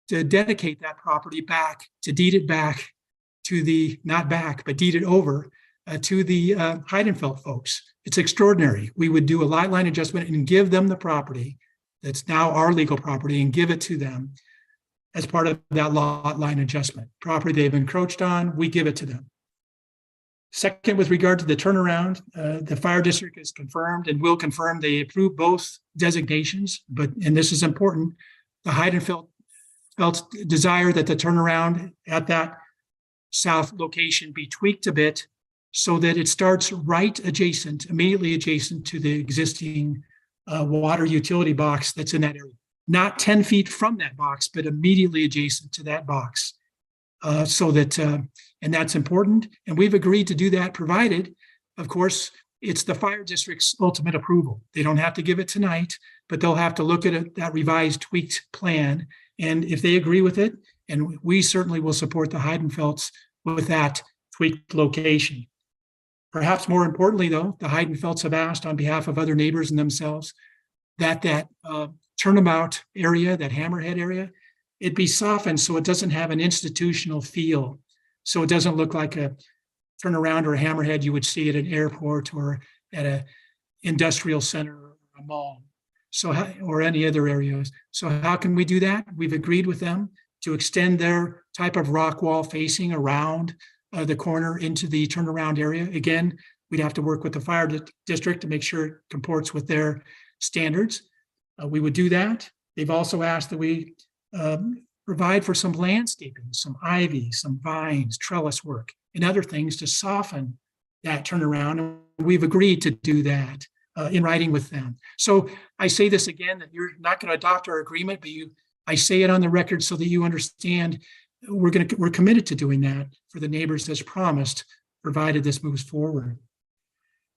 Speaker 3: to dedicate that property back, to deed it back to the, not back, but deed it over to the Heidenfeld folks. It's extraordinary. We would do a lot line adjustment and give them the property that's now our legal property and give it to them as part of that lot line adjustment. Property they've encroached on, we give it to them. Second, with regard to the turnaround, the fire district has confirmed and will confirm they approve both designations, and this is important, the Heidenfeld desire that the turnaround at that south location be tweaked a bit so that it starts right adjacent, immediately adjacent to the existing water utility box that's in that area. Not 10 feet from that box, but immediately adjacent to that box. So that, and that's important. And we've agreed to do that provided, of course, it's the fire district's ultimate approval. They don't have to give it tonight, but they'll have to look at that revised tweaked plan. And if they agree with it, and we certainly will support the Heidenfelds with that tweaked location. Perhaps more importantly, though, the Heidenfelds have asked on behalf of other neighbors and themselves that turnabout area, that hammerhead area, it be softened so it doesn't have an institutional feel. So it doesn't look like a turnaround or a hammerhead you would see at an airport or at an industrial center or a mall, or any other areas. So how can we do that? We've agreed with them to extend their type of rock wall facing around the corner into the turnaround area. Again, we'd have to work with the fire district to make sure it comports with their standards. We would do that. They've also asked that we provide for some landscaping, some ivy, some vines, trellis work, and other things to soften that turnaround. And we've agreed to do that in writing with them. So I say this again, that you're not going to adopt our agreement, but I say it on the record so that you understand we're committed to doing that for the neighbors as promised, provided this moves forward.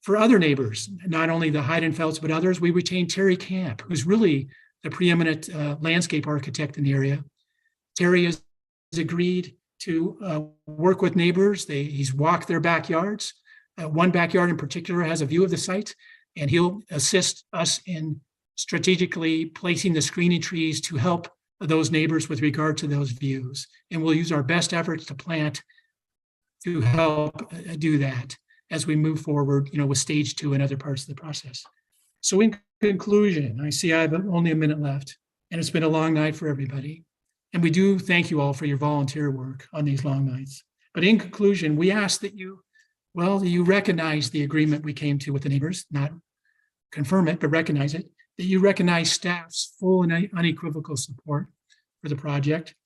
Speaker 3: For other neighbors, not only the Heidenfelds, but others, we retain Terry Camp, who's really the preeminent landscape architect in the area. Terry has agreed to work with neighbors. He's walked their backyards. One backyard in particular has a view of the site, and he'll assist us in strategically placing the screening trees to help those neighbors with regard to those views. And we'll use our best efforts to help do that as we move forward, with stage 2 and other parts of the process. So in conclusion, I see I have only a minute left, and it's been a long night for everybody. And we do thank you all for your volunteer work on these long nights. But in conclusion, we ask that you recognize the agreement we came to with the neighbors, not confirm it, but recognize it, that you recognize staff's full and unequivocal support for the project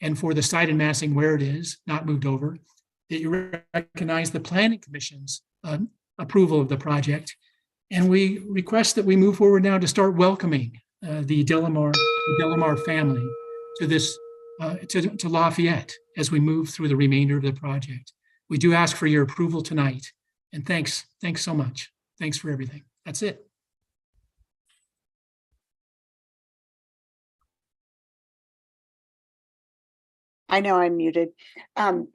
Speaker 3: and for the site and massing where it is, not moved over, that you recognize the Planning Commission's approval of the project. And we request that we move forward now to start welcoming the Delamar family to this, to Lafayette as we move through the remainder of the project. We do ask for your approval tonight. And thanks so much. Thanks for everything. That's it.
Speaker 1: I know I'm muted. And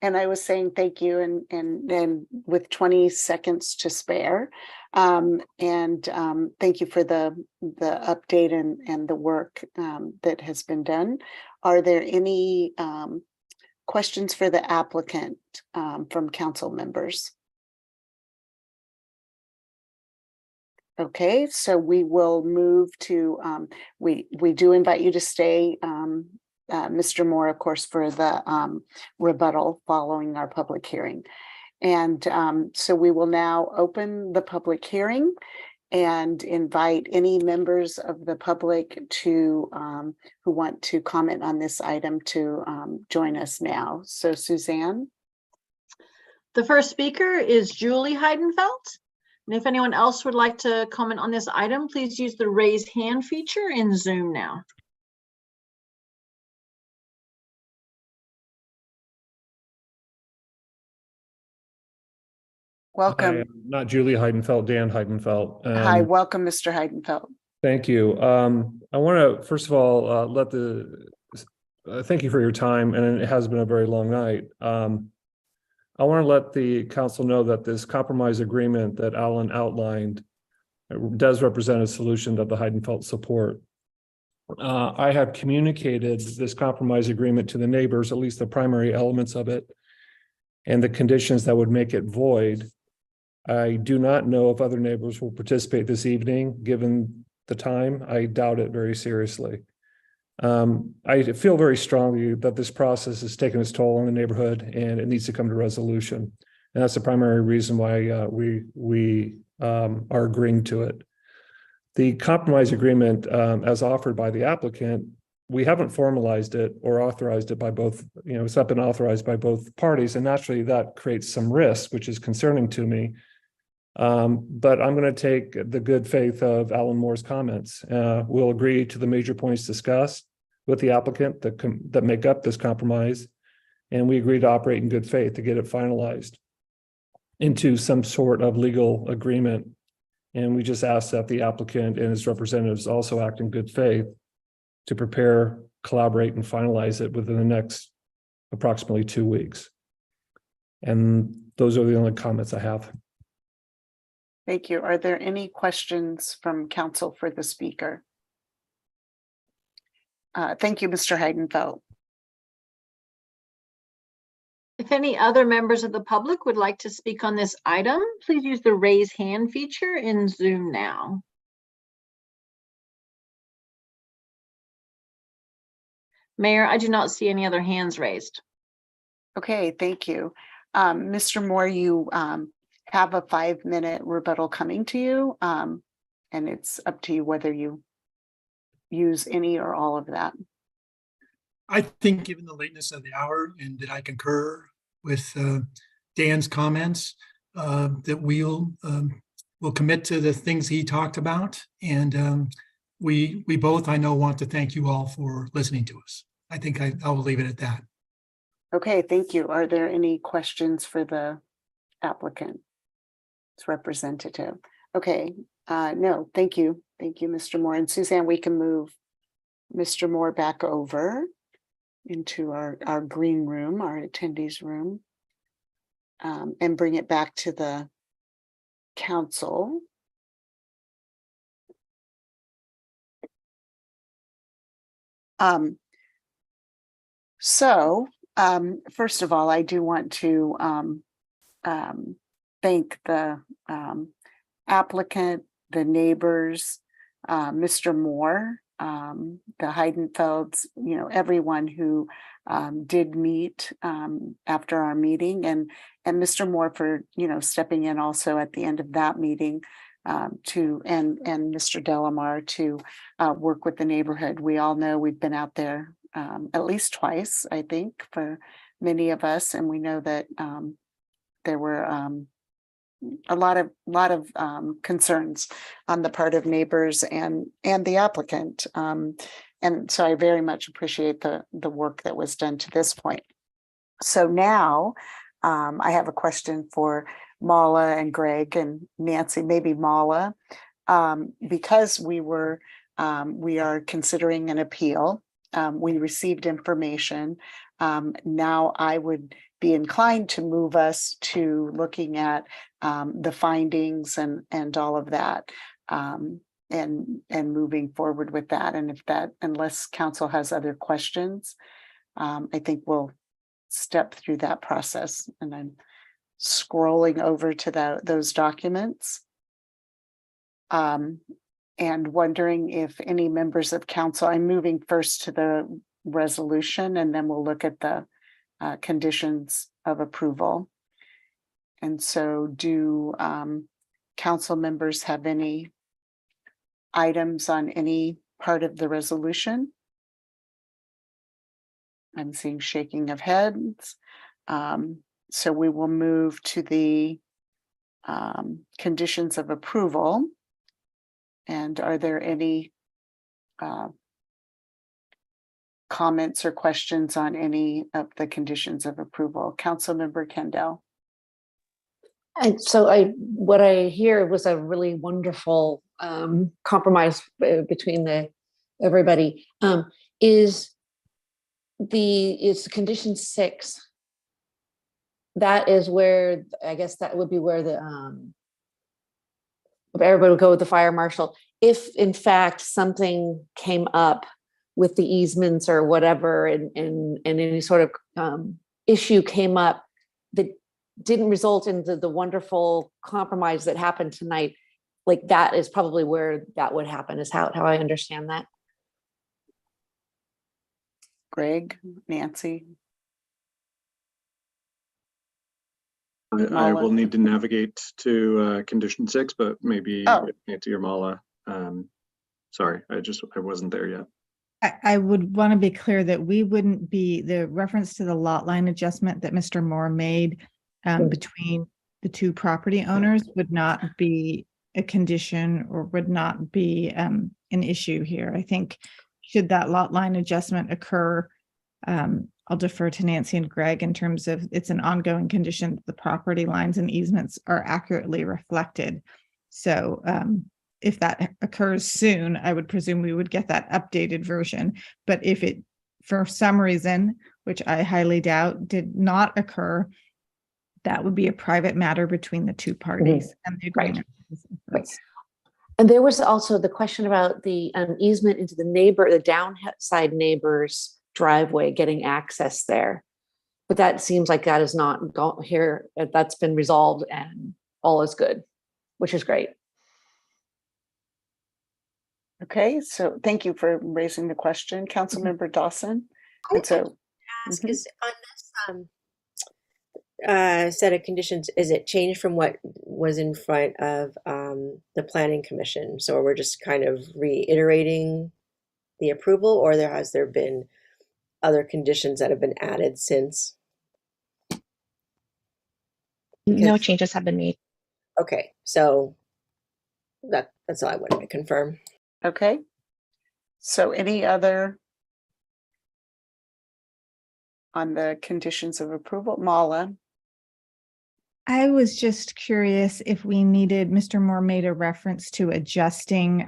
Speaker 1: I was saying thank you and with 20 seconds to spare. Thank you for the update and the work that has been done. Are there any questions for the applicant from council members? Okay, so we will move to, we do invite you to stay, Mr. Moore, of course, for the rebuttal following our public hearing. And so we will now open the public hearing and invite any members of the public to who want to comment on this item to join us now. So Suzanne.
Speaker 4: The first speaker is Julie Heidenfeld. And if anyone else would like to comment on this item, please use the raise hand feature in Zoom now.
Speaker 1: Welcome.
Speaker 8: Hi, not Julie Heidenfeld, Dan Heidenfeld.
Speaker 1: Hi, welcome, Mr. Heidenfeld.
Speaker 8: Thank you. I want to, first of all, thank you for your time, and it has been a very long night. I want to let the council know that this compromise agreement that Alan outlined does represent a solution that the Heidenfeld support. I have communicated this compromise agreement to the neighbors, at least the primary elements of it, and the conditions that would make it void. I do not know if other neighbors will participate this evening, given the time. I doubt it very seriously. I feel very strongly that this process has taken its toll on the neighborhood and it needs to come to resolution. And that's the primary reason why we are agreeing to it. The compromise agreement, as offered by the applicant, we haven't formalized it or authorized it by both, it's not been authorized by both parties. And naturally that creates some risk, which is concerning to me. But I'm going to take the good faith of Alan Moore's comments. We'll agree to the major points discussed with the applicant that make up this compromise. And we agree to operate in good faith to get it finalized into some sort of legal agreement. And we just ask that the applicant and his representatives also act in good faith to prepare, collaborate, and finalize it within the next approximately 2 weeks. And those are the only comments I have.
Speaker 1: Thank you. Are there any questions from council for the speaker? Thank you, Mr. Heidenfeld.
Speaker 4: If any other members of the public would like to speak on this item, please use the raise hand feature in Zoom now. Mayor, I do not see any other hands raised.
Speaker 1: Okay, thank you. Mr. Moore, you have a 5-minute rebuttal coming to you, and it's up to you whether you use any or all of that.
Speaker 3: I think given the lateness of the hour and that I concur with Dan's comments, that we'll commit to the things he talked about. And we both, I know, want to thank you all for listening to us. I think I will leave it at that.
Speaker 1: Okay, thank you. Are there any questions for the applicant's representative? Okay, no, thank you. Thank you, Mr. Moore. And Suzanne, we can move Mr. Moore back over into our green room, our attendees room, and bring it back to the council. First of all, I do want to thank the applicant, the neighbors, Mr. Moore, the Heidenfelds, everyone who did meet after our meeting, and Mr. Moore for stepping in also at the end of that meeting and Mr. Delamar to work with the neighborhood. We all know we've been out there at least twice, I think, for many of us, and we know that there were a lot of concerns on the part of neighbors and the applicant, and so I very much appreciate the work that was done to this point. So now I have a question for Mala and Greg and Nancy, maybe Mala, because we are considering an appeal. We received information. Now I would be inclined to move us to looking at the findings and all of that, and moving forward with that. And unless council has other questions, I think we'll step through that process. And I'm scrolling over to those documents, and wondering if any members of council, I'm moving first to the resolution, and then we'll look at the conditions of approval. And so do council members have any items on any part of the resolution? I'm seeing shaking of heads. So we will move to the conditions of approval. And are there any comments or questions on any of the conditions of approval? Councilmember Kendall.
Speaker 11: And so what I hear was a really wonderful compromise between everybody. Is condition 6? That is where, I guess that would be where everybody would go with the fire marshal. If in fact something came up with the easements or whatever, and any sort of issue came up that didn't result in the wonderful compromise that happened tonight, like that is probably where that would happen, is how I understand that.
Speaker 1: Greg, Nancy.
Speaker 5: I will need to navigate to condition 6, but maybe Nancy or Mala. Sorry, I wasn't there yet.
Speaker 13: I would want to be clear that we wouldn't be, the reference to the lot line adjustment that Mr. Moore made between the two property owners would not be a condition or would not be an issue here. I think should that lot line adjustment occur, I'll defer to Nancy and Greg in terms of it's an ongoing condition that the property lines and easements are accurately reflected. So if that occurs soon, I would presume we would get that updated version. But if it, for some reason, which I highly doubt, did not occur, that would be a private matter between the two parties and the agreement.
Speaker 11: Right. And there was also the question about the easement into the downside neighbor's driveway, getting access there. But that seems like that is not here. That's been resolved and all is good, which is great.
Speaker 1: Okay, so thank you for raising the question, Councilmember Dawson. And so,
Speaker 14: ask is on this set of conditions, is it changed from what was in front of the Planning Commission? So we're just kind of reiterating the approval, or has there been other conditions that have been added since?
Speaker 21: No changes have been made.
Speaker 14: Okay, so that's all I wanted to confirm.
Speaker 1: Okay, so any other on the conditions of approval? Mala?
Speaker 13: I was just curious if we needed, Mr. Moore made a reference to adjusting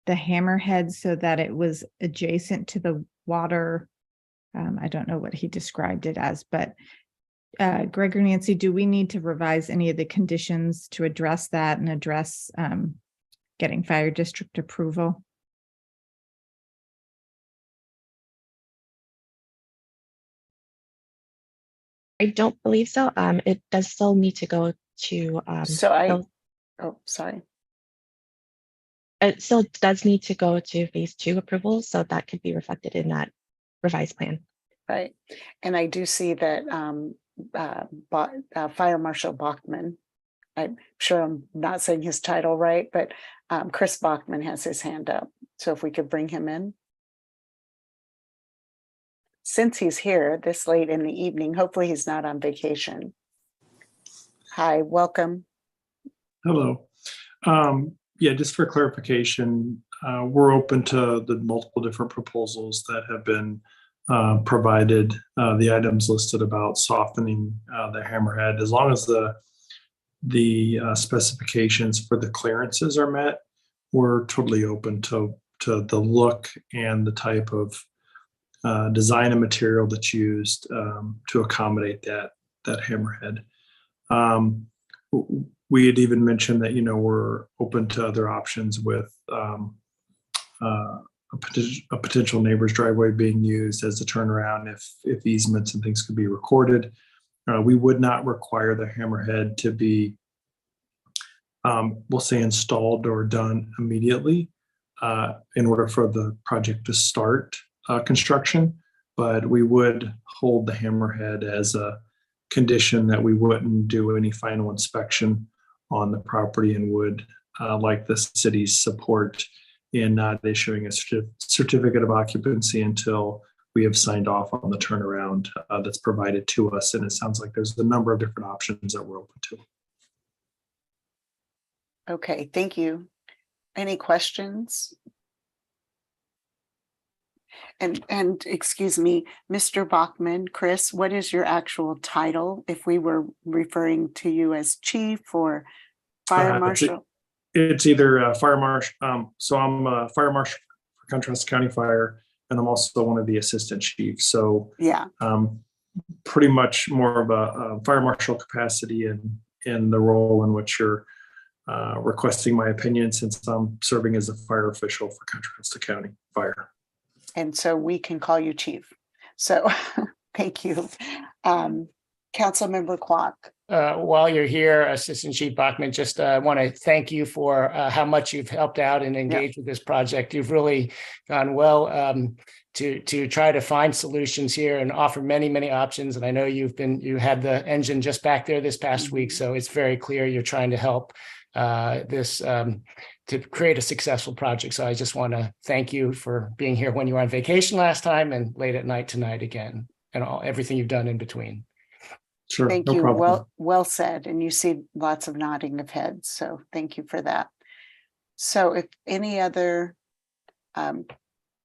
Speaker 13: the hammerhead so that it was adjacent to the water. I don't know what he described it as, but Greg or Nancy, do we need to revise any of the conditions to address that and address getting fire district approval?
Speaker 21: I don't believe so. It does still need to go to,
Speaker 1: oh, sorry.
Speaker 21: it still does need to go to phase 2 approval, so that could be reflected in that revised plan.
Speaker 1: Right. And I do see that Fire Marshal Bachman, I'm sure I'm not saying his title right, but Chris Bachman has his hand up. So if we could bring him in. Since he's here this late in the evening, hopefully he's not on vacation. Hi, welcome.
Speaker 19: Hello. Yeah, just for clarification, we're open to the multiple different proposals that have been provided, the items listed about softening the hammerhead, as long as the specifications for the clearances are met. We're totally open to the look and the type of design and material that's used to accommodate that hammerhead. We had even mentioned that, we're open to other options with a potential neighbor's driveway being used as a turnaround if easements and things could be recorded. We would not require the hammerhead to be, we'll say, installed or done immediately in order for the project to start construction, but we would hold the hammerhead as a condition that we wouldn't do any final inspection on the property and would like the city's support in not issuing a certificate of occupancy until we have signed off on the turnaround that's provided to us. And it sounds like there's a number of different options that we're open to.
Speaker 1: Okay, thank you. Any questions? And excuse me, Mr. Bachman, Chris, what is your actual title if we were referring to you as chief or fire marshal?
Speaker 19: It's either fire marshal. So I'm a fire marshal for Contrast County Fire, and I'm also one of the assistant chiefs. So
Speaker 1: yeah,
Speaker 19: pretty much more of a fire marshal capacity in the role in which you're requesting my opinion, since I'm serving as a fire official for Contrast County Fire.
Speaker 1: And so we can call you chief. So thank you. Councilmember Kwok.
Speaker 12: While you're here, Assistant Chief Bachman, just want to thank you for how much you've helped out and engaged with this project. You've really gone well to try to find solutions here and offer many, many options. And I know you had the engine just back there this past week, so it's very clear you're trying to help this to create a successful project. So I just want to thank you for being here when you were on vacation last time and late at night tonight again, and everything you've done in between.
Speaker 19: Sure.
Speaker 1: Thank
Speaker 19: no
Speaker 1: you.
Speaker 19: problem.
Speaker 1: Well said. And you see lots of nodding of heads. So thank you for that. So if any other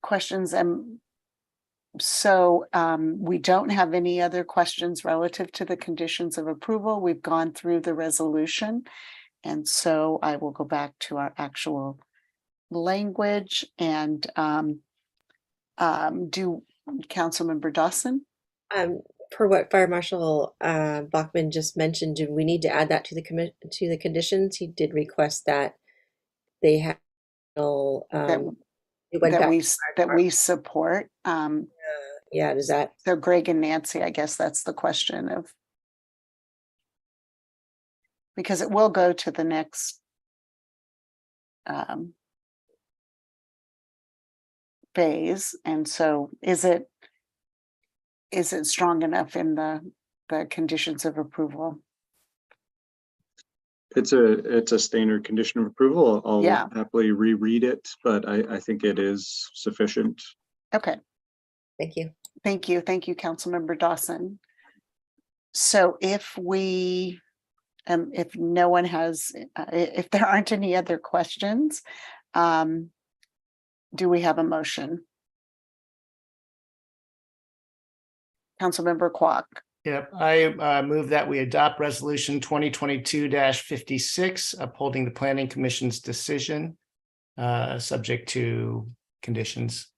Speaker 1: questions, we don't have any other questions relative to the conditions of approval. We've gone through the resolution. And so I will go back to our actual language and do Councilmember Dawson.
Speaker 14: Per what Fire Marshal Bachman just mentioned, do we need to add that to the conditions? He did request that they have
Speaker 1: that we support.
Speaker 14: Yeah, does that?
Speaker 1: So Greg and Nancy, I guess that's the question of, because it will go to the next phase. And so is it strong enough in the conditions of approval?
Speaker 5: It's a standard condition of approval. I'll happily reread it, but I think it is sufficient.
Speaker 1: Okay.
Speaker 14: Thank you.
Speaker 1: Thank you. Thank you, Councilmember Dawson. So if no one has, if there aren't any other questions, do we have a motion? Councilmember Kwok.
Speaker 12: Yep, I move that we adopt Resolution 2022-56, upholding the Planning Commission's decision, subject to conditions.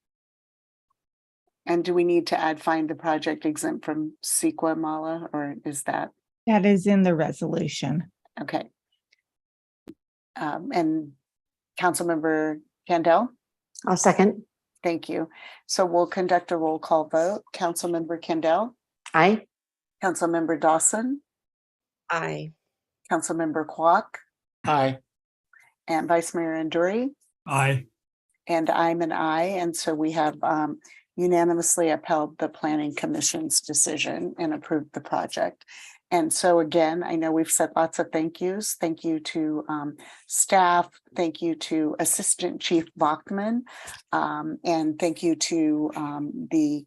Speaker 1: And do we need to add find the project exempt from CEQA, Mala, or is that?
Speaker 13: That is in the resolution.
Speaker 1: Okay. And Councilmember Candell?
Speaker 16: I'll second.
Speaker 1: Thank you. So we'll conduct a roll call vote. Councilmember Candell?
Speaker 16: Aye.
Speaker 1: Councilmember Dawson,
Speaker 14: Aye.
Speaker 1: Councilmember Kwok,
Speaker 12: Aye.
Speaker 1: and Vice Mayor Anduri.
Speaker 9: Aye.
Speaker 1: And I'm an aye, and so we have unanimously upheld the Planning Commission's decision and approved the project. And so again, I know we've said lots of thank yous. Thank you to staff. Thank you to Assistant Chief Bachman. And thank you to the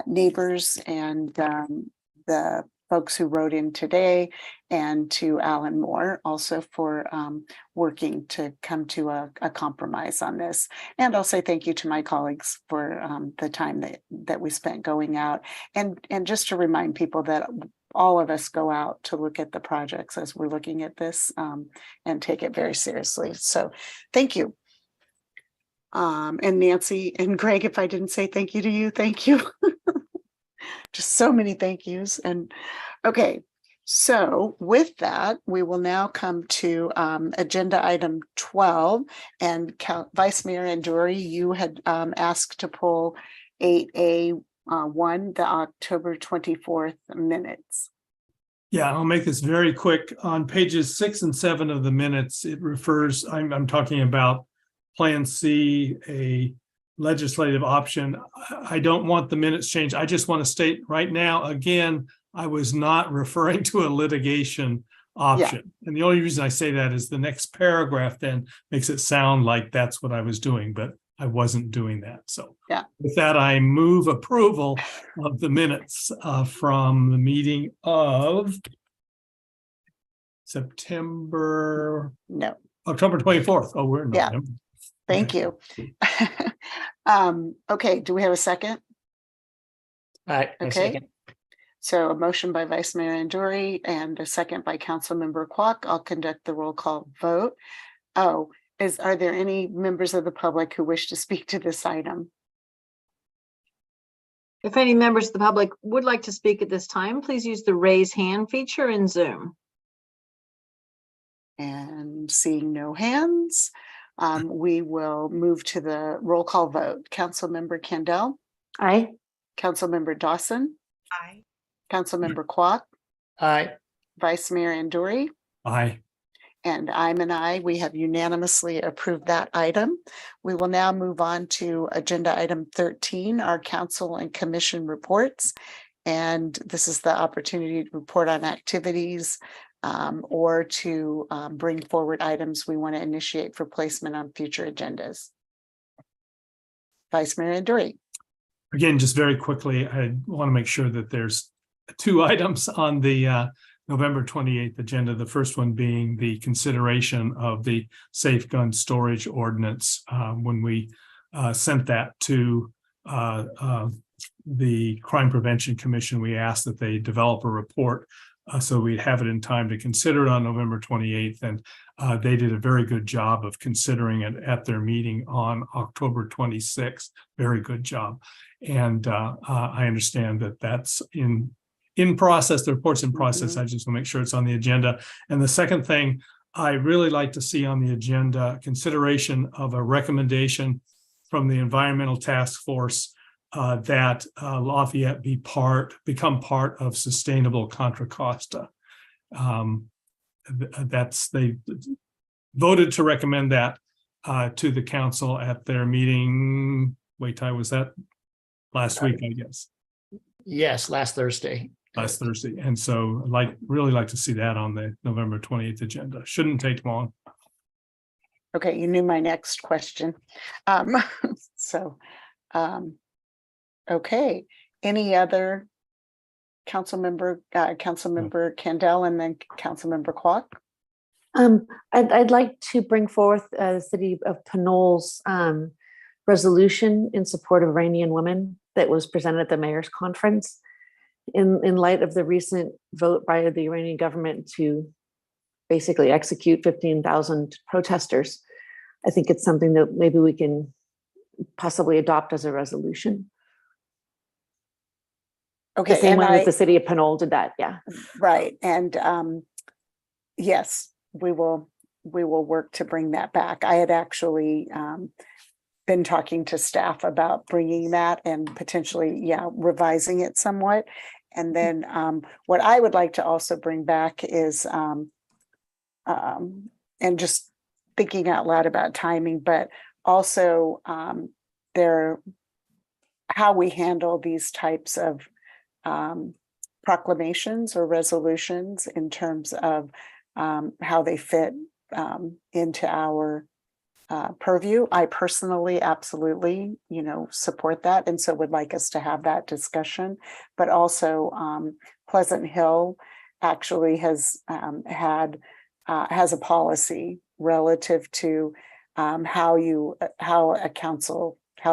Speaker 1: neighbors and the folks who wrote in today, and to Alan Moore also for working to come to a compromise on this. And I'll say thank you to my colleagues for the time that we spent going out. And just to remind people that all of us go out to look at the projects as we're looking at this and take it very seriously. So thank you. And Nancy and Greg, if I didn't say thank you to you, thank you. Just so many thank yous. And okay, so with that, we will now come to agenda item 12. And Vice Mayor Anduri, you had asked to pull 8A1, the October 24th minutes.
Speaker 9: Yeah, I'll make this very quick. On pages 6 and 7 of the minutes, it refers, I'm talking about Plan C, a legislative option. I don't want the minutes changed. I just want to state right now, again, I was not referring to a litigation option. And the only reason I say that is the next paragraph then makes it sound like that's what I was doing, but I wasn't doing that. So with that, I move approval of the minutes from the meeting of October 24th. Oh, we're in November.
Speaker 1: Thank you. Okay, do we have a second?
Speaker 12: Aye,
Speaker 1: okay.
Speaker 12: Second.
Speaker 1: So a motion by Vice Mayor Anduri and a second by Councilmember Kwok. I'll conduct the roll call vote. Oh, are there any members of the public who wish to speak to this item?
Speaker 4: If any members of the public would like to speak at this time, please use the raise hand feature in Zoom.
Speaker 1: And seeing no hands, we will move to the roll call vote. Councilmember Kendall.
Speaker 11: Aye.
Speaker 1: Councilmember Dawson.
Speaker 14: Aye.
Speaker 1: Councilmember Kwok.
Speaker 12: Aye.
Speaker 1: Vice Mayor Anduri.
Speaker 9: Aye.
Speaker 1: And I'm an aye. We have unanimously approved that item. We will now move on to agenda item 13, our council and commission reports. And this is the opportunity to report on activities or to bring forward items we want to initiate for placement on future agendas. Vice Mayor Anduri.
Speaker 9: Again, just very quickly, I want to make sure that there's 2 items on the November 28th agenda. The first one being the consideration of the safe gun storage ordinance. When we sent that to the Crime Prevention Commission, we asked that they develop a report so we'd have it in time to consider it on November 28th. And they did a very good job of considering it at their meeting on October 26th. Very good job. And I understand that that's in process. The report's in process. I just want to make sure it's on the agenda. And the second thing I really like to see on the agenda, consideration of a recommendation from the Environmental Task Force that Lafayette become part of Sustainable Contra Costa. They voted to recommend that to the council at their meeting. Wait, Ty, was that last week, I guess?
Speaker 12: Yes, last Thursday.
Speaker 9: Last Thursday. And so really like to see that on the November 28th agenda. Shouldn't take long.
Speaker 1: Okay, you knew my next question. Okay, any other Councilmember Kendall and then Councilmember Kwok?
Speaker 11: I'd like to bring forth the City of Pinol's resolution in support of Iranian women that was presented at the mayor's conference in light of the recent vote by the Iranian government to basically execute 15,000 protesters. I think it's something that maybe we can possibly adopt as a resolution.
Speaker 1: Okay,
Speaker 11: the same way that the City of Pinol did that, yeah.
Speaker 1: Right, and yes, we will work to bring that back. I had actually been talking to staff about bringing that and potentially, revising it somewhat. And then what I would like to also bring back is, and just thinking out loud about timing, but also how we handle these types of proclamations or resolutions in terms of how they fit into our purview. I personally absolutely, support that, and so would like us to have that discussion. But also, Pleasant Hill actually has a policy relative to how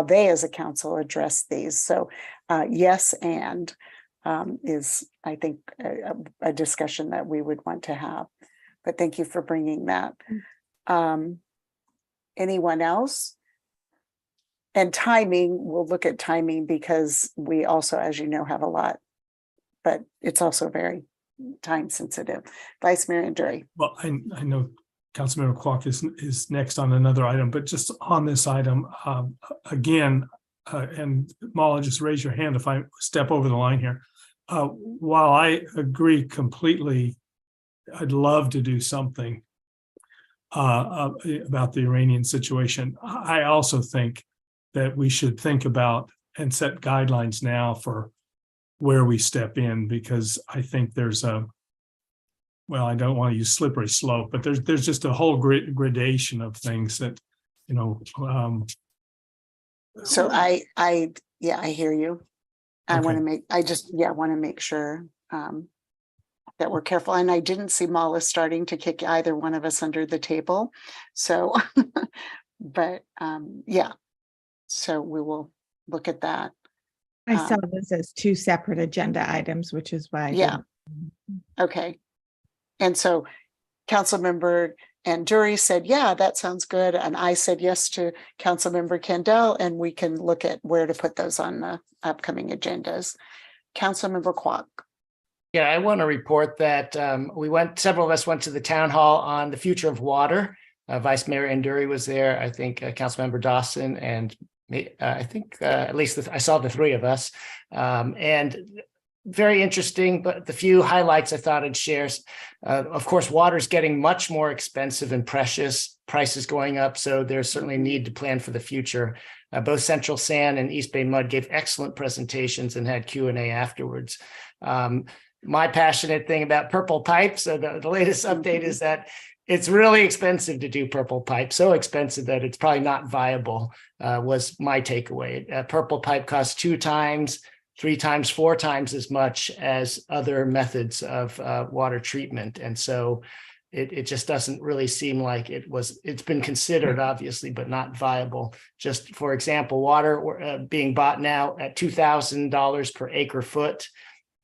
Speaker 1: they as a council address these. So yes, and is, I think, a discussion that we would want to have. But thank you for bringing that. Anyone else? And timing, we'll look at timing because we also, as you know, have a lot, but it's also very time sensitive. Vice Mayor Anduri.
Speaker 9: Well, I know Councilmember Clark is next on another item, but just on this item, again, and Mala, just raise your hand if I step over the line here. While I agree completely, I'd love to do something about the Iranian situation. I also think that we should think about and set guidelines now for where we step in, because I think there's well, I don't want to use slippery slope, but there's just a whole gradation of things that,
Speaker 1: So I hear you. I
Speaker 9: Okay.
Speaker 1: want to make sure that we're careful. And I didn't see Mala starting to kick either one of us under the table. So, but yeah, so we will look at that.
Speaker 13: I saw this as two separate agenda items, which is why.
Speaker 1: Yeah. Okay. And so Councilmember Anduri said, yeah, that sounds good. And I said yes to Councilmember Kendall, and we can look at where to put those on the upcoming agendas. Councilmember Kwok.
Speaker 12: Yeah, I want to report that several of us went to the town hall on the future of water. Vice Mayor Anduri was there. I think Councilmember Dawson and me, I think at least I saw the three of us. And very interesting, but the few highlights I thought I'd share. Of course, water's getting much more expensive and precious, prices going up. So there's certainly a need to plan for the future. Both Central Sand and East Bay Mud gave excellent presentations and had Q&A afterwards. My passionate thing about purple pipe. So the latest update is that it's really expensive to do purple pipe, so expensive that it's probably not viable, was my takeaway. Purple pipe costs 2 times, 3 times, 4 times as much as other methods of water treatment. And so it just doesn't really seem like it's been considered, obviously, but not viable. Just for example, water being bought now at $2,000 per acre foot.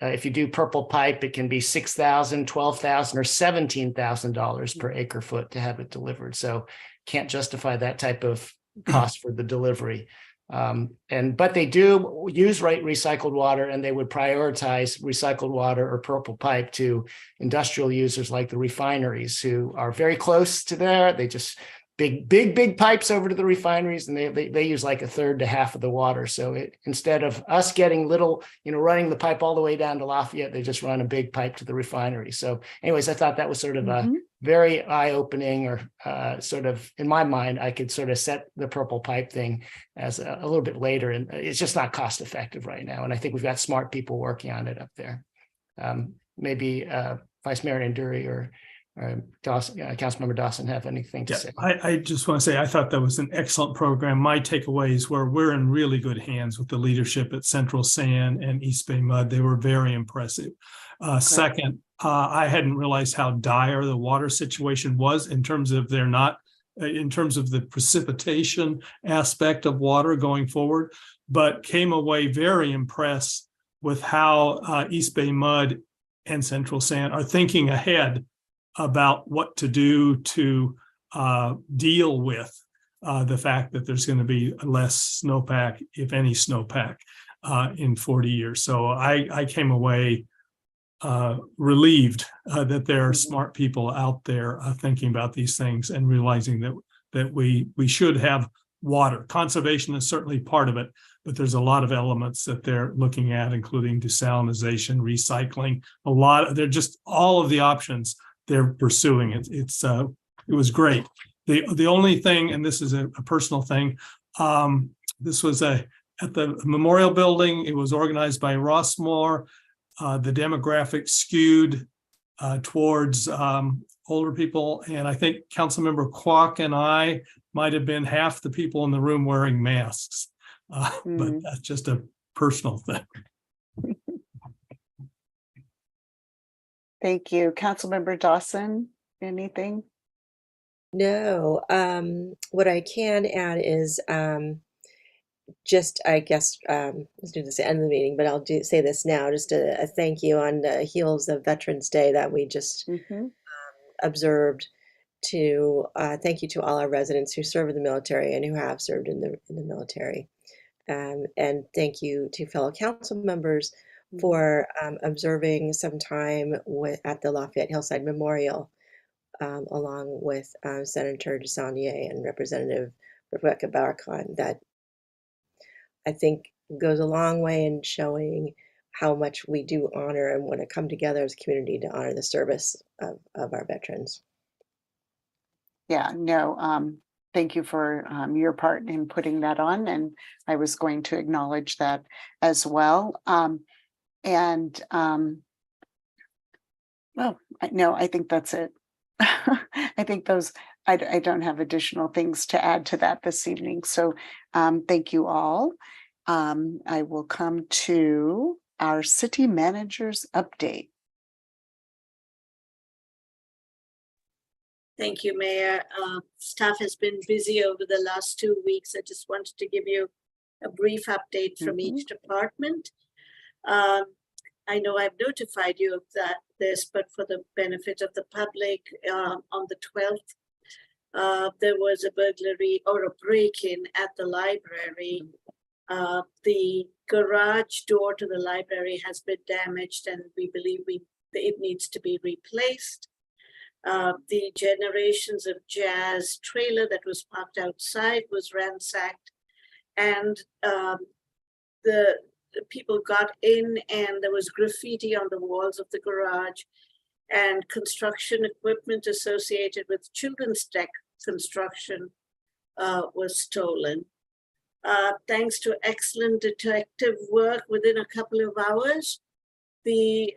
Speaker 12: If you do purple pipe, it can be $6,000, $12,000, or $17,000 per acre foot to have it delivered. So can't justify that type of cost for the delivery. But they do use recycled water, and they would prioritize recycled water or purple pipe to industrial users like the refineries, who are very close to there. They just big pipes over to the refineries, and they use like a third to half of the water. So instead of us getting little, running the pipe all the way down to Lafayette, they just run a big pipe to the refinery. So anyways, I thought that was sort of a very eye-opening, or sort of, in my mind, I could sort of set the purple pipe thing as a little bit later, and it's just not cost effective right now. And I think we've got smart people working on it up there. Maybe Vice Mayor Anduri or Dawson, Councilmember Dawson have anything to say?
Speaker 9: I just want to say I thought that was an excellent program. My takeaways were we're in really good hands with the leadership at Central Sand and East Bay Mud. They were very impressive. Second, I hadn't realized how dire the water situation was in terms of in terms of the precipitation aspect of water going forward, but came away very impressed with how East Bay Mud and Central Sand are thinking ahead about what to do to deal with the fact that there's going to be less snowpack, if any snowpack, in 40 years. So I came away relieved that there are smart people out there thinking about these things and realizing that we should have water. Conservation is certainly part of it, but there's a lot of elements that they're looking at, including desalinization, recycling, they're just all of the options they're pursuing. It was great. The only thing, and this is a personal thing, this was at the Memorial Building. It was organized by Rossmore. The demographic skewed towards older people, and I think Councilmember Kwok and I might have been half the people in the room wearing masks, but that's just a personal thing.
Speaker 1: Thank you. Councilmember Dawson, anything?
Speaker 14: No, what I can add is just, I guess, let's do this at the end of the meeting, but I'll say this now, just a thank you on the heels of Veterans Day that we just observed. To thank you to all our residents who serve in the military and who have served in the military, and thank you to fellow council members for observing some time at the Lafayette Hillside Memorial, along with Senator DeSaulnier and Representative Rebecca Barcon. That I think goes a long way in showing how much we do honor and want to come together as a community to honor the service of our veterans.
Speaker 1: Yeah, no, thank you for your part in putting that on, and I was going to acknowledge that as well. Well, no, I think that's it. I think I don't have additional things to add to that this evening. So thank you all. I will come to our city manager's update.
Speaker 10: Thank you, Mayor. Staff has been busy over the last 2 weeks. I just wanted to give you a brief update from each department. I know I've notified you of this, but for the benefit of the public, on the 12th, there was a burglary or a break-in at the library. The garage door to the library has been damaged, and we believe it needs to be replaced. The Generations of Jazz trailer that was parked outside was ransacked, and the people got in, and there was graffiti on the walls of the garage, and construction equipment associated with children's tech construction was stolen. Thanks to excellent detective work, within a couple of hours, the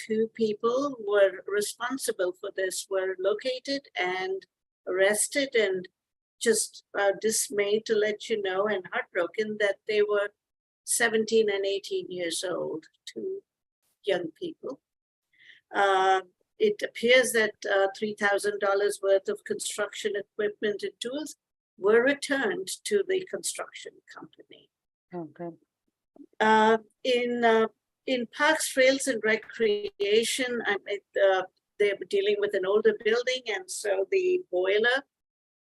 Speaker 10: 2 people were responsible for this were located and arrested, and just dismayed to let you know, and heartbroken that they were 17 and 18 years old, 2 young people. It appears that $3,000 worth of construction equipment and tools were returned to the construction company.
Speaker 1: Okay.
Speaker 10: In Parks, Trails, and Recreation, they were dealing with an older building, and so the boiler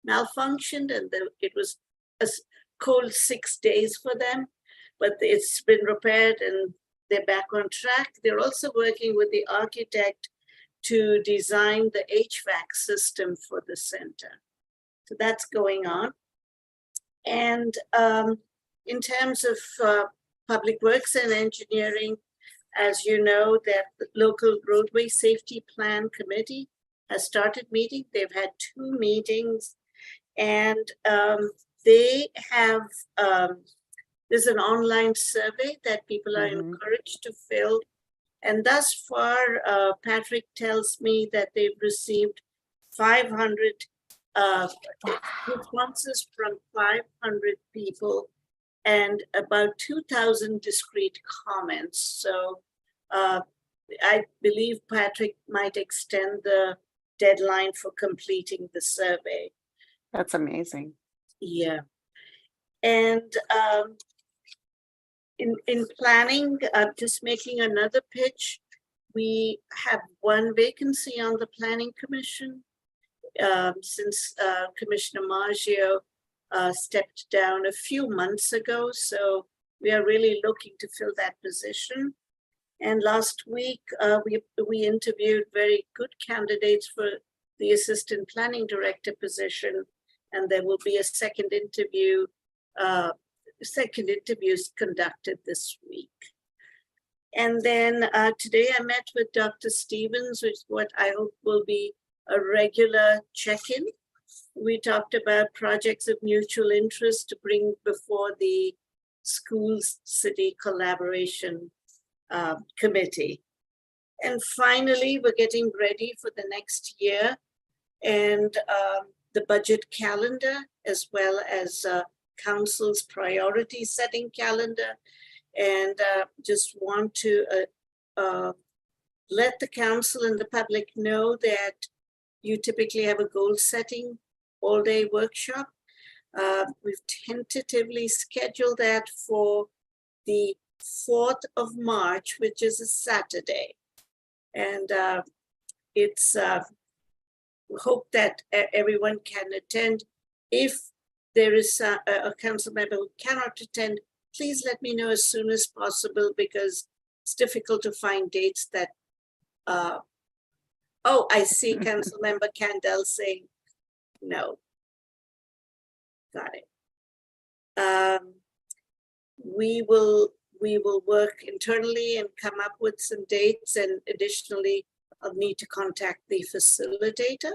Speaker 10: malfunctioned, and it was a cold 6 days for them, but it's been repaired and they're back on track. They're also working with the architect to design the HVAC system for the center. So that's going on. And in terms of Public Works and Engineering, as you know, that the local roadway safety plan committee has started meeting. They've had 2 meetings, and they have, there's an online survey that people are encouraged to fill. And thus far, Patrick tells me that they've received 500 responses from 500 people and about 2,000 discrete comments. So I believe Patrick might extend the deadline for completing the survey.
Speaker 1: That's amazing.
Speaker 10: Yeah. And in planning, just making another pitch, we have 1 vacancy on the Planning Commission since Commissioner Maggio stepped down a few months ago. So we are really looking to fill that position. And last week, we interviewed very good candidates for the Assistant Planning Director position. and there will be a second interview. Second interviews conducted this week. And then today I met with Dr. Stevens, which is what I hope will be a regular check-in. We talked about projects of mutual interest to bring before the schools city collaboration committee. And finally, we're getting ready for the next year and the budget calendar, as well as council's priority setting calendar. And just want to let the council and the public know that you typically have a goal setting all-day workshop. We've tentatively scheduled that for the 4th of March, which is a Saturday. And it's hope that everyone can attend. If there is a council member who cannot attend, please let me know as soon as possible, because it's difficult to find dates that, oh, I see Council Member Candell saying no. Got it. We will work internally and come up with some dates, and additionally, I'll need to contact the facilitator,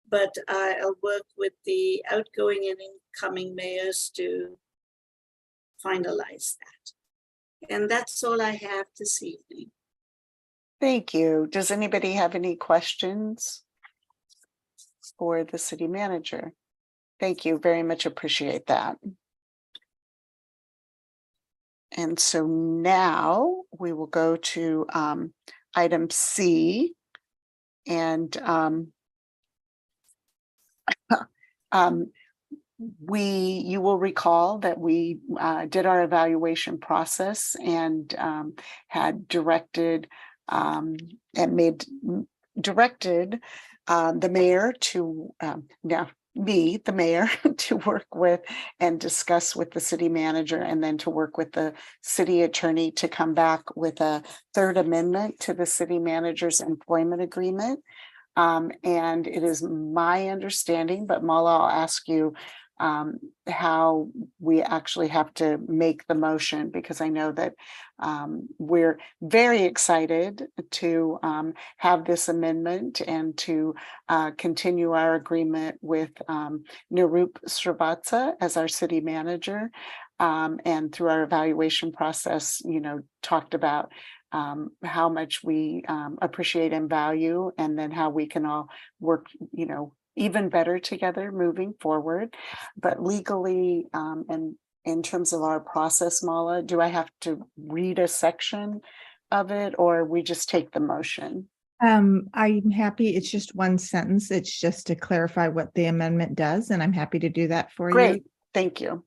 Speaker 10: but I'll work with the outgoing and incoming mayors to finalize that. And that's all I have this evening.
Speaker 1: Thank you. Does anybody have any questions for the city manager? Thank you, very much appreciate that. And so now we will go to item C, and you will recall that we did our evaluation process and had directed the mayor to the mayor to work with and discuss with the city manager, and then to work with the city attorney to come back with a third amendment to the city manager's employment agreement. And it is my understanding, but Mala, I'll ask you how we actually have to make the motion, because I know that we're very excited to have this amendment and to continue our agreement with Nirup Srivatsa as our city manager. And through our evaluation process, talked about how much we appreciate and value, and then how we can all work, even better together moving forward. But legally, and in terms of our process, Mala, do I have to read a section of it, or we just take the motion?
Speaker 13: I'm happy. It's just one sentence. It's just to clarify what the amendment does, and I'm happy to do that for you.
Speaker 1: Great, thank you.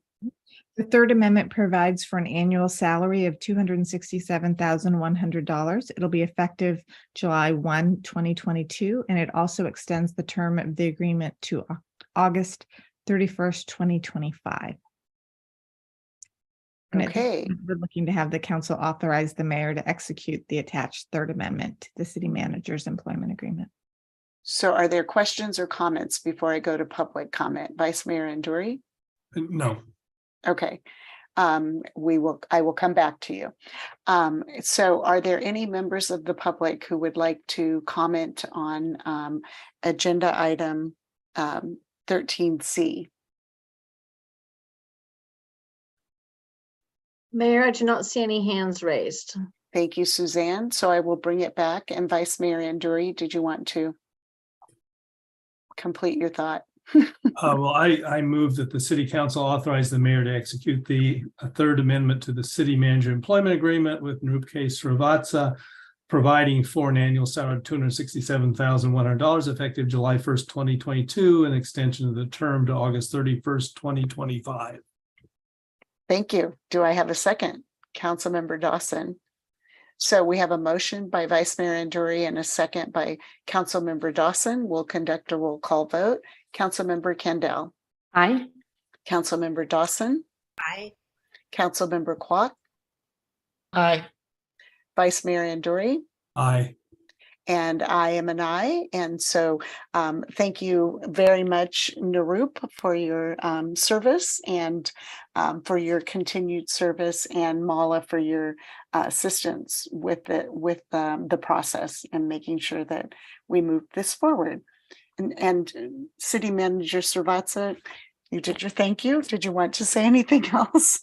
Speaker 13: The third amendment provides for an annual salary of $267,100. It'll be effective July 1, 2022, and it also extends the term of the agreement to August 31st, 2025. And
Speaker 1: okay,
Speaker 13: we're looking to have the council authorize the mayor to execute the attached third amendment to the city manager's employment agreement.
Speaker 1: So are there questions or comments before I go to public comment? Vice Mayor Anduri?
Speaker 9: No.
Speaker 1: Okay, I will come back to you. So are there any members of the public who would like to comment on agenda item 13C?
Speaker 4: Mayor, I do not see any hands raised.
Speaker 1: Thank you, Suzanne. So I will bring it back. And Vice Mayor Anduri, did you want to complete your thought?
Speaker 9: Well, I move that the city council authorize the mayor to execute the third amendment to the city manager employment agreement with Nirup Srivatsa, providing for an annual salary of $267,100 effective July 1st, 2022, and extension of the term to August 31st, 2025.
Speaker 1: Thank you. Do I have a second? Councilmember Dawson. So we have a motion by Vice Mayor Anduri and a second by Councilmember Dawson. We'll conduct a roll call vote. Councilmember Candell.
Speaker 11: Aye.
Speaker 1: Councilmember Dawson.
Speaker 14: Aye.
Speaker 1: Councilmember Kwok.
Speaker 12: Aye.
Speaker 1: Vice Mayor Anduri.
Speaker 9: Aye.
Speaker 1: and I am an I. And so thank you very much, Narup, for your service and for your continued service, and Mala for your assistance with the process and making sure that we move this forward. And City Manager Servatza, you did your thank you. Did you want to say anything else?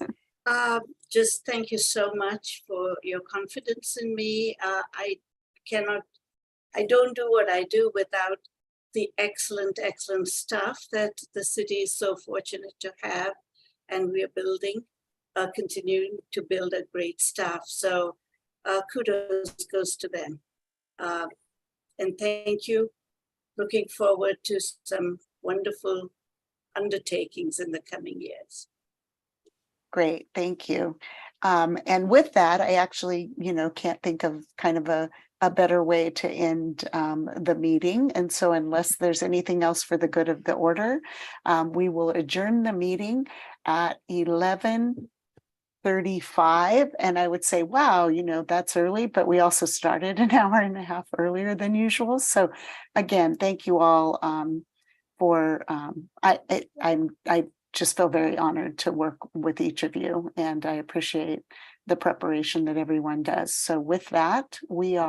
Speaker 10: Just thank you so much for your confidence in me. I don't do what I do without the excellent staff that the city is so fortunate to have, and we are building, continuing to build a great staff. So kudos goes to them. And thank you. Looking forward to some wonderful undertakings in the coming years.
Speaker 1: Great, thank you. And with that, I actually, can't think of kind of a better way to end the meeting. And so unless there's anything else for the good of the order, we will adjourn the meeting at 11:35. And I would say, wow, that's early, but we also started an hour and a half earlier than usual. So again, thank you all for, I just feel very honored to work with each of you, and I appreciate the preparation that everyone does. So with that, we are